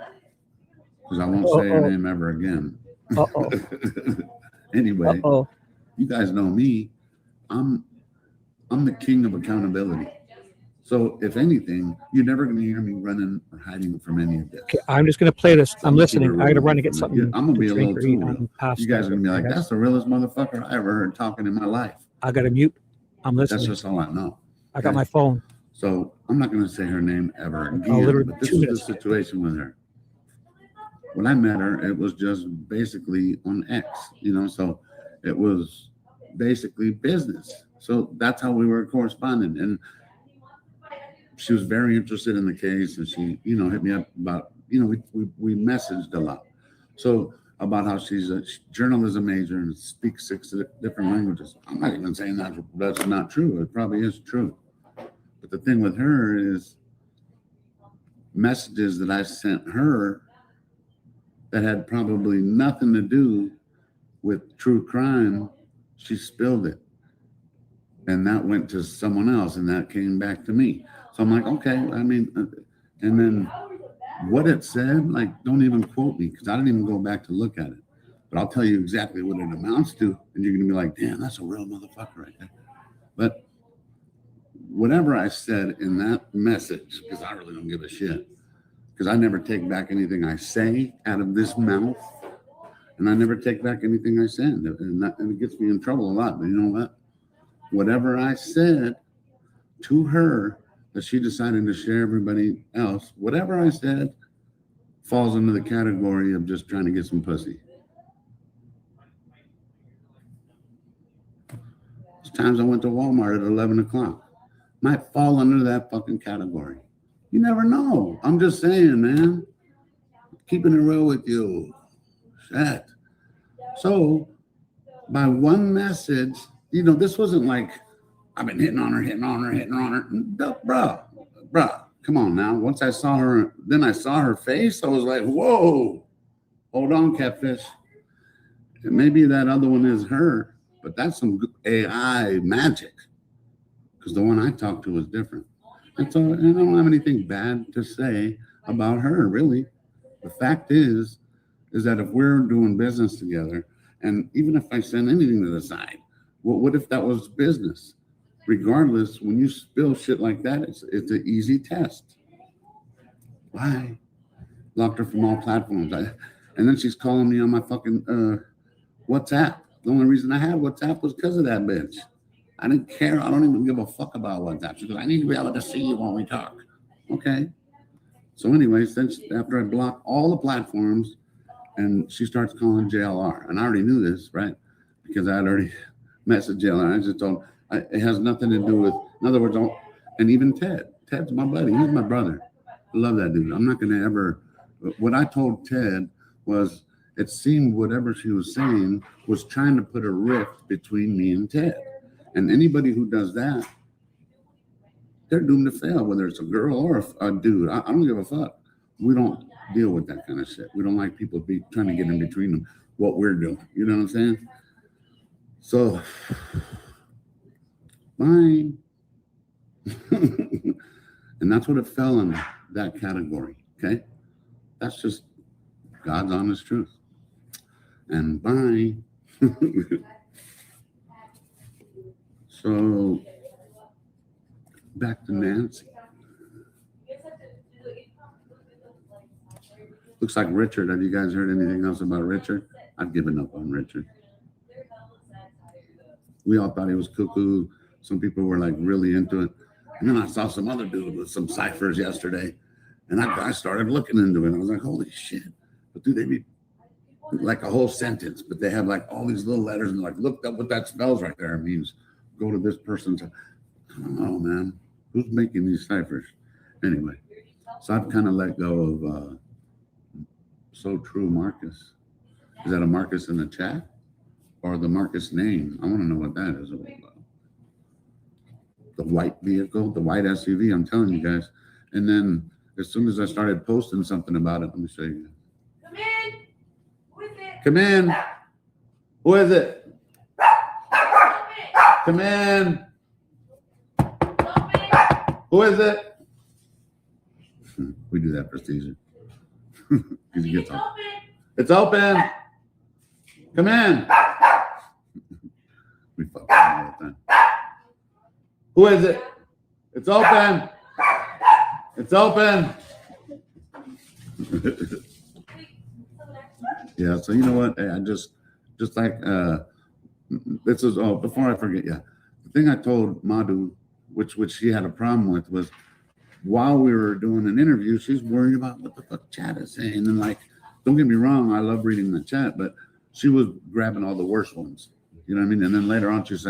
because I won't say her name ever again. Anyway, you guys know me. I'm the king of accountability. So if anything, you're never going to hear me running or hiding from any of this. Okay, I'm just going to play this. I'm listening. I got to run to get something. I'm going to be a little to too eat. real. You guys are going to be like, that's the realest motherfucker I ever heard talking in my life. I got to mute. I'm listening. That's just all I know. I got my phone. So I'm not going to say her name ever again, but this is the situation with her. When I met her, it was just basically on X, so it was basically business. So that's how we were corresponding. And she was very interested in the case, and she, hit me up about, we messaged a lot. So about how she's a journalism major and speaks 6 different languages. I'm not even saying that's not true. It probably is true. But the thing with her is messages that I sent her that had probably nothing to do with true crime, she spilled it. And that went to someone else, and that came back to me. So I'm like, okay, and then what it said, like, don't even quote me, because I didn't even go back to look at it. But I'll tell you exactly what it amounts to, and you're going to be like, damn, that's a real motherfucker right there. But whatever I said in that message, because I really don't give a shit, because I never take back anything I say out of this mouth, and I never take back anything I send, and it gets me in trouble a lot. But you know what? Whatever I said to her that she decided to share everybody else, whatever I said falls into the category of just trying to get some pussy. There's times I went to Walmart at 11 o'clock. Might fall under that fucking category. You never know. I'm just saying, man. Keeping it real with you. Shit. So, by one message, this wasn't like, I've been hitting on her. Bruh, come on now. Once I saw her, then I saw her face. I was like, whoa, hold on, catfish. And maybe that other one is her, but that's some AI magic. Because the one I talked to was different. And so I don't have anything bad to say about her, really. The fact is that if we're doing business together, and even if I send anything to the side, what if that was business? Regardless, when you spill shit like that, it's an easy test. Why? Blocked her from all platforms. And then she's calling me on my fucking WhatsApp. The only reason I had WhatsApp was because of that bitch. I didn't care. I don't even give a fuck about WhatsApp. She goes, I need to be able to see you when we talk. Okay. So anyway, since after I blocked all the platforms, and she starts calling Jlr, and I already knew this, right? Because I had already messaged Jlr. I just told it has nothing to do with, in other words, and even Ted's my buddy. He's my brother. I love that dude. I'm not going to ever, what I told Ted was, it seemed whatever she was saying was trying to put a rift between me and Ted. And anybody who does that, they're doomed to fail, whether it's a girl or a dude. I don't give a fuck. We don't deal with that kind of shit. We don't like people trying to get in between them, what we're doing. You know what I'm saying? So, fine. And that's what it fell in that category. Okay? That's just God's honest truth. And bye. So, back to Nancy. Looks like Richard. Have you guys heard anything else about Richard? I've given up on Richard. We all thought he was cuckoo. Some people were like really into it. And then I saw some other dude with some ciphers yesterday. And I started looking into it. I was like, holy shit. But dude, they be like a whole sentence, but they have like all these little letters and like, look up what that spells right there. It means go to this person's. I don't know, man. Who's making these ciphers? Anyway, so I've kind of let go of So True Marcus. Is that a Marcus in the chat? Or the Marcus name? I want to know what that is about. The white vehicle, the white SUV, I'm telling you guys. And then as soon as I started posting something about it, let me show you. Come in. Who is it? Come in. Who is it? Come in. Who is it? We do that for Caesar. It's open. It's open. Come in. We fuck all the time. Who is it? It's open. It's open. Yeah, so you know what? I just like this is before I forget, the thing I told Madhu, which she had a problem with, was while we were doing an interview, she's worried about what the fuck chat is saying. And like, don't get me wrong, I love reading the chat, but she was grabbing all the worst ones. You know what I mean? And then later on, she's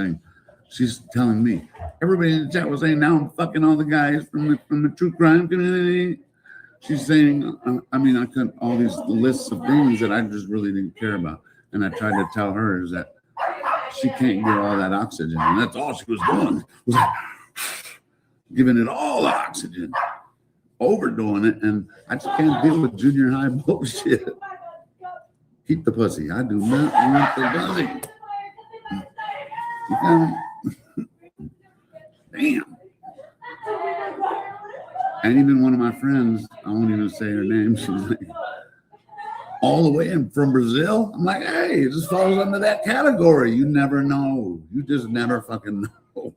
telling me, everybody in the chat was saying, now I'm fucking all the guys from the true crime community. She's saying, I cut all these lists of things that I just really didn't care about. And I tried to tell her is that she can't get all that oxygen. And that's all she was doing, was like, giving it all the oxygen, overdoing it. And I just can't deal with junior high bullshit. Keep the pussy. I do not want the pussy. Damn. And even one of my friends, I won't even say her name, she's like, all the way in from Brazil? I'm like, hey, it just falls under that category. You never know. You just never fucking know.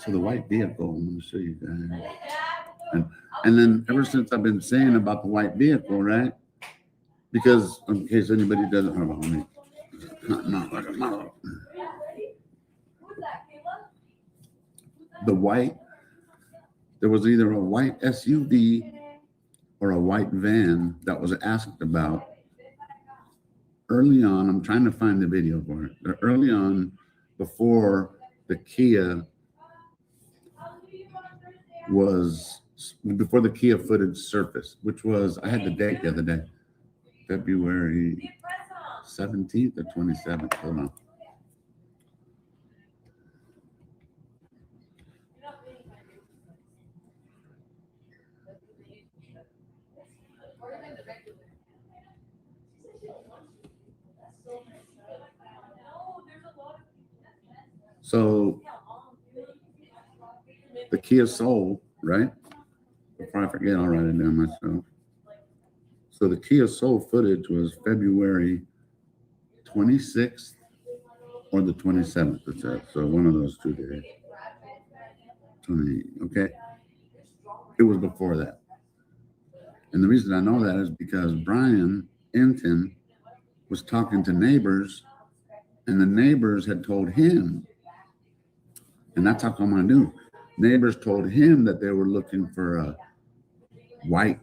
So the white vehicle, I'm going to show you guys. And then ever since I've been saying about the white vehicle, right? Because in case anybody doesn't have me. Not like a model. The white, there was either a white SUV or a white van that was asked about early on. I'm trying to find the video for it. Early on, before the Kia footage surfaced, which was, I had the date the other day, February 17th or 27th. Hold on. So the Kia Soul, right? Before I forget, I'll write it down myself. So the Kia Soul footage was February 26th or the 27th, it said. So one of those 2 days. 20, okay. It was before that. And the reason I know that is because Brian Enton was talking to neighbors, and the neighbors had told him, and that's how come I knew. Neighbors told him that they were looking for a white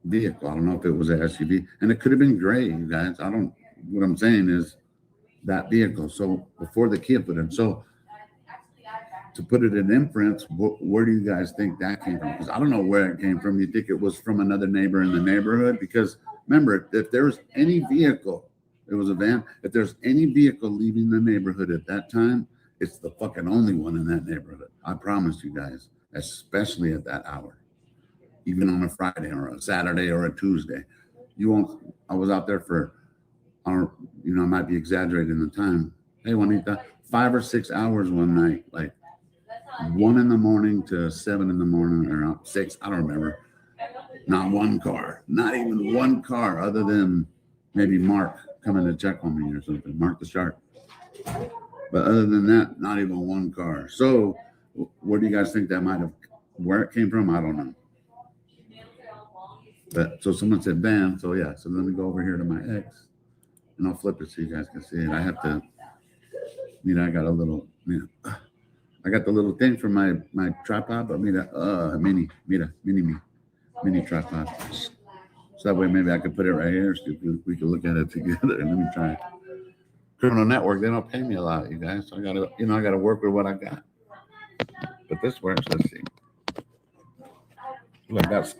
vehicle. I don't know if it was an SUV, and it could have been gray, you guys. What I'm saying is that vehicle. So before the Kia put in. So to put it in inference, where do you guys think that came from? Because I don't know where it came from. You think it was from another neighbor in the neighborhood? Because remember, if there was any vehicle, it was a van. If there's any vehicle leaving the neighborhood at that time, it's the fucking only one in that neighborhood. I promise you guys, especially at that hour, even on a Friday or a Saturday or a Tuesday. You won't. I was out there for, I might be exaggerating the time. Hey, Juanita, 5 or 6 hours one night, like 1 in the morning to 7 in the morning or 6. I don't remember. Not one car, not even one car, other than maybe Mark coming to check on me or something. Mark the Shark. But other than that, not even one car. So where do you guys think that where it came from? I don't know. But so someone said van. So yeah. So let me go over here to my X and I'll flip it so you guys can see it. I have to, I got a little, I got the little thing for my tripod, but mini tripod. So that way maybe I could put it right here so we could look at it together. And let me try. Criminal Network, they don't pay me a lot, you guys. So I gotta work with what I got. But this works. Let's see. Look, that's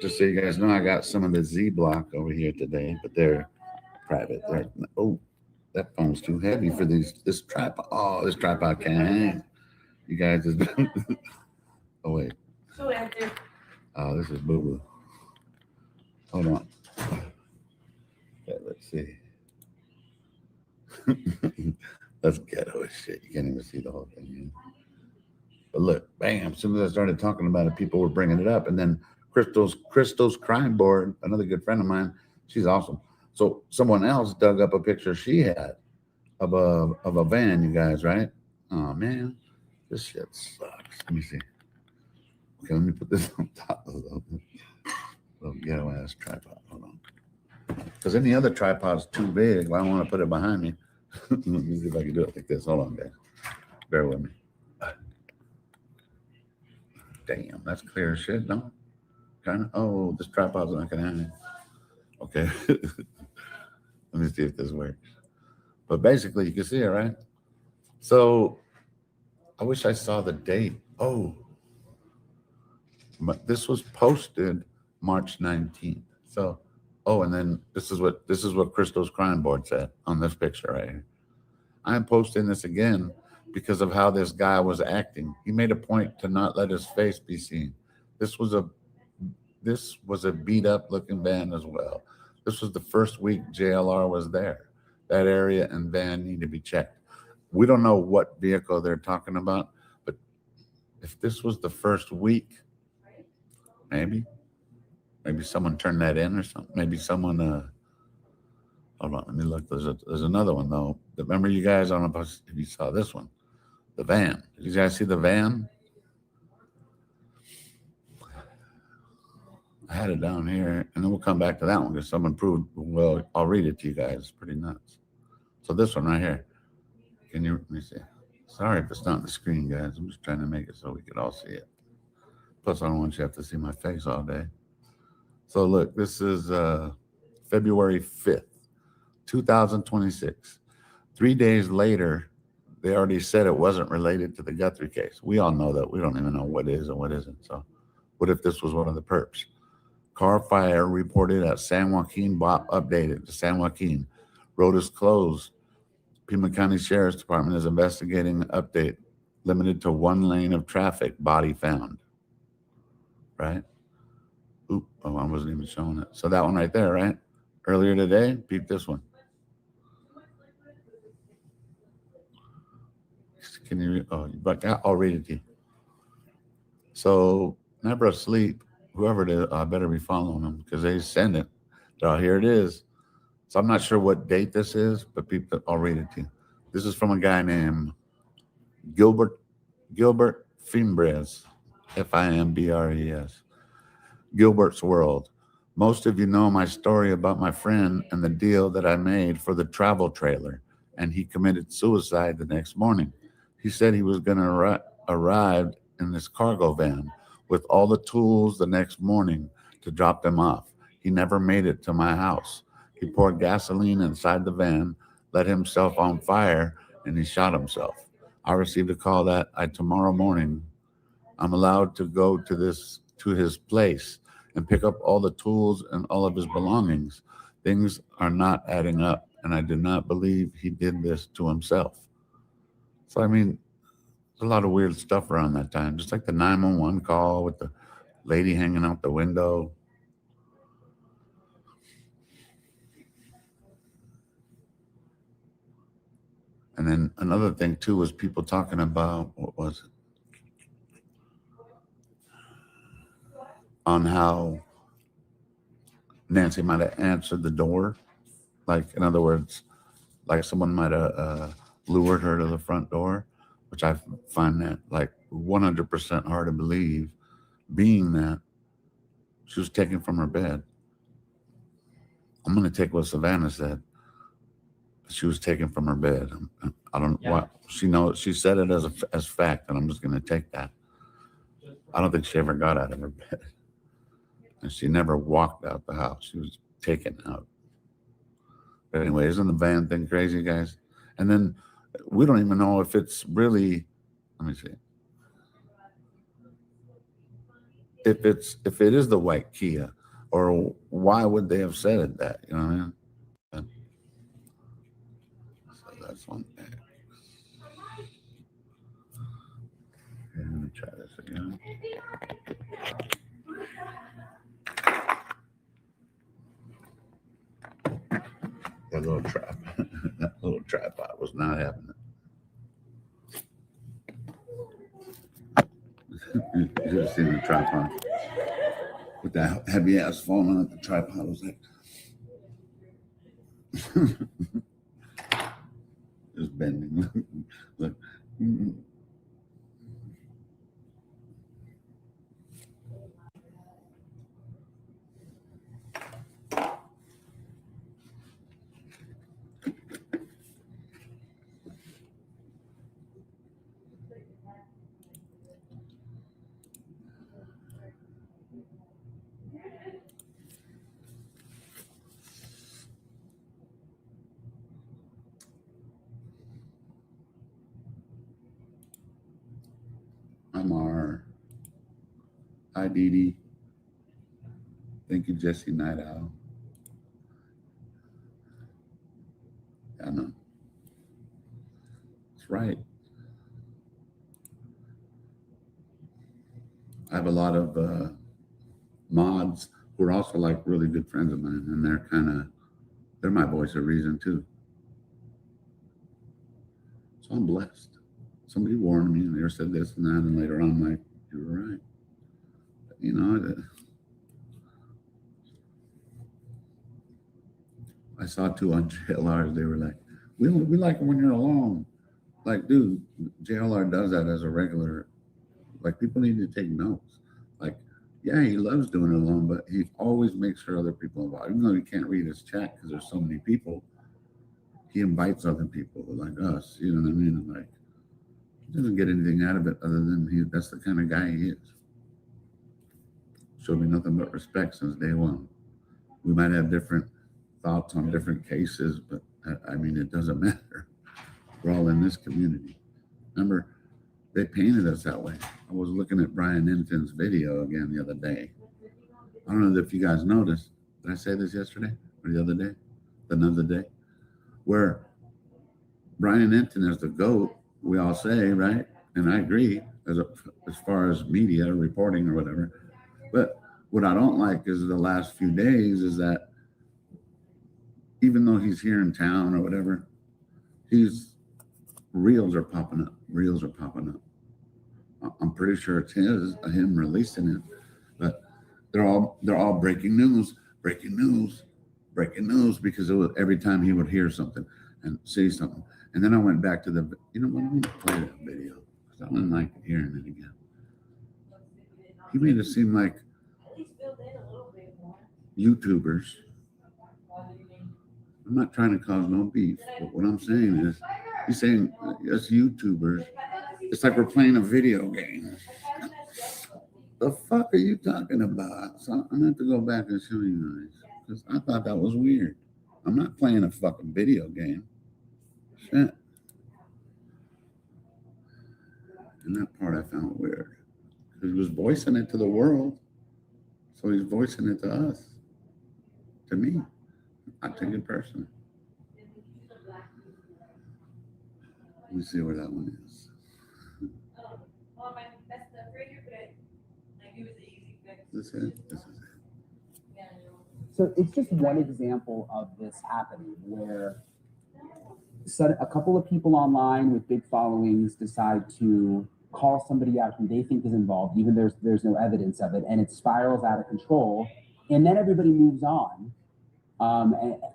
just so you guys know, I got some of the Z block over here today, but they're private. That phone's too heavy for this tripod. Oh, this tripod can't hang. You guys just oh wait. Oh, this is boo-boo. Hold on. Okay, let's see. That's ghetto as shit. You can't even see the whole thing. But look, bam, as soon as I started talking about it, people were bringing it up. And then Crystal's crime board, another good friend of mine, she's awesome. So someone else dug up a picture she had of a van, you guys, right? Oh man, this shit sucks. Let me see. Okay, let me put this on top of the little ghetto ass tripod. Hold on. Because any other tripod's too big. Well, I want to put it behind me. Let me see if I can do it like this. Hold on, guys. Bear with me. Damn, that's clear as shit, no? Kind of. Oh, this tripod's not gonna hang. Okay. Let me see if this works. But basically, you can see it, right? So I wish I saw the date. Oh, but this was posted March 19th. So, and then this is what Crystal's crime board said on this picture right here. I am posting this again because of how this guy was acting. He made a point to not let his face be seen. This was a beat up looking van as well. This was the first week JLR was there. That area and van need to be checked. We don't know what vehicle they're talking about, but if this was the first week, maybe someone turned that in or something. Maybe someone, hold on, let me look. There's another one though. Remember you guys, I don't know if you saw this one, the van. Did you guys see the van? I had it down here, and then we'll come back to that one because someone proved, well, I'll read it to you guys. It's pretty nuts. So this one right here, let me see. Sorry if it's not on the screen, guys. I'm just trying to make it so we could all see it. Plus, I don't want you to have to see my face all day. So look, this is February 5th, 2026. 3 days later, they already said it wasn't related to the Guthrie case. We all know that. We don't even know what is and what isn't. So what if this was one of the perps? Car fire reported at San Joaquin, updated to San Joaquin. Road is closed. Pima County Sheriff's Department is investigating. Update. Limited to one lane of traffic. Body found. Right? Oop, oh, I wasn't even showing it. So that one right there, right? Earlier today, peep this one. Can you read? Oh, but I'll read it to you. So, never asleep. Whoever it is, I better be following them because they send it. Oh, here it is. So I'm not sure what date this is, but people, I'll read it to you. This is from a guy named Gilbert Fimbres, Fimbres. Gilbert's World. Most of you know my story about my friend and the deal that I made for the travel trailer, and he committed suicide the next morning. He said he was going to arrive in this cargo van with all the tools the next morning to drop them off. He never made it to my house. He poured gasoline inside the van, lit himself on fire, and he shot himself. I received a call that tomorrow morning I'm allowed to go to his place and pick up all the tools and all of his belongings. Things are not adding up, and I do not believe he did this to himself. So, I mean, there's a lot of weird stuff around that time, just like the 911 call with the lady hanging out the window. And then another thing, too, was people talking about, what was it? On how Nancy might have answered the door. Like, in other words, like someone might have lured her to the front door, which I find that like 100% hard to believe, being that she was taken from her bed. I'm going to take what Savannah said. She was taken from her bed. I don't know what she said it as fact, and I'm just going to take that. I don't think she ever got out of her bed, and she never walked out the house. She was taken out. But anyway, isn't the van thing crazy, guys? And then we don't even know if it's really. Let me see. If it is the white Kia, or why would they have said it that? You know what I mean? So that's one thing. Okay, let me try this again. That little trap, that little tripod was not having it. You should have seen the tripod with that heavy ass phone on it. The tripod was like, just bending. Look. I'm R. Hi, Dee Dee. Thank you, Jesse Night Owl. I know. That's right. I have a lot of mods who are also like really good friends of mine, and they're my voice of reason too. So I'm blessed. Somebody warned me and they said this and that, and later on I'm like, you were right. You know, I saw two on Jlr'S. They were like, we like it when you're alone. Like, dude, Jlr does that as a regular. Like, people need to take notes. Like, yeah, he loves doing it alone, but he always makes sure other people involved. Even though he can't read his chat because there's so many people, he invites other people like us. You know what I mean? And like, he doesn't get anything out of it other than that's the kind of guy he is. Showed me nothing but respect since day one. We might have different thoughts on different cases, but I mean, it doesn't matter. We're all in this community. Remember, they painted us that way. I was looking at Brian Enton's video again the other day. I don't know if you guys noticed. Did I say this yesterday or the other day? Another day? Where Brian Enton is the GOAT, we all say, right? And I agree as far as media reporting or whatever. But what I don't like is the last few days is that even though he's here in town or whatever, reels are popping up. Reels are popping up. I'm pretty sure it's him releasing it, but they're all breaking news, because every time he would hear something and say something. And then I went back to the, you know what, I'm going to play that video because I don't like hearing it again. He made it seem like YouTubers. I'm not trying to cause no beef, but what I'm saying is, he's saying us YouTubers, it's like we're playing a video game. The fuck are you talking about? So I'm gonna have to go back and show you guys because I thought that was weird. I'm not playing a fucking video game. Shit. And that part I found weird. Because he was voicing it to the world. So he's voicing it to us. To me. I take it personally. Let me see where that one is. This is it? This is it. So it's just one example of this happening where a couple of people online with big followings decide to call somebody out who they think is involved, even there's no evidence of it, and it spirals out of control, and then everybody moves on.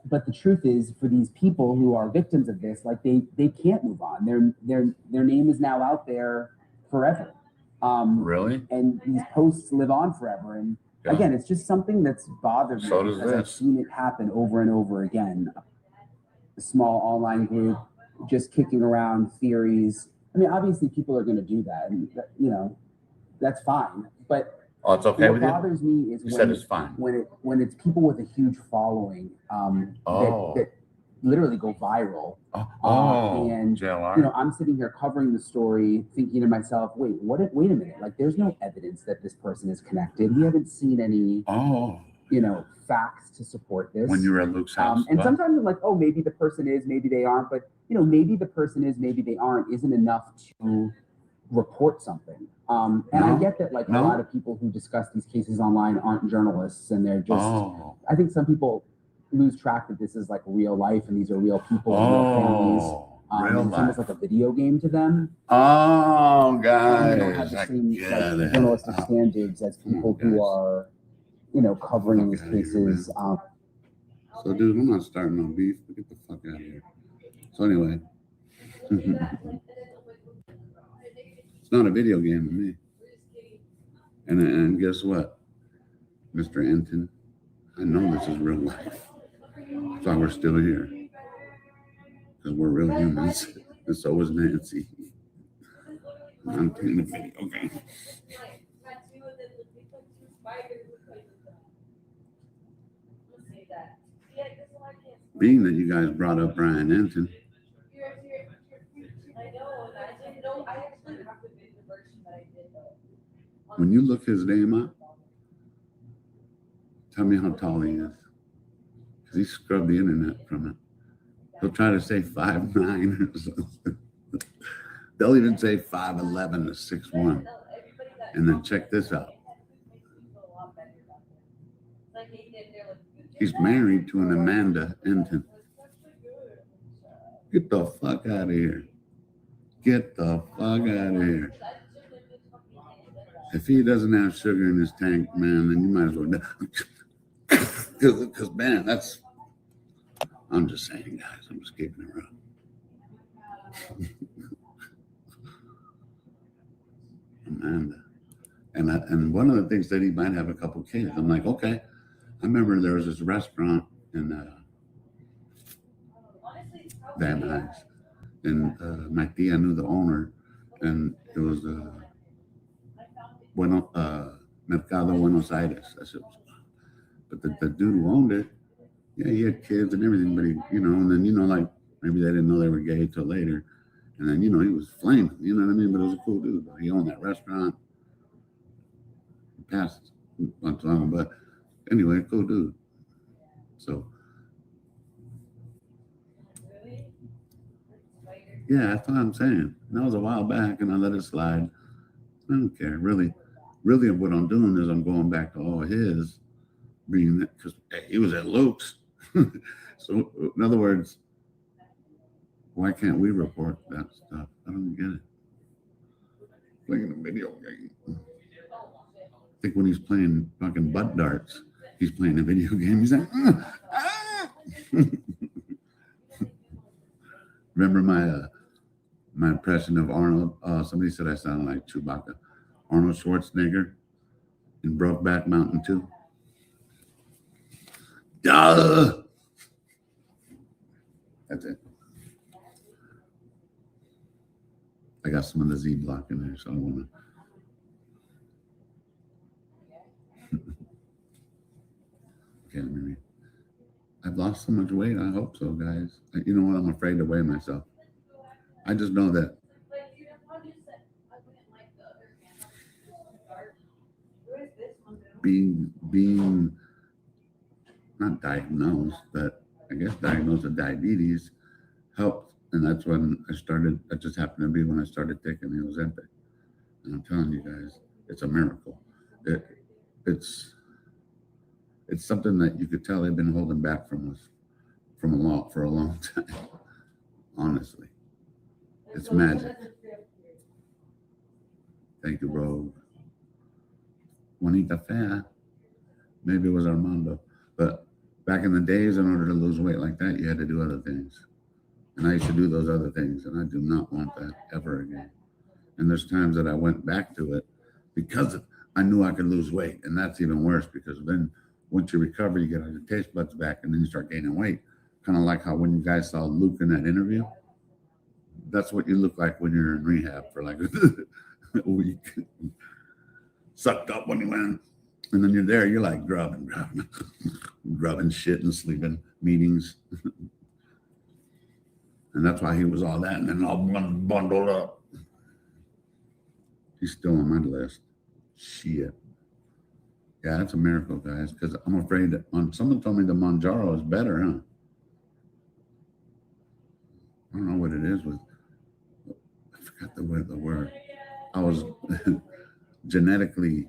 But the truth is, for these people who are victims of this, like they can't move on. Their name is now out there forever. Really? And these posts live on forever. And again, it's just something that's bothered me because I've seen it happen over and over again. A small online group just kicking around theories. I mean, obviously people are going to do that, and you know, that's fine. But it's okay with you? What bothers me is said it's fine. when it's people with a huge following that literally go viral. And Jlr'. you know, I'm sitting here covering the story, thinking to myself, wait a minute, like there's no evidence that this person is connected. We haven't seen any you know, facts to support this. When you were at Luke's house. And sometimes I'm like, oh, maybe the person is, maybe they aren't, but you know, maybe the person is, maybe they aren't, isn't enough to report something. And I get that like a lot of people who discuss these cases online aren't journalists, and they're just I think some people lose track that this is like real life and these are real people, real families. It's almost like a video game to them. Guys, they don't have the same like, journalistic standards as people who are, you know, covering these cases. So dude, I'm not starting no beef. Get the fuck out of here. So anyway. It's not a video game to me. And guess what, Mr. Enton? I know this is real life. That's why we're still here. Because we're real humans. And so is Nancy. I'm playing a video game. Being that you guys brought up Brian Enton, when you look his name up, tell me how tall he is. Because he scrubbed the internet from it. He'll try to say 5'9" or something. They'll even say 5'11" to 6'1". And then check this out. He's married to an Amanda Enton. Get the fuck out of here. Get the fuck out of here. If he doesn't have sugar in his tank, man, then you might as well. Because, man, that's. I'm just saying, guys. I'm just keeping it real. Amanda. And one of the things that he might have a couple kids. I'm like, okay. I remember there was this restaurant in Van Nuys. And my tia knew the owner. And it was Mercado Buenos Aires. That's it. But the dude who owned it, yeah, he had kids and everything, but he, you know, and then, you know, like maybe they didn't know they were gay till later. And then, you know, he was flaming, you know what I mean? But it was a cool dude. He owned that restaurant. He passed not too long, but anyway, cool dude. So, yeah, that's what I'm saying. That was a while back, and I let it slide. I don't care. Really, what I'm doing is I'm going back to all his, being that, because he was at Luke's. So, in other words, why can't we report that stuff? I don't get it. Playing a video game. I think when he's playing fucking butt darts, he's playing a video game. He's like, Remember my impression of Arnold? Somebody said I sounded like Chewbacca. Arnold Schwarzenegger in Brokeback Mountain 2. Duh! That's it. I got some of the Z block in there, so I don't want to. Okay, maybe. I've lost so much weight. I hope so, guys. You know what? I'm afraid to weigh myself. I just know that being not diagnosed, but I guess diagnosed with diabetes helped. And that's when I started. It just happened to be when I started taking the Ozempic. And I'm telling you guys, it's a miracle. It's something that you could tell they've been holding back from us for a long time. Honestly, it's magic. Thank you, bro. Juanita Fair. Maybe it was Armando. But back in the days, in order to lose weight like that, you had to do other things. And I used to do those other things, and I do not want that ever again. And there's times that I went back to it because I knew I could lose weight. And that's even worse, because then once you recover, you get all your taste buds back, and then you start gaining weight. Kind of like how when you guys saw Luke in that interview, that's what you look like when you're in rehab for like a week. Sucked up when you went. And then you're there, you're like grubbing shit and sleeping meetings. And that's why he was all that, and then all bundled up. He's still on my list. Shit. Yeah, that's a miracle, guys, because I'm afraid that someone told me the Manjaro is better, huh? I don't know what it is with, I forgot the word. I was genetically,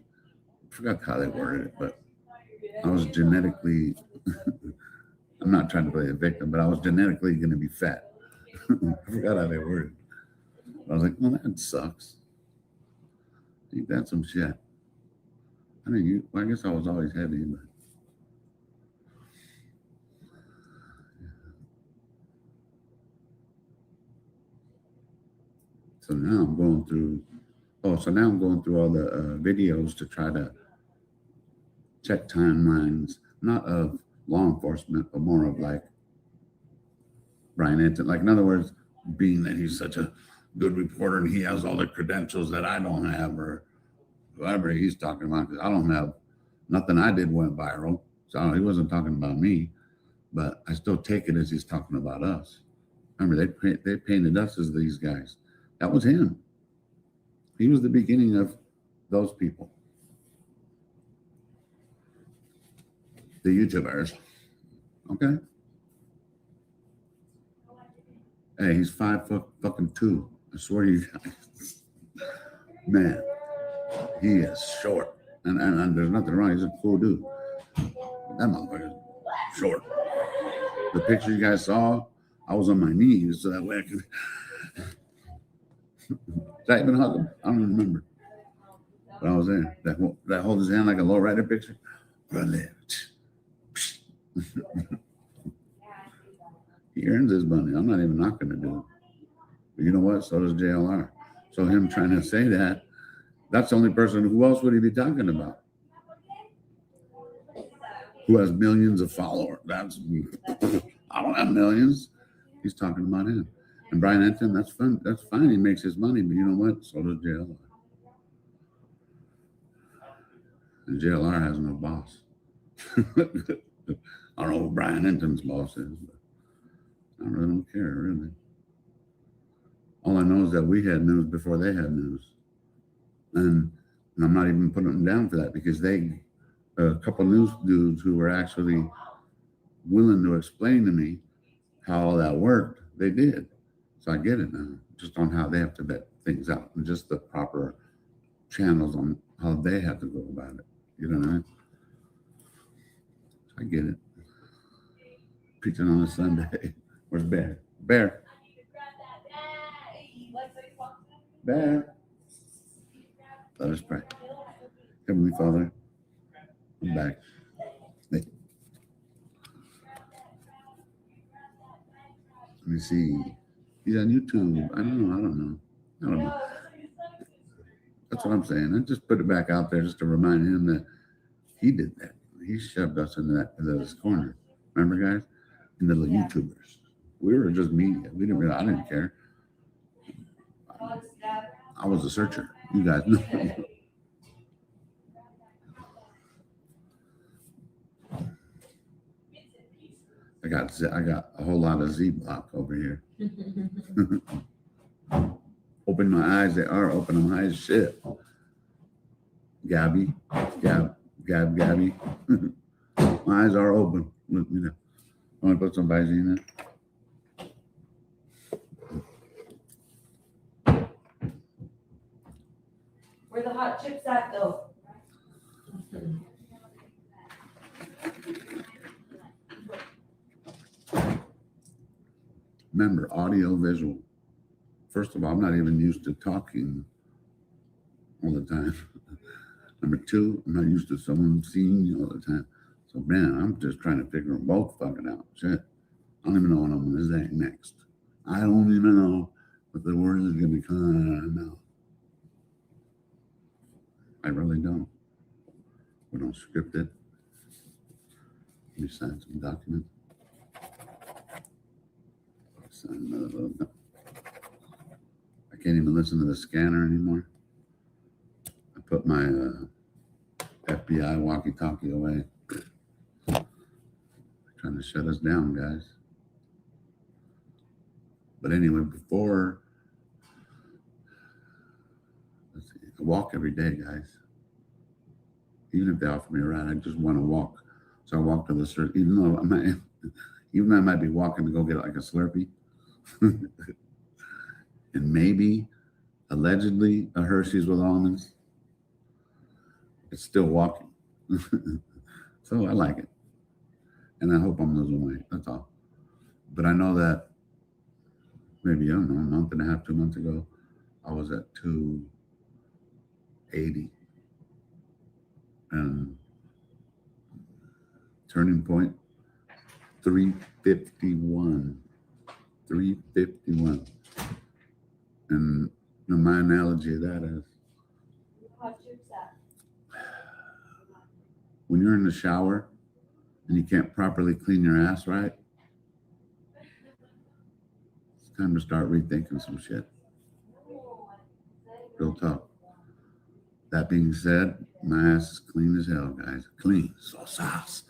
I forgot how they worded it, but I was genetically, I'm not trying to play a victim, but I was genetically going to be fat. I forgot how they worded it. I was like, well, that sucks. Ain't that some shit? I mean, I guess I was always heavy, but so now I'm going through. Now I'm going through all the videos to try to check timelines, not of law enforcement, but more of like Brian Enton. Like, in other words, being that he's such a good reporter and he has all the credentials that I don't have, or whoever he's talking about, because I don't have nothing I did went viral. So he wasn't talking about me, but I still take it as he's talking about us. Remember, they painted us as these guys. That was him. He was the beginning of those people. The YouTubers. Okay. Hey, he's 5'2". I swear to you guys. Man, he is short. And there's nothing wrong. He's a cool dude. That motherfucker's short. The picture you guys saw, I was on my knees so that way I could. Did I even hug him? I don't even remember. But I was there. That hold his hand like a lowrider picture. He earns his money. I'm not even not going to do it. But you know what? So does JLR. So him trying to say that, that's the only person. Who else would he be talking about? Who has millions of followers? I don't have millions. He's talking about him. And Brian Enton, that's fun. That's fine. He makes his money, but you know what? So does JLR. And JLR has no boss. I don't know who Brian Enton's boss is, but I really don't care, really. All I know is that we had news before they had news. And I'm not even putting them down for that, because they, a couple news dudes who were actually willing to explain to me how all that worked, they did. So I get it now, just on how they have to vet things out and just the proper channels on how they have to go about it. You know what I mean? I get it. Preaching on a Sunday. Where's Bear? Bear. Bear. Let us pray. Heavenly Father, I'm back. Hey. Let me see. He's on YouTube. I don't know. That's what I'm saying. I just put it back out there just to remind him that he did that. He shoved us into this corner. Remember, guys? And the YouTubers. We were just media. We didn't really, I didn't care. I was a searcher. You guys know. I got a whole lot of Z block over here. Open my eyes. They are open my eyes. Shit. Gabby. Gabby. My eyes are open. Look, you know. I want to put some Visine in there. Where the hot chips at though? Remember, audio, visual. First of all, I'm not even used to talking all the time. Number two, I'm not used to someone seeing me all the time. So, man, I'm just trying to figure them both fucking out. Shit. I don't even know what I'm going to say next. I don't even know what the word is going to be coming out of my mouth. I really don't. We don't script it. We sign some document. Sign another little note. I can't even listen to the scanner anymore. I put my FBI walkie-talkie away. Trying to shut us down, guys. But anyway, before, let's see, I walk every day, guys. Even if they offer me a ride, I just want to walk. So I walk to the surf, even though I might be walking to go get like a Slurpee. And maybe, allegedly, a Hershey's with almonds. It's still walking. So I like it. And I hope I'm losing weight. That's all. But I know that maybe, I don't know, a month and a half, 2 months ago, I was at 280. And turning point, 351. 351. And my analogy of that is, when you're in the shower and you can't properly clean your ass right, it's time to start rethinking some shit. Real talk. That being said, my ass is clean as hell, guys. Clean. So sauce.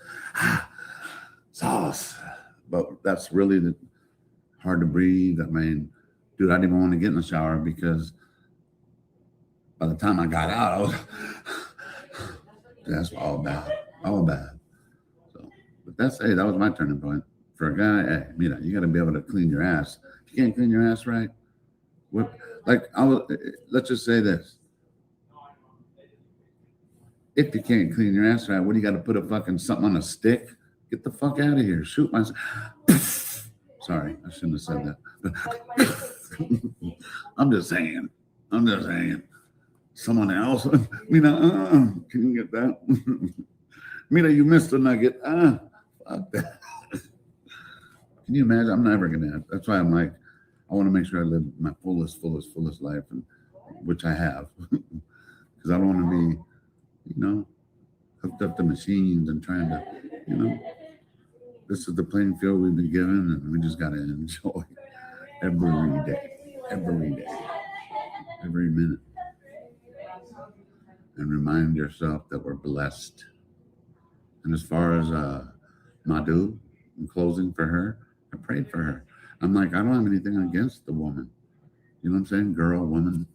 Sauce. But that's really hard to breathe. I mean, dude, I didn't even want to get in the shower because by the time I got out, I was that's all bad. All bad. So, but that was my turning point. For a guy, hey, you got to be able to clean your ass. If you can't clean your ass right, let's just say this. If you can't clean your ass right, what do you got to put a fucking something on a stick? Get the fuck out of here. Shoot myself. Sorry, I shouldn't have said that. I'm just saying. Someone else. Can you get that? You missed a nugget. Fuck that. Can you imagine? I'm never going to. That's why I'm like, I want to make sure I live my fullest life, and which I have. Because I don't want to be, hooked up to machines and trying to, this is the playing field we've been given, and we just got to enjoy every day, every minute. And remind yourself that we're blessed. And as far as Madhu, in closing for her, I prayed for her. I'm like, I don't have anything against the woman. You know what I'm saying? Girl, woman.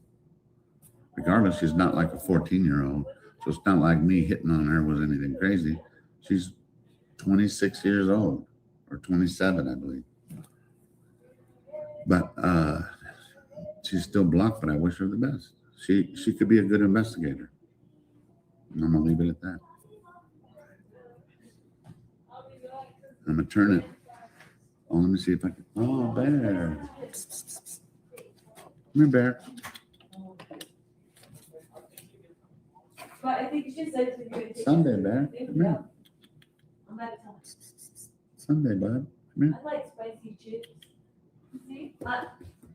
Regardless, she's not like a 14-year-old. So it's not like me hitting on her was anything crazy. She's 26 years old or 27, I believe. But she's still blocked, but I wish her the best. She could be a good investigator. And I'm gonna leave it at that. I'm gonna turn it. Oh, let me see if I can. Oh, Bear. Come here, Bear. But I think she said to you. Sunday, Bear. Come here. Sunday, bud. Come here. I like spicy chips. See,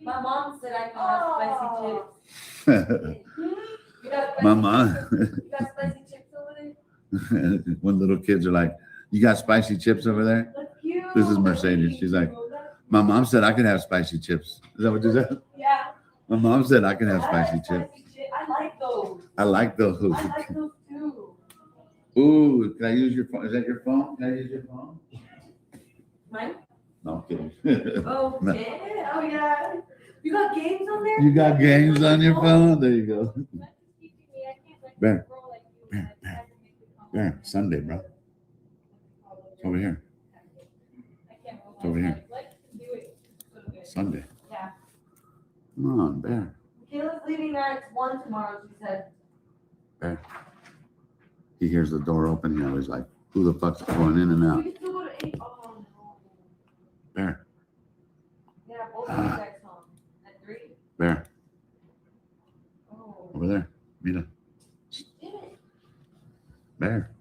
my mom said I can have spicy chips. You got spicy Mama. chips? You got spicy chips over there? When little kids are like, "You got spicy chips over there?" That's cute. This is Mercedes. She's like, "My mom said I could have spicy chips." Is that what you said? Yeah. My mom said I can have spicy chips. I like those. I like those. I like those too. Ooh, can I use your phone? Is that your phone? Can I use your phone? Mine? No, I'm kidding. Oh, No. yeah. Oh, yeah. You got games on there? You got games on your phone? There you go. Bear. Bear, Bear. Bear, Sunday, bro. It's over here. It's over here. Sunday. Yeah. Come on, Bear. Kayla's leaving at 1 tomorrow, she said. Bear. He hears the door open. He always like, who the fuck's going in and out? We can still go to 8. Oh, no. Bear. Yeah, both of you guys home. At 3? Bear. Oh. Over there. Mira. Bear.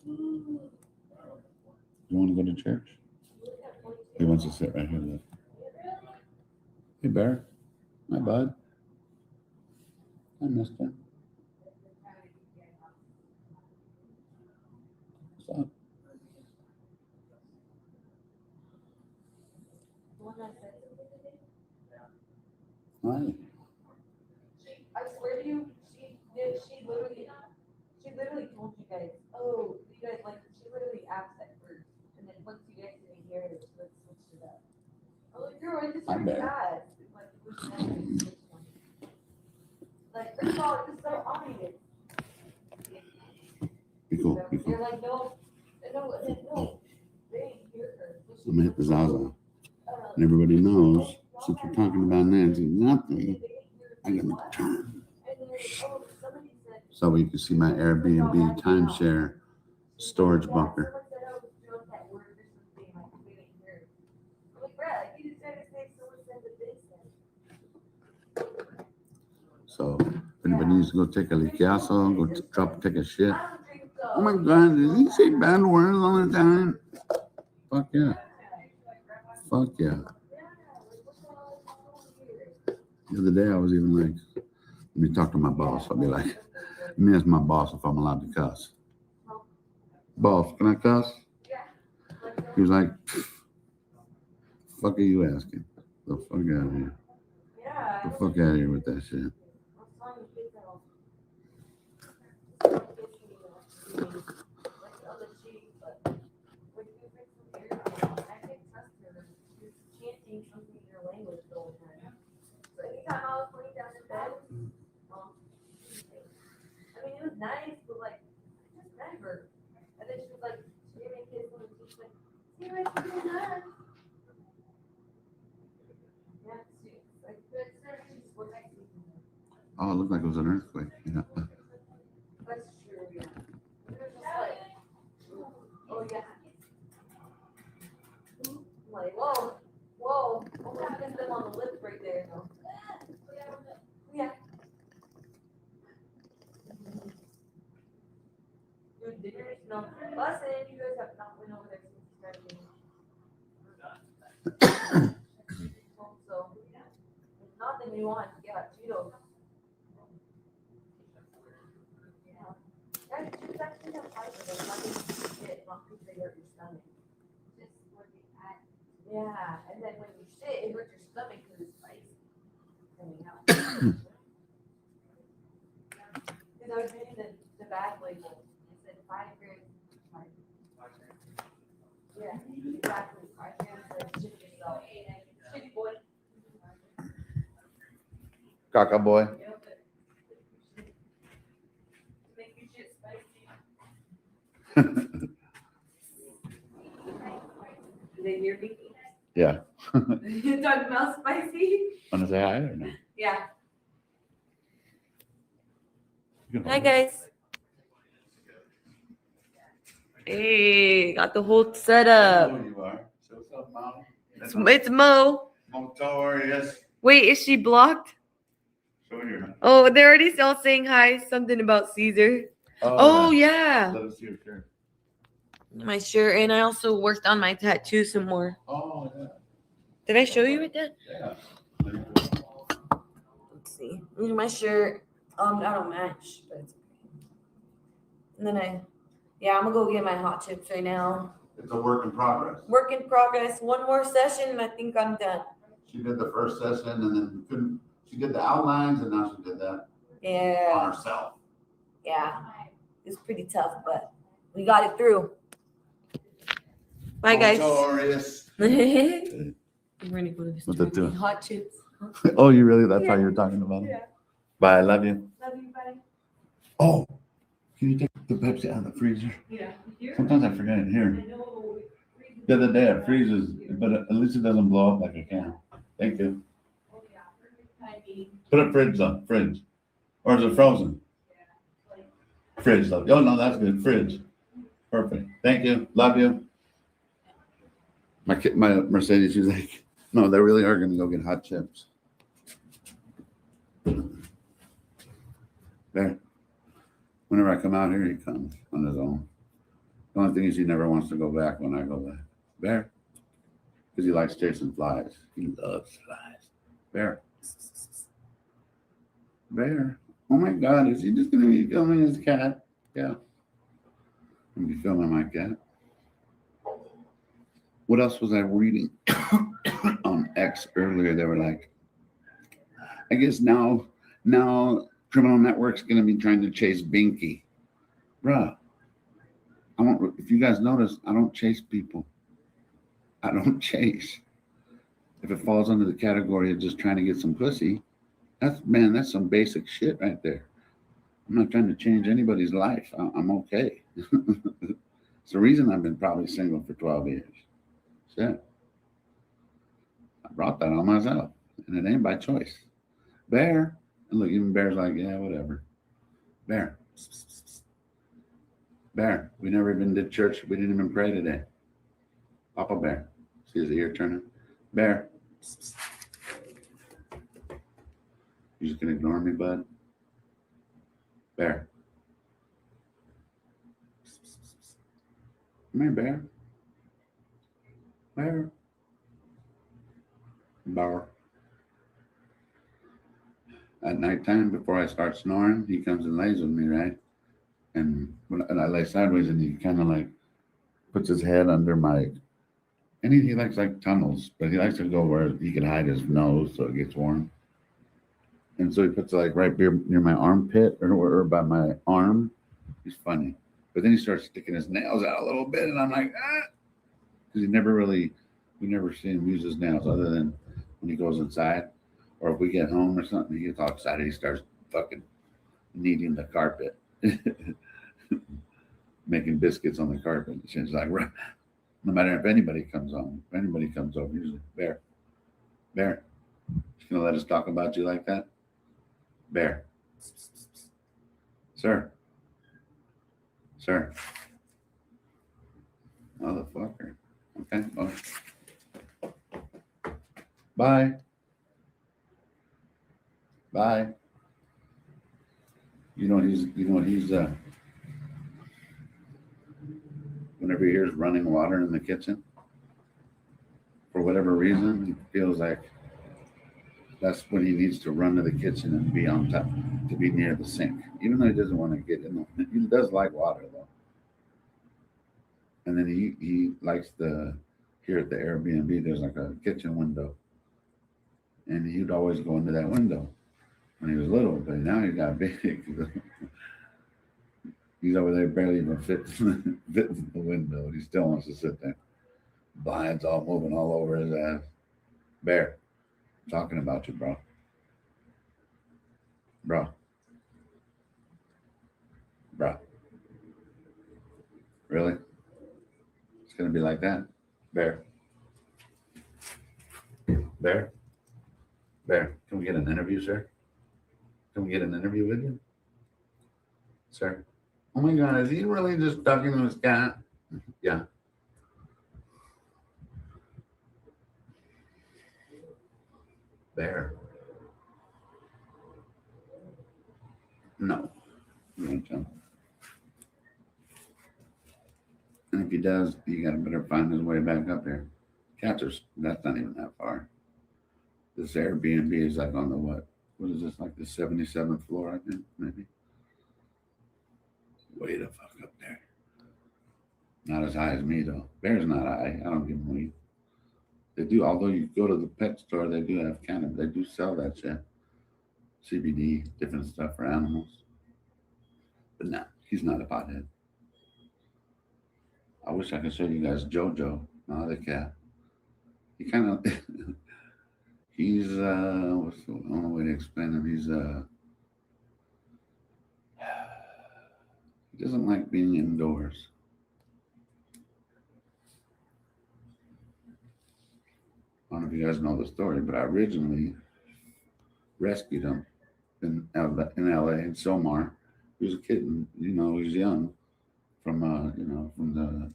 You want to go to church? He wants to sit right here. Look. Hey, Bear. Hi, bud. Hi, mister. What's up? Hi. I swear to you, she literally told you guys, oh, you guys like, she literally asked that first. And then once you guys didn't hear it, she like switched it up. I was like, girl, I just I'm heard there. that. Like, it was nice. Like, first of all, it was so obvious. Be cool. Be cool. They're like, no, no. They didn't hear her. I'm gonna hit the Zaza. And everybody knows, since we're talking about Nancy Guthrie, I'm gonna turn. So you can see my Airbnb timeshare storage bunker. So if anybody needs to go take a liquiazo, take a shit. Oh my God, does he say bad words all the time? Fuck yeah. Fuck yeah. The other day I was even like, let me talk to my boss. I'll be like, let me ask my boss if I'm allowed to cuss. Boss, can I cuss? He was like, fuck are you asking? The fuck out of here. The fuck out of here with that shit. It was nice, but like, I just met her. And then she was like, she gave me a kiss and she's like, see what you doing that? Yeah, she's like, good, sir. She just worked next to me. Oh, it looked like it was an earthquake. Yeah. That's true, yeah. It was just like, oh yeah. I'm like, whoa, whoa. What happened to them on the lips right there? No. Yeah. Dude, dinners, no. Listen, you guys have not been over there since you started. So, there's nothing you want. Yeah, Cheetos. Yeah. Cheetos actually have fiber. There's nothing you shit, not because they hurt your stomach. Just what you add. Yeah, and then when you shit, it hurts your stomach because it's spicy coming out. Because I was reading the bag label. It said 5 grams. Yeah, exactly. 5 grams of shit yourself. Shitty boy. Caca boy. They hear me? Yeah. You talking about spicy? Want to say hi or no? Yeah. You can Hi hold it. guys. Hey, got the whole setup. There you are. So what's up, Mom? It's Mo. Notorious. Wait, is she blocked? Show her. Oh, they're already all saying hi. Something about Caesar. Oh yeah. Let us see your shirt. My shirt, and I also worked on my tattoo some more. Oh, yeah. Did I show you it then? Yeah. Let's see. Look at my shirt. I don't match, but it's okay. And then I'm gonna go get my hot chips right now. It's a work in progress. Work in progress. One more session, and I think I'm done. She did the first session and then couldn't. She did the outlines and now she did that Yeah. on herself. Yeah. It was pretty tough, but we got it through. Bye, guys. Notorious. I'm ready for this. What's that doing? Hot chips. Oh, you really? That's how Yeah. you're talking about it? Yeah. Bye. I love you. Love you. Bye. Oh, can you take the Pepsi out of the freezer? Yeah. Sometimes I forget it here. The other day it freezes, but at least it doesn't blow up like a can. Thank you. Put it fridge though, fridge. Or is it frozen? Fridge though. Oh no, that's good. Fridge. Perfect. Thank you. Love you. My Mercedes, she's like, no, they really are gonna go get hot chips. There. Whenever I come out here, he comes on his own. The only thing is he never wants to go back when I go back. Bear. Because he likes chasing flies. He loves flies. Bear. Bear. Oh my God, is he just going to be filming his cat? Yeah. I'm going to be filming my cat. What else was I reading on X earlier? They were like, I guess now Criminal Network's going to be trying to chase Binky. Bruh. If you guys notice, I don't chase people. I don't chase. If it falls under the category of just trying to get some pussy, that's some basic shit right there. I'm not trying to change anybody's life. I'm okay. It's the reason I've been probably single for 12 years. Shit. I brought that on myself, and it ain't by choice. Bear. And look, even Bear's like, yeah, whatever. Bear. Bear. We never even did church. We didn't even pray today. Papa Bear. See his ear turning? Bear. You just gonna ignore me, bud? Bear. Come here, Bear. Bear. Bear. At nighttime, before I start snoring, he comes and lays with me, right? And I lay sideways, and he kind of like puts his head under my, and he likes like tunnels, but he likes to go where he can hide his nose so it gets warm. And so he puts it like right near my armpit or by my arm. He's funny. But then he starts sticking his nails out a little bit, and I'm like, ah, because we never see him use his nails other than when he goes inside, or if we get home or something, he gets all excited. He starts fucking kneading the carpet, making biscuits on the carpet. She's like, no matter if anybody comes over, he's like, Bear, Bear, you gonna let us talk about you like that? Bear, sir, motherfucker. Okay, well. Bye. Bye. You know what he's whenever he hears running water in the kitchen, for whatever reason, he feels like that's when he needs to run to the kitchen and be on top, to be near the sink, even though he doesn't want to get in. He does like water though. And then he likes here at the Airbnb, there's like a kitchen window, and he'd always go into that window when he was little, but now he got big. He's over there barely even fits in the window, and he still wants to sit there. Blinds all moving all over his ass. Bear, talking about you, bro. Bro. Really? It's gonna be like that? Bear. Bear? Bear, can we get an interview, sir? Can we get an interview with you? Sir? Oh my God, is he really just talking to his cat? Yeah. Bear. No. You won't tell. And if he does, you gotta better find his way back up here. Cats are, that's not even that far. This Airbnb is like on the what? What is this, like the 77th floor, I think, maybe? Way the fuck up there. Not as high as me, though. Bear's not high. I don't give them weed. They do, although you go to the pet store, they do have cannabis. They do sell that shit. CBD, different stuff for animals. But no, he's not a pothead. I wish I could show you guys Jojo, my other cat. He kind of, he's, what's the only way to explain him? He's, he doesn't like being indoors. I don't know if you guys know the story, but I originally rescued him in LA, in Somar. He was a kid, he was young from, from the,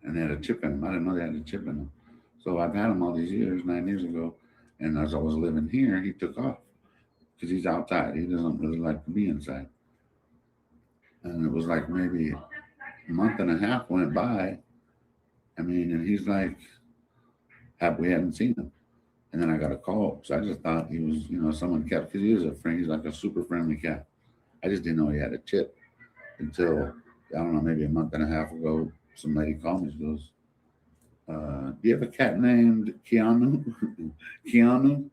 and they had a chip in him. I didn't know they had a chip in him. So I've had him all these years, 9 years ago. And as I was living here, he took off because he's outside. He doesn't really like to be inside. And it was like maybe a month and a half went by. I mean, and he's like, we hadn't seen him. And then I got a call. So I just thought he was, someone kept, because he is a friend. He's like a super friendly cat. I just didn't know he had a chip until, I don't know, maybe a month and a half ago, some lady called me. She goes, do you have a cat named Keanu? Keanu?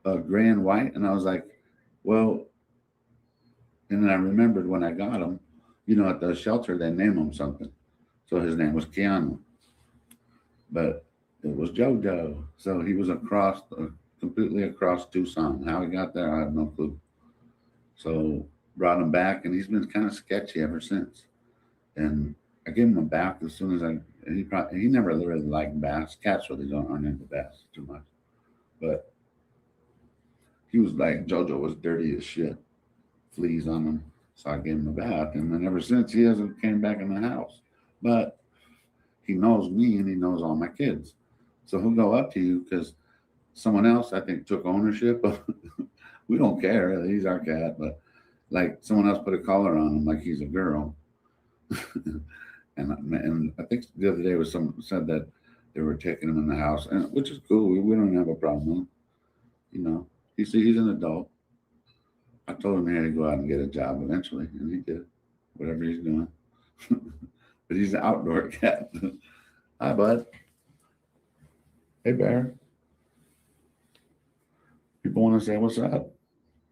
Gray and white? And I was like, well, and then I remembered when I got him, at the shelter, they name him something. So his name was Keanu. But it was Jojo. So he was completely across Tucson. How he got there, I have no clue. So brought him back, and he's been kind of sketchy ever since. And I gave him a bath as soon as he never really liked baths. Cats really aren't into baths too much. But he was like, Jojo was dirty as shit. Fleas on him. So I gave him a bath. And then ever since, he hasn't came back in the house. But he knows me and he knows all my kids. So he'll go up to you because someone else, I think, took ownership of we don't care. He's our cat. But like someone else put a collar on him like he's a girl. And I think the other day was someone said that they were taking him in the house, and which is cool. We don't have a problem. He's an adult. I told him he had to go out and get a job eventually, and he did whatever he's doing. But he's an outdoor cat. Hi, bud. Hey, Bear. People want to say what's up.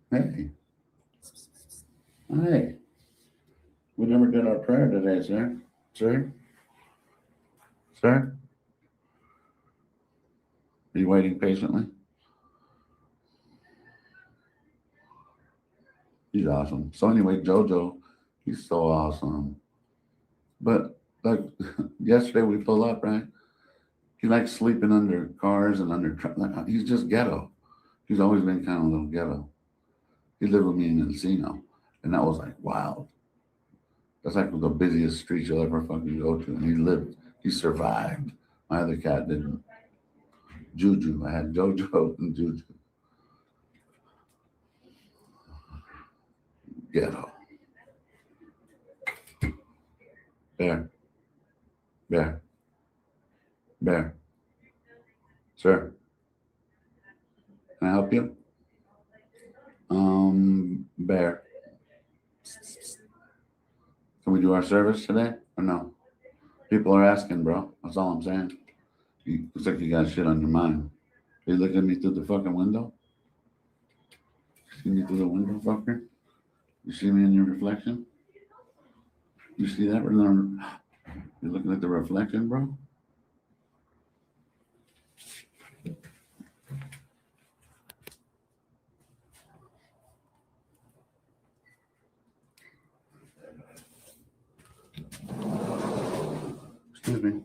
Hey. Hi. We never did our prayer today, sir. Sir? Sir? Are you waiting patiently? He's awesome. So anyway, Jojo, he's so awesome. But like yesterday we pull up, right? He likes sleeping under cars and under trucks. He's just ghetto. He's always been kind of a little ghetto. He lived with me in Encino, and that was like wild. That's like the busiest street you'll ever fucking go to. And he survived. My other cat didn't. Juju. I had Jojo and Juju. Ghetto. Bear. Bear. Bear. Sir. Can I help you? Bear. Can we do our service today or no? People are asking, bro. That's all I'm saying. Looks like you got shit on your mind. Are you looking at me through the fucking window? See me through the window, fucker? You see me in your reflection? You see that? You're looking at the reflection, bro? Excuse me.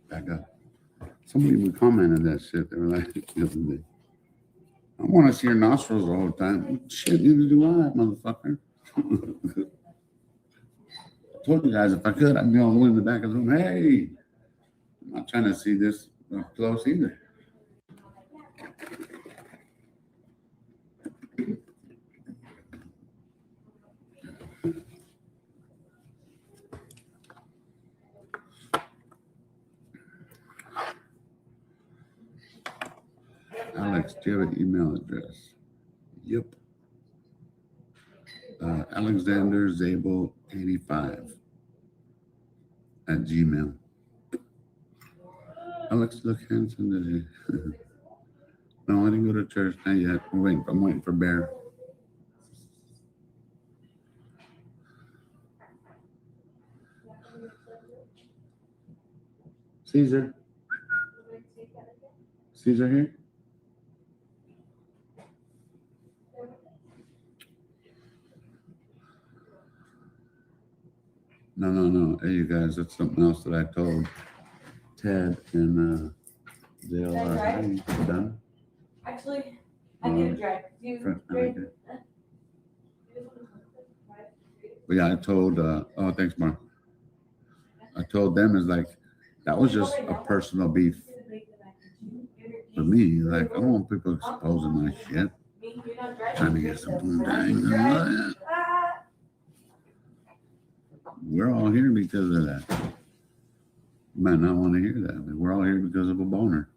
Back up. Somebody even commented that shit. They were like, the other day, I want to see your nostrils all the time. Shit, neither do I, motherfucker. I told you guys if I could, I'd be all the way in the back of the room. Hey, I'm not trying to see this up close either. Alex, do you have an email address? Yep. Alexander Zabel 85 at Gmail. Alex, look handsome today. No, I didn't go to church. Not yet. I'm waiting for Bear. Caesar. Caesar here? No. Hey, you guys, that's something else that I told Ted and Jlr'S. You done? Actually, I get a drag. You drink? But yeah, I told, oh, thanks, Mark. I told them is like, that was just a personal beef for me. Like, I don't want people exposing my shit. Trying to get some boondang. We're all here because of that. You might not want to hear that, but we're all here because of a boner.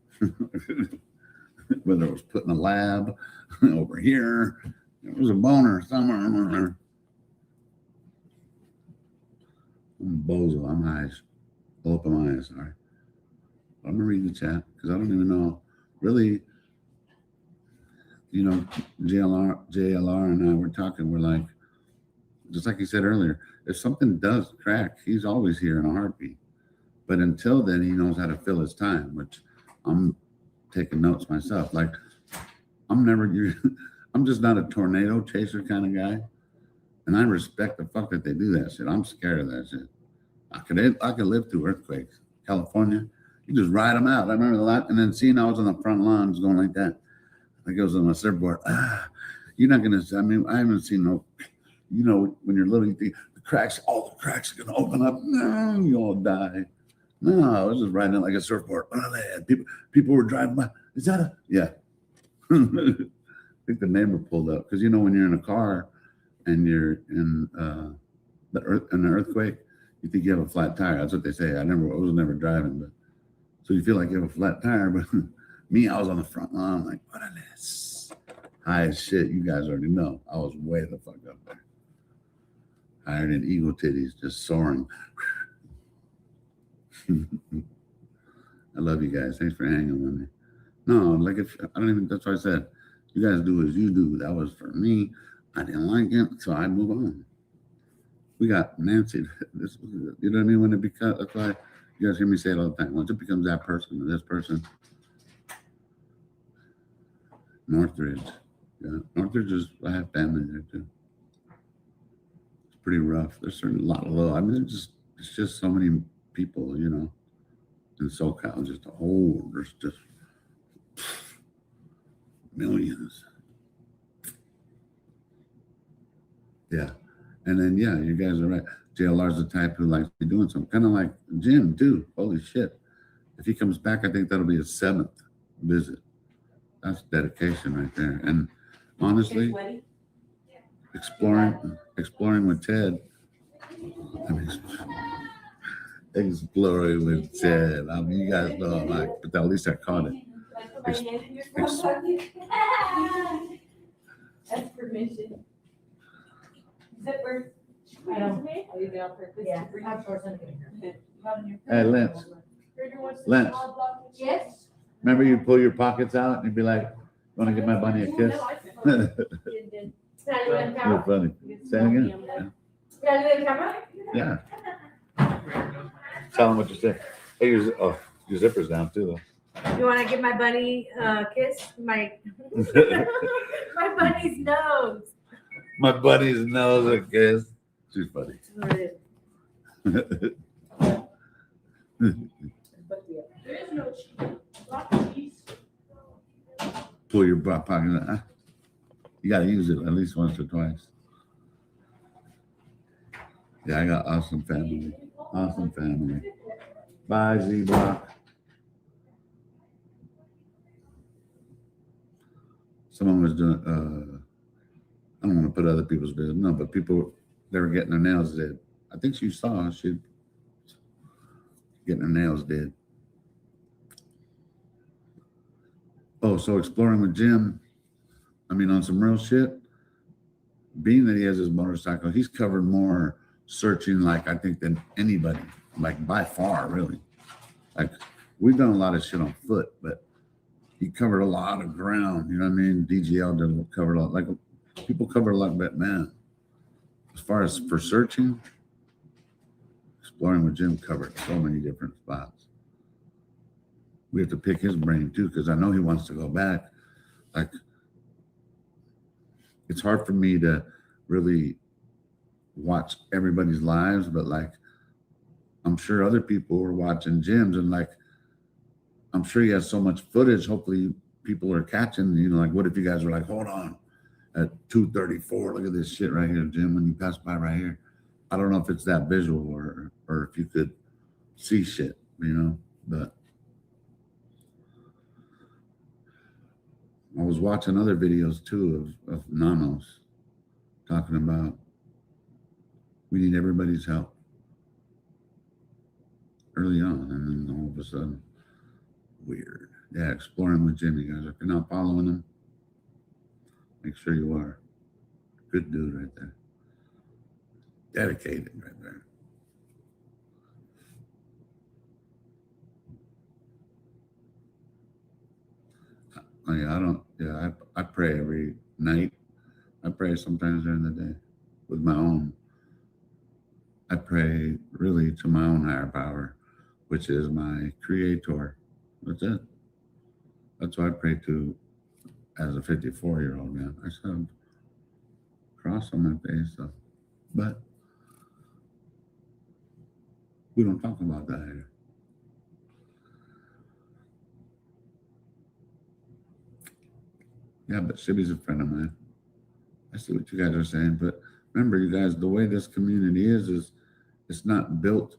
Whether it was put in a lab over here, it was a boner somewhere. I'm bozo. I'm high. Open my eyes. Sorry. I'm gonna read the chat because I don't even know. Really, you know, JLR and I were talking. We're like, just like you said earlier, if something does crack, he's always here in a heartbeat. But until then, he knows how to fill his time, which I'm taking notes myself. Like, I'm just not a tornado chaser kind of guy. And I respect the fuck that they do that shit. I'm scared of that shit. I could live through earthquakes. California, you just ride them out. I remember a lot. And then seeing I was on the front lawns going like that. Like I was on a surfboard. You're not going to, I mean, I haven't seen no, you know, when you're little, you think all the cracks are going to open up. No, you all die. No, I was just riding it like a surfboard. People were driving by. Is that a, yeah. I think the neighbor pulled up. Because, you know, when you're in a car and you're in an earthquake, you think you have a flat tire. That's what they say. I was never driving, but so you feel like you have a flat tire. But me, I was on the front lawn, like, what is this? High as shit. You guys already know. I was way the fuck up there. Higher than eagle titties, just soaring. I love you guys. Thanks for hanging with me. No, like that's what I said. You guys do as you do. That was for me. I didn't like it, so I move on. We got Nancy. You know what I mean? When it becomes, that's why you guys hear me say it all the time. Once it becomes that person or this person, Northridge. Yeah, Northridge is, I have family there too. It's pretty rough. There's a lot of low. I mean, it's just so many people, you know, in SoCal, there's just millions. Yeah. And then, yeah, you guys are right. JLR's the type who likes to be doing something. Kind of like Jim, too. Holy shit. If he comes back, I think that'll be his 7th visit. That's dedication right there. And honestly, exploring with Ted. I mean, exploring with Ted. I mean, you guys know I'm like, but at least I caught it. That's permission. Zipper. I don't. Yeah. Hey, Lance. Lance. Yes. Remember you pull your pockets out and you'd be like, want to give my bunny a kiss? You're funny. Say it again. Yeah. Yeah. Tell them what you say. Hey, your zipper's down too, You want to give my bunny a kiss? My my bunny's nose. My buddy's nose a kiss. She's funny. Pull your butt pocket. You gotta use it at least once or twice. Yeah, I got awesome family. Awesome family. Bye, Z-Block. Someone was doing, I don't want to put other people's business, no, but people, they were getting their nails did. I think she saw she getting her nails did. Oh, so exploring with Jim, I mean, on some real shit, being that he has his motorcycle, he's covered more searching, like, I think, than anybody, like, by far, really. Like, we've done a lot of shit on foot, but he covered a lot of ground, you know what I mean? DGL did cover a lot, like, people cover a lot, but man, as far as for searching, exploring with Jim covered so many different spots. We have to pick his brain too, because I know he wants to go back. Like, it's hard for me to really watch everybody's lives, but like, I'm sure other people are watching Jim's, and like, I'm sure he has so much footage. Hopefully people are catching, you know, like, what if you guys were like, hold on, at 2:34, look at this shit right here, Jim, when you pass by right here. I don't know if it's that visual or if you could see shit, you know, but I was watching other videos too of nanos talking about we need everybody's help early on, and then all of a sudden, weird. Yeah, exploring with Jimmy, guys. If you're not following him, make sure you are. Good dude right there. Dedicated right there. Oh, yeah, I pray every night. I pray sometimes during the day with my own. I pray really to my own higher power, which is my creator. That's it. That's what I pray to as a 54-year-old man. I said, cross on my face, so. But we don't talk about that here. Yeah, but Shibby's a friend of mine. I see what you guys are saying, but remember, you guys, the way this community is it's not built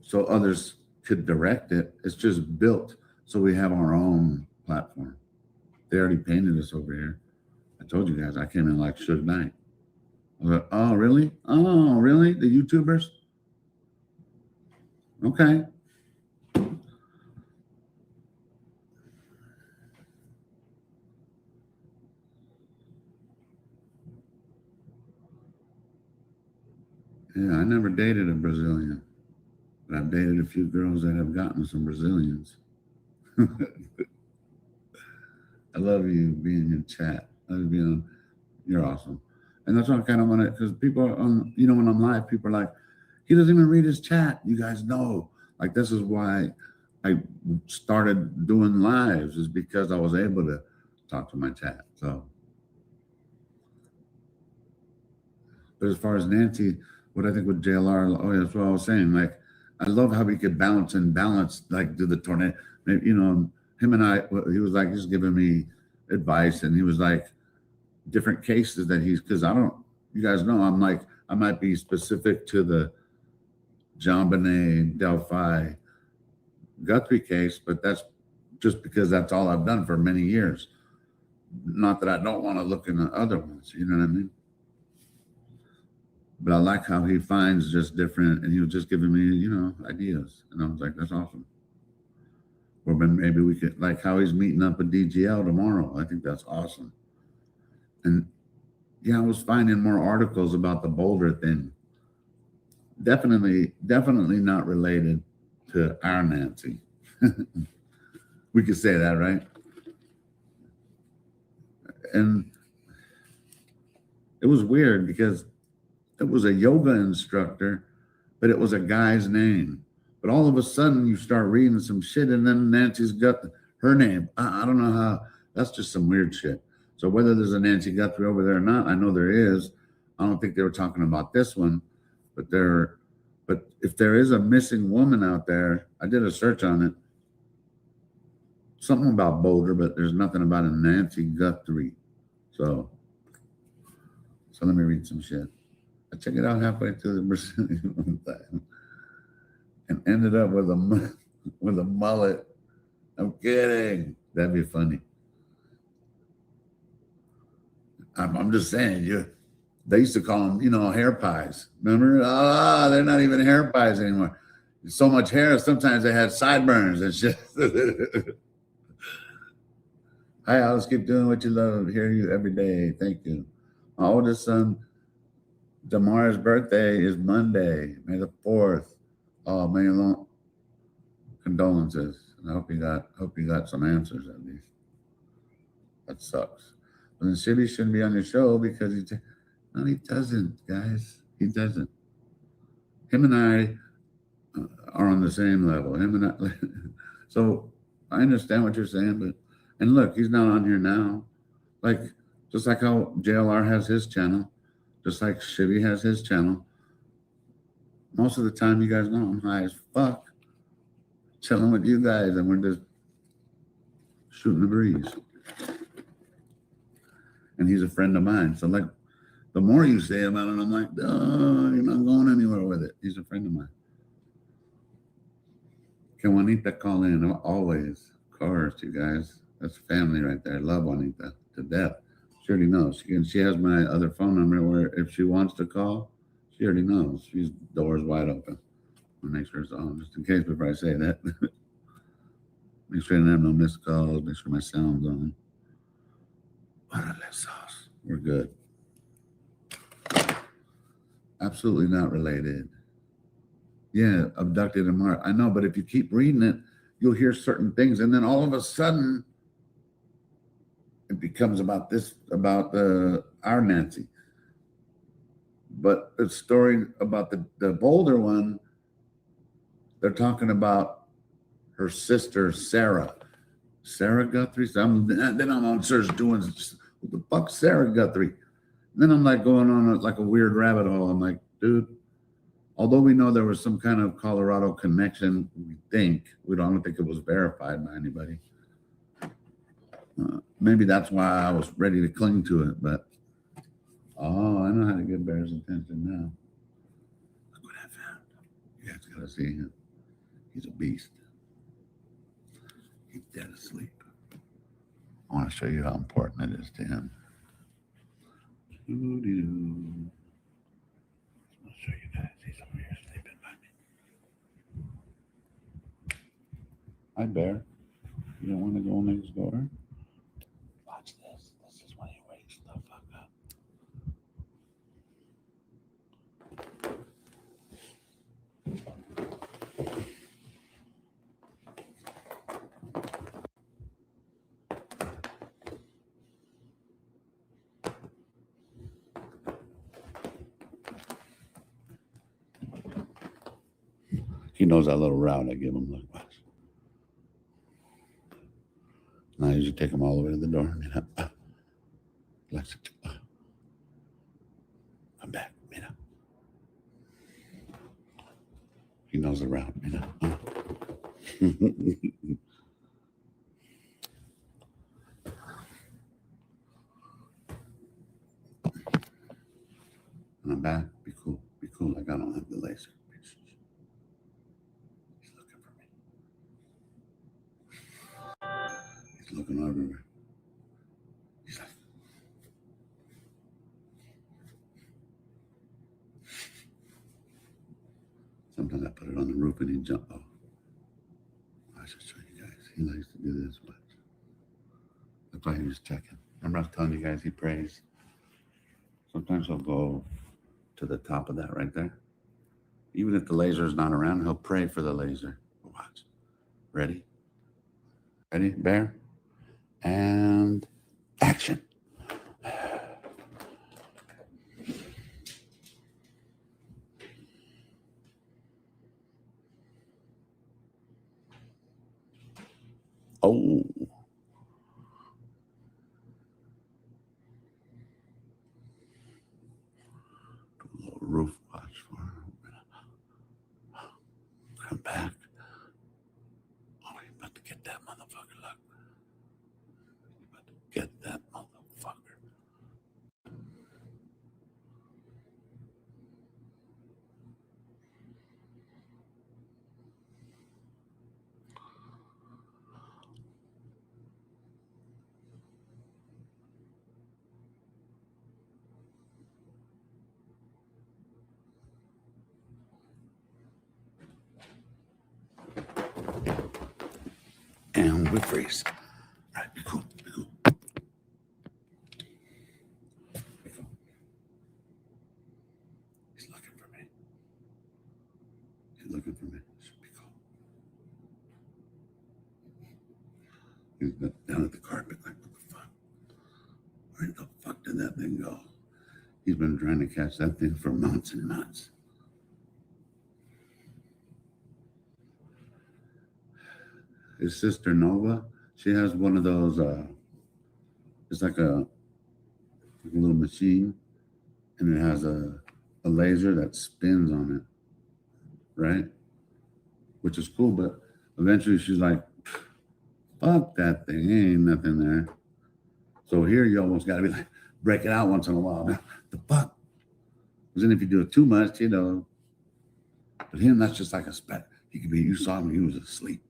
so others could direct it. It's just built so we have our own platform. They already painted us over here. I told you guys, I came in like Suge Knight. I was like, oh, really? Oh, really? The YouTubers? Okay. Yeah, I never dated a Brazilian, but I've dated a few girls that have gotten some Brazilians. I love you being in chat. I love being, you're awesome. And that's what I kind of want to, because people are on, you know, when I'm live, people are like, he doesn't even read his chat. You guys know. Like, this is why I started doing lives, is because I was able to talk to my chat. So, but as far as Nancy, what I think with JLR, oh, yeah, that's what I was saying. Like, I love how we could balance, like, do the tornado. You know, him and I, he was like, just giving me advice, and he was like, different cases that because you guys know, I'm like, I might be specific to the John Bonet, Delphi, Guthrie case, but that's just because that's all I've done for many years. Not that I don't want to look in the other ones, you know what I mean? But I like how he finds just different, and he was just giving me, you know, ideas. And I was like, that's awesome. Or maybe we could, like how he's meeting up with DGL tomorrow. I think that's awesome. And yeah, I was finding more articles about the Boulder thing. Definitely not related to our Nancy. We could say that, right? And it was weird because it was a yoga instructor but it was a guy's name. But all of a sudden you start reading some shit and then Nancy's got her name. I don't know how, that's just some weird shit. So whether there's a Nancy Guthrie over there or not, I know there is. I don't think they were talking about this one, but if there is a missing woman out there, I did a search on it. Something about Boulder, but there's nothing about a Nancy Guthrie. So let me read some shit. I checked it out halfway through the Brazilian thing and ended up with a mullet. I'm kidding. That'd be funny. I'm just saying, they used to call them, hair pies. Remember? They're not even hair pies anymore. So much hair, sometimes they had sideburns and shit. Hi, Alice, keep doing what you love. Hear you every day. Thank you. My oldest son, Damar's birthday is Monday, May the 4th. Oh, many long condolences. And I hope you got some answers at least. That sucks. But then Shibby shouldn't be on your show because no, he doesn't, guys. He doesn't. Him and I are on the same level. So I understand what you're saying, and look, he's not on here now. Just like how JLR has his channel, just like Shibby has his channel. Most of the time, you guys know I'm high as fuck, chilling with you guys, and we're just shooting the breeze. And he's a friend of mine. So the more you say about it, I'm like, oh, you're not going anywhere with it. He's a friend of mine. Can Juanita call in? Always. Of course, you guys. That's family right there. I love Juanita to death. She already knows. She has my other phone number where if she wants to call, she already knows. She's doors wide open. I'll make sure it's on, just in case before I say that. Make sure I don't have no missed calls. Make sure my sound's on. Sauce. We're good. Absolutely not related. Yeah, abducted in Mars. I know, but if you keep reading it, you'll hear certain things, and then all of a sudden, it becomes about our Nancy. But the story about the Boulder one, they're talking about her sister Sarah Guthrie. So then I'm on search doing what the fuck, Sarah Guthrie. And then I'm like going on like a weird rabbit hole. I'm like, dude. Although we know there was some kind of Colorado connection, we don't think it was verified by anybody. Maybe that's why I was ready to cling to it, but I know how to get Bear's attention now. Look what I found. You guys gotta see him. He's a beast. He's dead asleep. I want to show you how important it is to him. I'll show you guys. He's over here sleeping by me. Hi, Bear. You don't want to go next door? Watch this. This is when he wakes the fuck up. He knows that little route I give him. Look, watch. And I usually take him all the way to the door. Come back, He knows the route, And I'm back. Be cool. Be cool. Like I don't have the laser. He's looking everywhere. He's like, sometimes I put it on the roof and he jump off. I should show you guys. He likes to do this. But that's why he was checking. Remember I was telling you guys he prays. Sometimes he'll go to the top of that right there. Even if the laser is not around, he'll pray for the laser. Watch. Ready? Ready, Bear? And action. And we freeze. All right, be cool, be cool. Be cool. He's looking for me. He's looking for me. Be cool. He's down at the carpet like, what the fuck? Where the fuck did that thing go? He's been trying to catch that thing for months and months. His sister Nova, she has one of those, it's like a little machine, and it has a laser that spins on it, right? Which is cool, but eventually she's like, fuck that thing, ain't nothing there. So here you almost got to be like, break it out once in a while. Man, the fuck? Because then if you do it too much, you know. But him, that's just like a spat. He could be, you saw him, he was asleep.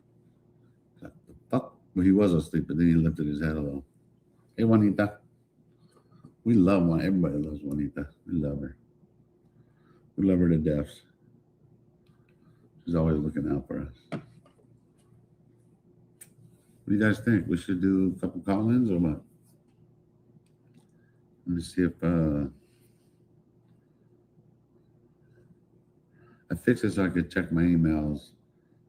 Like, the fuck? Well, he was asleep, but then he lifted his head a little. Hey, Juanita. We love Juanita. Everybody loves Juanita. We love her. We love her to death. She's always looking out for us. What do you guys think? We should do a couple call-ins or what? Let me see if I fixed it so I could check my emails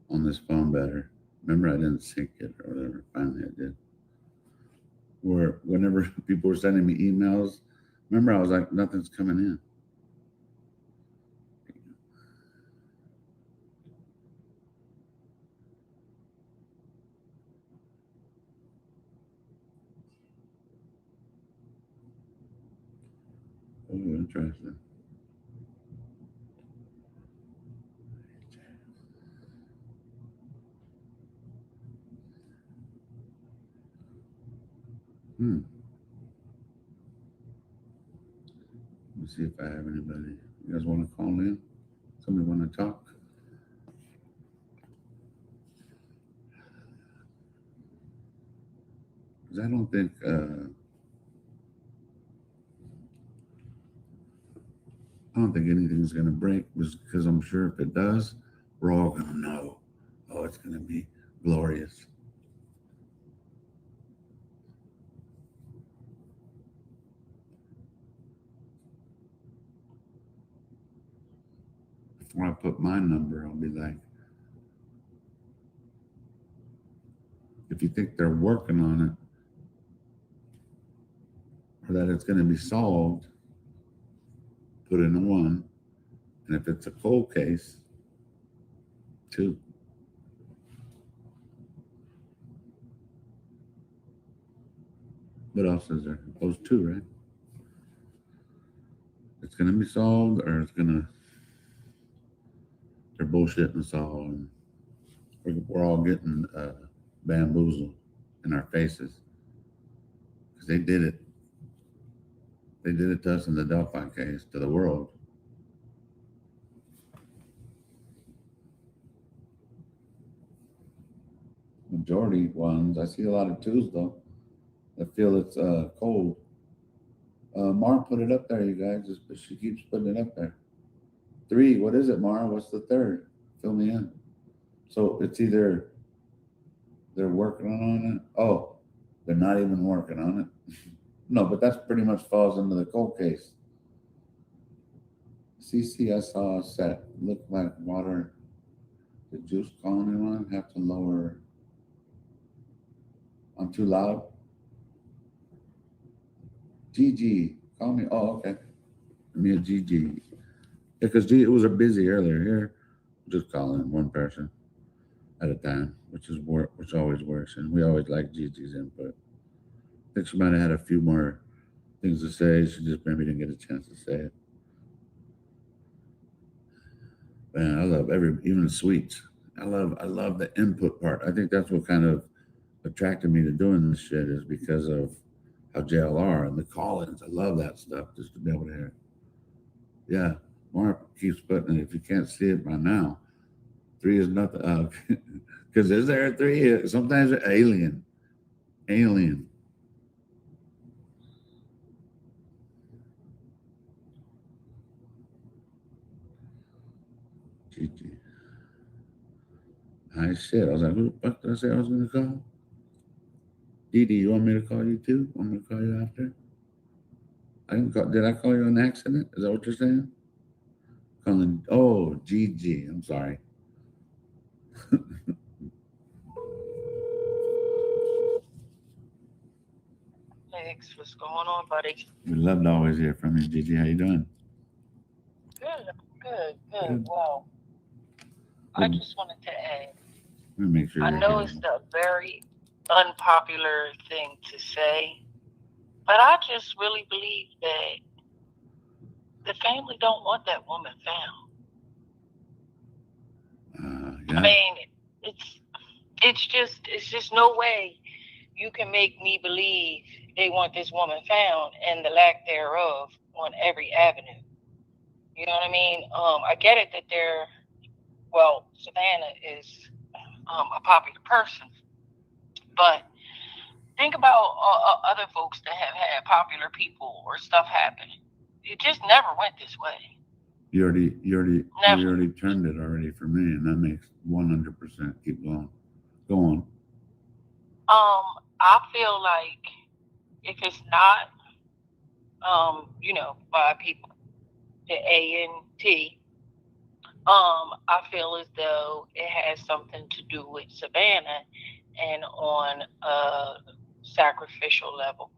on this phone better. Remember, I didn't sync it or whatever. Finally, I did. Or whenever people were sending me emails, remember, I was like, nothing's coming in. Oh, interesting. Let me see if I have anybody. You guys want to call in? Somebody want to talk? Because I don't think anything's going to break, because I'm sure if it does, we're all going to know. Oh, it's going to be glorious. Before I put my number, I'll be like, if you think they're working on it, or that it's going to be solved, put in a 1. And if it's a cold case, 2. What else is there? Those 2, right? It's going to be solved, or they're bullshitting us all, and we're all getting bamboozled in our faces. Because they did it. They did it to us in the Delphi case, to the world. Majority ones. I see a lot of 2s, though. I feel it's cold. Mar put it up there, you guys. She keeps putting it up there. 3. What is it, Mar? What's the 3rd? Fill me in. So it's either they're working on it. Oh, they're not even working on it. No, but that's pretty much falls into the cold case. CC, I saw a set. Look like water. The juice call anyone? Have to lower. I'm too loud. GG, call me. Oh, okay. Me a GG. Because it was a busy earlier here. Just calling one person at a time, which always works, and we always like Gigi's input. I think she might have had a few more things to say. She just maybe didn't get a chance to say it. Man, I love even the sweets. I love the input part. I think that's what kind of attracted me to doing this shit, is because of how Jlr and the call-ins. I love that stuff, just to be able to hear it. Yeah, Mark keeps putting it. If you can't see it by now, 3 is nothing. Because is there a 3? Sometimes they're alien. GG. I said, I was like, who the fuck did I say I was gonna call? Dee Dee, you want me to call you too? Want me to call you after? I didn't call. Did I call you an accident? Is that what you're saying? Calling. Oh, Gigi. I'm sorry. Thanks. What's going on, buddy? We love to always hear from you, Gigi. How you doing? Good. Well, I just wanted to add, Let me make sure I you're know here. it's a very unpopular thing to say, but I just really believe that the family don't want that woman found. Yeah. I mean, it's just no way you can make me believe they want this woman found and the lack thereof on every avenue. You know what I mean? I get it that Savannah is a popular person, but think about other folks that have had popular people or stuff happen. It just never went this way. You already turned it already for me, and that makes 100%. Keep going. Go on. I feel like if it's not, by people, the A&T, I feel as though it has something to do with Savannah and on a sacrificial level.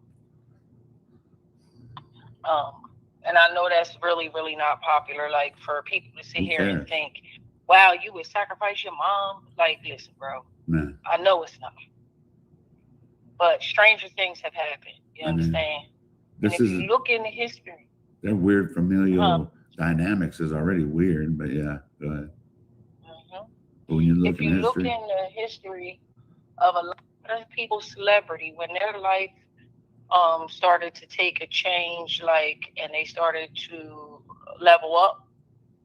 And I know that's really, really not popular, like for people to sit here and think, wow, you would sacrifice your mom? Like, listen, bro, Nah. I know it's not. But stranger things have happened. You understand? This and if you look into history, their weird familial dynamics is already weird, but yeah, go ahead. But when you look if you in look history, in the history of a lot of people's celebrity, when their life started to take a change, and they started to level up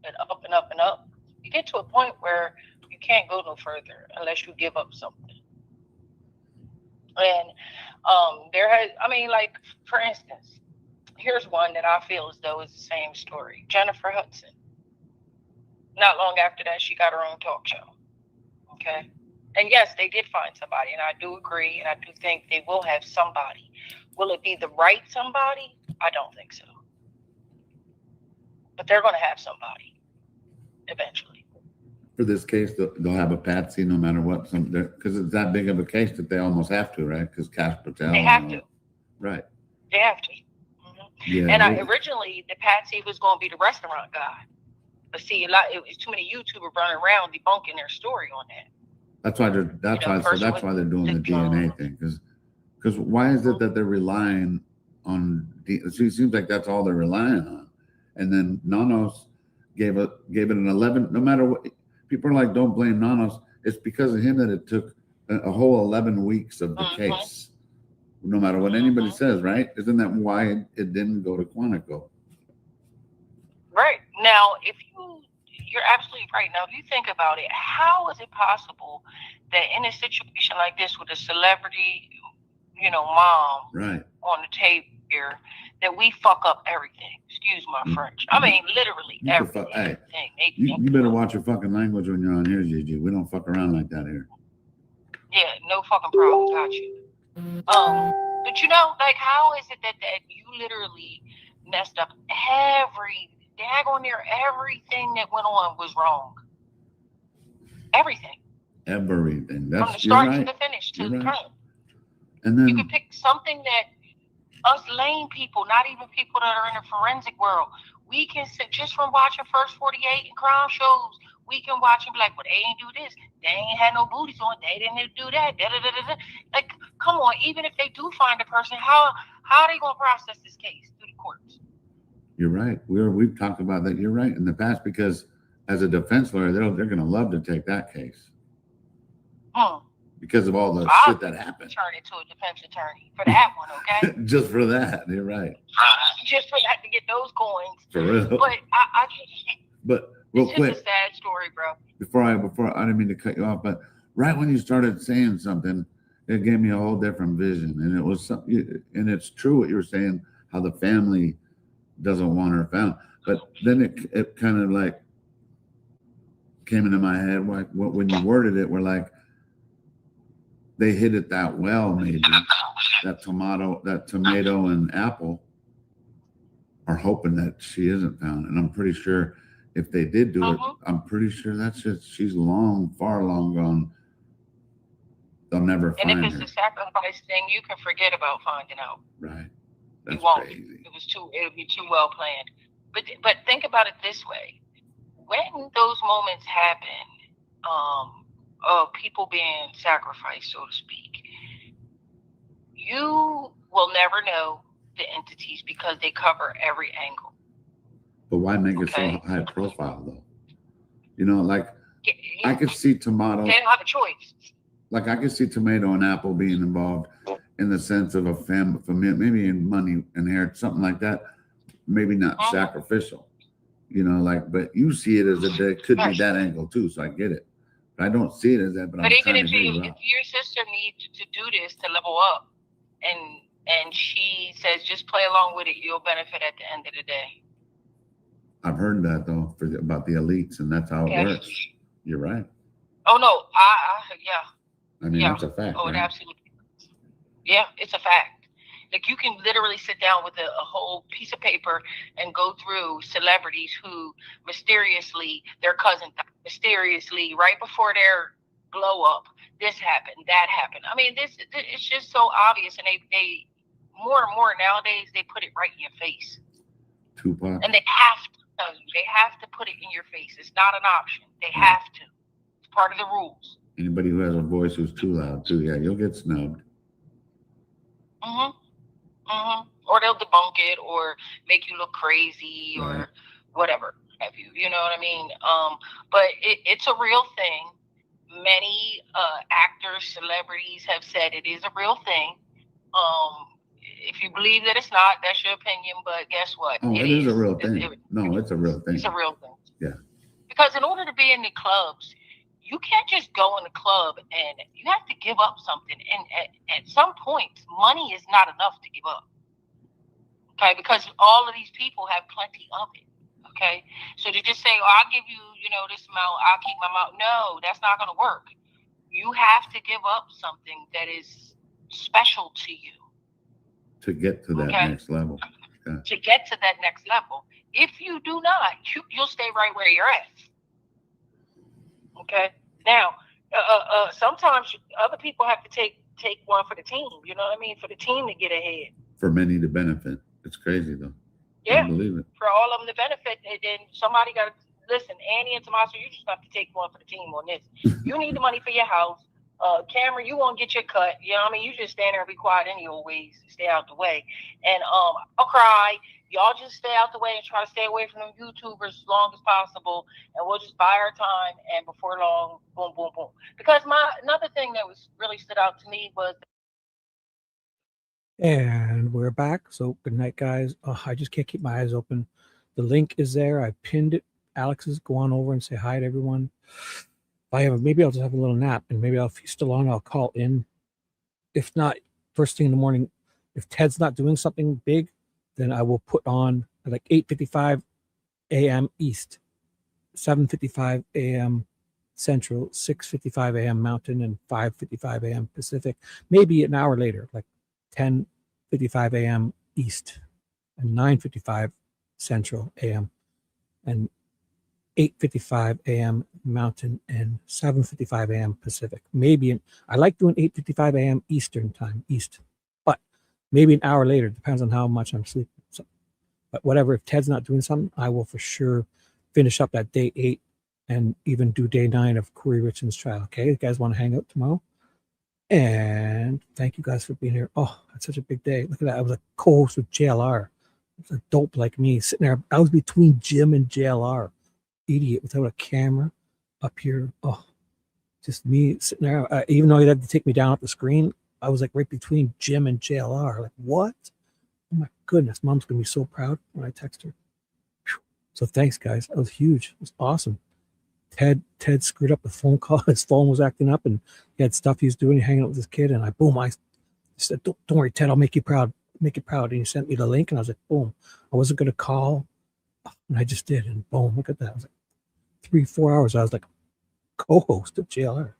and up and up and up, you get to a point where you can't go no further unless you give up something. And for instance, here's one that I feel as though is the same story. Jennifer Hudson. Not long after that, she got her own talk show. Okay. And yes, they did find somebody, and I do agree, and I do think they will have somebody. Will it be the right somebody? I don't think so. But they're going to have somebody eventually. for this case, they'll have a patsy no matter what, because it's that big of a case that they almost have to, right? Because Cash Patel. They have to. Right. They have to. Yeah. And originally, the patsy was going to be the restaurant guy. But see, it was too many YouTubers running around debunking their story on that. That's why they're doing the DNA thing, because why is it that they're relying on? It seems like that's all they're relying on, and then Nanos gave it an 11. No matter what, people are like, don't blame Nanos. It's because of him that it took a whole 11 weeks of the case. No matter what anybody says, right? Isn't that why it didn't go to Quantico? Right. Now, you're absolutely right. Now, if you think about it, how is it possible that in a situation like this with a celebrity, mom on the table here, that we fuck up everything? Excuse my French. I mean, literally everything. You better watch your fucking language when you're on here, Gigi. We don't fuck around like that here. Yeah, no fucking problem. Got you. But how is it that you literally messed up everything that went on was wrong? Everything. Everything. That's from the start to the finish to the current. And then you can pick something that us lame people, not even people that are in the forensic world, we can sit just from watching First 48 and crime shows. We can watch and be like, well, they ain't do this. They ain't had no booties on. They didn't do that. Like, come on. Even if they do find a person, how are they going to process this case through the courts? You're right. We've talked about that. You're right in the past, because as a defense lawyer, they're going to love to take that case because of all the shit that happened. Turn into a defense attorney for that one, okay? Just for that, you're right. Just for that, to get those coins. For real. But I just. But real it's quick, just a sad story, bro. Before I didn't mean to cut you off, but right when you started saying something, it gave me a whole different vision, and it was something. And it's true what you were saying, how the family doesn't want her found, but then it kind of like came into my head. Like when you worded it, we're like, they hit it that well, maybe that tomato and apple are hoping that she isn't found. And I'm pretty sure if they did do it, I'm pretty sure that's just, she's far long gone. They'll never find her. And if it's a sacrifice thing, you can forget about finding out. Right. You won't. Crazy. It would be too well planned. But think about it this way. When those moments happen, of people being sacrificed, so to speak, you will never know the entities because they cover every angle. But why make it so high profile though? You know, like I could see tomato. They don't have a choice. Like I could see tomato and apple being involved in the sense of a family, maybe in money and hair, something like that. Maybe not sacrificial, you know, like, but you see it as it could be that angle too. So I get it. But I don't see it as that. But even if your sister needs to do this to level up, and she says just play along with it, you'll benefit at the end of the day. I've heard that though about the elites, and that's how it works. You're right. Oh no, yeah. I mean, that's a fact. Oh, right? It absolutely. Yeah, it's a fact. Like you can literally sit down with a whole piece of paper and go through celebrities who mysteriously, their cousin mysteriously, right before their blow up, this happened, that happened. I mean, it's just so obvious, and they more and more nowadays they put it right in your face. Tupac. And they have to tell you, they have to put it in your face. It's not an option. They have to. It's part of the rules. Anybody who has a voice who's too loud too, yeah, you'll get snubbed. Or they'll debunk it or make you look crazy or whatever have you. You know what I mean? But it's a real thing. Many actors, celebrities have said it is a real thing. If you believe that it's not, that's your opinion. But guess what? Oh, it is a real thing. No, it's a real thing. It's a real thing. Yeah. Because in order to be in the clubs, you can't just go in the club and you have to give up something. And at some point, money is not enough to give up. Okay, because all of these people have plenty of it. Okay, so to just say, I'll give you, this amount, I'll keep my mouth. No, that's not going to work. You have to give up something that is special to you. To get to that next level. Yeah. To get to that next level. If you do not, you'll stay right where you're at. Okay. Now, sometimes other people have to take one for the team. You know what I mean? For the team to get ahead. For many to benefit. It's crazy though. Yeah. I believe it. For all of them to benefit, and then somebody got to listen. Annie and Tommaso, you just have to take one for the team on this. You need the money for your house. Cameron, you won't get your cut. You know what I mean? You just stand there and be quiet anyways. Stay out the way. And I'll cry. Y'all just stay out the way and try to stay away from them YouTubers as long as possible. And we'll just buy our time. And before long, boom, boom, boom. Because another thing that was really stood out to me was. And we're back. So good night, guys. Oh, I just can't keep my eyes open. The link is there. I pinned it. Alex's, go on over and say hi to everyone. Maybe I'll just have a little nap, and maybe if he's still on, I'll call in. If not, first thing in the morning, if Ted's not doing something big, then I will put on at like 8:55 a.m. East, 7:55 a.m. Central, 6:55 a.m. Mountain, and 5:55 a.m. Pacific. Maybe an hour later, like 10:55 a.m. East, and 9:55 Central a.m. and 8:55 a.m. Mountain and 7:55 a.m. Pacific. I like doing 8:55 a.m. Eastern time, East, but maybe an hour later, depends on how much I'm sleeping. So, but whatever, if Ted's not doing something, I will for sure finish up that day 8 and even do day 9 of Corey Richardson's trial. Okay, you guys want to hang out tomorrow? And thank you guys for being here. Oh, that's such a big day. Look at that. I was a co-host with Jlr'. It's a dope like me sitting there. I was between Jim and Jlr'. Idiot without a camera up here. Oh, just me sitting there. Even though he'd have to take me down off the screen, I was like right between Jim and Jlr'. Like, what? Oh my goodness. Mom's going to be so proud when I text her. Whew. So thanks, guys. That was huge. It was awesome. Ted screwed up the phone call. His phone was acting up and he had stuff he was doing, hanging out with his kid. And I said, don't worry, Ted, I'll make you proud. Make you proud. And he sent me the link and I was like, boom. I wasn't going to call. And I just did. And boom, look at that. I was like 3-4 hours. I was like co-host of JLR.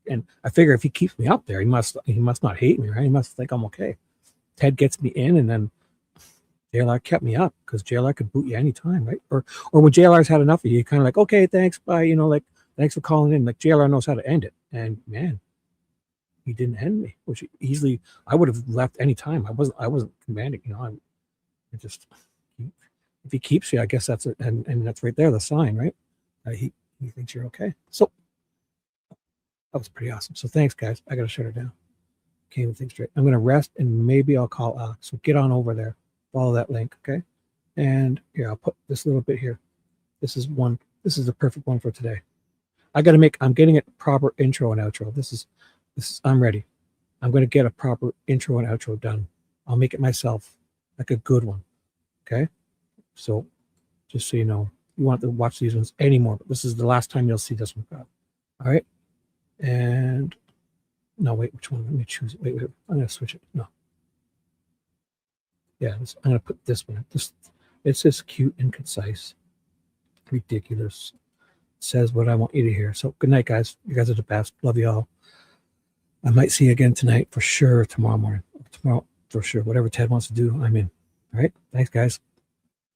And I figure if he keeps me up there, he must not hate me, right? He must think I'm okay. Ted gets me in, and then JLR kept me up because JLR could boot you anytime, right? Or when JLR's had enough of you, kind of like, okay, thanks, bye. You know, like, thanks for calling in. Like JLR knows how to end it. And man, he didn't end me, which easily I would have left any time. I wasn't commanding, you know. I just, if he keeps you, I guess that's it. And that's right there, the sign, right? He thinks you're okay. So that was pretty awesome. So thanks, guys. I got to shut her down. Can't even think straight. I'm going to rest, and maybe I'll call Alex. So get on over there. Follow that link, okay? And here, I'll put this little bit here. This is the perfect one for today. I'm getting it proper intro and outro. This is, I'm ready. I'm going to get a proper intro and outro done. I'll make it myself, like a good one, okay? So just so you know, you want to watch these ones anymore, but this is the last time you'll see this one. All right? And no, wait, which one? Let me choose it. Wait, I'm going to switch it. No. Yeah, I'm going to put this one. It's just cute and concise. Ridiculous. Says what I want you to hear. So good night, guys. You guys are the best. Love you all. I might see you again tonight for sure. Tomorrow morning. Tomorrow for sure. Whatever Ted wants to do, I'm in. All right. Thanks, guys.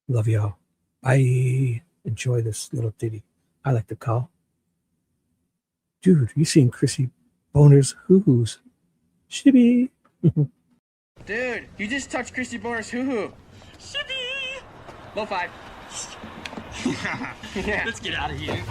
Love you all. Bye. Enjoy this little ditty I like to call. Dude, you seen Chrissy Boner's hoo-hoos? Shibby. Dude, you just touched Chrissy Boner's hoo-hoo. Shibby. Low five. Yeah. Let's get out of here.